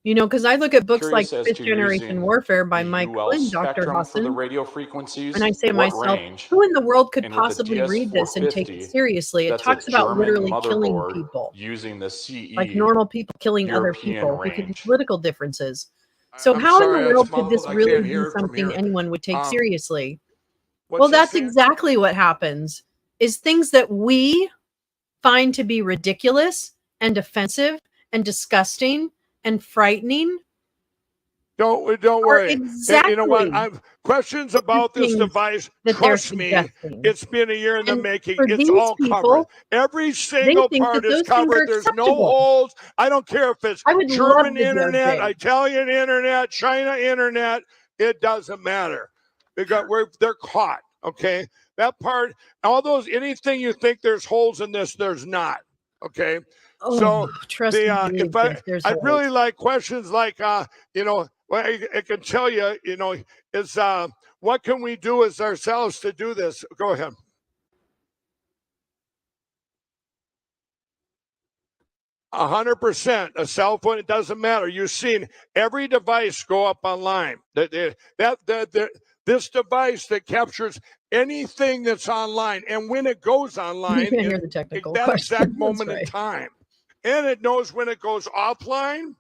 Because I look at books like Fifth Generation Warfare by Mike Flynn, Dr. Hassan, the radio frequencies, and I say to myself, who in the world could possibly read this and take it seriously? It talks about literally killing people, using the CE, like normal people killing other people range. because of political differences. So how in the world could this really be something anyone would take seriously? Well, that's exactly what happens, is things that we find to be ridiculous and offensive and disgusting and frightening. Don't worry. Exactly. You know what? I've questions about this device. Trust me, it's been a year in the making. It's all covered. Every single part is covered. There's no holes. I don't care if it's German internet, Italian internet, China internet. It doesn't matter. They're caught. Okay, that part. All those anything you think there's holes in this, there's not. Okay. So trust me, if I really like questions like well, I can tell you, is what can we do as ourselves to do this? Go ahead. A 100%. A cell phone, it doesn't matter. You've seen every device go up online. This device that captures anything that's online, and when it goes online, you can't hear the technical that question. exact moment in time. And it knows when it goes offline,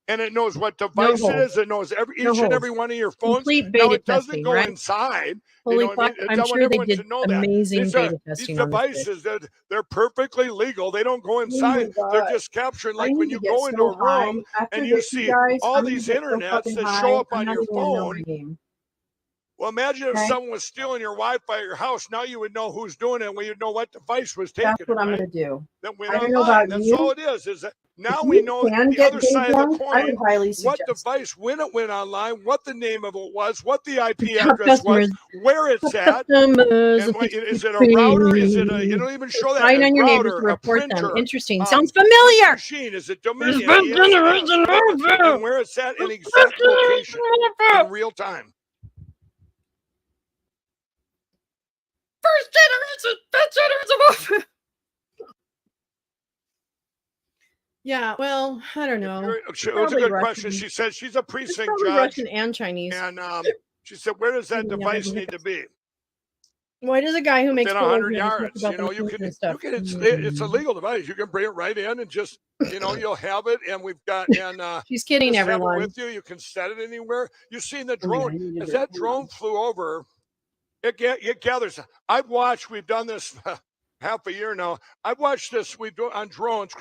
and it knows what device it is. It knows each and every one of your phones. Complete beta now, it doesn't testing, go right? inside. Holy fuck, fuck, I'm sure they did amazing beta testing. These devices, they're perfectly legal. They don't go inside. They're just capturing, like when you go into a room and you see all these internets that show up on your phone. Well, imagine if someone was stealing your Wi-Fi at your house. Now you would know who's doing it, and you'd know what device was taking it. That's what I'm going to do. That went online. That's all it is. Is that now we know the other side of the coin, what device, when it went online, what the name of it was, what the IP address was, where it's at, and is it a router? Is it a? You don't even show that. Sign on your neighbors to report them. Interesting. Sounds familiar. Machine. Is it Dominion? And where it's at in exact location in real time. First generation. Yeah, well, I don't know. It was a good question. She said she's a precinct judge. Russian and Chinese. And she said, where does that device need to be? Why does a guy who makes within 100 yards? You can it's a legal device. You can bring it right in and just, you'll have it. And we've got, she's kidding everyone. With you. You can set it anywhere. You've seen the drone. As that drone flew over, it gathers. We've done this half a year now. I've watched this. We do on drones.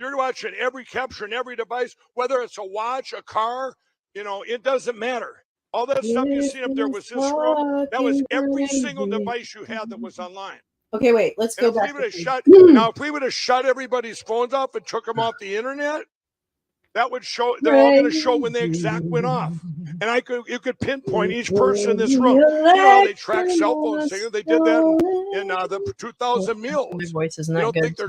You're watching capturing every device, whether it's a watch, a car, it doesn't matter. All that stuff you see up there was this room. That was every single device you had that was online. Okay, wait, let's go back. Now, if we would have shut everybody's phones off and took them off the internet, that would show. They're all going to show when they exact went off, and you could pinpoint each person in this room. You know how they track cell phone signals? They did that in the 2000 meals. My voice is not you don't good. think they're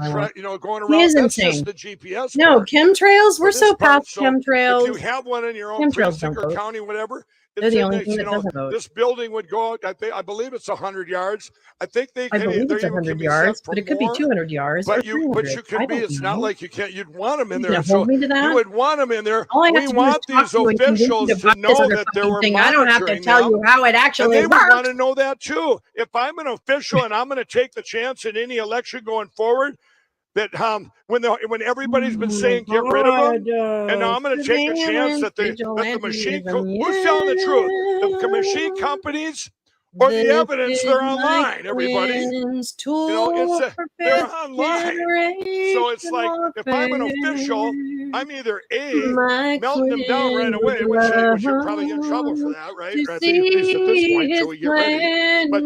going around? He is That's insane. just the GPS. No, part. chemtrails. We're so past So chemtrails. If you have one in your own precinct or county, whatever. They're the only thing that doesn't vote. This building would go out. I believe it's 100 yards. I think I believe it's 100 yards, but it could be 200 yards. But you can be. It's not like you can't. You'd want them in there. Hold me to that? You would want them in there. All I have We to do want is talk these to you and convince you officials to to buy know this other that there were fucking thing. I don't have to monitoring tell you them. how it And actually they would works. want to know that too. If I'm an official and I'm going to take the chance in any election going forward, that when everybody's been saying get rid of them, and now I'm going to take a chance that the machine who's telling the truth, the machine companies or the evidence, they're online. Everybody, they're online. So it's like if I'm an official, I'm either melting them down right away, which you're probably in trouble for that, right? At least at this point, till we get ready. But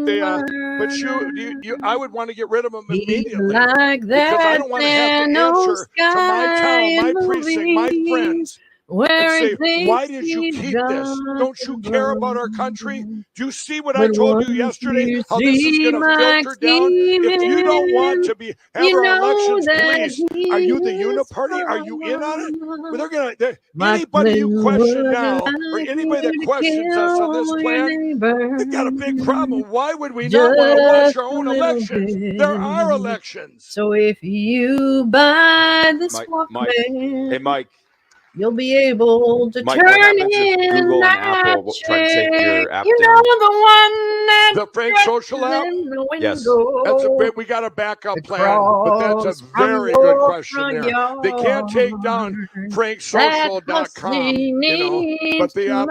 I would want to get rid of them immediately because I don't want to have to answer to my town, my precinct, my friends. And say, why did you keep this? Don't you care about our country? Do you see what I told you yesterday? How this is going to filter down? If you don't want to have our elections policed, are you the uniparty? Are you in on it? Well, they're going to. Anybody you question now, or anybody that questions us on this plan, they've got a big problem. Why would we not want to watch our own elections? There are elections. So if you buy this Mike, hey, Mike. You'll be able to Mike, turn what happens if in Google and that Apple try to take your app you down? know the one that the Frank Social app? Yes. That's a bit. We got a backup plan, but that's a very good question there. They can't take down franksocial.com, but the app,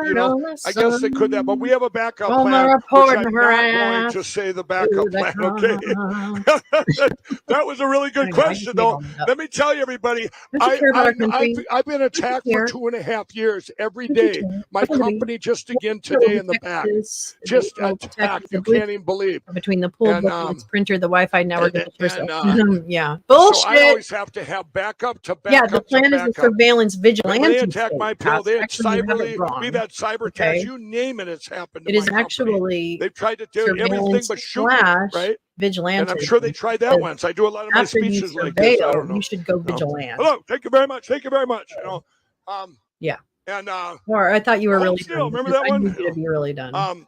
I guess they could that, but we have a backup plan, which I'm not going to say the backup plan, okay? That was a really good question, though. Let me tell you, everybody, I've been attacked for 2.5 years every day. My company just again today in the back, just attacked. You can't even believe. Between the pool book and its printer, the Wi-Fi network, yeah, bullshit. bullshit. So I always have to have backup to backup. Yeah, the plan is the surveillance vigilance. When they attack my pill, they had we've had cyber attacks. You name it, it's happened. It is actually they've tried to do everything but shoot me, right? Vigilante. And I'm sure they tried that once. I do a lot of my speeches like this. I don't know. You should go vigilante. Hello, thank you very much. Thank you very much. Yeah. And or I thought you were really done. Remember that I one? need you to be really done.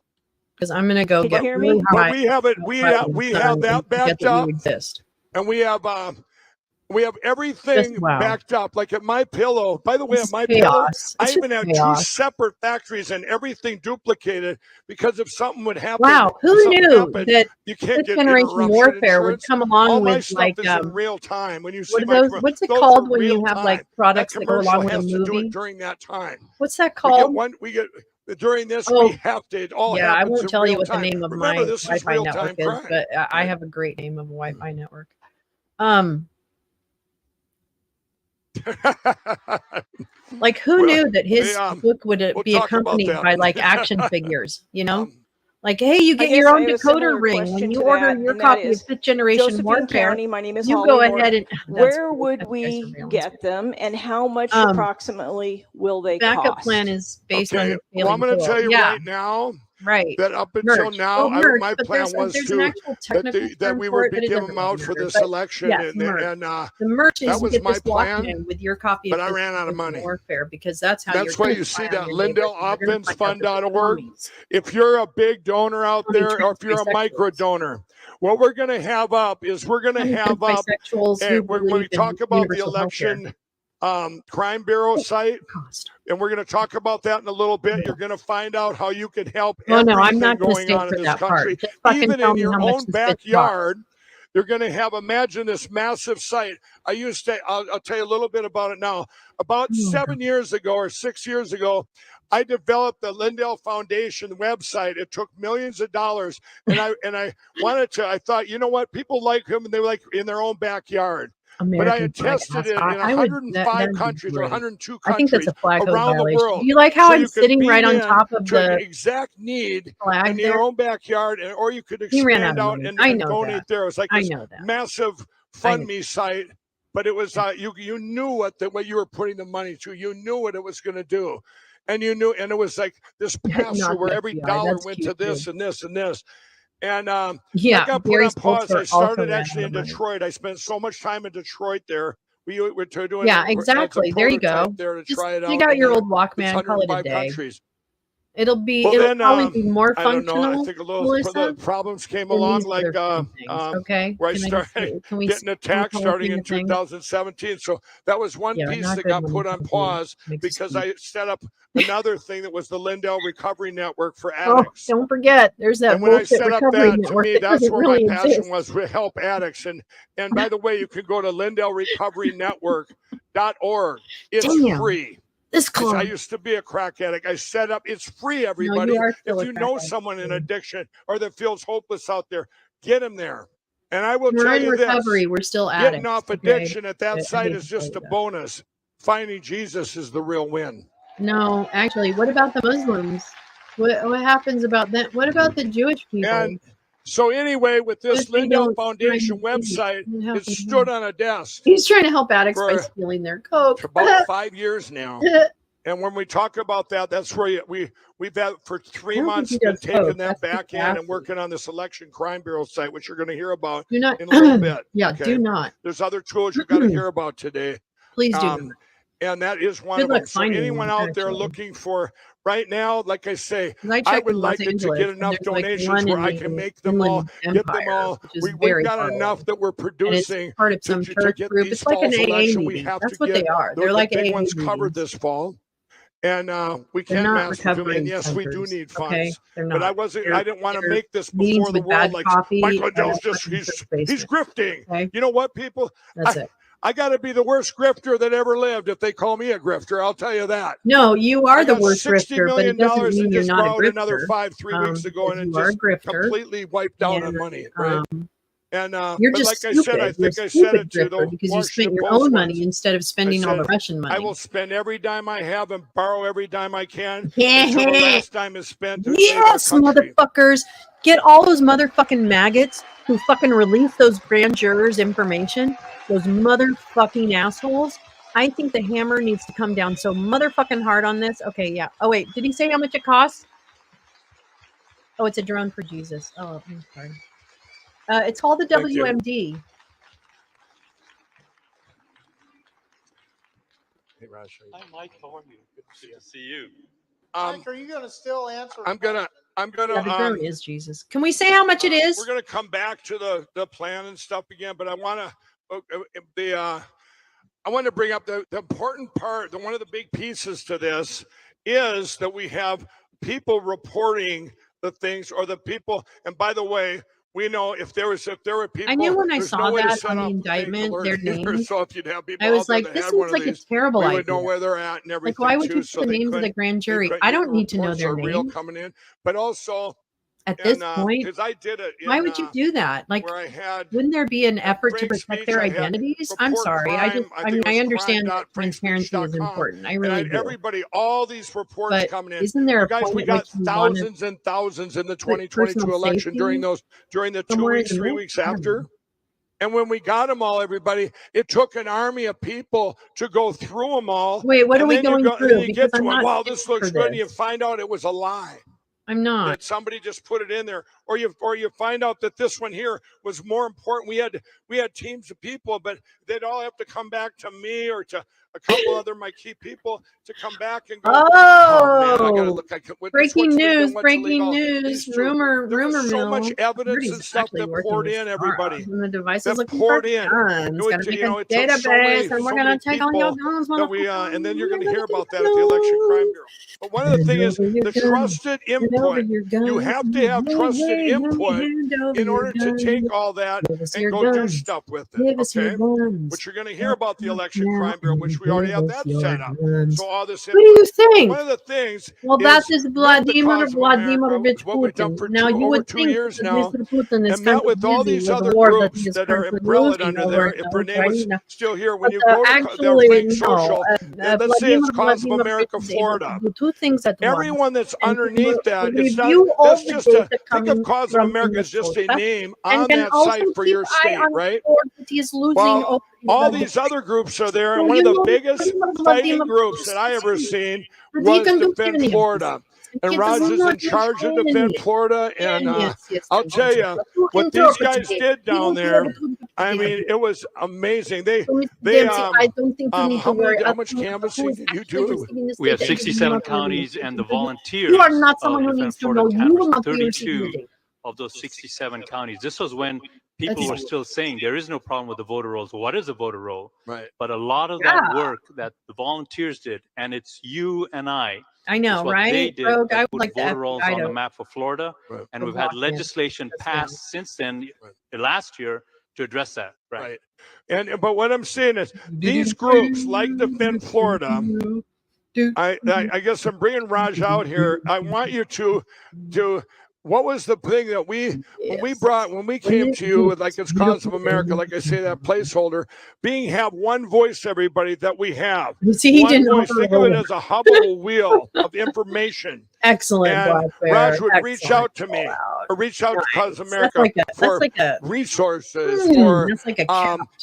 Because I'm gonna go get really But high. we have it. We have that backed up, and we have everything backed up. Like at My Pillow. By the way, at My Pillow, I even have 2 separate factories and everything duplicated because if something would happen. Wow, who knew that you can't get generation warfare would come along all my with stuff like is in real time. When you see what's it called when you have like products that go along with a movie? Do it movie? during that time. What's that called? We get during this. We have to. It all yeah, I happens won't in tell you real what time. the name of Remember, my this is Wi-Fi real-time network is, crime. but I have a great name of a Wi-Fi network. Like who knew that his book would be accompanied by like action figures, like, hey, you get your own decoder ring when you order your copy of Fifth Generation Warfare. County, my name is you Holly go Moore. ahead and where would we get them, and how much approximately will they cost? Backup plan is based on the well, I'm going to tell you right now. Right. That up until now, my plan was that we would be giving them out for this election, and the merch is that was my plan. With your copy, but I ran out of money. Warfare because that's how. That's why you see that LindellOffenseFund.org. If you're a big donor out there, or if you're a micro donor, what we're going to have up is when we talk about the election. Crime Bureau site, and we're going to talk about that in a little bit. You're going to find out how you can help everything I'm not going on in this country. Even in your own backyard, you're going to have, imagine this massive site. I'll tell you a little bit about it now. About 7 years ago or 6 years ago, I developed the Lindell Foundation website. It took millions of dollars, and I thought, you know what? People like him, and they like in their own backyard. American but I had tested it in 105 countries or 102 countries I think that's a flag around the world. Do you like how So I'm you could sitting right beam on top of to an the exact need flag in there? your own backyard, or you could He ran expand out of out money. and I know donate that. there. It was like I this know that. massive fund me site, but it was you knew what you were putting the money to. You knew what it was going to do, and you knew, and it was like this pass-through where every dollar went to this and this and this. And yeah, I got put on pause. I started actually in Detroit. I spent so much time in Detroit there. We were doing exactly. There you go. there to Just try it out. dig out your old It's Walkman, call it a 105 day. countries. It'll Well, probably be more I don't functional. know. I think a little problems came along, like okay. where I started getting attacked starting in 2017. So that was one piece that got put on pause because I set up another thing that was the Lindell Recovery Network for addicts. Don't forget, there's that and when I bullshit set up recovery that, to network me, that that's doesn't where really my passion exist. was, to help addicts. And by the way, you can go to LindellRecoveryNetwork.org. It's free. I used to be a crack addict. I set up, it's free, everybody. If you know someone in addiction or that feels hopeless out there, get them there. And I will tell you recovery, this, we're still getting addicts, off addiction at that site is just a bonus. Finding Jesus is the real win. No, actually, what about the Muslims? What happens about that? What about the Jewish people? And so anyway, with this Lindell Foundation website, it stood on a desk. He's trying to help addicts by stealing their coke. For about 5 years now. And when we talk about that, that's where we've had for 3 months been taking that back in and working on this Election Crime Bureau site, which you're going to hear about in a little bit. Do not. There's other tools you've got to hear about today. Please do. And that is one of them. So anyone out there looking for right now, like I say, I would like it to get enough donations where I can make them all, get them all. We've got enough that we're producing part of some to get these it's like fall's an AA election. meeting. We have That's to what get they are. the They're like big AA ones covered meetings. this fall. And we They're can not master them. And recovery yes, we do centers, need okay? funds. They're But not. I didn't want to They're make this meetings before the with bad world like coffee Michael at Lindell's a just person's he's basement. grifting. Okay? You know what, people? That's it. I got to be the worst grifter that ever lived if they call me a grifter. I'll tell you that. No, you are the worst $60 grifter, but it million doesn't mean and you're just not a borrowed another grifter. 3 weeks ago, and it You are a just grifter, completely wiped out on money, right? And you're but just like stupid. I said, I think You're I said stupid it to the grifter because you Washington spent your Post own once. money instead of spending all the Russian money. I will spend every dime I have and borrow every dime I can until the last dime is spent to save our country. Motherfuckers. Get all those motherfucking maggots who fucking release those grand jurors' information. Those motherfucking assholes. I think the hammer needs to come down so motherfucking hard on this. Okay, yeah. Oh, wait. Did he say how much it costs? Oh, it's a drone for Jesus. Oh, I'm sorry. It's called the WMD. Hey, Raj. Hi, Mike. How are you? Good to see you. Mike, are you going to still answer? I'm gonna. Yeah, the drone is Jesus. Can we say how much it is? We're gonna come back to the plan and stuff again, but I want to bring up the important part. One of the big pieces to this is that we have people reporting the things, or the people. And by the way, we know if there were people. I knew when I there's saw no way to that set on the up indictment, alert their either. names. So if you'd have people I was out there like, that this had one seems of like a these, terrible we idea. would know where they're at and everything. Like, why would too, you so put the they names of could- the grand jury? could- I don't need to know reports their are real name. coming in, but also At this point, because I did it. why would you do that? Like, where I had wouldn't there be an effort to protect their I had identities? I'm report sorry. crime, I mean, I understand that crime.freespeech.com, transparency is important. I and really I had do. everybody, all these reports But coming in. isn't there You a guys, point we at got which you wanna thousands and thousands in the put 2022 personal election safety during the 2 somewhere in weeks, the 3 mix? weeks I don't after. know. And when we got them all, everybody, it took an army of people to go through them all. Wait, what are and we then you going go, through? And then you Because get to I'm it. not Wow, fit this looks for good. And you this. find out it was a lie. I'm not. That somebody just put it in there, or you find out that this one here was more important. We had teams of people, but they'd all have to come back to me or to a couple other my key people to come back and go. Man, I gotta look. Breaking news! Rumor so mill. much evidence and stuff that poured in. Everybody and the device that is looking poured for in. guns. Gotta make a database, and we're gonna take all your guns. And then you're going to hear about that at the Election Crime Bureau. But one of the things is the trusted, input. You have to have trusted input in order to take all that and go do stuff with it. Okay, which you're going to hear about the Election Crime Bureau, which we already have that set up. So all this. What do you think? One of the things. Well, that is Vladimirovich Putin. Now you would think 2 years that now, Mr. Putin is and met with all these other groups that are umbrella under there. If Renee was still here, when you go to their Frank Social, let's say it's Cause of America, Florida. Two things at Everyone that's underneath that, it's not. That's just a think of Cause of America as just a name on that site for your state, right? Well, all these other groups are there, and one of the biggest fighting groups that I ever seen was Defend Florida. And Raj is in charge of Defend Florida, and I'll tell you what these guys did down there. I mean, it was amazing. How much canvassing did you do? We have 67 counties, and the volunteers. You are not someone who needs to know. You will not be 32 of those 67 counties. This was when people were still saying there is no problem with the voter rolls. What is a voter roll? Right. But a lot of that work that the volunteers did, and it's you and I know, right? They did. Rogue, I would put like voter that. rolls on the map for Florida, and we've had legislation passed since then, last year, to address that. Right. But what I'm saying is these groups like Defend Florida. I guess I'm bringing Raj out here. I want you to. What was the thing that when we came to you with, like, it's Cause of America, like I say, that placeholder, have one voice, everybody, that we have. See, he didn't voice. Think of it as a Hubble wheel of information. Excellent. And Raj would reach out to me or reach out to Cause of America for resources, for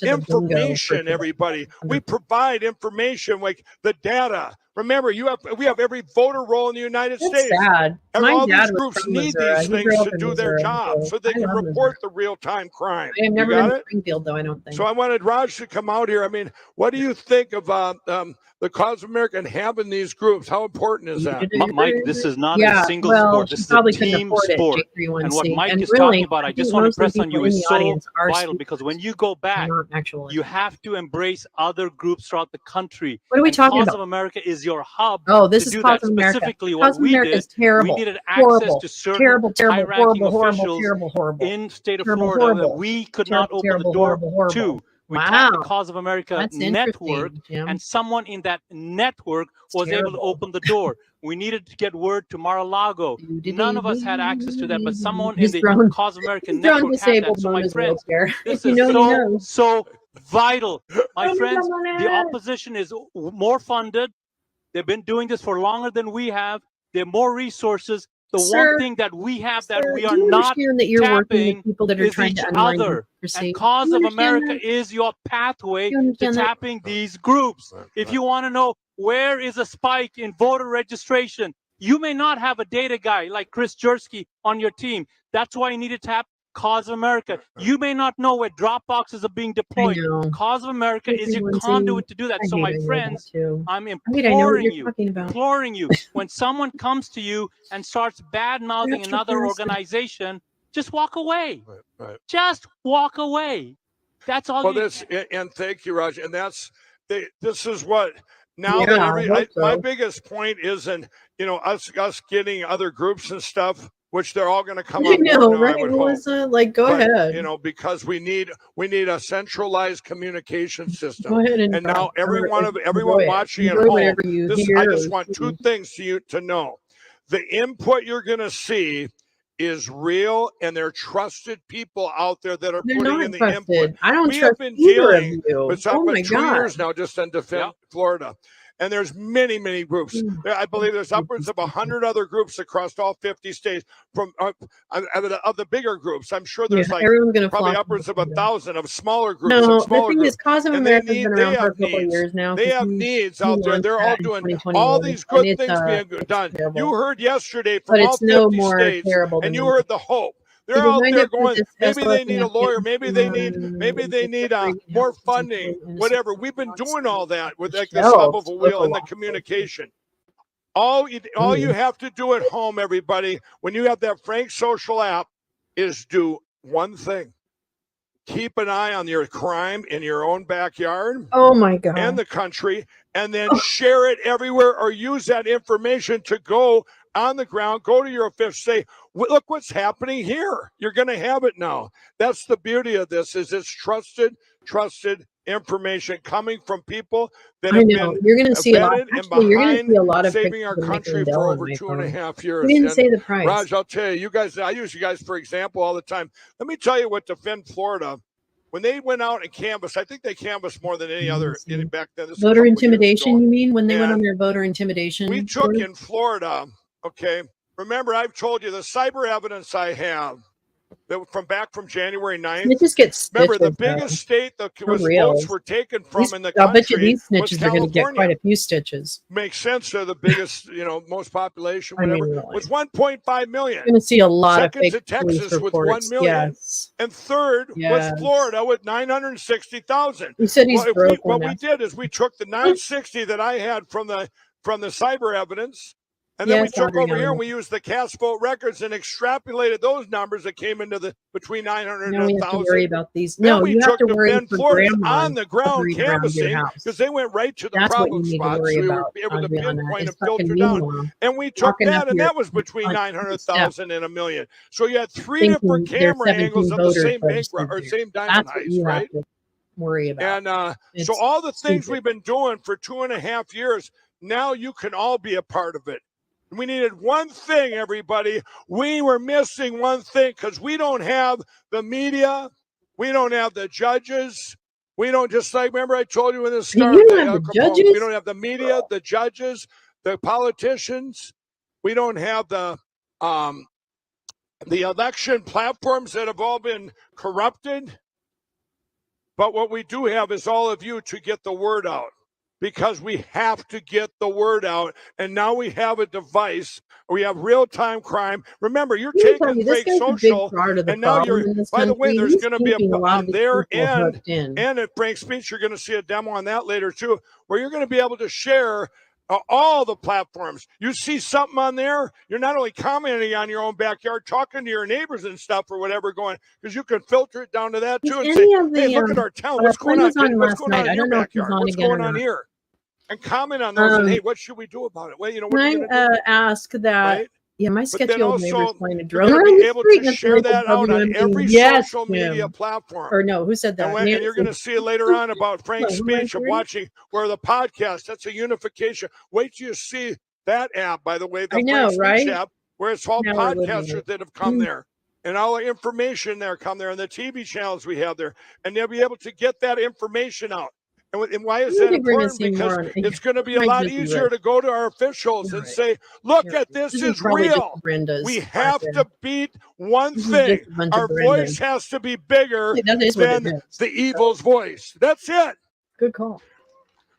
information, everybody. We provide information like the data. Remember, we have every voter roll in the United States. Sad. And My all dad these was groups from need Missouri. these He things grew up to in do their Missouri, job, so they can report the real-time crime. I have never You got been to it? Springfield, though, I don't think. So I wanted Raj to come out here. I mean, what do you think of the Cause of America and having these groups? How important is that? Mike, this is not a single sport. This is a team sport. And what Mike is talking about, I just want to press on you, is so vital, because when you go back, you have to embrace other groups throughout the country. What are we talking about? Cause of America is your hub. Oh, this to is do Cause that. of America. Specifically, Cause what of we America did, is terrible. we needed access to certain high-ranking officials in state of Florida that we could not open the door to. We tapped the Cause of America network, and someone in that network was able to open the door. We needed to get word to Mar-a-Lago. None of us had access to that, but someone in the Cause of America network had that. So, my friends, this is so vital. My friends, the opposition is more funded. They've been doing this for longer than we have. They have more resources. The one thing that we have that we are not tapping is each other. And Cause of America is your pathway to tapping these groups. If you want to know where is a spike in voter registration, you may not have a data guy like Chris Jersky on your team. That's why you need to tap Cause of America. You may not know where drop boxes are being deployed. Cause of America is your conduit to do that. So, my friends, I'm imploring you, when someone comes to you and starts bad-mouthing another organization, just walk away. Just walk away. That's all. And thank you, Raj. And this is what now that my biggest point isn't, us getting other groups and stuff, which they're all going to come on board now, I would hope. Go ahead. Because we need a centralized communication system. Go ahead and now everyone watching at home, I just want two things to know. The input you're going to see is real, and they're trusted people out there that are putting in the input. I don't we trust have been either of dealing you. with something 2 years now just on Defend Florida. And there's many, many groups. I believe there's upwards of 100 other groups across all 50 states from of the bigger groups. I'm sure there's probably upwards of 1,000 of smaller groups. No, the thing is, Cause of America has been around for a couple of years now. They have needs out there. They're all doing all these good things being done. You heard yesterday from all 50 states, and you heard the hope. They're out there going, maybe they need a lawyer, maybe they need more funding, whatever. We've been doing all that with like this hub of a wheel and the communication. All you have to do at home, everybody, when you have that Frank Social app, is do one thing. Keep an eye on your crime in your own backyard. Oh my God. And the country, and then share it everywhere or use that information to go on the ground, go to your officials, say, look what's happening here. You're going to have it now. That's the beauty of this, is it's trusted information coming from people that have been you're going to see a lot. vetted and Actually, you're going to behind see a lot of saving our pictures of Mike country Lindell for on over my 2.5 phone. years. You didn't And say the price. Raj, I'll tell you guys, I use you guys for example all the time. Let me tell you what Defend Florida, when they went out and canvassed, I think they canvassed more than any other back then. This is a Voter couple years intimidation, ago. you mean, when they went on And their voter intimidation? we took in Florida, okay, remember I've told you the cyber evidence I have that from January 9th. Snitches get stitches, remember, the biggest state that was votes were taken from in the I'll bet you country these was snitches are going to get California. quite a few stitches. Makes sense. They're the biggest, most population, I mean, whatever, really. with 1.5 million. You're going to see a lot Second of fake to Texas police with reports. 1 million. Yes. And third Yes. was Florida with 960,000. You said he's broke what now. we did is we took the 960 that I had from the cyber evidence, and then we took over here and we used the cast vote records and extrapolated those numbers that came into between 900 Now and we 1,000. have to worry about these. Then No, we you have took to the worry Ben for Florida's grandma on the ground hovering around your canvassing house. because they went right to the That's what problem you need to spots. worry So we were about, able to Adriana, pinpoint is and filter fucking down. meanwhile And we took walking up that, and your that was between front 900,000 and 1 million. So you had three thinking different there's camera 17 angles of the voters same bank registered or there. same diamond That's what heist, you right? have to worry about. And It's so all the things stupid. we've been doing for 2.5 years, now you can all be a part of it. We needed one thing, everybody. We were missing one thing because we don't have the media. We don't have the judges. We don't, just like, remember I told you when this started. You don't have the judges? We don't have the media, the judges, the politicians. We don't have the election platforms that have all been corrupted. But what we do have is all of you to get the word out, because we have to get the word out. And now we have a device. We have real-time crime. Remember, you're taking fake social, and now you're, by the way, there's going to be on their end, and at Frank's speech, you're going to see a demo on that later too, where you're going to be able to share all the platforms. You see something on there, you're not only commenting on your own backyard, talking to your neighbors and stuff or whatever going, because you can filter it down to that too and say, hey, look at our town. What's going on? What's going on in your backyard? What's going on here? And comment on those and, hey, what should we do about it? Well, what are you going to do? Ask that? Right? Yeah, my sketchy old neighbor's playing a drone you're around be the able street. to share that out on every social media platform. Or no, who said that? And you're going to see it later on about Frank's speech of watching where the podcast, that's a unification. Wait till you see that app, by the way, the Frank's speech app, where it's all podcasters that have come there. And all the information there come there, and the TV channels we have there. And they'll be able to get that information out. And why is that important? Because it's going to be a lot easier to go to our officials and say, look at this is real. We have to beat one thing. Our voice has to be bigger than the evil's voice. That's it. Good call.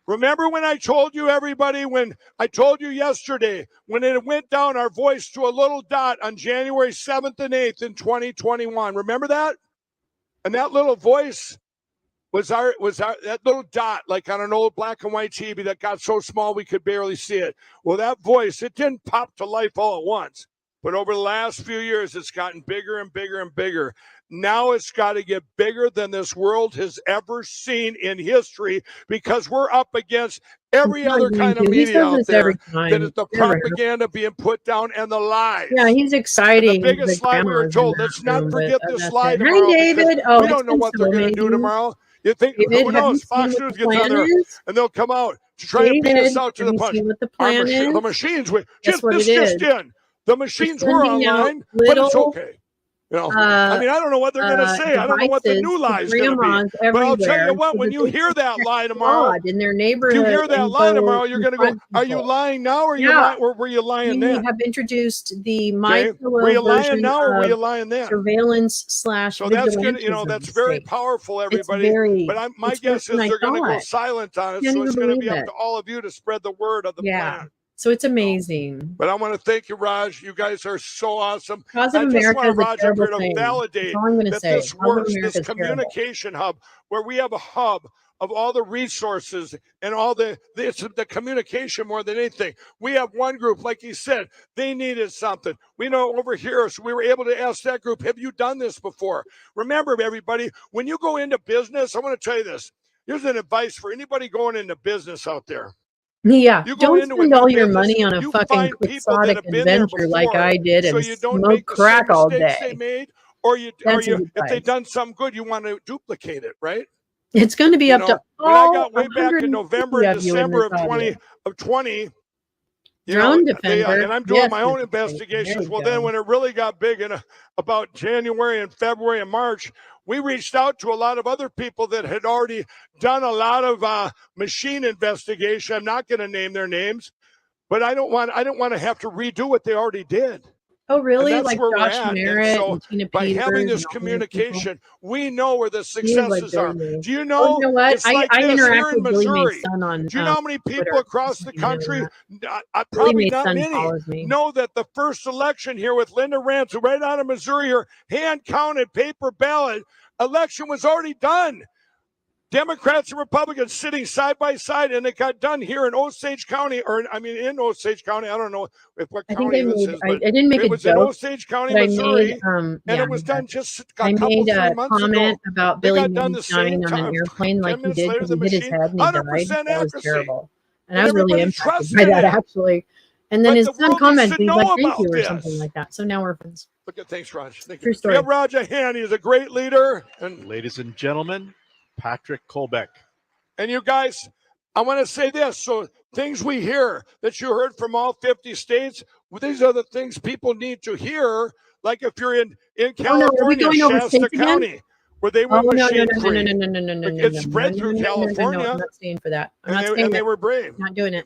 Remember when I told you, everybody, when I told you yesterday, when it went down our voice to a little dot on January 7th and 8th in 2021. Remember that? And that little voice was our that little dot, like on an old black and white TV that got so small we could barely see it. Well, that voice, it didn't pop to life all at once. But over the last few years, it's gotten bigger and bigger and bigger. Now it's got to get bigger than this world has ever seen in history, because we're up against every other kind of media out there that is the propaganda being put down and the lies. Yeah, he's exciting. And the biggest lie we were told, let's not forget this lie tomorrow. Hi, David. We don't know what they're going to do tomorrow. You think, who knows? Fox News gets on there and they'll come out to try and beat us out to the punch. The machines, just in. The machines were online, but it's okay. I mean, I don't know what they're going to say. I don't know what the new lie is going to be. But I'll tell you what, when you hear that lie tomorrow, in their neighborhood, you hear that lie tomorrow, you're going to go, are you lying now or were you lying then? We have introduced the were you lying now or were you lying then? Surveillance / So that's going to, that's very powerful, everybody. But my guess is they're going to go silent on it. So it's going to be up to all of you to spread the word of the plan. So it's amazing. But I want to thank you, Raj. You guys are so awesome. Cause of America is a terrible thing. Validate that this works, this communication hub, where we have a hub of all the resources and all the communication more than anything. We have one group, like he said, they needed something. We know over here, so we were able to ask that group, have you done this before? Remember, everybody, when you go into business, I want to tell you this. Here's an advice for anybody going into business out there. Yeah, You go don't into a spend new all your business, money on a you fucking find people that quixotic have been there adventure like before, I did so and you don't smoke make the same crack all mistakes they day. made, or That's a good if they've advice. done something good, you want to duplicate it, right? It's going to be You up to know, when I all got way back in 150 November and of you in December this audience. of 20, you Drone know, defender. and I'm doing Yes, my own Mr. Satan. There investigations. you Well, go. then when it really got big in about January and February and March, we reached out to a lot of other people that had already done a lot of machine investigation. I'm not going to name their names, but I don't want to have to redo what they already did. Oh, really? And that's Like where we're Josh at. And Merritt so and Tina by Peters having and this all these people? communication, we know where the He is like successes are. dirty. Do you Oh, know? you know what? It's like I this interact here in with Billy Mae's Missouri. son on Do you know how many people Twitter. across Just the so you know country, that. Billy probably Mae's not son many, follows me. know that the first election here with Linda Rance, right out of Missouri here, hand-counted paper ballot, election was already done. Democrats and Republicans sitting side by side, and it got done here in Osage County, in Osage County. I don't know what I think county I this made. is, I but didn't make it a was in joke, Osage County, but I Missouri, made. and Yeah, it was done just a I couple, made 3 a months comment ago. about They Billy got done Mae the same dying on an time. airplane like 10 he minutes did later, because the he hit his machine, head and he died. 100% That was accuracy. terrible, and And I was really everybody impacted trusted by that it. actually. And then But his the son world needs commented, to he's know like, "Thank about you" or this. something like that. So now we're friends. Look at, thanks, Raj. Thank True you. story. We have Raja Han. He's a great leader. And ladies and gentlemen, Patrick Colbeck. And you guys, I want to say this. So things we hear that you heard from all 50 states, well, these are the things people need to hear. Like if you're in California, going over Shasta states again? County, where they Oh went no machine free. It no, spread through California. I'm not staying for that. I'm And not they, staying. and they were brave. Not doing it.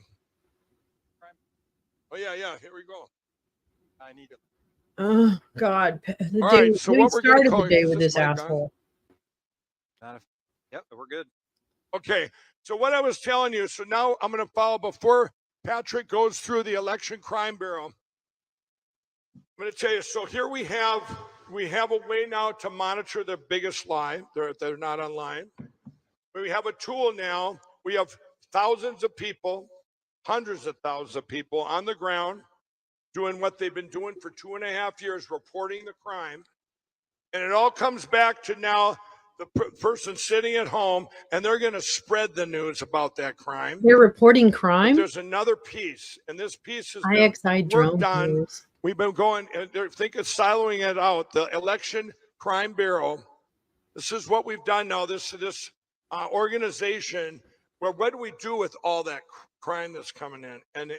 Oh yeah, here we go. I need it. Oh God! The All day right, so we what we're gonna started call the day is with this this mic on? asshole. Yep, we're good. Okay, so what I was telling you, so now I'm going to follow before Patrick goes through the election crime bureau. I'm going to tell you, so here we have a way now to monitor the biggest lie. They're not online. We have a tool now. We have thousands of people, hundreds of thousands of people on the ground doing what they've been doing for 2.5 years, reporting the crime. And it all comes back to now the person sitting at home, and they're going to spread the news about that crime. They're reporting But crime. there's another piece, and this piece has IXI been drone worked on. news. We've been going, and they're thinking of siloing it out. The Election Crime Bureau. This is what we've done now. This organization. Where what do we do with all that crime that's coming in? And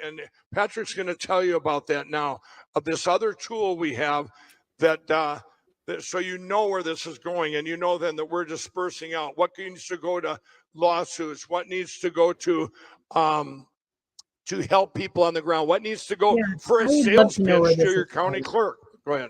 Patrick's going to tell you about that now. Of this other tool we have that so you know where this is going, and you know then that we're dispersing out what needs to go to lawsuits, what needs to go to help people on the ground, what needs to go for a sales pitch to your county clerk. Go ahead.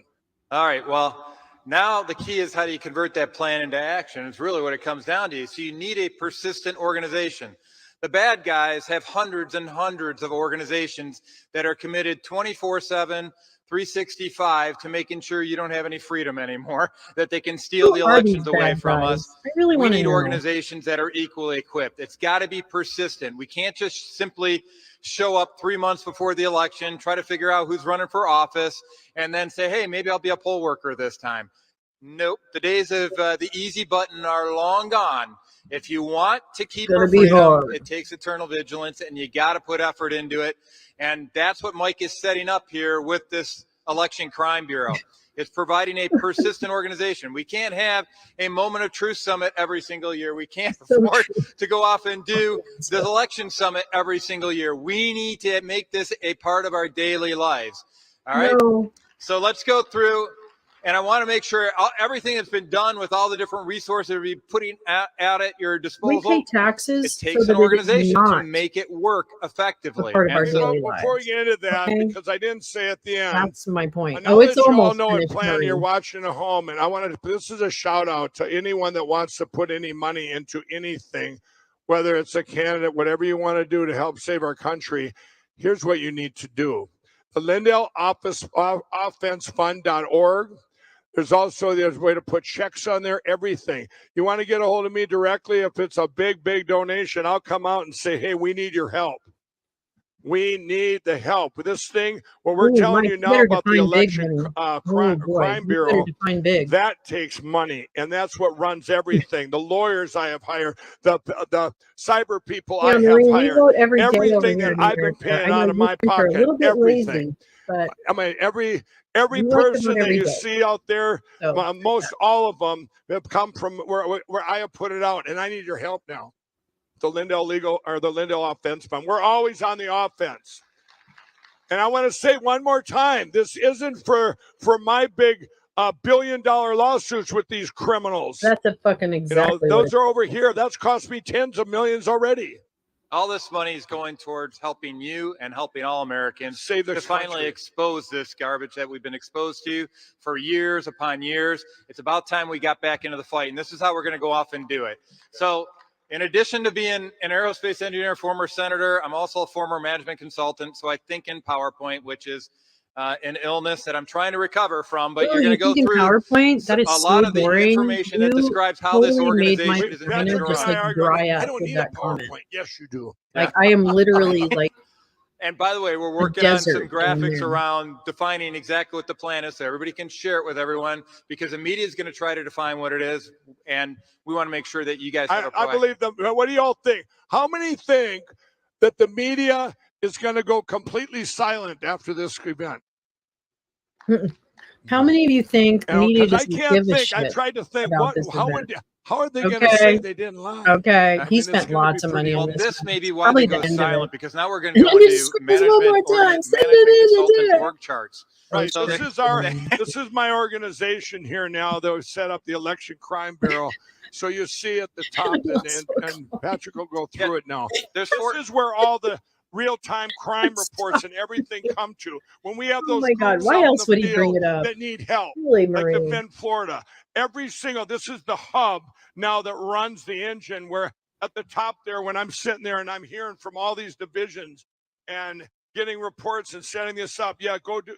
All right. Well, now the key is how do you convert that plan into action? It's really what it comes down to. So you need a persistent organization. The bad guys have hundreds and hundreds of organizations that are committed 24/7, 365 to making sure you don't have any freedom anymore, that they can steal the elections away from us. We need organizations that are equally equipped. It's got to be persistent. We can't just simply show up 3 months before the election, try to figure out who's running for office, and then say, hey, maybe I'll be a poll worker this time. Nope. The days of the easy button are long gone. If you want to keep our freedom, it takes eternal vigilance, and you got to put effort into it. And that's what Mike is setting up here with this Election Crime Bureau. It's providing a persistent organization. We can't have a moment of truth summit every single year. We can't afford to go off and do the election summit every single year. We need to make this a part of our daily lives. All right. No. So let's go through. And I want to make sure everything that's been done with all the different resources we're putting out at your disposal. We pay taxes. It takes an organization to make it work effectively. Before we get into that, because I didn't say at the end. That's my point. I know It's that you all almost know it, finished. plan. You're watching at home, and I wanted to. This is a shout out to anyone that wants to put any money into anything, whether it's a candidate, whatever you want to do to help save our country. Here's what you need to do: the Lindell offensefund.org. There's a way to put checks on there, everything. You want to get a hold of me directly. If it's a big donation, I'll come out and say, hey, we need your help. We need the help with this thing. What we're telling you now about the election crime bureau, that takes money, and that's what runs everything. The lawyers I have hired, the cyber people I have hired, everything that I've been paying out of my pocket, everything. But I mean, every person that you see out there, most all of them have come from where I have put it out, and I need your help now. The Lindell Legal or the Lindell Offense Fund. We're always on the offense. And I want to say one more time, this isn't for my big billion-dollar lawsuits with these criminals. That's a fucking exactly. Those are over here. That's cost me tens of millions already. All this money is going towards helping you and helping all Americans save the finally expose this garbage that we've been exposed to for years upon years. It's about time we got back into the fight, and this is how we're going to go off and do it. So in addition to being an aerospace engineer, former senator, I'm also a former management consultant. So I think in PowerPoint, which is an illness that I'm trying to recover from. But you're going to go through PowerPoint. That is a lot of the information that describes how this organization is intended to run. Dry up. I don't need a PowerPoint. Yes, you do. Like I am literally like. And by the way, we're working on some graphics around defining exactly what the plan is so everybody can share it with everyone, because the media is going to try to define what it is. And we want to make sure that you guys have I believe them. What do y'all think? How many think that the media is going to go completely silent after this event? How many of you think the media doesn't give a shit? I tried to think, how are they Okay. going to say they didn't lie? Okay, he spent lots of money on Well, this. this may be why Probably they the go end of silent, it. because now we're going to go into management consultant org charts. Right. So This is my organization here now that was set up, the Election Crime Bureau. So you see at the top, and Patrick will go through it now. This is where all the real-time crime reports and everything come to. When we have those my God, groups why out in else the would he bring field it up? that need help, Really, like Marie? Defend Florida. This is the hub now that runs the engine, where at the top there, when I'm sitting there and I'm hearing from all these divisions and getting reports and setting this up, go do,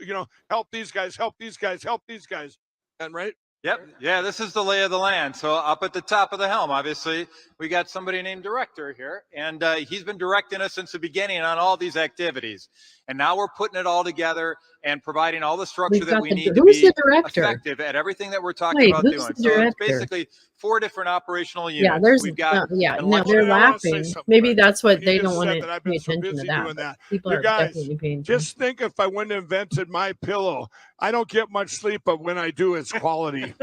help these guys, help these guys, help these guys. And right? Yep. Yeah, this is the lay of the land. So up at the top of the helm, obviously, we got somebody named Director here, and he's been directing us since the beginning on all these activities. And now we're putting it all together and providing all the structure that we need to be effective at everything that we're talking about doing. So it's basically 4 different operational units. Yeah, there's We've got no, they're laughing. Maybe that's what they don't want to pay attention to that. People You are guys, definitely paying just think if I wouldn't have invented my pillow. I don't get much sleep, but when I do, it's quality.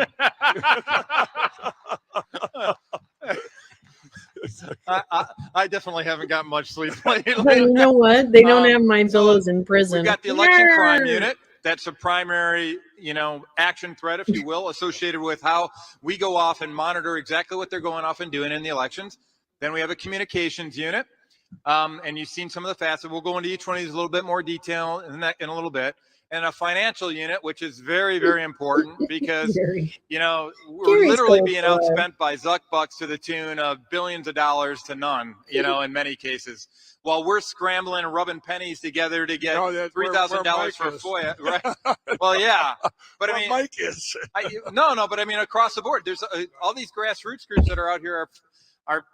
I definitely haven't gotten much sleep lately. But you know what? They don't have my pillows in prison. We've got the election crime unit. That's a primary, action threat, if you will, associated with how we go off and monitor exactly what they're going off and doing in the elections. Then we have a communications unit. And you've seen some of the facets. We'll go into each one of these a little bit more detail in a little bit. And a financial unit, which is very, very important because, we're literally being outspent by Zuck bucks to the tune of billions of dollars to none, in many cases, while we're scrambling and rubbing pennies together to get $3,000 for a FOIA. Right? Well, yeah. But I mean, Mike is. But I mean, across the board, there's all these grassroots groups that are out here are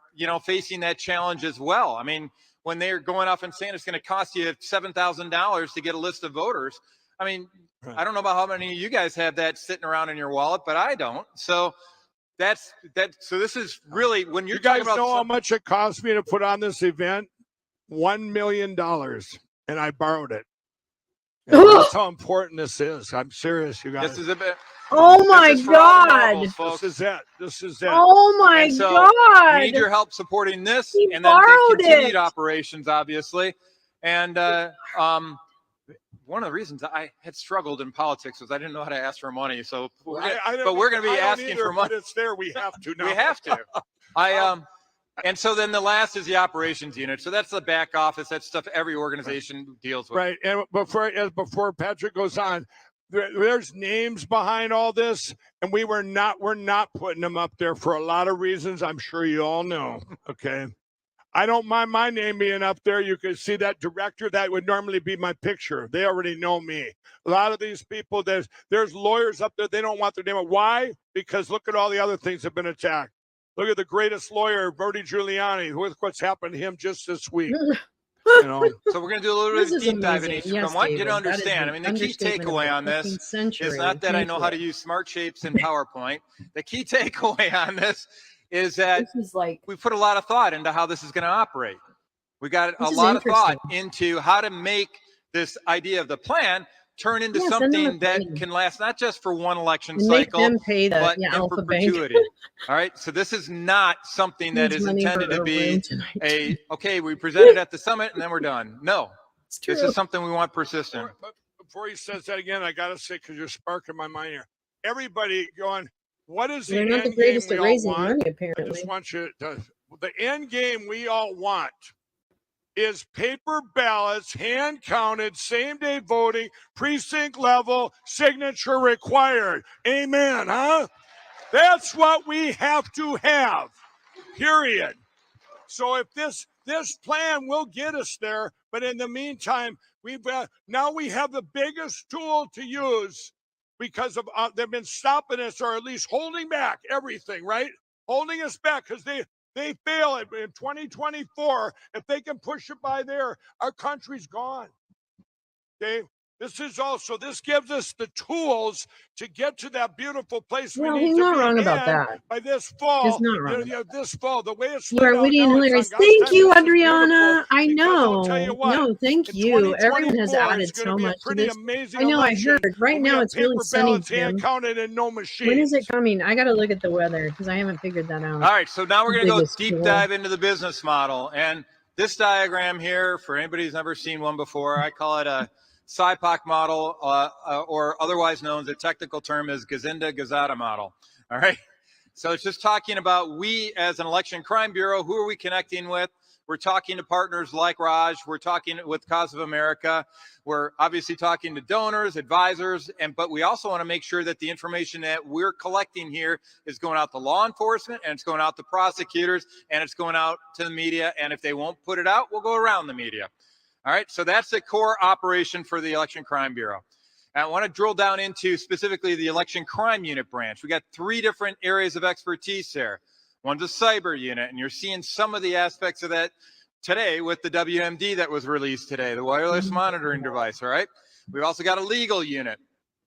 facing that challenge as well. I mean, when they're going off and saying it's going to cost you $7,000 to get a list of voters, I mean, I don't know about how many of you guys have that sitting around in your wallet, but I don't. So so this is really, when you're talking about know how much it cost me to put on this event? $1 million, and I borrowed it. That's how important this is. I'm serious, you guys. This is a bit. Oh my God! This is it. This is it. Oh my God! We need your help supporting this, and then continued operations, obviously. And one of the reasons I had struggled in politics was I didn't know how to ask for money. So, we're going to be asking for money. But it's there. We have to now. We have to. And so then the last is the operations unit. So that's the back office. That's stuff every organization deals with. Right. And before Patrick goes on, there's names behind all this, and we're not putting them up there for a lot of reasons. I'm sure you all know. Okay. I don't mind my name being up there. You can see that director. That would normally be my picture. They already know me. A lot of these people, there's lawyers up there. They don't want their name. Why? Because look at all the other things that have been attacked. Look at the greatest lawyer, Rudy Giuliani, with what's happened to him just this week. You know. So we're going to do a little bit This of is deep dive in amazing. each. Yes, I want you to David, that is understand. I the mean, the key understatement of takeaway the on this fucking century. is not that I know how to use smart shapes in PowerPoint. The key takeaway on this is that we put a lot of thought into how this is going to operate. We got a lot of thought into how to make this idea of the plan turn into something that can last not just for one election cycle, but in perpetuity. All right. So this is not something that is intended to be okay, we presented at the summit and then we're done. No, this is something we want persistent. But before he says that again, I got to say, because you're sparking my mind here. Everybody going, what is the end game we all want? I just want you to, the end game we all want is paper ballots, hand counted, same day voting, precinct level, signature required. Amen, huh? That's what we have to have, period. So if this plan will get us there, but in the meantime, now we have the biggest tool to use because of they've been stopping us, or at least holding back everything, right? Holding us back because they fail it in 2024. If they can push it by there, our country's gone. Okay. This gives us the tools to get to that beautiful place we need to be. He's not wrong about that. By this fall, He's not wrong. This fall, the way it's You are witty and hilarious. Thank you, Adriana. I know. No, thank you. Everyone has added so much to this. I know. I heard. Right now, it's really sunny. Counted and no machines. When is it coming? I got to look at the weather because I haven't figured that out. All right. So now we're going to go deep dive into the business model. And this diagram here, for anybody who's never seen one before, I call it a SIPOC model, or otherwise known as a technical term as Gazinda-Gazada model. All right. So it's just talking about we as an election crime bureau, who are we connecting with? We're talking to partners like Raj. We're talking with Cause of America. We're obviously talking to donors, advisors, but we also want to make sure that the information that we're collecting here is going out to law enforcement, and it's going out to prosecutors, and it's going out to the media. And if they won't put it out, we'll go around the media. All right, so that's the core operation for the Election Crime Bureau. And I want to drill down into specifically the Election Crime Unit branch. We got 3 different areas of expertise there. One's a cyber unit, and you're seeing some of the aspects of that today with the WMD that was released today, the wireless monitoring device, all right? We've also got a legal unit.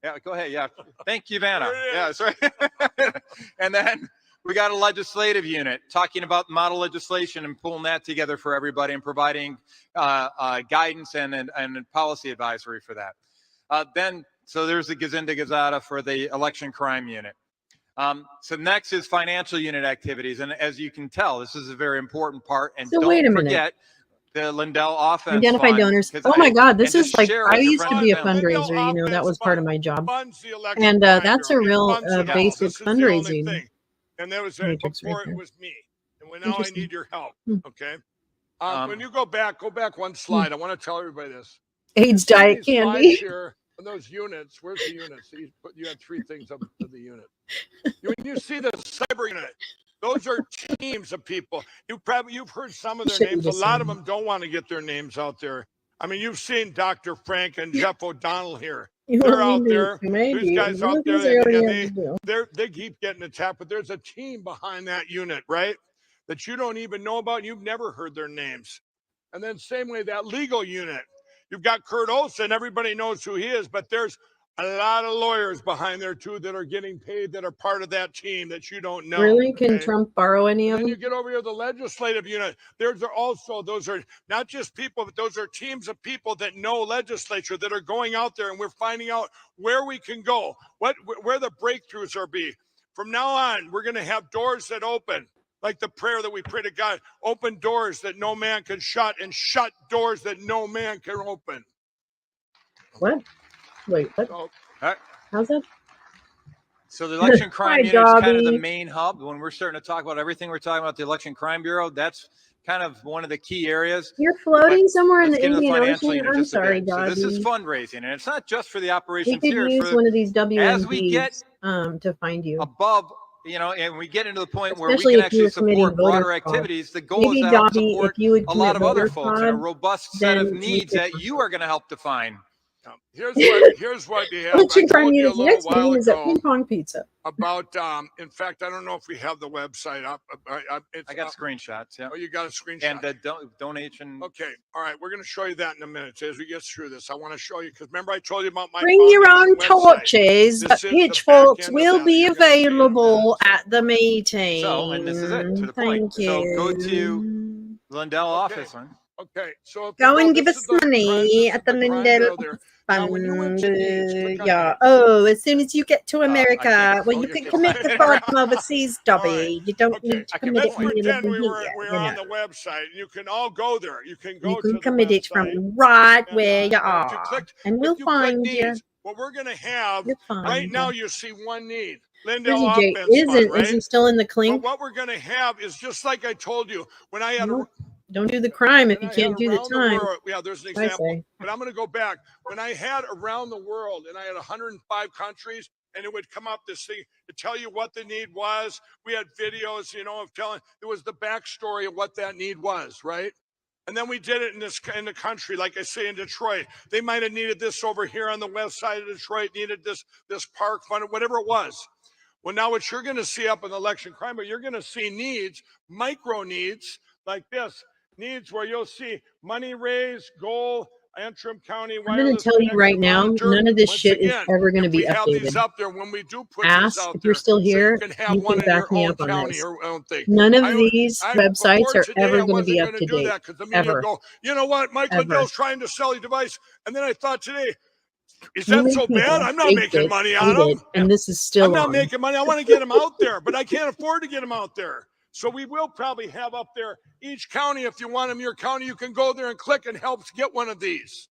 Yeah, go ahead, yeah. Thank you, Vanna. Yeah, that's right. And then we got a legislative unit talking about model legislation and pulling that together for everybody and providing guidance and policy advisory for that. So there's the Gazinda-Gazada for the election crime unit. So next is financial unit activities. And as you can tell, this is a very important part. And don't forget the Lindell offense. Identify donors. Oh my God, this is like, I used to be a fundraiser, you know, that was part of my job. And that's a real basic fundraising. And that was before it was me. And now I need your help. Okay. When you go back one slide. I want to tell everybody this. AIDS diet candy. Here, on those units, where's the units? You have 3 things up to the unit. When you see the cyber unit, those are teams of people. You've heard some of their names. A lot of them don't want to get their names out there. I mean, you've seen Dr. Frank and Jeff O'Donnell here. They're out there. These guys out there, they keep getting attacked, but there's a team behind that unit, right? That you don't even know about. You've never heard their names. And then same way, that legal unit. You've got Kurt Olson. Everybody knows who he is, but there's a lot of lawyers behind there too that are getting paid, that are part of that team that you don't know. Really? Can Trump borrow any of them? Then you get over here, the legislative unit. Those are not just people, but those are teams of people that know legislature, that are going out there, and we're finding out where we can go, where the breakthroughs are be. From now on, we're going to have doors that open, like the prayer that we pray to God, open doors that no man can shut, and shut doors that no man can open. What? Wait, what? How's that? So the election crime unit is kind of the main hub. When we're starting to talk about everything we're talking about the Election Crime Bureau, that's kind of one of the key areas. You're floating somewhere in the Indian Ocean. I'm sorry, Dobby. So this is fundraising, and it's not just for the operations we could here. Use one of these WMDs as we get to find you above, you know, and we get into the point where we can actually support broader activities. The goal is to help support a lot of other folks and a robust set of needs that you are going to help define. Here's what you have. Electric I crime told you a unit's little next while meeting is at ago Ping Pong Pizza. about, in fact, I don't know if we have the website up. I got screenshots. Yeah. Oh, you got a screenshot. And the donation. Okay. All right. We're going to show you that in a minute. As we get through this, I want to show you, because remember I told you about my Bring your own website. torches. This is the Pitchforks back end will of be that. You're gonna see it in a available at the meeting. So, and this is it, to the point. So go to Lindell office. Huh? Okay. So Go and give us money at the Lindell Fund. Yeah. Oh, as soon as you get to America, well, you can commit the fraud from overseas, Dobby. You don't need to commit it when you live Pretend in we here. were on the website. You can all go there. You can go You can to commit the it from website. right where you If are, click, and we'll if you click find you. needs, what we're going to have find right now, you. you see one need. Where's Lindell he, Jay? Offense Fund, right? Is he still in the clink? But what we're going to have is just like I told you when I had a Don't do the crime if you I can't had do the around time. world, yeah, there's an I example. say. But I'm going to go back. When I had around the world and I had 105 countries, and it would come up this thing to tell you what the need was. We had videos, of telling, it was the backstory of what that need was, right? And then we did it in the country, like I say in Detroit. They might have needed this over here on the west side of Detroit, needed this park fund, whatever it was. Well, now what you're going to see up in election crime, but you're going to see needs, micro needs like this, needs where you'll see money raised, goal, Antrim County. I'm going to tell you right now, none of this shit is ever going to be we have these updated. up there when we do put Ask these out if you're still there, here. so you can have You one can in your back me own up on county this. or own thing. None of these websites are ever going to be up to date. Because the media Ever. go, you know what, Mike Ever. Lindell's trying to sell a device, and then I thought today, is Too that many so bad? people I'm not faked making it, money on hate them. it, and this is still I'm not on. making money. I want to get them out there, but I can't afford to get them out there. So we will probably have up there each county. If you want them in your county, you can go there and click and help get one of these.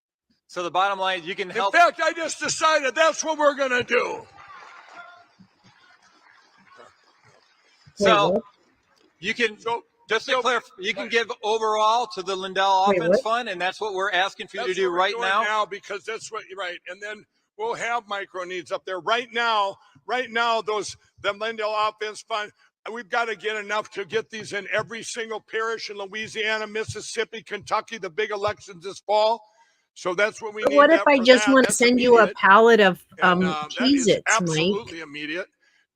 So the bottom line, you can help. In fact, I just decided that's what we're going to do. So you can, just to clarify, you can give overall to the Lindell Offense Fund, and that's what we're asking for you to do right now. Because that's what you're right. And then we'll have micro needs up there. Right now, the Lindell Offense Fund, we've got to get enough to get these in every single parish in Louisiana, Mississippi, Kentucky, the big elections this fall. So that's what we need. What if I just want to send you a pallet of Cheez-Its, absolutely Mike? immediate.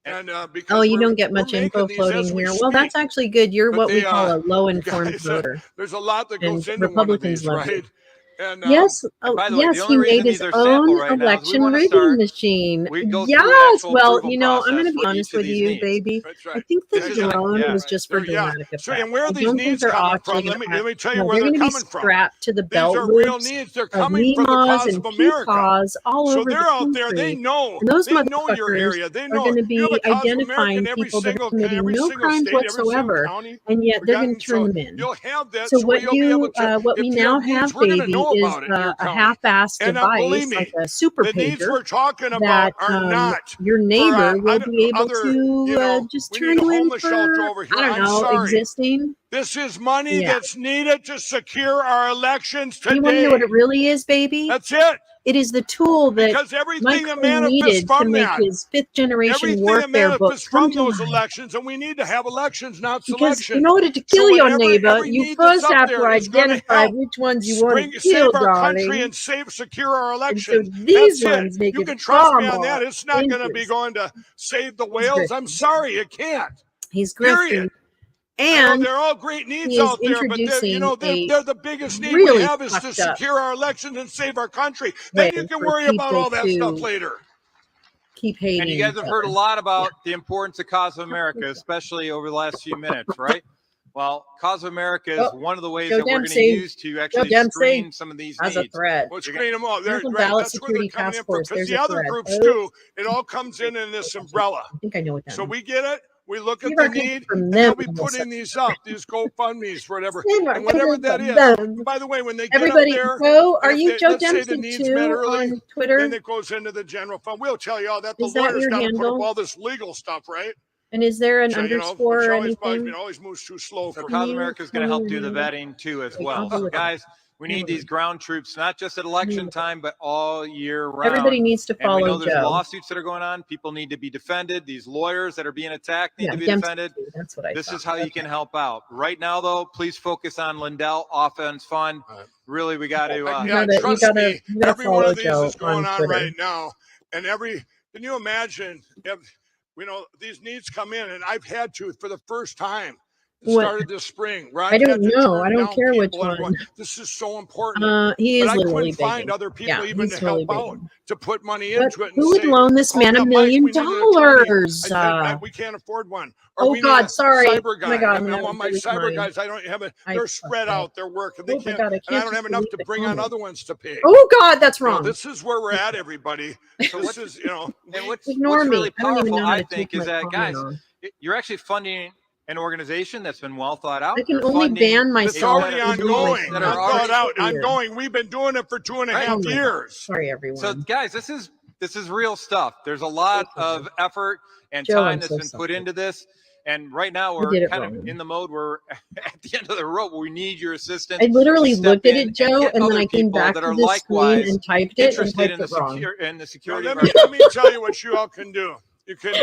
And Oh, you don't get much info floating here. Well, that's actually good. You're what we call a low-informed voter. There's a lot that goes into Republicans one love of these, it. right? And, yes, by the way, yes, the he only made reason his these are sample own right now is we election wanna rigging start- machine. we go through Yes, actual well, approval I'm going to process be for honest each of with these you, needs. baby. That's right. I think the This is it. drone Yeah. was just for dramatic effect. So, and where are I these don't needs think they're coming actually from? gonna Let me tell you no, where they're they're going to be coming from. strapped to the These belt are real loops needs. They're of coming from the Mimas cause and of America. Peepaws all So over the they're out there. country. They know. And those They know your motherfuckers area. They are know. going to You have be a cause of America identifying in every people that are single, committing every no single crimes state, every single whatsoever, county. and yet they're going to turn So them in. you'll have that. So So what you'll be able to. what we if you now have needs, have, we're going to baby, know is about it in your a county. half-assed And believe device, me, like a super the needs pager, we're talking that about are not your neighbor will be able other, to just we turn need a you in homeless shelter for, over here. I don't I'm know, sorry. existing. This is money Yeah. that's needed to secure our elections today. You want to know what it really is, baby? That's it. It is the tool that Because everything that Michael manifests needed to from make that, his fifth-generation everything that warfare book manifests come from to those life. elections, and we need to have elections, not Because selection. in order to So kill your whatever- neighbor, every you need that's first up have to there is gonna identify help which ones you want to save kill, our country darling. and secure our And so elections. these That's ones it. make You it can trust far me on more that. It's not going to be dangerous. going to save the He's whales. I'm grifting. sorry, it can't. He's Period. grifting. And they're all great needs he is out there, but introducing they're the biggest need really we have is to fucked up secure our elections and save our country. way Then you can for worry about people all that stuff to later. keep hating And you guys each have heard a other. lot about the importance of Cause of America, especially over the last few minutes, right? Well, Cause of America is one of the ways Joe that we're going to Dempsey. use to Joe actually Dempsey screen some of these has needs. a thread. Well, screen them all. They're, National right, Ballot that's where Security they're coming Task in for. Force. Because There's the a other thread. groups Oh. too, it all comes in this umbrella. I think I know what that So means. we get it. We look at Save the our country need, from and them, then we put Melissa. in these up, these GoFundMes, whatever, Save our and whatever country that from is. them. By the way, when they get Everybody, up there, Joe, are and if you they- Joe let's say the Dempsey needs too met early, on Twitter? then it goes into the general fund. We'll tell you all that. The Is that lawyers your got to put up handle? all this legal stuff, right? And is there an So, underscore which or always bugs me. anything? It always moves too slow So for Cause me. America is going to help do the vetting too as well. So guys, We need these ground troops, not just at election time, but all year round. Everybody needs to follow And we know there's Joe. lawsuits that are going on. People need to be defended. These lawyers that are being attacked need to be defended. That's what I This thought. is how you can help out. Right now, though, please focus on Lindell Offense Fund. Really, we got to. Trust me, every one of these Joe is going on Twitter. right now. And can you imagine if, these needs come in, and I've had to for the first time. It started this spring. Where I don't know. I don't care which one. Going, this is so important. He is but I literally couldn't find begging. other people Yeah, even he's to help really out, begging. to put money But into it. who would loan this man $1 million? We can't afford one. Or Oh God, sorry. Cyber guy. Oh my God, I want my cyber guys. I don't have it. They're spread out. They're working. They can't. And I don't have enough to bring on other ones to pay. Oh God, that's wrong. This is where we're at, everybody. This is, And what's Ignore me. really I don't even powerful, know how I to think, take is my that, comment guys, on. you're actually funding an organization that's been well thought out. I can You're only funding ban myself. It's already from doing ongoing. my Not comment. thought out. Ongoing. We've been doing it for 2.5 years. Sorry, everyone. So, guys, this is real stuff. There's a lot of effort and Joe, time I'm that's so been put sorry. into this. And right now I we're did it kind wrong. of in the mode where at the end of the rope, we need your assistance. I literally to step looked at in it, Joe, get and then other I came people back that to are the screen likewise and typed it and interested typed in it wrong. in the Now, security let of our me tell you what you all can do. You can,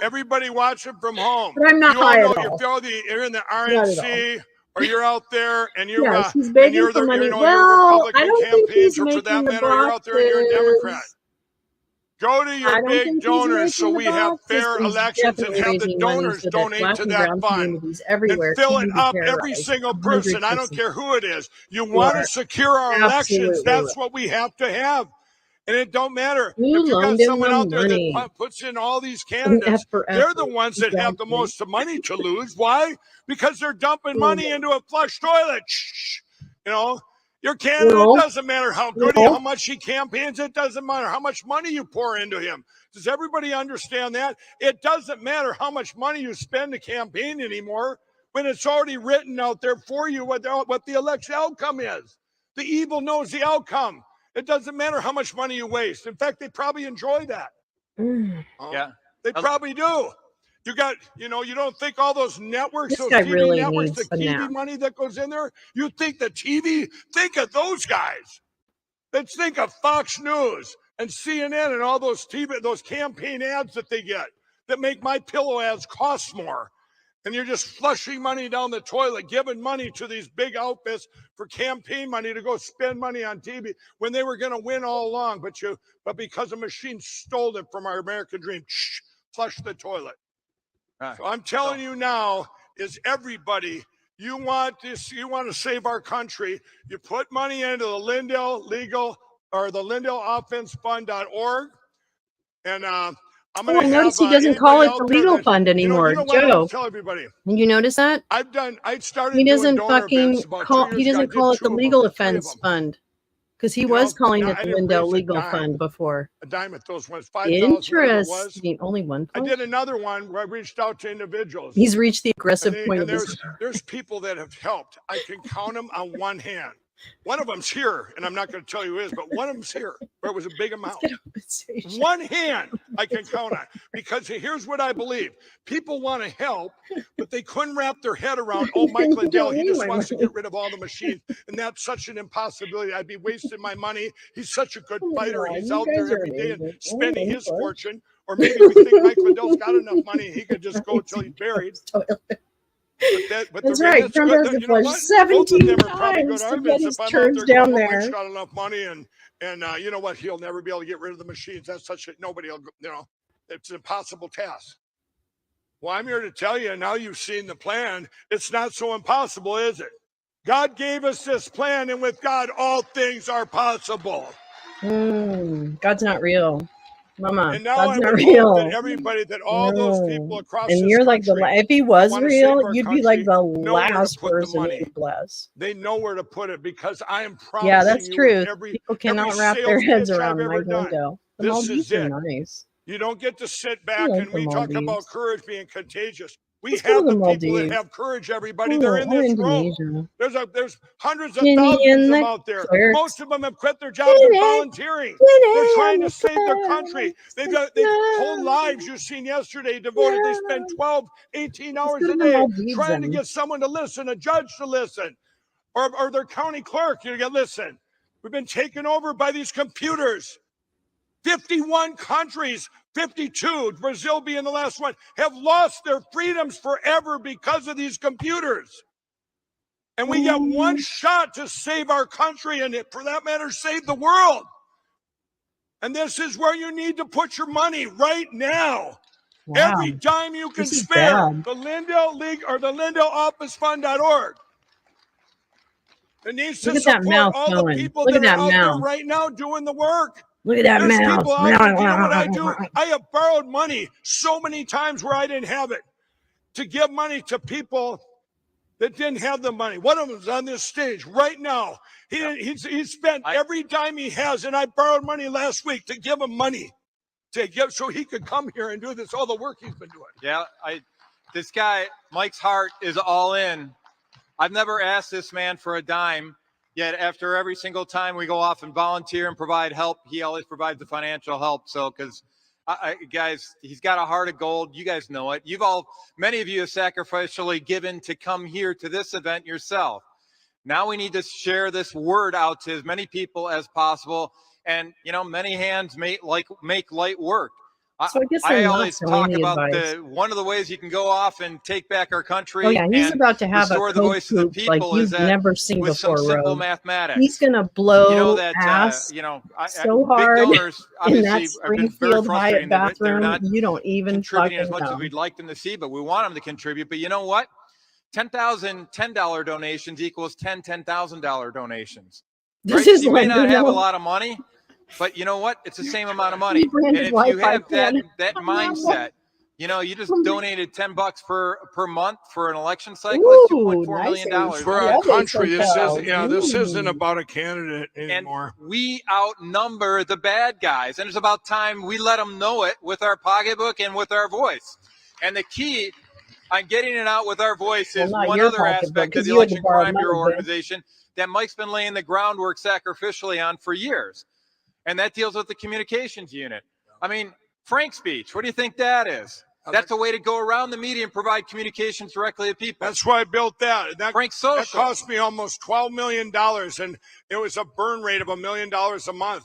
everybody watching from home. But I'm not you all high know at all. you're in the Not at all. RNC, or you're out there and you Yes, he's and begging you're for money. you're Well, Republican I don't think campaigns, he's or for that making the matter, you're out there and you're a Democrat. boxes. Go to I your don't big think he's donors so making the we have boxes, fair but he's elections and definitely have the raising money donors so that donate black to and that brown fund. communities everywhere And fill can it be up every terrorized. single person. I don't 100%. care who it is. You You want are to secure our elections. absolutely That's right. what we have to have. And it don't matter Who if you got loaned him someone the out there money? that puts in all these candidates. They're the ones that have the most money to lose. Why? Because they're dumping money into a flush toilet. Your candidate doesn't matter how good how much he campaigns. It doesn't matter how much money you pour into him. Does everybody understand that? It doesn't matter how much money you spend to campaign anymore when it's already written out there for you what the election outcome is. The evil knows the outcome. It doesn't matter how much money you waste. In fact, they probably enjoy that. Yeah. They probably do. You don't think all those networks, This those guy TV really networks, needs the a TV nap. money that goes in there, you think the TV, think of those guys. Let's think of Fox News and CNN and all those those campaign ads that they get that make My Pillow ads cost more. And you're just flushing money down the toilet, giving money to these big outfits for campaign money to go spend money on TV when they were going to win all along. But because a machine stole it from our American dream, flush the toilet. Right. So I'm telling you now, is everybody, you want to save our country, you put money into the Lindell Legal or the Lindell Offense Fund.org. And I'm Oh, going I to noticed have he doesn't call it the legal that, fund anymore. You know what? Joe, Tell everybody. you notice that? I started He doing doesn't donor fucking events about 2 call. years He ago. I doesn't did call it 2 the of them, legal 3 of offense them. fund because he was calling it I the didn't Lindell raise a legal dime. fund before. A dime at those ones, 5,000, whatever it was. Interesting. Only one. I did another one where I reached out to individuals. He's reached the aggressive And point of his. there's people that have helped. I can count them on one hand. One of them's here, and I'm not going to tell you who it is, but one of them's here, where it was a big amount. One hand I can count on. Because here's what I believe. People want to help, but they couldn't wrap their head around, Mike Lindell, he just wants to get rid of all the machines. And that's such an impossibility. I'd be wasting my money. He's such a good fighter. He's out there every day and spending his fortune. Or maybe we think Mike Lindell's got enough money, he could just go until he's buried. But That's right. Trump has to flush 17 times to get his turns down there. Mike's got enough money, and you know what? He'll never be able to get rid of the machines. That's nobody will. It's an impossible task. Well, I'm here to tell you. Now you've seen the plan. It's not so impossible, is it? God gave us this plan, and with God, all things are possible. God's not real. Mama, And now God's I not would real. hope that everybody, that all those people across And this you're like the country if he was wanna real, save our you'd be like the country, know where to last put the person money. to bless. They know where to put it because I am promising Yeah, that's you true. every People cannot every wrap their sales heads pitch around I've ever Mike done. Lindell. The This Maldives is are it. nice. You don't get to sit back like and the we talk about Maldives. courage being contagious. We Let's go have to the the people that Maldives. have courage, everybody. They're in Or this room. Indonesia. There's hundreds of Guinea thousands and of them the out there. clerks. Most of them have quit their jobs and volunteering. They're trying to save their country. They've whole lives you've seen yesterday devoted. They spend 12, 18 hours go a to the day Maldives trying to then. get someone to listen, a judge to listen. or their county clerk. You get, listen, we've been taken over by these computers. 51 countries, 52, Brazil being the last one, have lost their freedoms forever because of these computers. And we get one shot to save our country and, for that matter, save the world. And this is where you need to put your money right now. Wow. Every dime you can spare. The Lindell League or the LindellOfficeFund.org. It needs to support all the people that are out there right now doing the work. Look at that There's mouth. people out there, you know what I do? I have borrowed money so many times where I didn't have it to give money to people that didn't have the money. One of them is on this stage right now. He spent every dime he has, and I borrowed money last week to give him money to give so he could come here and do this, all the work he's been doing. Yeah, this guy, Mike's heart is all in. I've never asked this man for a dime. Yet after every single time we go off and volunteer and provide help, he always provides the financial help. So, because guys, he's got a heart of gold. You guys know it. Many of you have sacrificially given to come here to this event yourself. Now we need to share this word out to as many people as possible. And, many hands make light work. So I always talk about one of the ways you can go off and take back our country. Oh yeah, he's about to have a the voice of the people like you've never seen with before. Some simple mathematics. He's gonna blow ass so hard big donors, in that have been very Springfield Hyatt bathroom. Not You don't even contributing as fucking much know. as we'd like them to see, but we want them to contribute. But you know what? 10,000 $10 donations equals 10 $10,000 donations. Right? You may not have a lot of money. But you know what? It's the same amount of money. And if you have that mindset, you just donated $10 per month for an election cycle. It's $2.4 million for our country. This isn't about a candidate anymore. And we outnumber the bad guys, and it's about time we let them know it with our pocketbook and with our voice. And the key on getting it out with our voice is one other aspect of the Election Crime Bureau organization that Mike's been laying the groundwork sacrificially on for years. And that deals with the communications unit. I mean, Frank speech, what do you think that is? That's a way to go around the media and provide communications directly to people. That's why I built that. Frank Social. That cost me almost $12 million, and it was a burn rate of $1 million a month.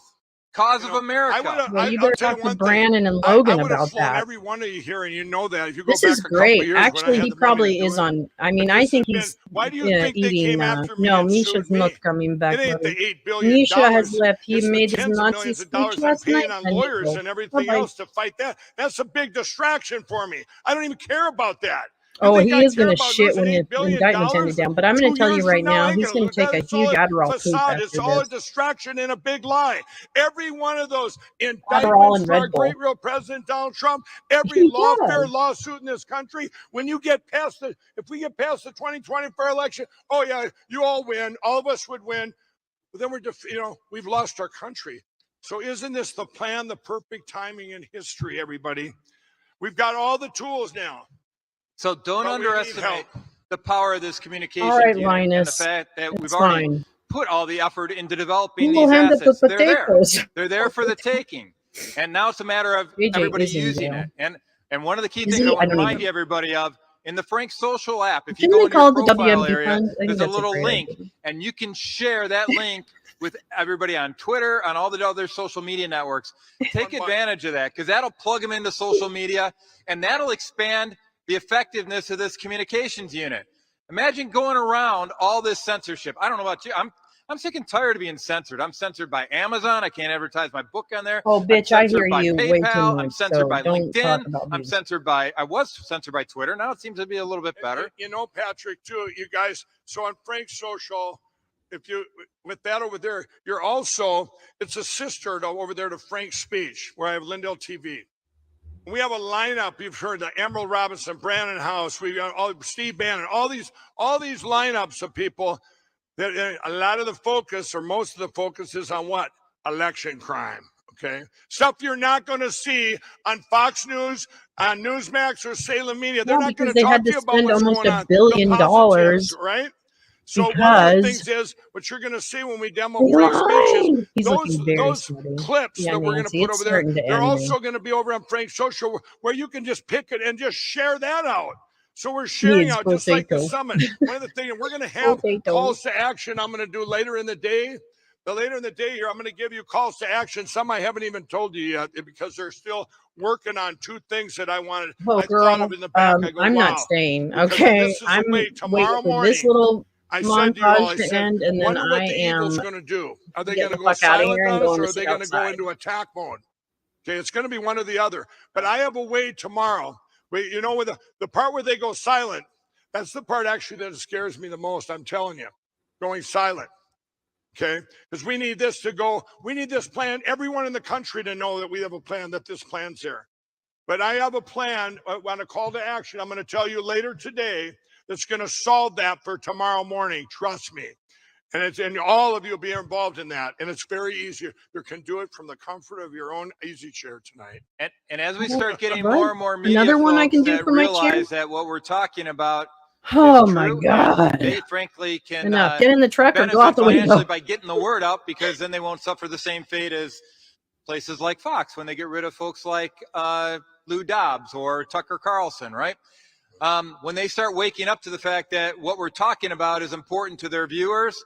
Cause of America. You better talk to Brandon and Logan about that. Every one of you here, and you know that. If you go This back is a couple great. years, Actually, he probably is on. I mean, I think he's why do you think they eating. came after me No, and Misha's sued not me? coming back. It ain't the $8 billion. Misha has left. He It's made the his tens of Nazi millions of speech dollars I'm last paying night. on lawyers and everything else to fight that. That's a big distraction for me. I don't even care about that. Oh, he is going to shit when the indictment's handed down. But I'm going to tell you right now, he's going to take a huge Adderall poop after It's all a this. distraction and a big lie. Every one of those Adderall indictments and for our Red Bull. great real President Donald Trump, every lawfare lawsuit in this country, when you get past if we get past the 2024 election, oh yeah, you all win. All of us would win. But then we've lost our country. So isn't this the plan, the perfect timing in history, everybody? We've got all the tools now. So don't underestimate the power of this communication. All right, unit Linus. And the fact that we've It's already fine. put all the effort into developing We'll these hand up the assets. They're there. potatoes. They're there for the taking. And now it's a matter of JJ everybody is in using jail. it. And one of the key Is things he? I I want to don't remind even- everybody of, in the Frank Social app, if you Didn't go they into call your it the profile WMD area, fund? I think there's a that's a little great link, idea. and you can share that link with everybody on Twitter, on all the other social media networks. Take advantage of that, because that'll plug them into social media, and that'll expand the effectiveness of this communications unit. Imagine going around all this censorship. I don't know about you. I'm sick and tired of being censored. I'm censored by Amazon. I can't advertise my book on there. Oh, bitch, I hear by you PayPal. way too much. I'm censored So by don't LinkedIn. talk about I'm these. censored by, I was censored by Twitter. Now it seems to be a little bit better. You know, Patrick, too, you guys. So on Frank Social, if you, with that over there, you're also, it's a sister over there to Frank's speech, where I have Lindell TV. We have a lineup. You've heard the Emerald Robinson, Brandon House, we got Steve Bannon, all these lineups of people that a lot of the focus, or most of the focus, is on what? Election crime. Okay, stuff you're not going to see on Fox News, on Newsmax, or Salem Media. They're not going to talk to you about what's going on. $1 billion, right? So one of the things is what you're going to see when we demo Frank's speeches. Those clips that we're going to put over there, they're also going to be over on Frank's Social, where you can just pick it and just share that out. So we're sharing Needs out just like the potato. summit. One of the things, and we're going to have Potato. calls to action I'm going to do later in the day. But later in the day here, I'm going to give you calls to action. Some I haven't even told you yet because they're still working on 2 things that I wanted. Well, I thought of in the back. I go, I'm wow. not staying. Because Okay, this is the I'm way tomorrow waiting for morning. this little I said to you all, I montage to said, end, and then wonder what I the am Eagles going to do. Are they getting going to the go fuck out of silent here and on us, going or to are they sit going to go outside. into attack mode? Okay, it's going to be one or the other. But I have a way tomorrow. Wait, you know, with the part where they go silent, that's the part actually that scares me the most. I'm telling you, going silent. Okay, because we need this to go. We need this plan. Everyone in the country to know that we have a plan. That this plan's here. But I have a plan on a call to action. I'm going to tell you later today. That's going to solve that for tomorrow morning. Trust me. And all of you will be involved in that. And it's very easy. You can do it from the comfort of your own easy chair tonight. And as we start getting more and more media Another one I folks can do that for my chair? realize that what we're talking about Oh is my true, God. and they frankly can Enough. Get in the truck or benefit go out the financially window. by getting the word out, because then they won't suffer the same fate as places like Fox when they get rid of folks like Lou Dobbs or Tucker Carlson, right? When they start waking up to the fact that what we're talking about is important to their viewers,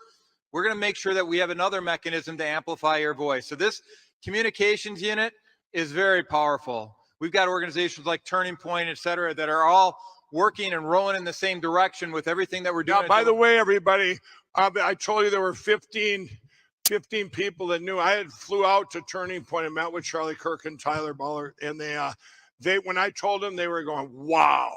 we're going to make sure that we have another mechanism to amplify your voice. So this communications unit is very powerful. We've got organizations like Turning Point, et cetera, that are all working and rolling in the same direction with everything that we're doing. Now, by the way, everybody, I told you there were 15 people that knew. I had flew out to Turning Point and met with Charlie Kirk and Tyler Buller, and they when I told them, they were going, wow.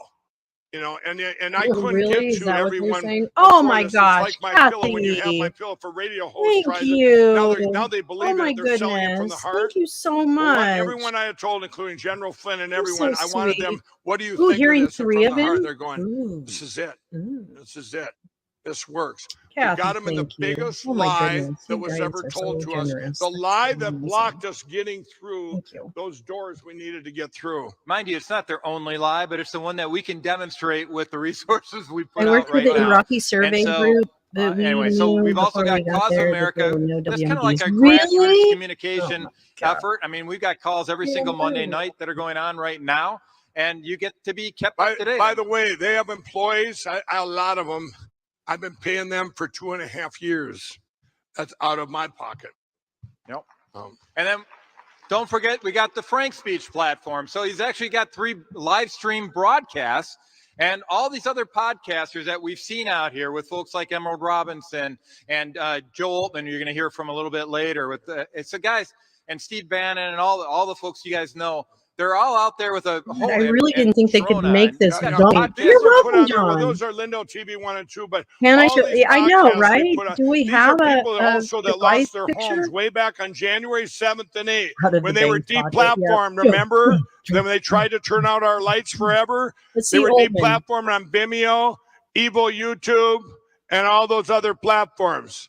You know, and I couldn't Really? get Is to that what you're everyone. saying? Oh my It's gosh, like my Kathy. pillow. When you have my pillow for radio host Thank tries you. it. Now they believe Oh my it. They're selling it from the goodness. heart. Thank you so Well, much. everyone I had told, including General Flynn and You're everyone, so I wanted sweet. them, what do you Ooh, think of hearing this? And 3 from of the heart, him? they're going, Ooh. this is it. Ooh. This is it. This works. Kathy, We got them in the thank you. biggest Oh my lie goodness. that You was guys ever are told so to us. generous. The That's lie so that amazing. blocked us getting through those doors we needed to get through. Mind you, it's not their only lie, but it's the one that we can demonstrate with the resources we put I worked out right with the now. Iraqi survey And so, group that we anyway, so knew we've also before got we got Cause of there that America. there were no That's kind of like WMDs. a Really? grassroots Oh communication my God. effort. I mean, we've got calls every single Monday night that are going on right now, and you get to be kept up to date. By the way, they have employees, a lot of them. I've been paying them for 2.5 years. That's out of my pocket. Yep. And then don't forget, we got the Frank Speech platform. So he's actually got 3 live stream broadcasts and all these other podcasters that we've seen out here with folks like Emerald Robinson and Joe Altman, you're going to hear from a little bit later. With it's the guys, and Steve Bannon and all the folks you guys know. They're all out there with a whole. I really didn't think they could make this Yeah, dump. these You're are put welcome, on there. Well, John. those are Lindell TV 1 and 2, but Can I all show? these I know, podcasts they right? put on- Do we these have are people a also that device lost their picture? homes way back on January 7th and 8th Out of when the they were bank pocket, yeah. deplatformed. Remember? Then when they tried to turn out our lights forever, Let's they see were Altman. deplatformed on Vimeo, Evil YouTube, and all those other platforms.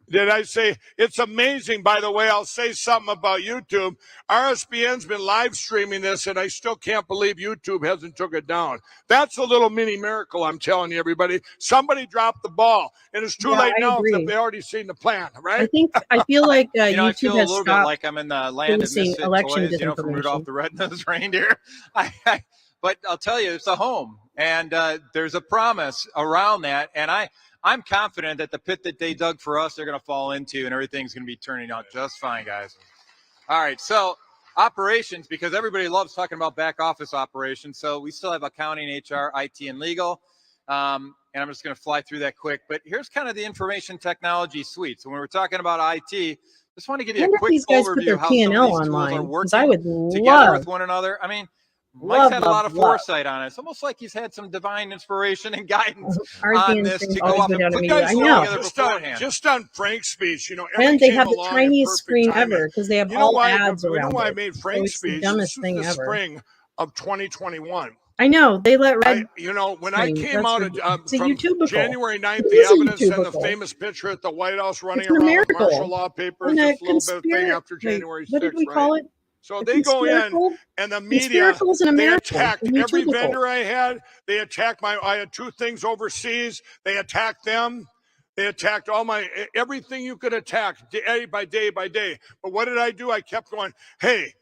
Did I say it's amazing? By the way, I'll say something about YouTube. RSBN's been live streaming this, and I still can't believe YouTube hasn't took it down. That's a little mini miracle, I'm telling you, everybody. Somebody dropped the ball, and it's too late I now agree. if they already seen the plan, right? I feel like I YouTube feel a has little bit stopped like I'm in the land of releasing misfit election toys, from disinformation. Rudolph the Red-Nosed Reindeer. But I'll tell you, it's a home, and there's a promise around that, and I'm confident that the pit that they dug for us, they're going to fall into, and everything's going to be turning out just fine, guys. All right, so operations, because everybody loves talking about back office operations. So we still have accounting, HR, IT, and legal. And I'm just going to fly through that quick. But here's kind of the information technology suite. So when we're talking about IT, just want to give you a quick these guys put overview their of how some of P&L these tools online, are 'cause working I would together love- with one another. I mean, Love, Mike's had a love, lot of love. foresight on it. It's almost like he's had some divine inspiration and guidance Ours on being this streamed to go always off go and down to put me. these I all know. together beforehand. Just on Frank's speech, And everything they came have the along at tiniest perfect screen timing. ever because they have You know all why? ads You know around why I it. made So Frank's it's the speech? dumbest This was thing the ever. spring of 2021. I know they let Red. When I came That's out it's a from YouTubical. January 9th, It the is a evidence and the YouTubical. famous picture at the White House running It's a around with miracle. martial law papers, And just a little bit of thing after January 6th, what did we right? call it? So A they go in, conspiracle? and the media, Conspiracle isn't a they miracle. attacked It's a every YouTubical. vendor I had. They attacked I had 2 things overseas. They attacked them. They attacked everything you could attack day by day by day. But what did I do? I kept going, hey,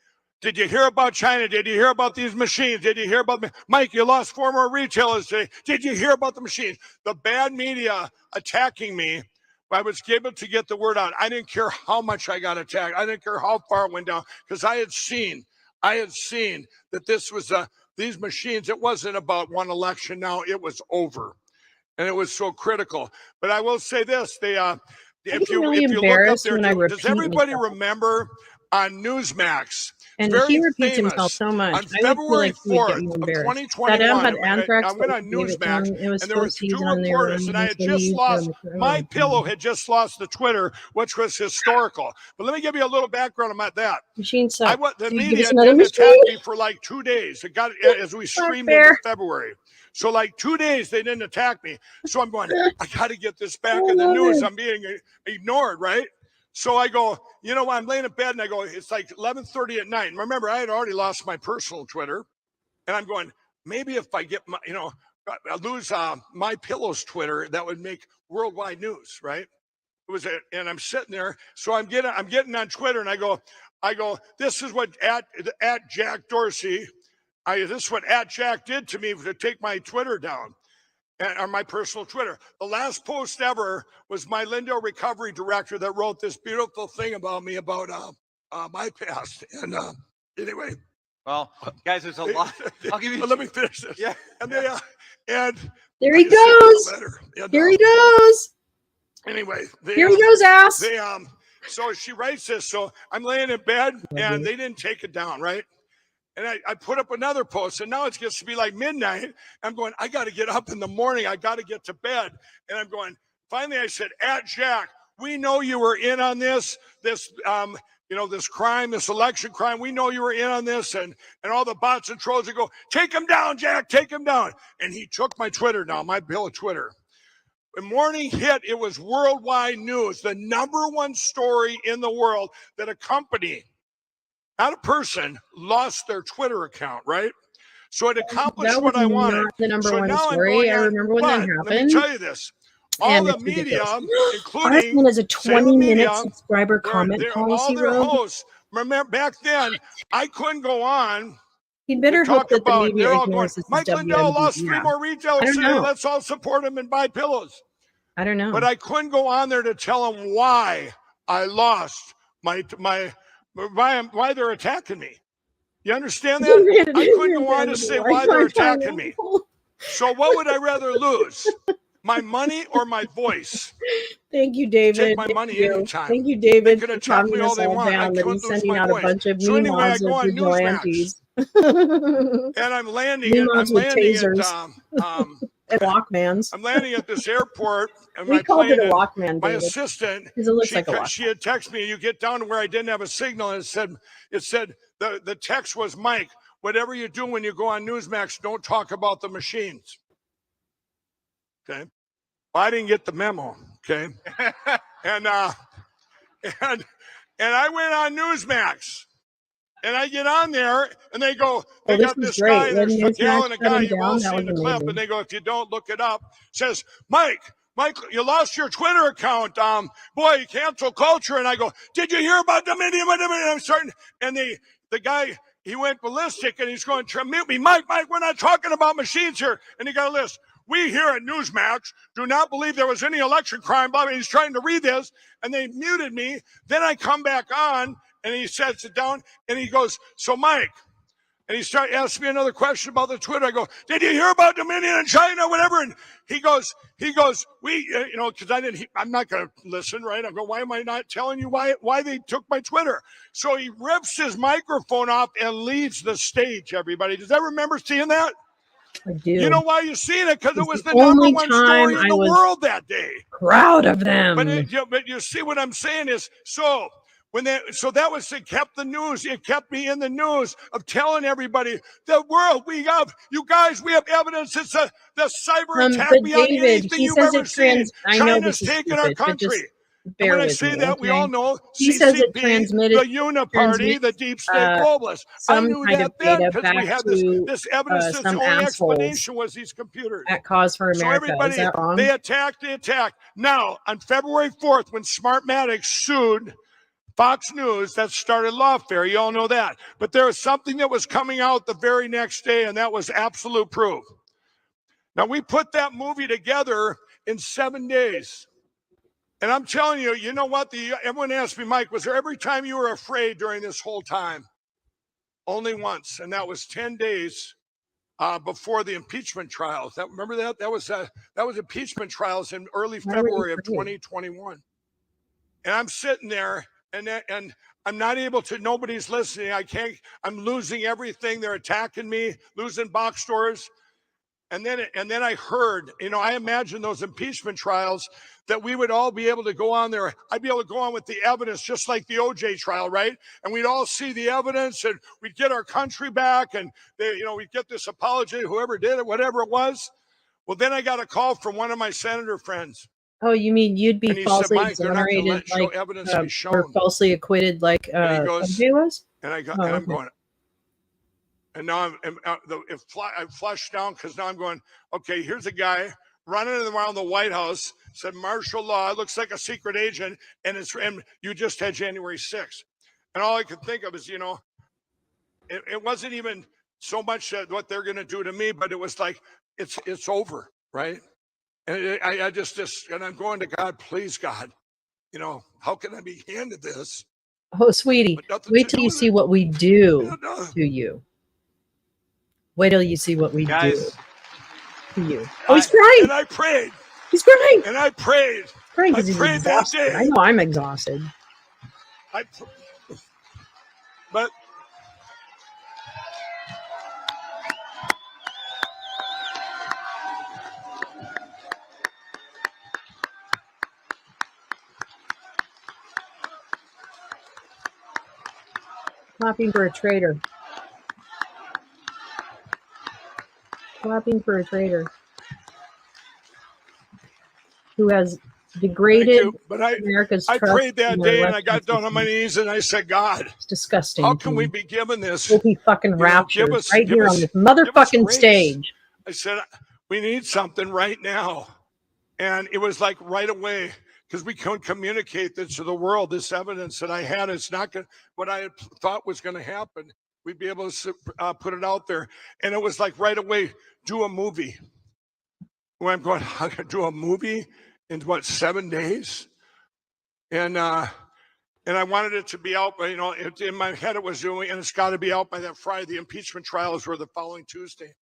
Did you hear about China? Did you hear about these machines? Did you hear about Mike? You lost 4 more retailers today. Did you hear about the machines? The bad media attacking me. I was able to get the word out. I didn't care how much I got attacked. I didn't care how far it went down because I had seen that this was these machines. It wasn't about one election. Now it was over, and it was so critical. But I will say this: if you look up there, does everybody remember on Newsmax? And very he repeats famous, himself so much. on February 4th of 2021, I went on Newsmax, and there was 2 reporters, and I had just lost, My Pillow had just lost the Twitter, which was historical. But let me give you a little background about that. The media didn't attack me for like 2 days. It got as we streamed into February. So like 2 days, they didn't attack me. So I'm going, I got to get this back in the news. I'm being ignored, right? So I go, you know, I'm laying in bed and I go, it's like 11:30 at night. And remember, I had already lost my personal Twitter. And I'm going, maybe if I get my, I lose My Pillow's Twitter, that would make worldwide news, right? It was, and I'm sitting there. So I'm getting on Twitter and I go, this is what at Jack Dorsey, this is what at Jack did to me to take my Twitter down. Or my personal Twitter. The last post ever was my Lindell recovery director that wrote this beautiful thing about me about my past. And anyway, well, guys, there's a lot. I'll give you. Let me finish this. Yeah, and and there he goes. Here he goes. Anyway, here he goes, ass. So she writes this. So I'm laying in bed, and they didn't take it down, right? And I put up another post, and now it gets to be like midnight. I'm going, I got to get up in the morning. I got to get to bed. And I'm going, finally, I said, at Jack, we know you were in on this crime, this election crime. We know you were in on this. And all the bots and trolls would go, take him down, Jack, take him down. And he took my Twitter down, my bill of Twitter. When morning hit, it was worldwide news, the #1 story in the world that a company, not a person, lost their Twitter account, right? So it accomplished what I wanted. The number so one now story. I remember when that happened. Let me tell you this. All the media, including Ours has a 20-minute subscriber comment policy. All their hosts. Remember, back then, I couldn't go on. He better hope that the media they're all going, ignores this. Mike Lindell lost 3 more retailers today. Let's all support him and buy pillows. I don't know. But I couldn't go on there to tell them why I lost why they're attacking me. You understand that? I couldn't go on to say why they're attacking me. So what would I rather lose? My money or my voice? Thank you, David. Take my money anytime. Thank you, David. They can attack me all they want. I couldn't lose my voice. So anyway, I go on Newsmax. And I'm landing at Walkmans. I'm landing at this airport, and we called it a Walkman. My assistant, she had texted me. You get down to where I didn't have a signal, and it said the text was, Mike, whatever you do when you go on Newsmax, don't talk about the machines. Okay, well, I didn't get the memo. Okay, and I went on Newsmax. And I get on there, and they go, they got this guy, and there's a gal and a guy, you've all seen the clip, and they go, if you don't look it up, says, Mike, you lost your Twitter account. Boy, cancel culture. And I go, did you hear about Dominion? And I'm starting, and the guy, he went ballistic, and he's going to mute me. Mike, we're not talking about machines here. And he got a list. We here at Newsmax do not believe there was any election crime. Blah, blah. He's trying to read this, and they muted me. Then I come back on, and he sets it down, and he goes, so Mike, and he started asking me another question about the Twitter. I go, did you hear about Dominion and China, whatever? And he goes, we, because I'm not going to listen, right? I go, why am I not telling you why they took my Twitter? So he rips his microphone off and leaves the stage, everybody. Does everyone remember seeing that? I do. You know why you're seeing it? Because it was the #1 story in the world that day. Proud of them. But you see what I'm saying is, it kept the news. It kept me in the news of telling everybody the world we have evidence. It's the cyber attack beyond anything you've ever seen. China's taken our country. And when I say that, we all know CCP, the Uniparty, the deep state globalists. I knew that then because we had this evidence. The only explanation was these computers. At Cause for America. So everybody, is that wrong? they attacked. Now, on February 4th, when Smartmatic sued Fox News, that started lawfare. You all know that. But there was something that was coming out the very next day, and that was absolute proof. Now, we put that movie together in 7 days. And I'm telling you, you know what? Everyone asked me, Mike, was there every time you were afraid during this whole time? Only once, and that was 10 days before the impeachment trials. Remember that? That was impeachment trials in early February of 2021. And I'm sitting there, and I'm not able to. Nobody's listening. I can't. I'm losing everything. They're attacking me, losing box stores. And then I heard, I imagine those impeachment trials that we would all be able to go on there. I'd be able to go on with the evidence, just like the OJ trial, right? And we'd all see the evidence, and we'd get our country back, and we'd get this apology, whoever did it, whatever it was. Well, then I got a call from one of my senator friends. Oh, you mean you'd be And he falsely said, Mike, they're not gonna exonerated, show like, evidence to be shown. or falsely acquitted, like And he goes, OJ was? And I'm okay. going, and now I flushed down because now I'm going, okay, here's a guy running around the White House, said martial law, it looks like a secret agent, and you just had January 6th. And all I could think of is, it wasn't even so much what they're going to do to me, but it was like, it's over, right? And I just, and I'm going to God, please, God, how can I be handed this? Oh, sweetie, wait till you see what we do to you. Wait till you see what we do to you. Oh, he's crying. And I prayed. He's crying. And I prayed. I prayed that day. I know I'm exhausted. But Clapping for a traitor. Clapping for a traitor who has degraded America's I trust. prayed that in day, their and I got down on my knees, and I said, God, it's disgusting. How can we be given this? We'll be fucking raptured right give here us- on this give us motherfucking grace. stage. I said, we need something right now. And it was like right away, because we couldn't communicate this to the world. This evidence that I had, it's not gonna, what I had thought was going to happen. We'd be able to put it out there. And it was like right away, do a movie. Where I'm going, I'm going to do a movie in what, 7 days? And I wanted it to be out, but in my head it was doing, and it's got to be out by that Friday. The impeachment trials were the following Tuesday.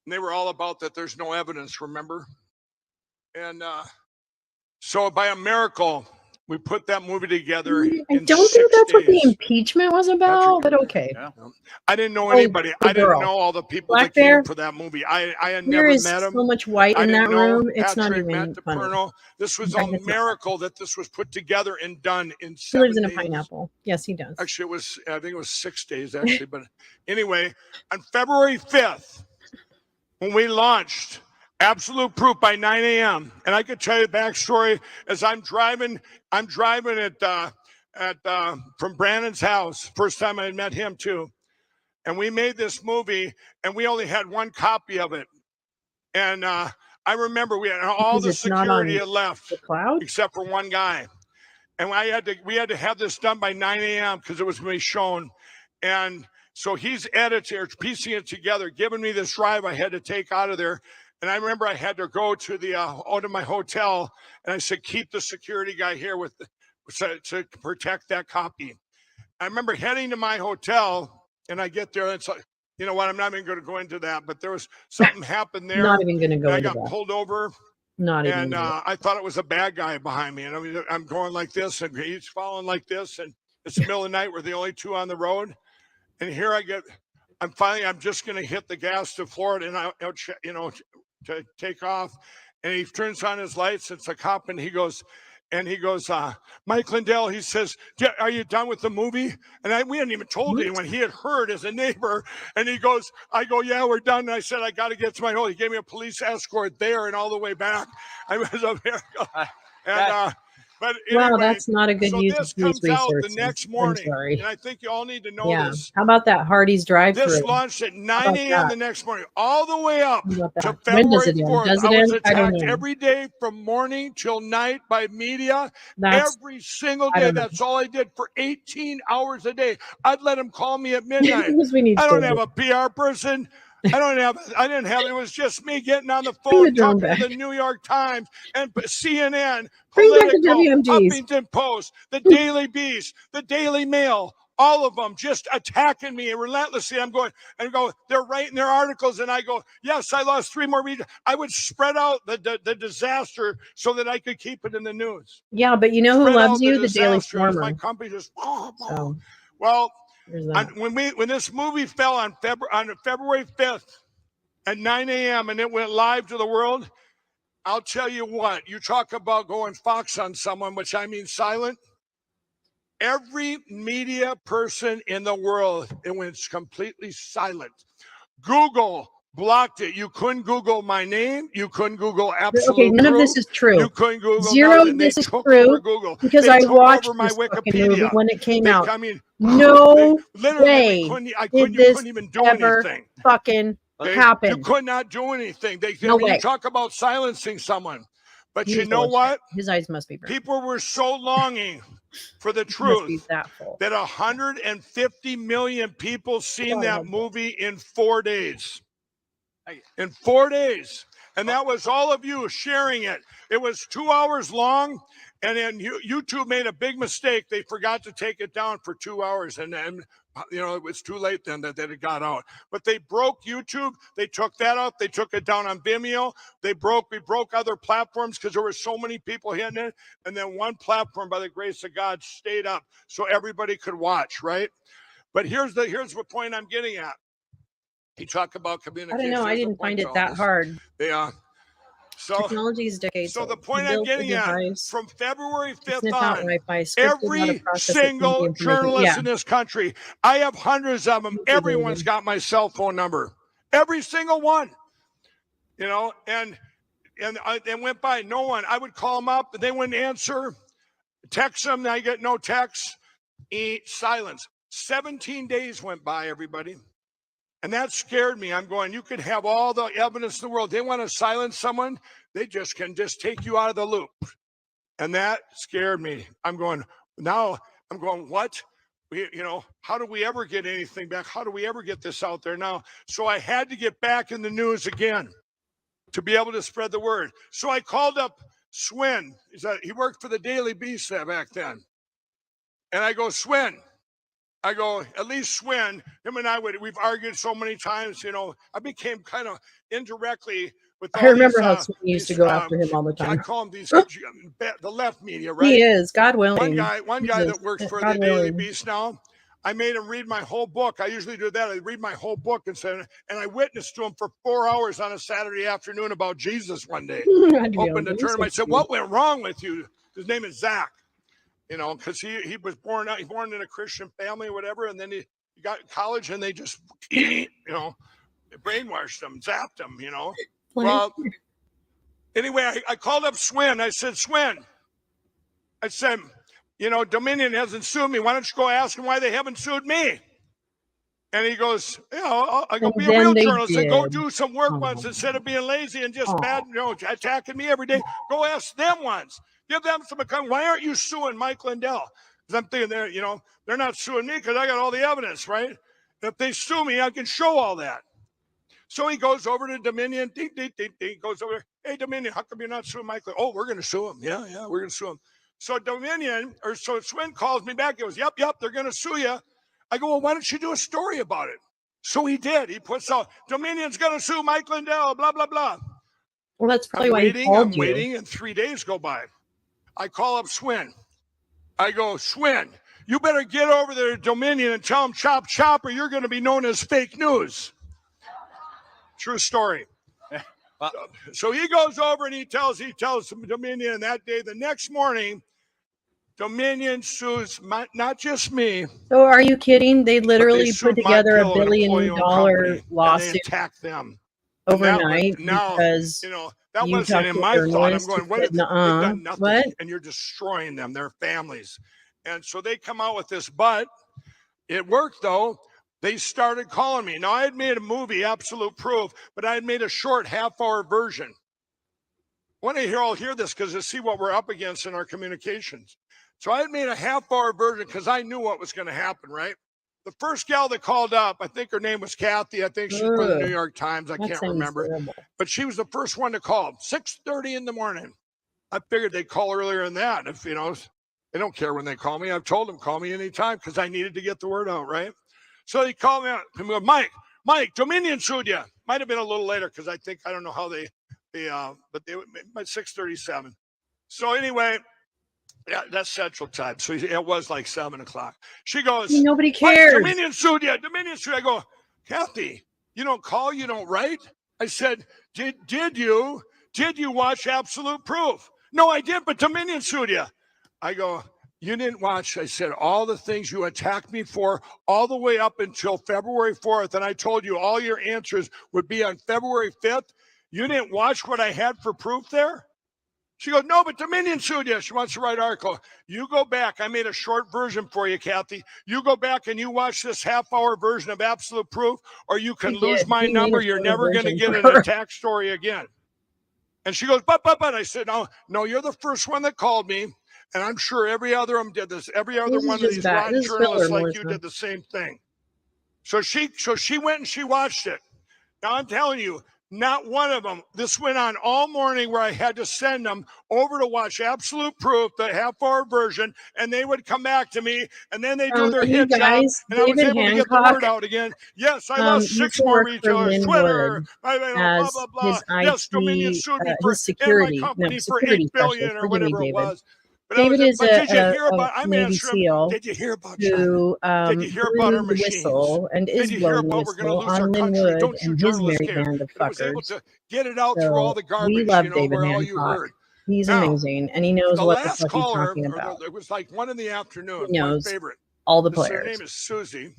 And they were all about that there's no evidence, remember? And so by a miracle, we put that movie together. I don't think that's what the impeachment was about, but okay. I didn't know anybody. I didn't know all the people Black that came Bear? for that movie. I had There never is met them. so much white I in that didn't know room. It's not Patrick, even Matt funny. DePerno. This was I a guess not. miracle that this was put together and done in He 7 lives in a days. pineapple. Yes, he does. Actually, I think it was 6 days actually. But anyway, on February 5th, when we launched Absolute Proof by 9 a.m., and I could tell you the backstory as I'm driving from Brandon's house. First time I had met him too. And we made this movie, and we only had one copy of it. And I remember we had all the security had left, except for one guy. And we had to have this done by 9 a.m. because it was going to be shown. And so he's editing, piecing it together, giving me this drive I had to take out of there. And I remember I had to go to out of my hotel, and I said, keep the security guy here to protect that copy. I remember heading to my hotel, and I get there, and it's like, you know what? I'm not even going to go into that, but there was something happened there. Not even going to go and into I got that. pulled over. Not even. And I thought it was a bad guy behind me. And I mean, I'm going like this, and he's following like this, and it's the middle of the night. We're the only two on the road, and here I'm just going to hit the gas to Florida, and to take off. And he turns on his lights. It's a cop, and he goes, Mike Lindell, he says, are you done with the movie? And we hadn't even told anyone. He had heard as a neighbor. And he goes, I go, yeah, we're done. And I said, I got to get to my home. He gave me a police escort there and all the way back. I was a miracle. But Wow, anyway, that's not a good so use this of police comes out the resources. next I'm morning, sorry. and I think you all need to know this. Yeah. How about that Hardee's drive-through? This launched at 9 about a.m. that? the next morning, all the way up How about to that? When does February it end? 4th. Does I it was end? I don't attacked know. every day from morning till night by media. That's Every single I day. don't know. That's all I did for 18 hours a day. I'd let them call me at midnight. Because we need I don't stories. have a PR person. I didn't have, it was just me getting on the Bring the phone, drone talking to back. the New York Times and CNN, Bring back the Politico, WMGs. Huffington Post, the Daily Beast, the Daily Mail, all of them just attacking me relentlessly. They're writing their articles, and I go, yes, I lost 3 more readers. I would spread out the disaster so that I could keep it in the news. Yeah, but you know who Spread loves out you? The Daily disaster as my Former. company just, So well, there's that. when this movie fell on February 5th at 9 a.m. and it went live to the world, I'll tell you what, you talk about going fox on someone, which I mean silent. Every media person in the world, it went completely silent. Google blocked it. You couldn't Google my name. You couldn't Google absolute Okay, none of truth. this is true. You couldn't Google Zero nothing. of They this is took true over Google. because They I took watched over my this fucking movie Wikipedia. when it came out. I mean, No literally, way you did this couldn't even do ever anything. fucking Okay? happen. You could not do anything. No way. You talk about silencing someone, but He you was know full of shit. what? His eyes must be burnt. People were so longing for the He must be truth that full. that 150 million people seen God, I that love movie in 4 days. In 4 days. And that was all of you sharing it. It was 2 hours long, and then YouTube made a big mistake. They forgot to take it down for 2 hours, and then it was too late then that it got out. But they broke YouTube. They took that out. They took it down on Vimeo. We broke other platforms because there were so many people hitting it. And then one platform, by the grace of God, stayed up so everybody could watch, right? But here's the point I'm getting at. You talk about communication. I don't know. I didn't find it that hard. Yeah. Technology is decades So the old. point You I'm build a getting at, device, from February 5th sniff out on, Wi-Fi, script out how to every process it, send the single information. journalist Yeah. in this country, I have hundreds of them. Everyone's got my cell phone number. Every single one. And went by. No one. I would call them up, they wouldn't answer. Text them, I get no text. Silence. 17 days went by, everybody. And that scared me. I'm going, you could have all the evidence in the world. They want to silence someone, they can take you out of the loop. And that scared me. I'm going, what? How do we ever get anything back? How do we ever get this out there now? So I had to get back in the news again to be able to spread the word. So I called up Swin. He worked for the Daily Beast back then. And I go, Swin. I go, at least Swin, him and we've argued so many times, I became kind of indirectly with all I remember these, how Swin used to go after him all the time. I call them the left media, right? He is, God willing. One guy that works for the Daily Beast now, I made him read my whole book. I usually do that. I read my whole book and I witnessed to him for 4 hours on a Saturday afternoon about Jesus one day. Opened the tournament. I said, what went wrong with you? His name is Zach. Because he was born in a Christian family or whatever, and then he got to college and they just, brainwashed him, zapped him, Well, anyway, I called up Swin. I said, Swin, Dominion hasn't sued me. Why don't you go ask them why they haven't sued me? And he goes, I go, be a real journalist and go do some work once instead of being lazy and just attacking me every day. Go ask them once. Give them some account. Why aren't you suing Mike Lindell? Because I'm thinking they're not suing me because I got all the evidence, right? If they sue me, I can show all that. So he goes over to Dominion. Ding, ding, ding, ding. Goes over there. Hey, Dominion, how come you're not suing Mike? Oh, we're going to sue him. Yeah, we're going to sue him. So Swin calls me back. He goes, yep, they're going to sue you. I go, well, why don't you do a story about it? So he did. He puts out, Dominion's going to sue Mike Lindell, blah, blah, blah. Well, that's probably why he called you. I'm waiting, and 3 days go by. I call up Swin. I go, Swin, you better get over there to Dominion and tell them chop, chop, or you're going to be known as fake news. True story. So he goes over and he tells Dominion that day. The next morning, Dominion sues not just me. So are you kidding? They literally put together $1 billion lawsuit attack them overnight because That You wasn't talk in to a my thought. I'm journalist going, who what? said, They've nuh-uh. done nothing, What? and you're destroying them, their families. And so they come out with this, but it worked though. They started calling me. Now I had made a movie, Absolute Proof, but I had made a short half-hour version. I want to all hear this because to see what we're up against in our communications. So I had made a half-hour version because I knew what was going to happen, right? The first gal that called up, I think her name was Kathy. I think she's from the New York Times. I can't remember. But she was the first one to call. 6:30 in the morning. I figured they'd call earlier than that. If, they don't care when they call me. I've told them, call me anytime because I needed to get the word out, right? So they called me out and go, Mike, Dominion sued you. Might have been a little later because I don't know how but they by 6:37. So anyway, yeah, that's Central Time. So it was like 7 o'clock. She goes, nobody cares. Dominion sued you. Dominion sued you. I go, Kathy, you don't call, you don't write. I said, did you watch Absolute Proof? No, I did, but Dominion sued you. I go, you didn't watch. I said, all the things you attacked me for all the way up until February 4th. And I told you all your answers would be on February 5th. You didn't watch what I had for proof there? She goes, no, but Dominion sued you. She wants to write an article. You go back. I made a short version for you, Kathy. You go back and you watch this half-hour version of Absolute Proof, or you can lose my number. You're never going to get an attack story again. And she goes, but. I said, no, you're the first one that called me. And I'm sure every other of them did this. Every other one of these rotten journalists like you did the same thing. So she went and she watched it. Now I'm telling you, not one of them. This went on all morning where I had to send them over to watch Absolute Proof, the half-hour version, and they would come back to me, and then they do their hit job, and I was able to get the word out again. Yes, I lost 6 more retailers. Twitter, blah, blah, blah. Yes, Dominion sued me for and my company for $8 billion or whatever it was. But David is did you hear about? I'm Navy SEAL. Did you hear about who Did you hear about our machines? Whistle and is blowing the whistle on Linwood and his merry band of I was able fuckers. to get it out So through all the garbage. we love David Hancock. He's amazing, and he knows what the fuck he's talking about. It was like 1 in the afternoon. He knows my favorite. all the Her players. name is Susie,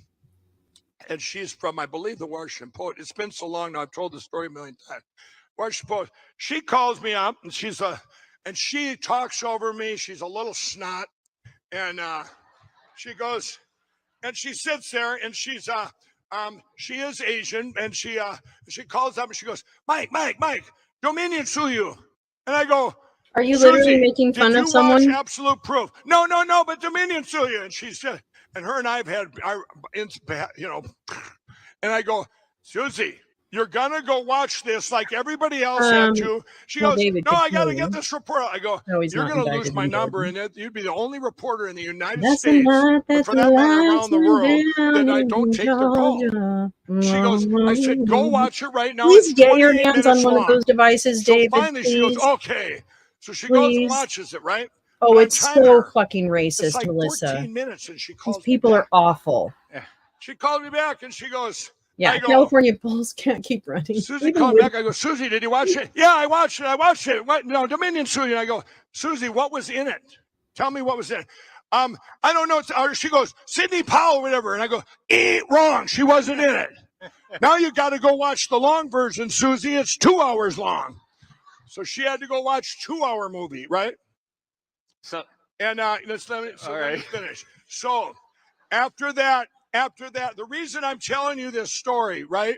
and she's from, I believe, the Washington Post. It's been so long now. I've told the story a million times. Washington Post. She calls me up, and she talks over me. She's a little snot, and she goes, and she sits there, and she is Asian, and she calls up and she goes, Mike, Dominion sue you, and I go, are you literally making fun of someone? Did you watch Absolute Proof? No, but Dominion sue you, and she said, and her and I've had and I go, Susie, you're gonna go watch this like everybody else had to. She goes, David, no, I gotta get this report. I go, no, you're gonna lose my number, and you'd be the only reporter in the United States, but for that matter around the world, that I don't take their call. She goes, I said, go watch it right now. Please it's get your hands on one long. of those devices, So David. finally, please. she goes, okay. So she goes and watches it, right? Oh, But it's so fucking racist, it's like Melissa. 14 minutes, and she calls These people are awful. She called me back, and she goes, Yeah, I go, California Bulls can't keep running. Susie called me back. I go, Susie, did you watch it? Yeah, I watched it. What? No, Dominion Susie. And I go, Susie, what was in it? Tell me what was in it. I don't know. She goes, Sidney Powell, whatever. And I go, wrong. She wasn't in it. Now you got to go watch the long version, Susie. It's 2 hours long. So she had to go watch 2-hour movie, right? So and let me finish. So after that, the reason I'm telling you this story, right?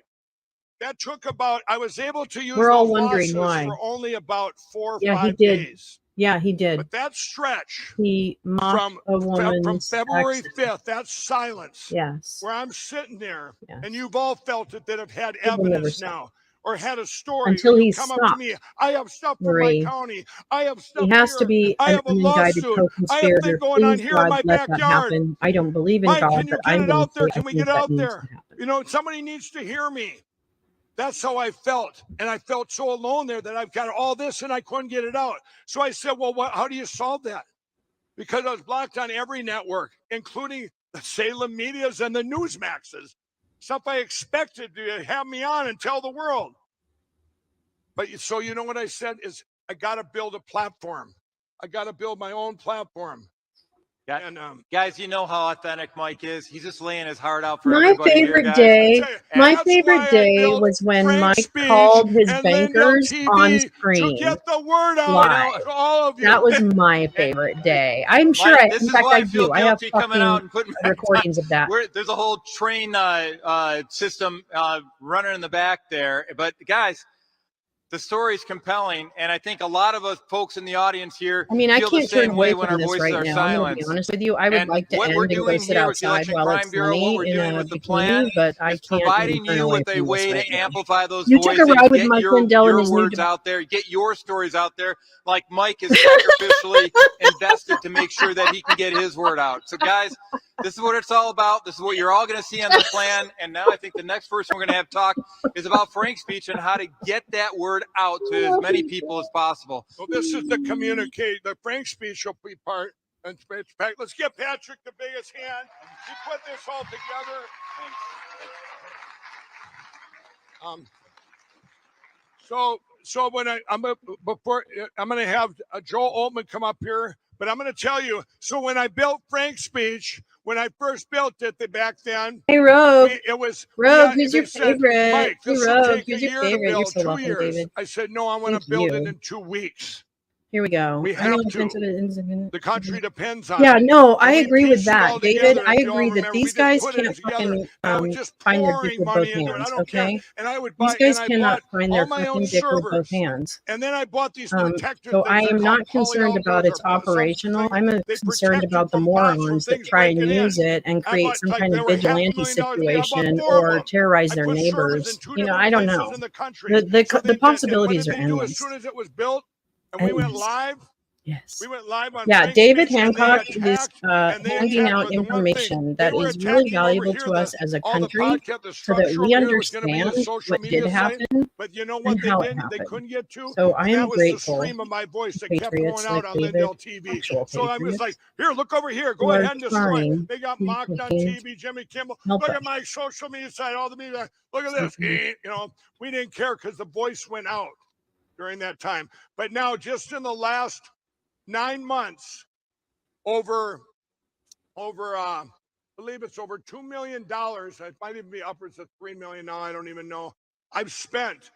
That took about, I was able to use We're all those wondering losses why. for only about 4 or Yeah, 5 he did. days. Yeah, he did. But that stretch He mocked a woman's from February accent. 5th, that silence, Yes. where I'm sitting there, and you've all felt it that have had He will never evidence stop. now, or had a story. Until or you he come up to me, I have stuff from Marie. my county. I have stuff He has here. to be I an have a unindicted lawsuit. I have a co-conspirator. thing going on Please, here in God, my let that backyard. happen. I don't believe in Mike, God, can you but get I'm it going out to there? say I Can we think get that out needs there? to happen. You know, somebody needs to hear me. That's how I felt. And I felt so alone there that I've got all this and I couldn't get it out. So I said, well, how do you solve that? Because I was blocked on every network, including the Salem Medias and the Newsmaxes. Stuff I expected to have me on and tell the world. But so you know what I said is I got to build a platform. I got to build my own platform. Guys, you know how authentic Mike is. He's just laying his heart out for My everybody favorite here, guys. day, my favorite day was when Mike called his bankers on screen to get the word out live. to all of you. That was my favorite day. I'm sure Mike, I, this in is fact, why I feel do. I have guilty coming out and fucking putting my recordings of that. There's a whole train system running in the back there. But guys, the story is compelling, and I think a lot of us folks in the audience here I mean, I feel the can't turn same away way when from our this voices right are now. I'm going to silenced. be honest with you. I would And like to what end we're and go doing sit here with the outside Election while Crime it's Bureau, what sunny we're in doing a with the bikini, plan but I is can't providing even turn you away with a from this way right to now. amplify those You took voices, a ride with get Mike your Lindell and his new words out there, get your stories out there, like Mike is sacrificially invested to make sure that he can get his word out. So guys, this is what it's all about. This is what you're all going to see on the plan. And now I think the next person we're going to have talk is about Frank's speech and how to get that word out to as many people as possible. So this is the communicate. The Frank speech will be part. And let's give Patrick the biggest hand. He put this all together. So when I'm going to have Joel Altman come up here, but I'm going to tell you. So when I built Frank's speech, when I first built it, back then, hey Rogue, it was Rogue, who's your said, favorite? Mike, Hey this will Rogue, take who's a your year to favorite? You're build, so 2 welcome, years. David. I said, no, I want to build it in 2 weeks. Here we go. We I know have it's to. into the The country depends on Yeah, it. no, I And we agree with pieced it that, all David. together, I if you all agree that remember, we these just guys put it can't together, fucking and I was just find their dick pouring with money both into it. I hands, don't care. okay? And I would These buy, guys and I cannot bought find all their my own fucking dick with both servers. hands. And then I bought these protective So things. I They're am called not concerned about polyalgos its or operational. something. I'm They concerned protect you about the from bots, from morons that things try and breaking in. use it and I create bought, some like, kind they of were vigilante $500,000 to me. I bought situation 4 of or them. terrorize I their put servers in neighbors. 2 You know, different I don't places know. in the country. The So they did. And what possibilities did are they do as endless. soon as it was built? And we went live. Yes. We went live on Yeah, Frank's David speech, and they Hancock is attacked, and they handing attacked. out But the one thing, information they that were is really attacking over valuable here to us as a all the country podcast, the so that structure we over here was going to be the understand social what media did site. happen But you know and what they how it didn't? They happened. couldn't get to, So I and am that was the grateful stream of my voice to that kept patriots going out like on David, Lindell TV. actual So I was like, patriots, here, look over here. who Go are ahead and destroy it. trying They got to mocked on fucking TV. Jimmy Kimmel. help Look us. at my social media site. All the media. Look at this. Mhm. You know, we didn't care because the voice went out during that time. But now, just in the last 9 months, over I believe it's over $2 million. It might even be upwards of $3 million now. I don't even know. I've spent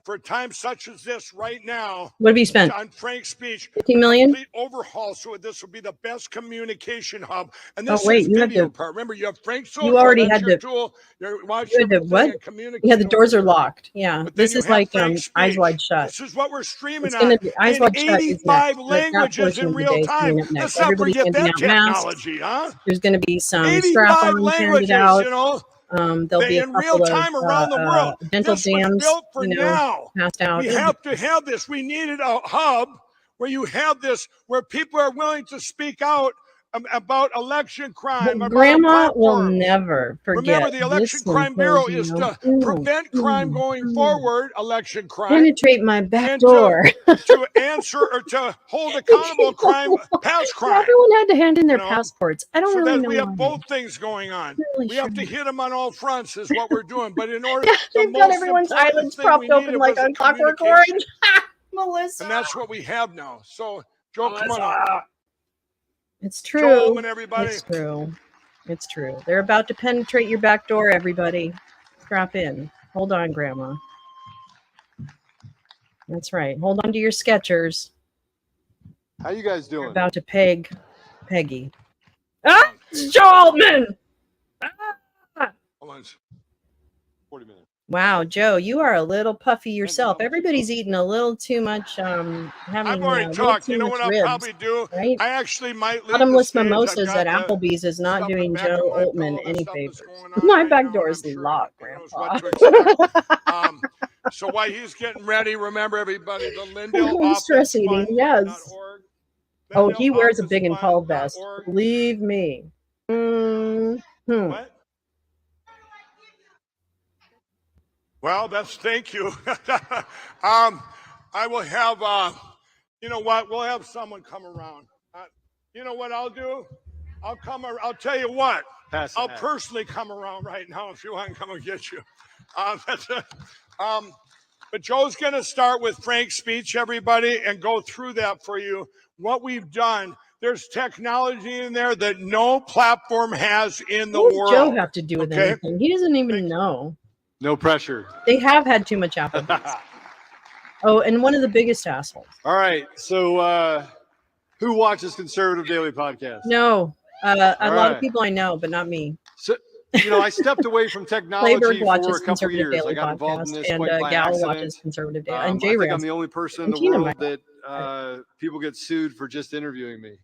for times such as this right now. What have you spent? On Frank's speech, 15 million? complete overhaul. So this will be the best communication hub. And this Oh wait, is you had video to. part. Remember, you have Frank's social. You already That's had your to. tool. You watch You had to everything what? and communicate. Yeah, the doors are over locked. Yeah, But then this you is have like Frank's Eyes speech. Wide Shut. This is what we're streaming It's gonna on be Eyes in Wide Shut is next. 85 That languages portion in of the real day is time. coming up next. Let's not Everybody's forget handing that out masks. technology, huh? There's going to be some 85 strap-ons handed languages, out. you know. There'll be a In real couple of time around the world. dental This was dams, built for you know, now. passed out. We have to have this. We needed a hub where you have this, where people are willing to speak out about election crime, about Grandma will platforms. never forget. Remember, the Election Crime Bureau is to prevent crime going forward, election crime. Penetrate my back and door. to answer or to hold accountable crime, past crime. Everyone had to hand in their You know? passports. I don't So really that know we have why. both things going on. Really We have to hit them on all fronts is what we're doing. But in order, Yeah, the they've got most everyone's important eyelids thing propped we open needed like was on a Clockwork communication. Orange. Melissa. And that's what we have now. So, Joe, come on Melissa. up. It's true. Joe Altman, everybody. It's true. It's true. They're about to penetrate your back door, everybody. Strap in. Hold on, Grandma. That's right. Hold on to your Skechers. How you guys doing? You're about to peg Peggy. Ah! It's Joe Altman! Ah! Hold on. 40 minutes. Wow, Joe, you are a little puffy yourself. Everybody's eating a little too much. Having I've already talked. You know what I'll probably do? Right? I actually might leave Bottomless the stage. mimosas at Applebee's is not doing Joe Altman any favors. My back door is locked, Grandpa. So while he's getting ready, remember everybody, the Lindell I'm stress eating, yes. Oh, he wears a big and tall vest. Believe me. What? Well, thank you. I will have, you know what? We'll have someone come around. You know what I'll do? I'll tell you what. I'll personally come around right now if you want to come and get you. But Joe's going to start with Frank's speech, everybody, and go through that for you. What we've done. There's technology in there that no platform has in the What does world. Joe have to do with anything? He doesn't even know. No pressure. They have had too much Applebee's. Oh, and one of the biggest assholes. All right. So who watches Conservative Daily Podcast? No. A All lot right. of people I know, but not me. So, I stepped away from technology Playberg for watches a couple Conservative years. I Daily got involved in Podcast, this and quite by Gal accident. watches Conservative Daily, and I J. think I'm the only person in the world that people get sued for just interviewing me.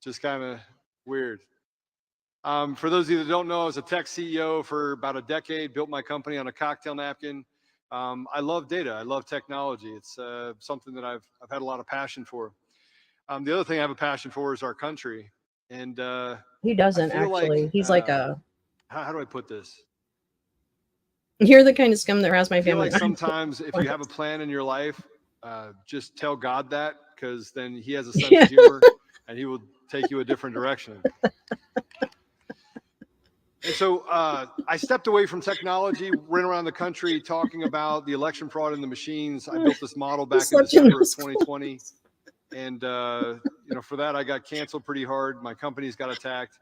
Just kind of weird. For those of you that don't know, I was a tech CEO for about a decade, built my company on a cocktail napkin. I love data. I love technology. It's something that I've had a lot of passion for. The other thing I have a passion for is our country. And He doesn't actually. Like, He's like a. How do I put this? You're the kind of scum that harass my I feel family. like sometimes if you have a plan in your life, just tell God that, because then he has a sense of humor and he will take you a different direction. And so I stepped away from technology, went around the country talking about the election fraud in the machines. I built this model back in December of 2020. And, for that, I got canceled pretty hard. My companies got attacked.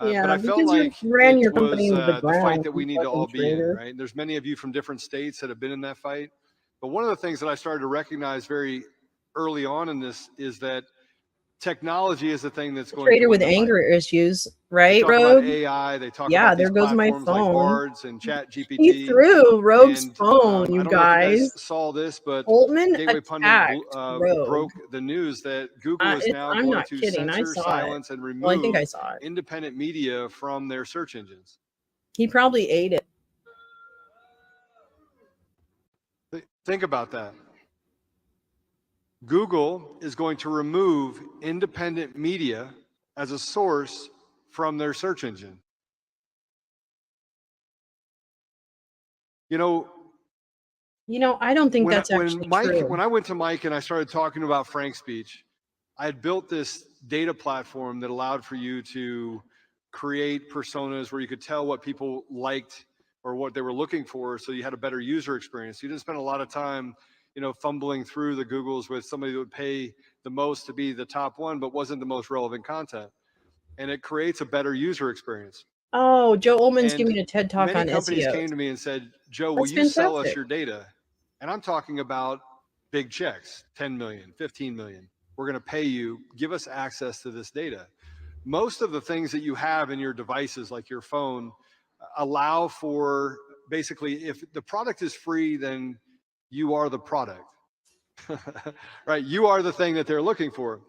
But I felt like it was the fight that we need to all be in, right? And there's many of you from different states that have been in that fight. But one of the things that I started to recognize very early on in this is that technology is the thing that's going Trader to with win the fight. anger issues, right, They talk Rogue? about AI. They talk Yeah, about there these goes my platforms like phone. Bards and Chat GPT. He threw Rogue's And, phone, I you don't know if you guys. saw this, but Holtman Gateway Pundit attacked Rogue. broke the news that Google is now I'm going not to kidding. I censor, saw silence, it. and remove Well, I think I saw it. independent media from their search engines. He probably ate it. Think about that. Google is going to remove independent media as a source from their search engine. I don't think that's actually true. When I went to Mike and I started talking about Frank speech, I had built this data platform that allowed for you to create personas where you could tell what people liked or what they were looking for, so you had a better user experience. You didn't spend a lot of time, fumbling through the Googles with somebody that would pay the most to be the top one, but wasn't the most relevant content. And it creates a better user experience. Oh, Joe Ullman's And giving a TED talk on many companies SEO. came to me and said, Joe, will That's you sell us fantastic. your data? And I'm talking about big checks, 10 million, 15 million. We're going to pay you, give us access to this data. Most of the things that you have in your devices, like your phone, allow for basically, if the product is free, then you are the product, right? You are the thing that they're looking for.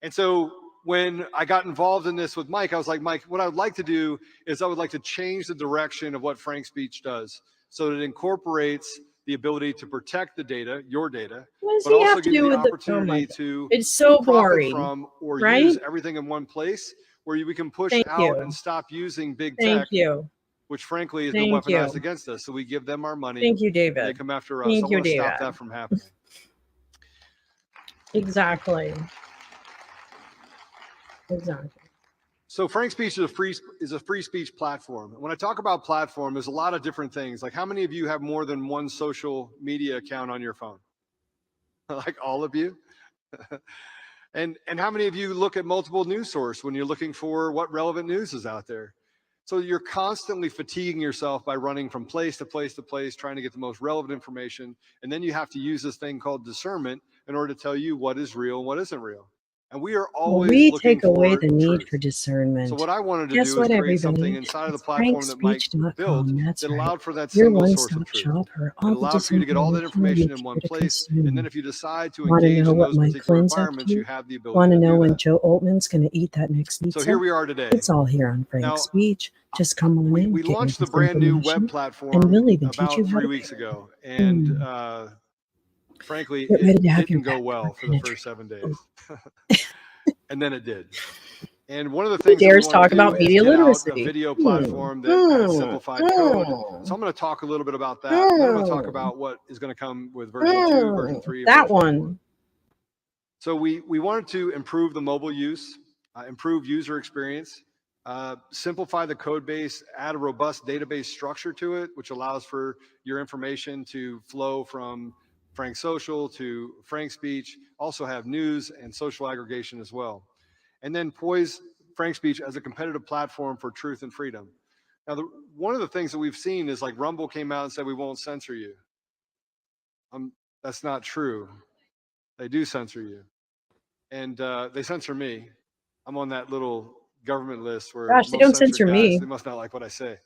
And so when I got involved in this with Mike, I was like, Mike, what I would like to do is I would like to change the direction of what Frank Speech does, so that it incorporates the ability to protect the data, your data, What does but he also have to give you do the with the? Oh opportunity my God. to It's so profit boring, from or right? use everything in one place, where we can push Thank out you. and stop using big Thank tech, you. which frankly has been Thank weaponized you. against us. So we give them our money. Thank you, and They David. come after us. Thank I you, want to stop David. that from happening. Exactly. Exactly. So Frank Speech is a free speech platform. When I talk about platform, there's a lot of different things. Like, how many of you have more than one social media account on your phone? Like all of you? And how many of you look at multiple news sources when you're looking for what relevant news is out there? So you're constantly fatiguing yourself by running from place to place to place, trying to get the most relevant information. And then you have to use this thing called discernment in order to tell you what is real and what isn't real. And we are always we looking take away for the need truth. for discernment. So what I wanted to Guess do is what, create something everybody? inside of the It's platform that Mike built frankspeech.com. That's that right. allowed for that Your single source of one-stop truth. shop for It all the allowed for you to get all that information in disinformation one you to place. consume. And then if you decide to Want to engage know in what those Mike particular Flynn's up environments, you to? have the ability Want to to know do when that. Joe Altman's going to eat that next pizza? So here we are today. It's all here on Frank Now, Speech. Just come on in, We get your launched the brand new web disinformation, platform and we'll even teach about you how 3 to weeks pay. ago. And frankly, Get it ready to have your didn't go back well door for the first penetrated. 7 days. And then it did. And one of the Who things that we dares want talk to do about is media get out a literacy? video platform that has simplified code. So I'm going to talk a little bit about that. And then I'm going to talk about what is going to come with version 2, version 3, and That version 4. one. So we wanted to improve the mobile use, improve user experience, simplify the code base, add a robust database structure to it, which allows for your information to flow from Frank Social to Frank Speech, also have news and social aggregation as well. and then poise frank speech as a competitive platform for truth and freedom. Now, one of the things that we've seen is like Rumble came out and said, we won't censor you. That's not true. They do censor you. And they censor me. I'm on that little government list where Gosh, they don't censor me. They must not like what I say.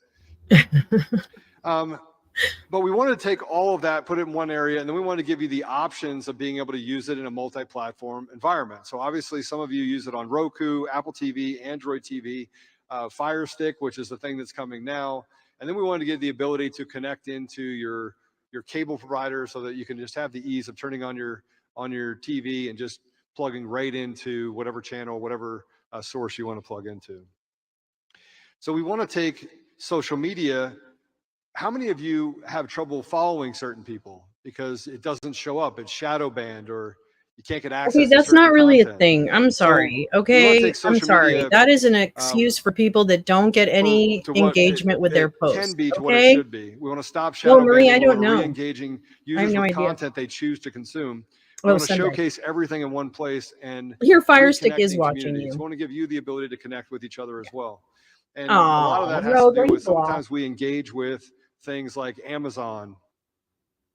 But we wanted to take all of that, put it in one area, and then we wanted to give you the options of being able to use it in a multi-platform environment. So obviously some of you use it on Roku, Apple TV, Android TV, Fire Stick, which is the thing that's coming now. And then we wanted to give the ability to connect into your cable provider so that you can just have the ease of turning on your TV and just plugging right into whatever channel, whatever source you want to plug into. So we want to take social media. How many of you have trouble following certain people because it doesn't show up? It's shadow banned, or you can't get access. Okay, that's not really a thing. I'm sorry. Okay, I'm sorry. That is an excuse for people that don't get any engagement with their posts. It can be to what it should be. We want to stop shadow Well, Marie, banning. I don't know. Re-engaging users with content they choose to consume. We want to showcase everything in one place and here, Fire Stick is watching you. So we want to give you the ability to connect with each other as well. And a lot of that has to do with sometimes we engage with things like Amazon,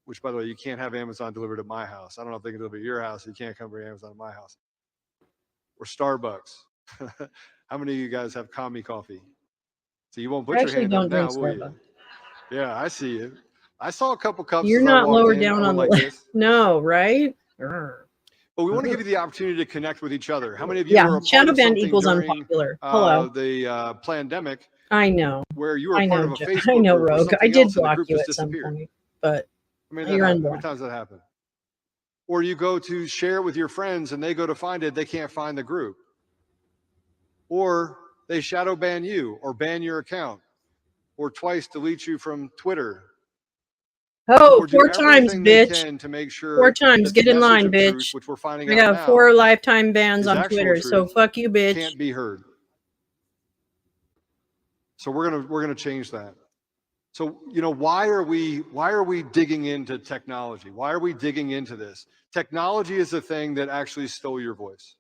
which, by the way, you can't have Amazon delivered at my house. I don't know if they can deliver at your house. You can't come bring Amazon to my house. Or Starbucks. How many of you guys have commie coffee? So you won't put your hand up now, will you? Yeah, I see you. I saw a couple cups. You're not lower down on the list. No, right? But we want to give you the opportunity to connect with each other. How many of you were a shadow ban equals unpopular? Hello. The pandemic. I know. Where you were part of a Facebook I know, group or Rogue. I something did else and the block group you just at some disappeared. point, but I mean, you're how unblocked. many times does that happen? Or you go to share it with your friends and they go to find it, they can't find the group. Or they shadow ban you or ban your account or twice delete you from Twitter. Oh, 4 times, bitch. To make sure 4 times. Get in line, bitch. Truth, which we're finding I out got now 4 lifetime bans is on actual Twitter, truth. so fuck you, bitch. Can't be heard. So we're gonna change that. So, you know, why are we digging into technology? Why are we digging into this? Technology is the thing that actually stole your voice.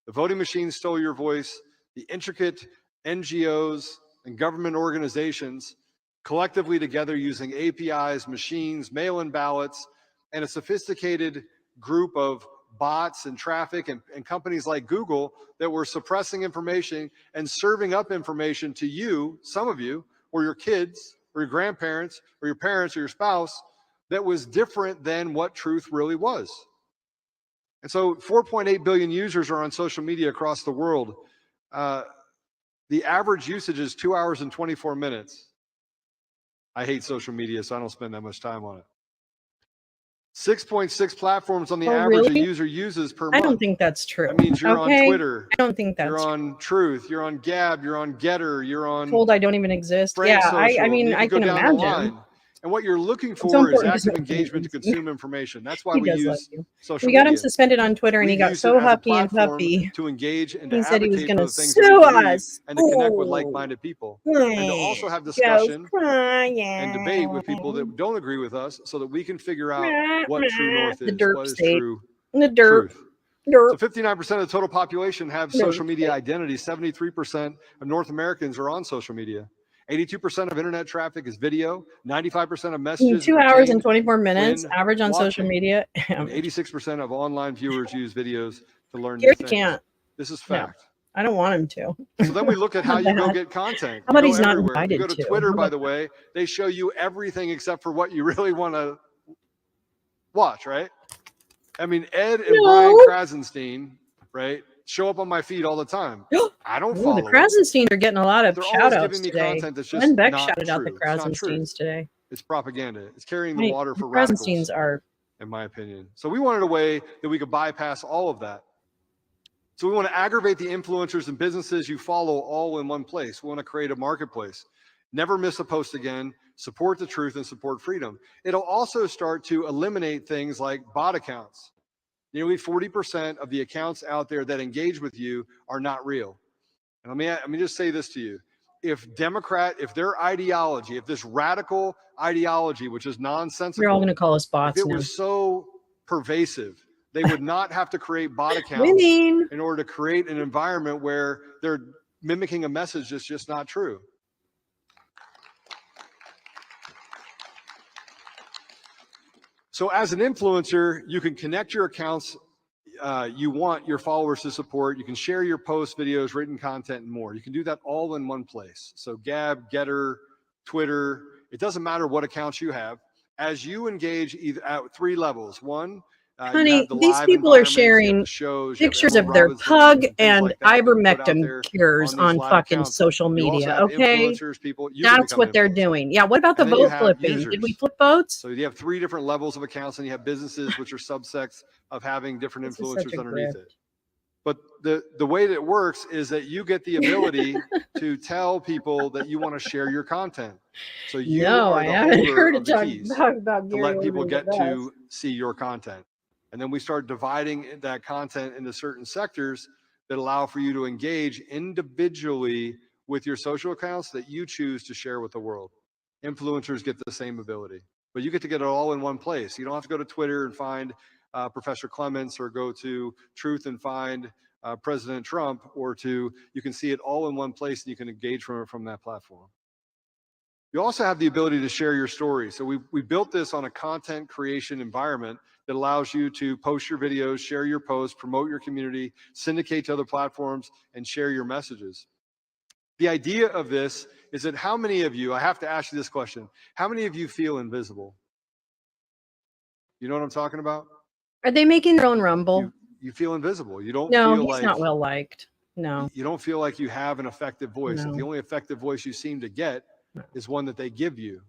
The voting machine stole your voice. The intricate NGOs and government organizations collectively together using APIs, machines, mail-in ballots, and a sophisticated group of bots and traffic and companies like Google that were suppressing information and serving up information to you, some of you, or your kids, or your grandparents, or your parents, or your spouse, that was different than what truth really was. And so 4.8 billion users are on social media across the world. The average usage is 2 hours and 24 minutes. I hate social media, so I don't spend that much time on it. 6.6 platforms on the average a user uses per month. I don't think that's true. That means you're on Twitter. I don't think that's You're on Truth. You're on Gab. You're on Getter. You're on. Told I don't even exist. Frank Yeah, Social. I mean, I can imagine. And what you're looking for is active engagement to consume information. That's why we use social media. We got him suspended on Twitter, and he got so huffy and puffy. To engage and he to said he was going to sue us and to connect with like-minded people, and to also have discussion and debate with people that don't agree with us, so that we can figure out what true north is, what is true truth. So 59% of the total population have social media identity. 73% of North Americans are on social media. 82% of internet traffic is video. 95% of messages. 2 hours and 24 minutes average on social media. 86% of online viewers use videos to learn new Gary things. can't. This is fact. I don't want him to. So then we look at how you go get content. How about he's not everywhere. invited You go to Twitter, by the way, they show you everything except for what you really want to watch, right? I mean, Ed and Brian Krasenstein, right, show up on my feed all the time. I don't follow the Krasensteins are getting a lot of shout outs giving me today. content that's just Glenn Beck not shouted out the true. It's not true. Krasensteins today. It's propaganda. It's carrying the water for the radicals, Krasensteins are, in my opinion. So we wanted a way that we could bypass all of that. So we want to aggravate the influencers and businesses you follow all in one place. We want to create a marketplace. Never miss a post again. Support the truth and support freedom. It'll also start to eliminate things like bot accounts. Nearly 40% of the accounts out there that engage with you are not real. And let me just say this to you. If their ideology, if this radical ideology, which is nonsensical, they're all going to call us bots if it now. was so pervasive they would not have to create bot accounts Winning. in order to create an environment where they're mimicking a message that's just not true. So as an influencer, you can connect your accounts you want your followers to support. You can share your posts, videos, written content, and more. You can do that all in one place. So Gab, Getter, Twitter, it doesn't matter what accounts you have. As you engage either at 3 levels. One, honey, these people are sharing pictures of their pug and ivermectin cures on fucking social media. Okay, that's what they're doing. Yeah. What about the vote flipping? Did we flip votes? So you have 3 different levels of accounts, and you have businesses, which are subsects of having different influencers underneath it. But the way that it works is that you get the ability to tell people that you want to share your content. So you are the holder of the keys to let people get to see your content. And then we start dividing that content into certain sectors that allow for you to engage individually with your social accounts that you choose to share with the world. Influencers get the same ability, but you get to get it all in one place. You don't have to go to Twitter and find Professor Clements, or go to Truth and find President Trump, you can see it all in one place, and you can engage from that platform. You also have the ability to share your story. So we built this on a content creation environment that allows you to post your videos, share your posts, promote your community, syndicate to other platforms, and share your messages. The idea of this is that how many of you, I have to ask you this question, how many of you feel invisible? You know what I'm talking about? Are they making their own Rumble? You feel invisible. You don't no, feel he's not well liked. No. You don't feel like you have an effective voice. No. The only effective voice you seem to get is one that they give you.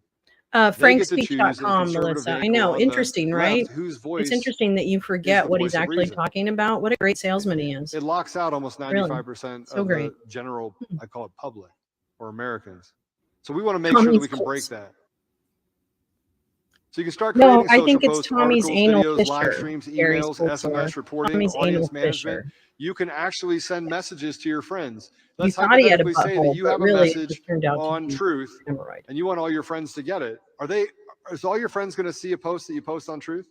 Frankspeech.com, Melissa. I know. Interesting, right? It's interesting that you forget what he's actually talking about. What a great salesman he is. It locks out almost 95% of the general, I call it public, or Americans. So we want to make sure that we can break that. So you can start creating social posts, articles, videos, live streams, emails, SMS reporting, audience management. You can actually send messages to your friends. Let's hypothetically say that you have a message on Truth and you want all your friends to get it. Is all your friends going to see a post that you post on Truth?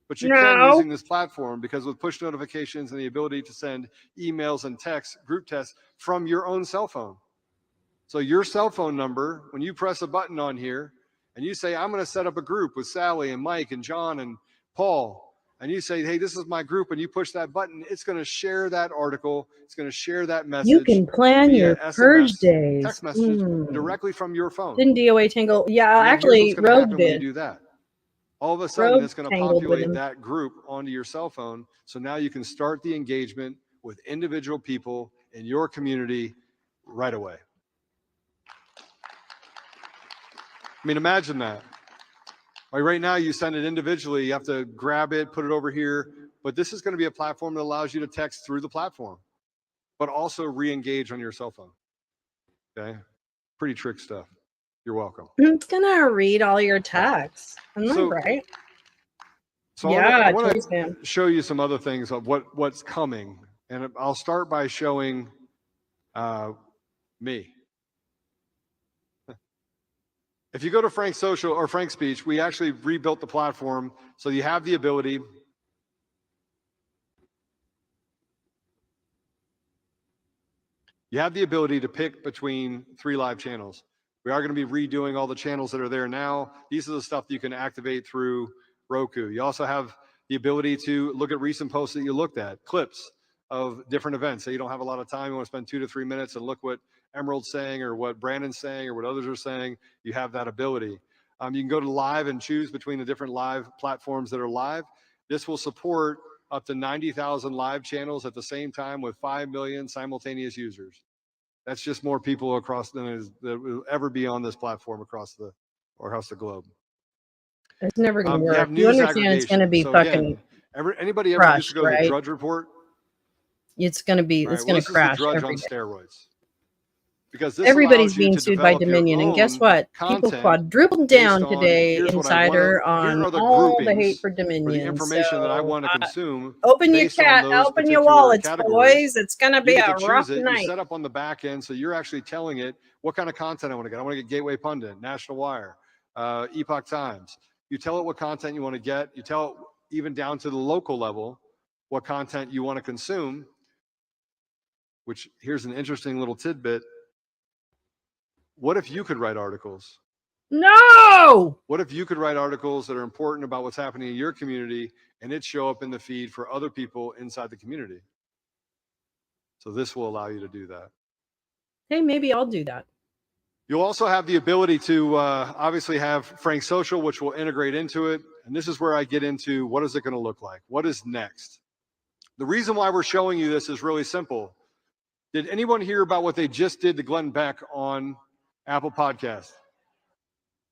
But you can using this platform, because with push notifications and the ability to send emails and texts, group texts from your own cell phone. So your cell phone number, when you press a button on here, and you say, I'm going to set up a group with Sally and Mike and John and Paul, and you say, hey, this is my group, and you push that button, it's going to share that article. It's going to share that message. You can plan your purge days. Text message directly from your phone. Didn't DOA Tangle? Yeah, actually, Rogue did. When you do that, all of a sudden, it's going to populate that group onto your cell phone. So now you can start the engagement with individual people in your community right away. I mean, imagine that. Like right now, you send it individually. You have to grab it, put it over here. But this is going to be a platform that allows you to text through the platform, but also re-engage on your cell phone. Okay? Pretty trick stuff. You're welcome. It's going to read all your texts. Isn't that right? So yeah, I want to show you some other things of what's coming. And I'll start by showing me. If you go to Frank's Social or Frank's Speech, we actually rebuilt the platform so you have the ability to pick between 3 live channels. We are going to be redoing all the channels that are there now. These are the stuff that you can activate through Roku. You also have the ability to look at recent posts that you looked at, clips of different events. So you don't have a lot of time, you want to spend 2 to 3 minutes and look what Emerald's saying or what Brandon's saying or what others are saying. You have that ability. You can go to live and choose between the different live platforms that are live. This will support up to 90,000 live channels at the same time with 5 million simultaneous users. That's just more people across that will ever be on this platform across the globe. It's never going to work. You understand it's going to be fucking anybody ever used to go to the Drudge Report? It's going to be, it's going to crash Drudge every on day. Steroids. Because this everybody's being sued by Dominion, and guess what? People quadrupled down today, Insider, on all the hate for Dominion. The information that I want to consume. Open your open your wallets, boys. It's going to be a rough night. You set up on the back end, so you're actually telling it what kind of content I want to get. I want to get Gateway Pundit, National Wire, Epoch Times. You tell it what content you want to get. You tell it even down to the local level, what content you want to consume, which here's an interesting little tidbit. What if you could write articles? No! What if you could write articles that are important about what's happening in your community and it show up in the feed for other people inside the community? So this will allow you to do that. Hey, maybe I'll do that. You'll also have the ability to obviously have Frank Social, which will integrate into it. And this is where I get into what is it going to look like? What is next? The reason why we're showing you this is really simple. Did anyone hear about what they just did to Glenn Beck on Apple Podcasts?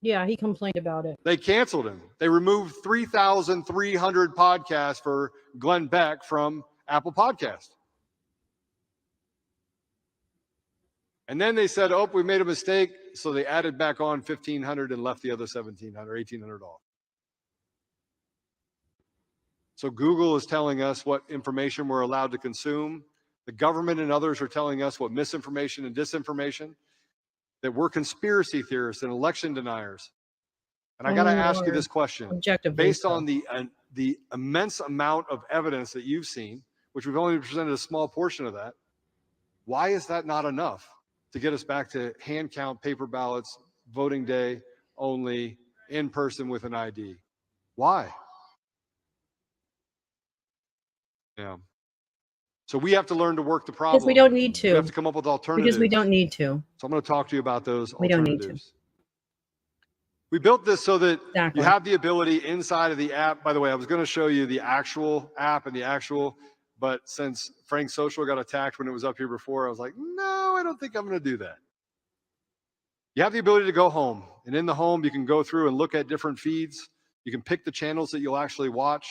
Yeah, he complained about it. They canceled him. They removed 3,300 podcasts for Glenn Beck from Apple Podcasts. And then they said, oh, we made a mistake. So they added back on 1,500 and left the other 1,700, 1,800 off. So Google is telling us what information we're allowed to consume. The government and others are telling us what misinformation and disinformation, that we're conspiracy theorists and election deniers. And I got to ask you this question. Based on the immense amount of evidence that you've seen, which we've only presented a small portion of that, why is that not enough to get us back to hand count paper ballots, voting day only, in person with an ID? Why? Yeah. So we have to learn to work the problem. Because we don't need to. We have to come up with alternatives. Because we don't need to. So I'm going to talk to you about those We alternatives. don't need to. We built this so that Exactly. you have the ability inside of the app. By the way, I was going to show you the actual app and the actual, but since Frank Social got attacked when it was up here before, I was like, no, I don't think I'm going to do that. You have the ability to go home, and in the home, you can go through and look at different feeds. You can pick the channels that you'll actually watch.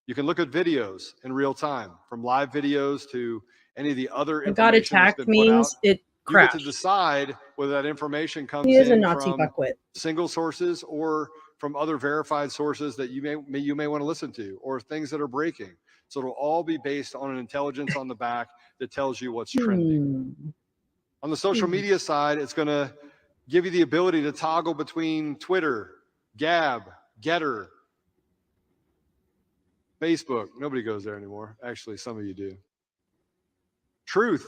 You can look at videos in real time, from live videos to any of the other It got information that's attacked been put means out. it You crashed. get to decide whether that information comes He is a in Nazi from fuckwit. single sources or from other verified sources that you may want to listen to, or things that are breaking. So it'll all be based on an intelligence on the back that tells you what's trending. On the social media side, it's going to give you the ability to toggle between Twitter, Gab, Getter, Facebook. Nobody goes there anymore. Actually, some of you do. Truth.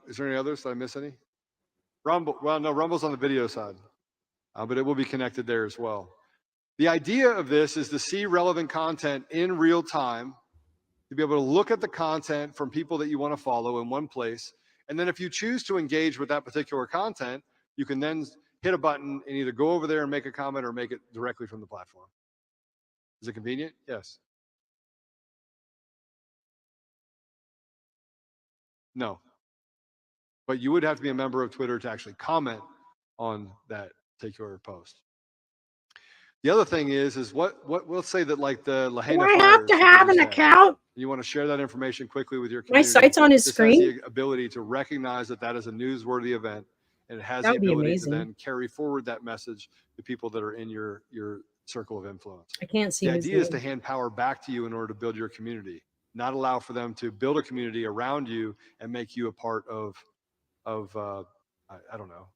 Is there any others? Did I miss any? Rumble. Well, no, Rumble's on the video side, but it will be connected there as well. The idea of this is to see relevant content in real time, to be able to look at the content from people that you want to follow in one place. And then if you choose to engage with that particular content, you can then hit a button and either go over there and make a comment or make it directly from the platform. Is it convenient? Yes. No. But you would have to be a member of Twitter to actually comment on that particular post. The other thing is what we'll say that, like the Lahaina Do I have to have an account? You want to share that information quickly with your My community. site's on his This screen? has the ability to recognize that that is a newsworthy event, and it has That the would be ability amazing. to then carry forward that message to people that are in your circle of influence. I can't see The his idea is to name. hand power back to you in order to build your community, not allow for them to build a community around you and make you a part of I don't know,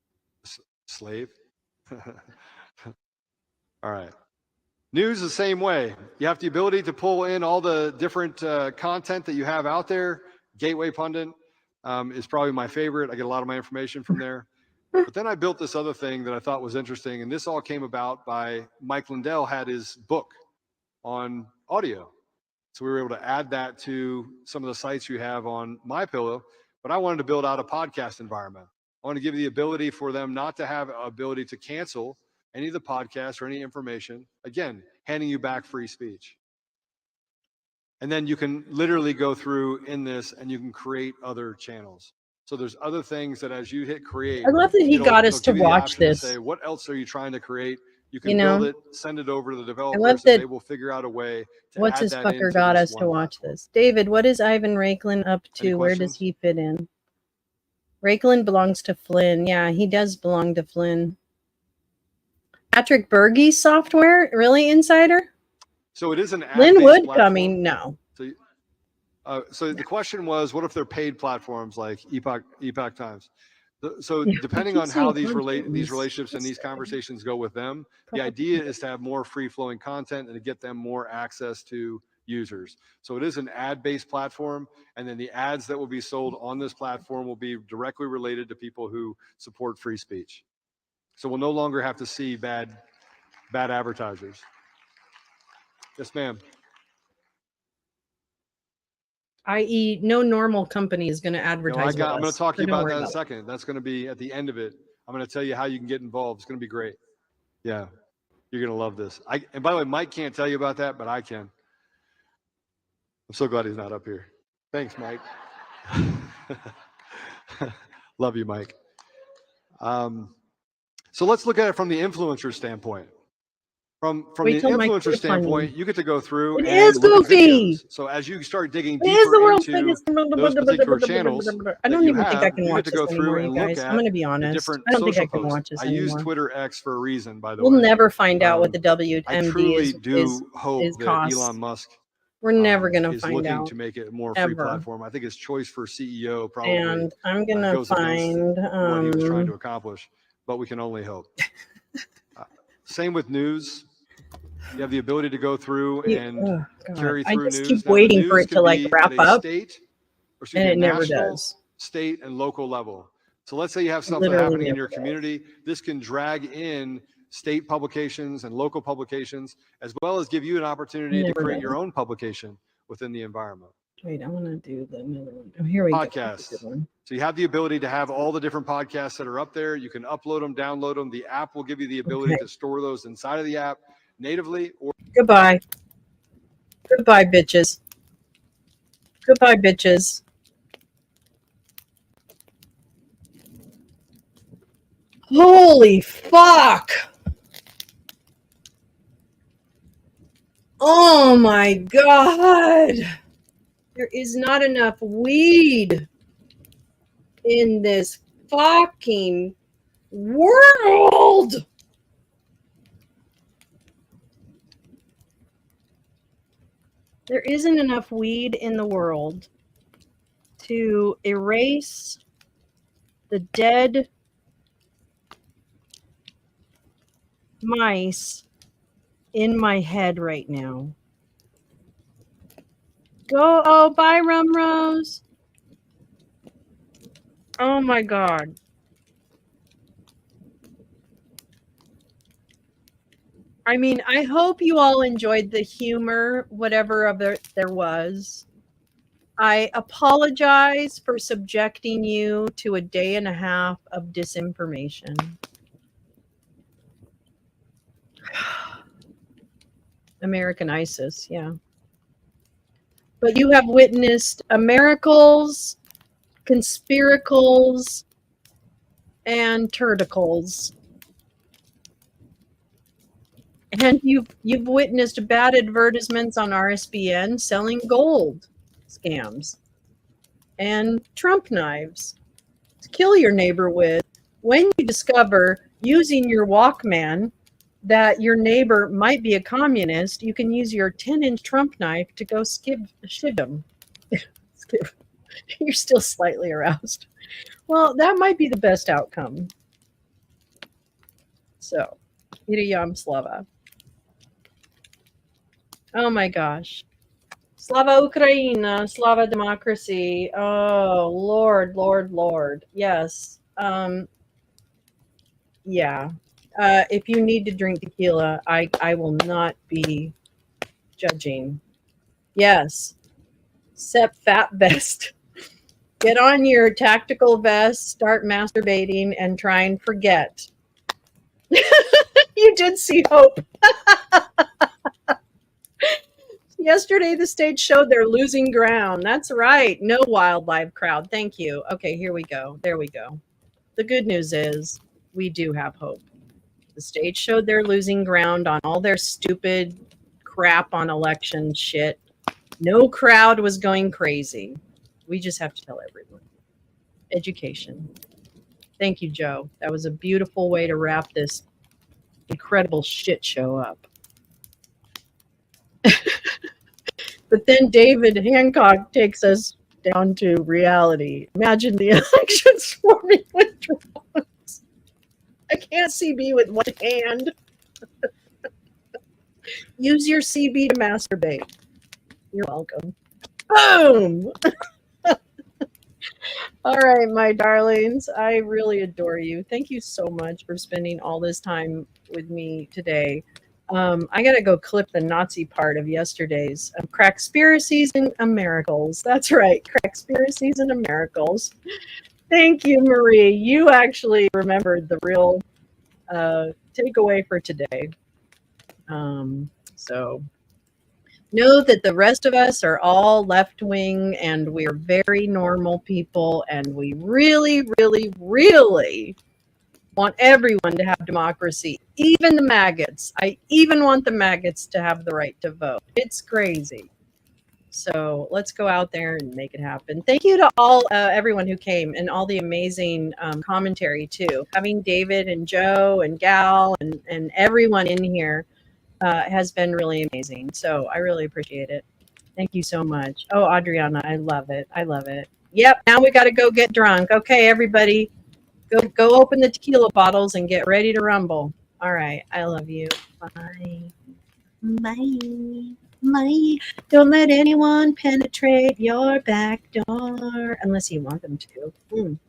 slave. All right. News the same way. You have the ability to pull in all the different content that you have out there. Gateway Pundit is probably my favorite. I get a lot of my information from there. But then I built this other thing that I thought was interesting, and this all came about by Mike Lindell had his book on audio. So we were able to add that to some of the sites you have on MyPillow, but I wanted to build out a podcast environment. I want to give you the ability for them not to have ability to cancel any of the podcasts or any information. Again, handing you back free speech. And then you can literally go through in this and you can create other channels. So there's other things that as you hit create, I love that he got us to give you the watch option to this. say, what else are you trying to create? You can You know? build it, send it over to the love developers, that- and they will figure out a way to What's add his that fucker into got this us to one watch this? David, what is Ivan Raiklin up to? Any Where does questions? he fit in? Raiklin belongs to Flynn. Yeah, he does belong to Flynn. Patrick Berge software? Really, Insider? So it is an Lynn ad-based Wood platform. coming? No. So the question was, what if they're paid platforms like Epoch Times? So depending on how these relationships and these conversations go with them, the idea is to have more free-flowing content and to get them more access to users. So it is an ad-based platform, and then the ads that will be sold on this platform will be directly related to people who support free speech. So we'll no longer have to see bad advertisers. Yes, ma'am. I.e., no normal company is going to advertise. No, I'm going to talk to you about that in a second. That's going to be at the end of it. I'm going to tell you how you can get involved. It's going to be great. Yeah, you're going to love this. And by the way, Mike can't tell you about that, but I can. I'm so glad he's not up here. Thanks, Mike. Love you, Mike. So let's look at it from the influencer standpoint. From the influencer standpoint, you get to go through and look at videos. So as you start digging deeper into those particular channels, I don't even think I can you watch get to go this through anymore, and you look guys. at I'm going to be honest. different I don't think I social can posts. watch this I anymore. use Twitter X for a reason, by the way. We'll never find out what the WMD I truly do hope is that cost. Elon Musk We're never going to is find looking out. to make it a more free platform. I think his choice for CEO probably And I'm going to find what he was trying to accomplish, but we can only hope. Same with news. You have the ability to go through and carry through news. I just keep waiting for it to like wrap up, and it never national, does. State and local level. So let's say you have something happening in your community. This can drag in state publications and local publications, as well as give you an opportunity to create your own publication within the environment. Wait, I want to do the another one. Oh, here we go. Podcasts. So you have the ability to have all the different podcasts that are up there. You can upload them, download them. The app will give you the ability to store those inside of the app natively. Or goodbye. Goodbye, bitches. Goodbye, bitches. Holy fuck. Oh my God. There is not enough weed in this fucking world. There isn't enough weed in the world to erase the dead mice in my head right now. Go, oh, bye, Rum Rose. Oh my God. I mean, I hope you all enjoyed the humor, whatever of it there was. I apologize for subjecting you to a day and a half of disinformation. American ISIS, yeah. But you have witnessed miracles, conspiracles, and turticles. And you've witnessed bad advertisements on RSBN selling gold scams and Trump knives to kill your neighbor with. When you discover using your Walkman that your neighbor might be a communist, you can use your 10-inch Trump knife to go shiv him. You're still slightly aroused. Well, that might be the best outcome. So, Iriyam Slava. Oh my gosh. Slava Ukraina, Slava democracy. Oh, Lord, Lord, Lord. Yes. Yeah. If you need to drink tequila, I will not be judging. Yes. Sep Fat Vest. Get on your tactical vest, start masturbating, and try and forget. You did see hope. Yesterday, the stage showed they're losing ground. That's right. No wildlife crowd. Thank you. Okay, here we go. There we go. The good news is we do have hope. The stage showed they're losing ground on all their stupid crap on election shit. No crowd was going crazy. We just have to tell everyone. Education. Thank you, Joe. That was a beautiful way to wrap this incredible shit show up. But then David Hancock takes us down to reality. Imagine the elections forming with drones. I can't CB with one hand. Use your CB to masturbate. You're welcome. Boom! All right, my darlings. I really adore you. Thank you so much for spending all this time with me today. I gotta go clip the Nazi part of yesterday's Crackspiracies and Miracles. That's right, Crackspiracies and Miracles. Thank you, Marie. You actually remembered the real takeaway for today. So know that the rest of us are all left wing and we're very normal people, and we really, really, really want everyone to have democracy, even the maggots. I even want the maggots to have the right to vote. It's crazy. So let's go out there and make it happen. Thank you to all everyone who came, and all the amazing commentary too. Having David and Joe and Gal and everyone in here has been really amazing. So I really appreciate it. Thank you so much. Oh, Adriana, I love it. I love it. Yep, now we got to go get drunk. Okay, everybody. Go open the tequila bottles and get ready to rumble. All right. I love you. Bye. Bye. Bye. Don't let anyone penetrate your back door unless you want them to.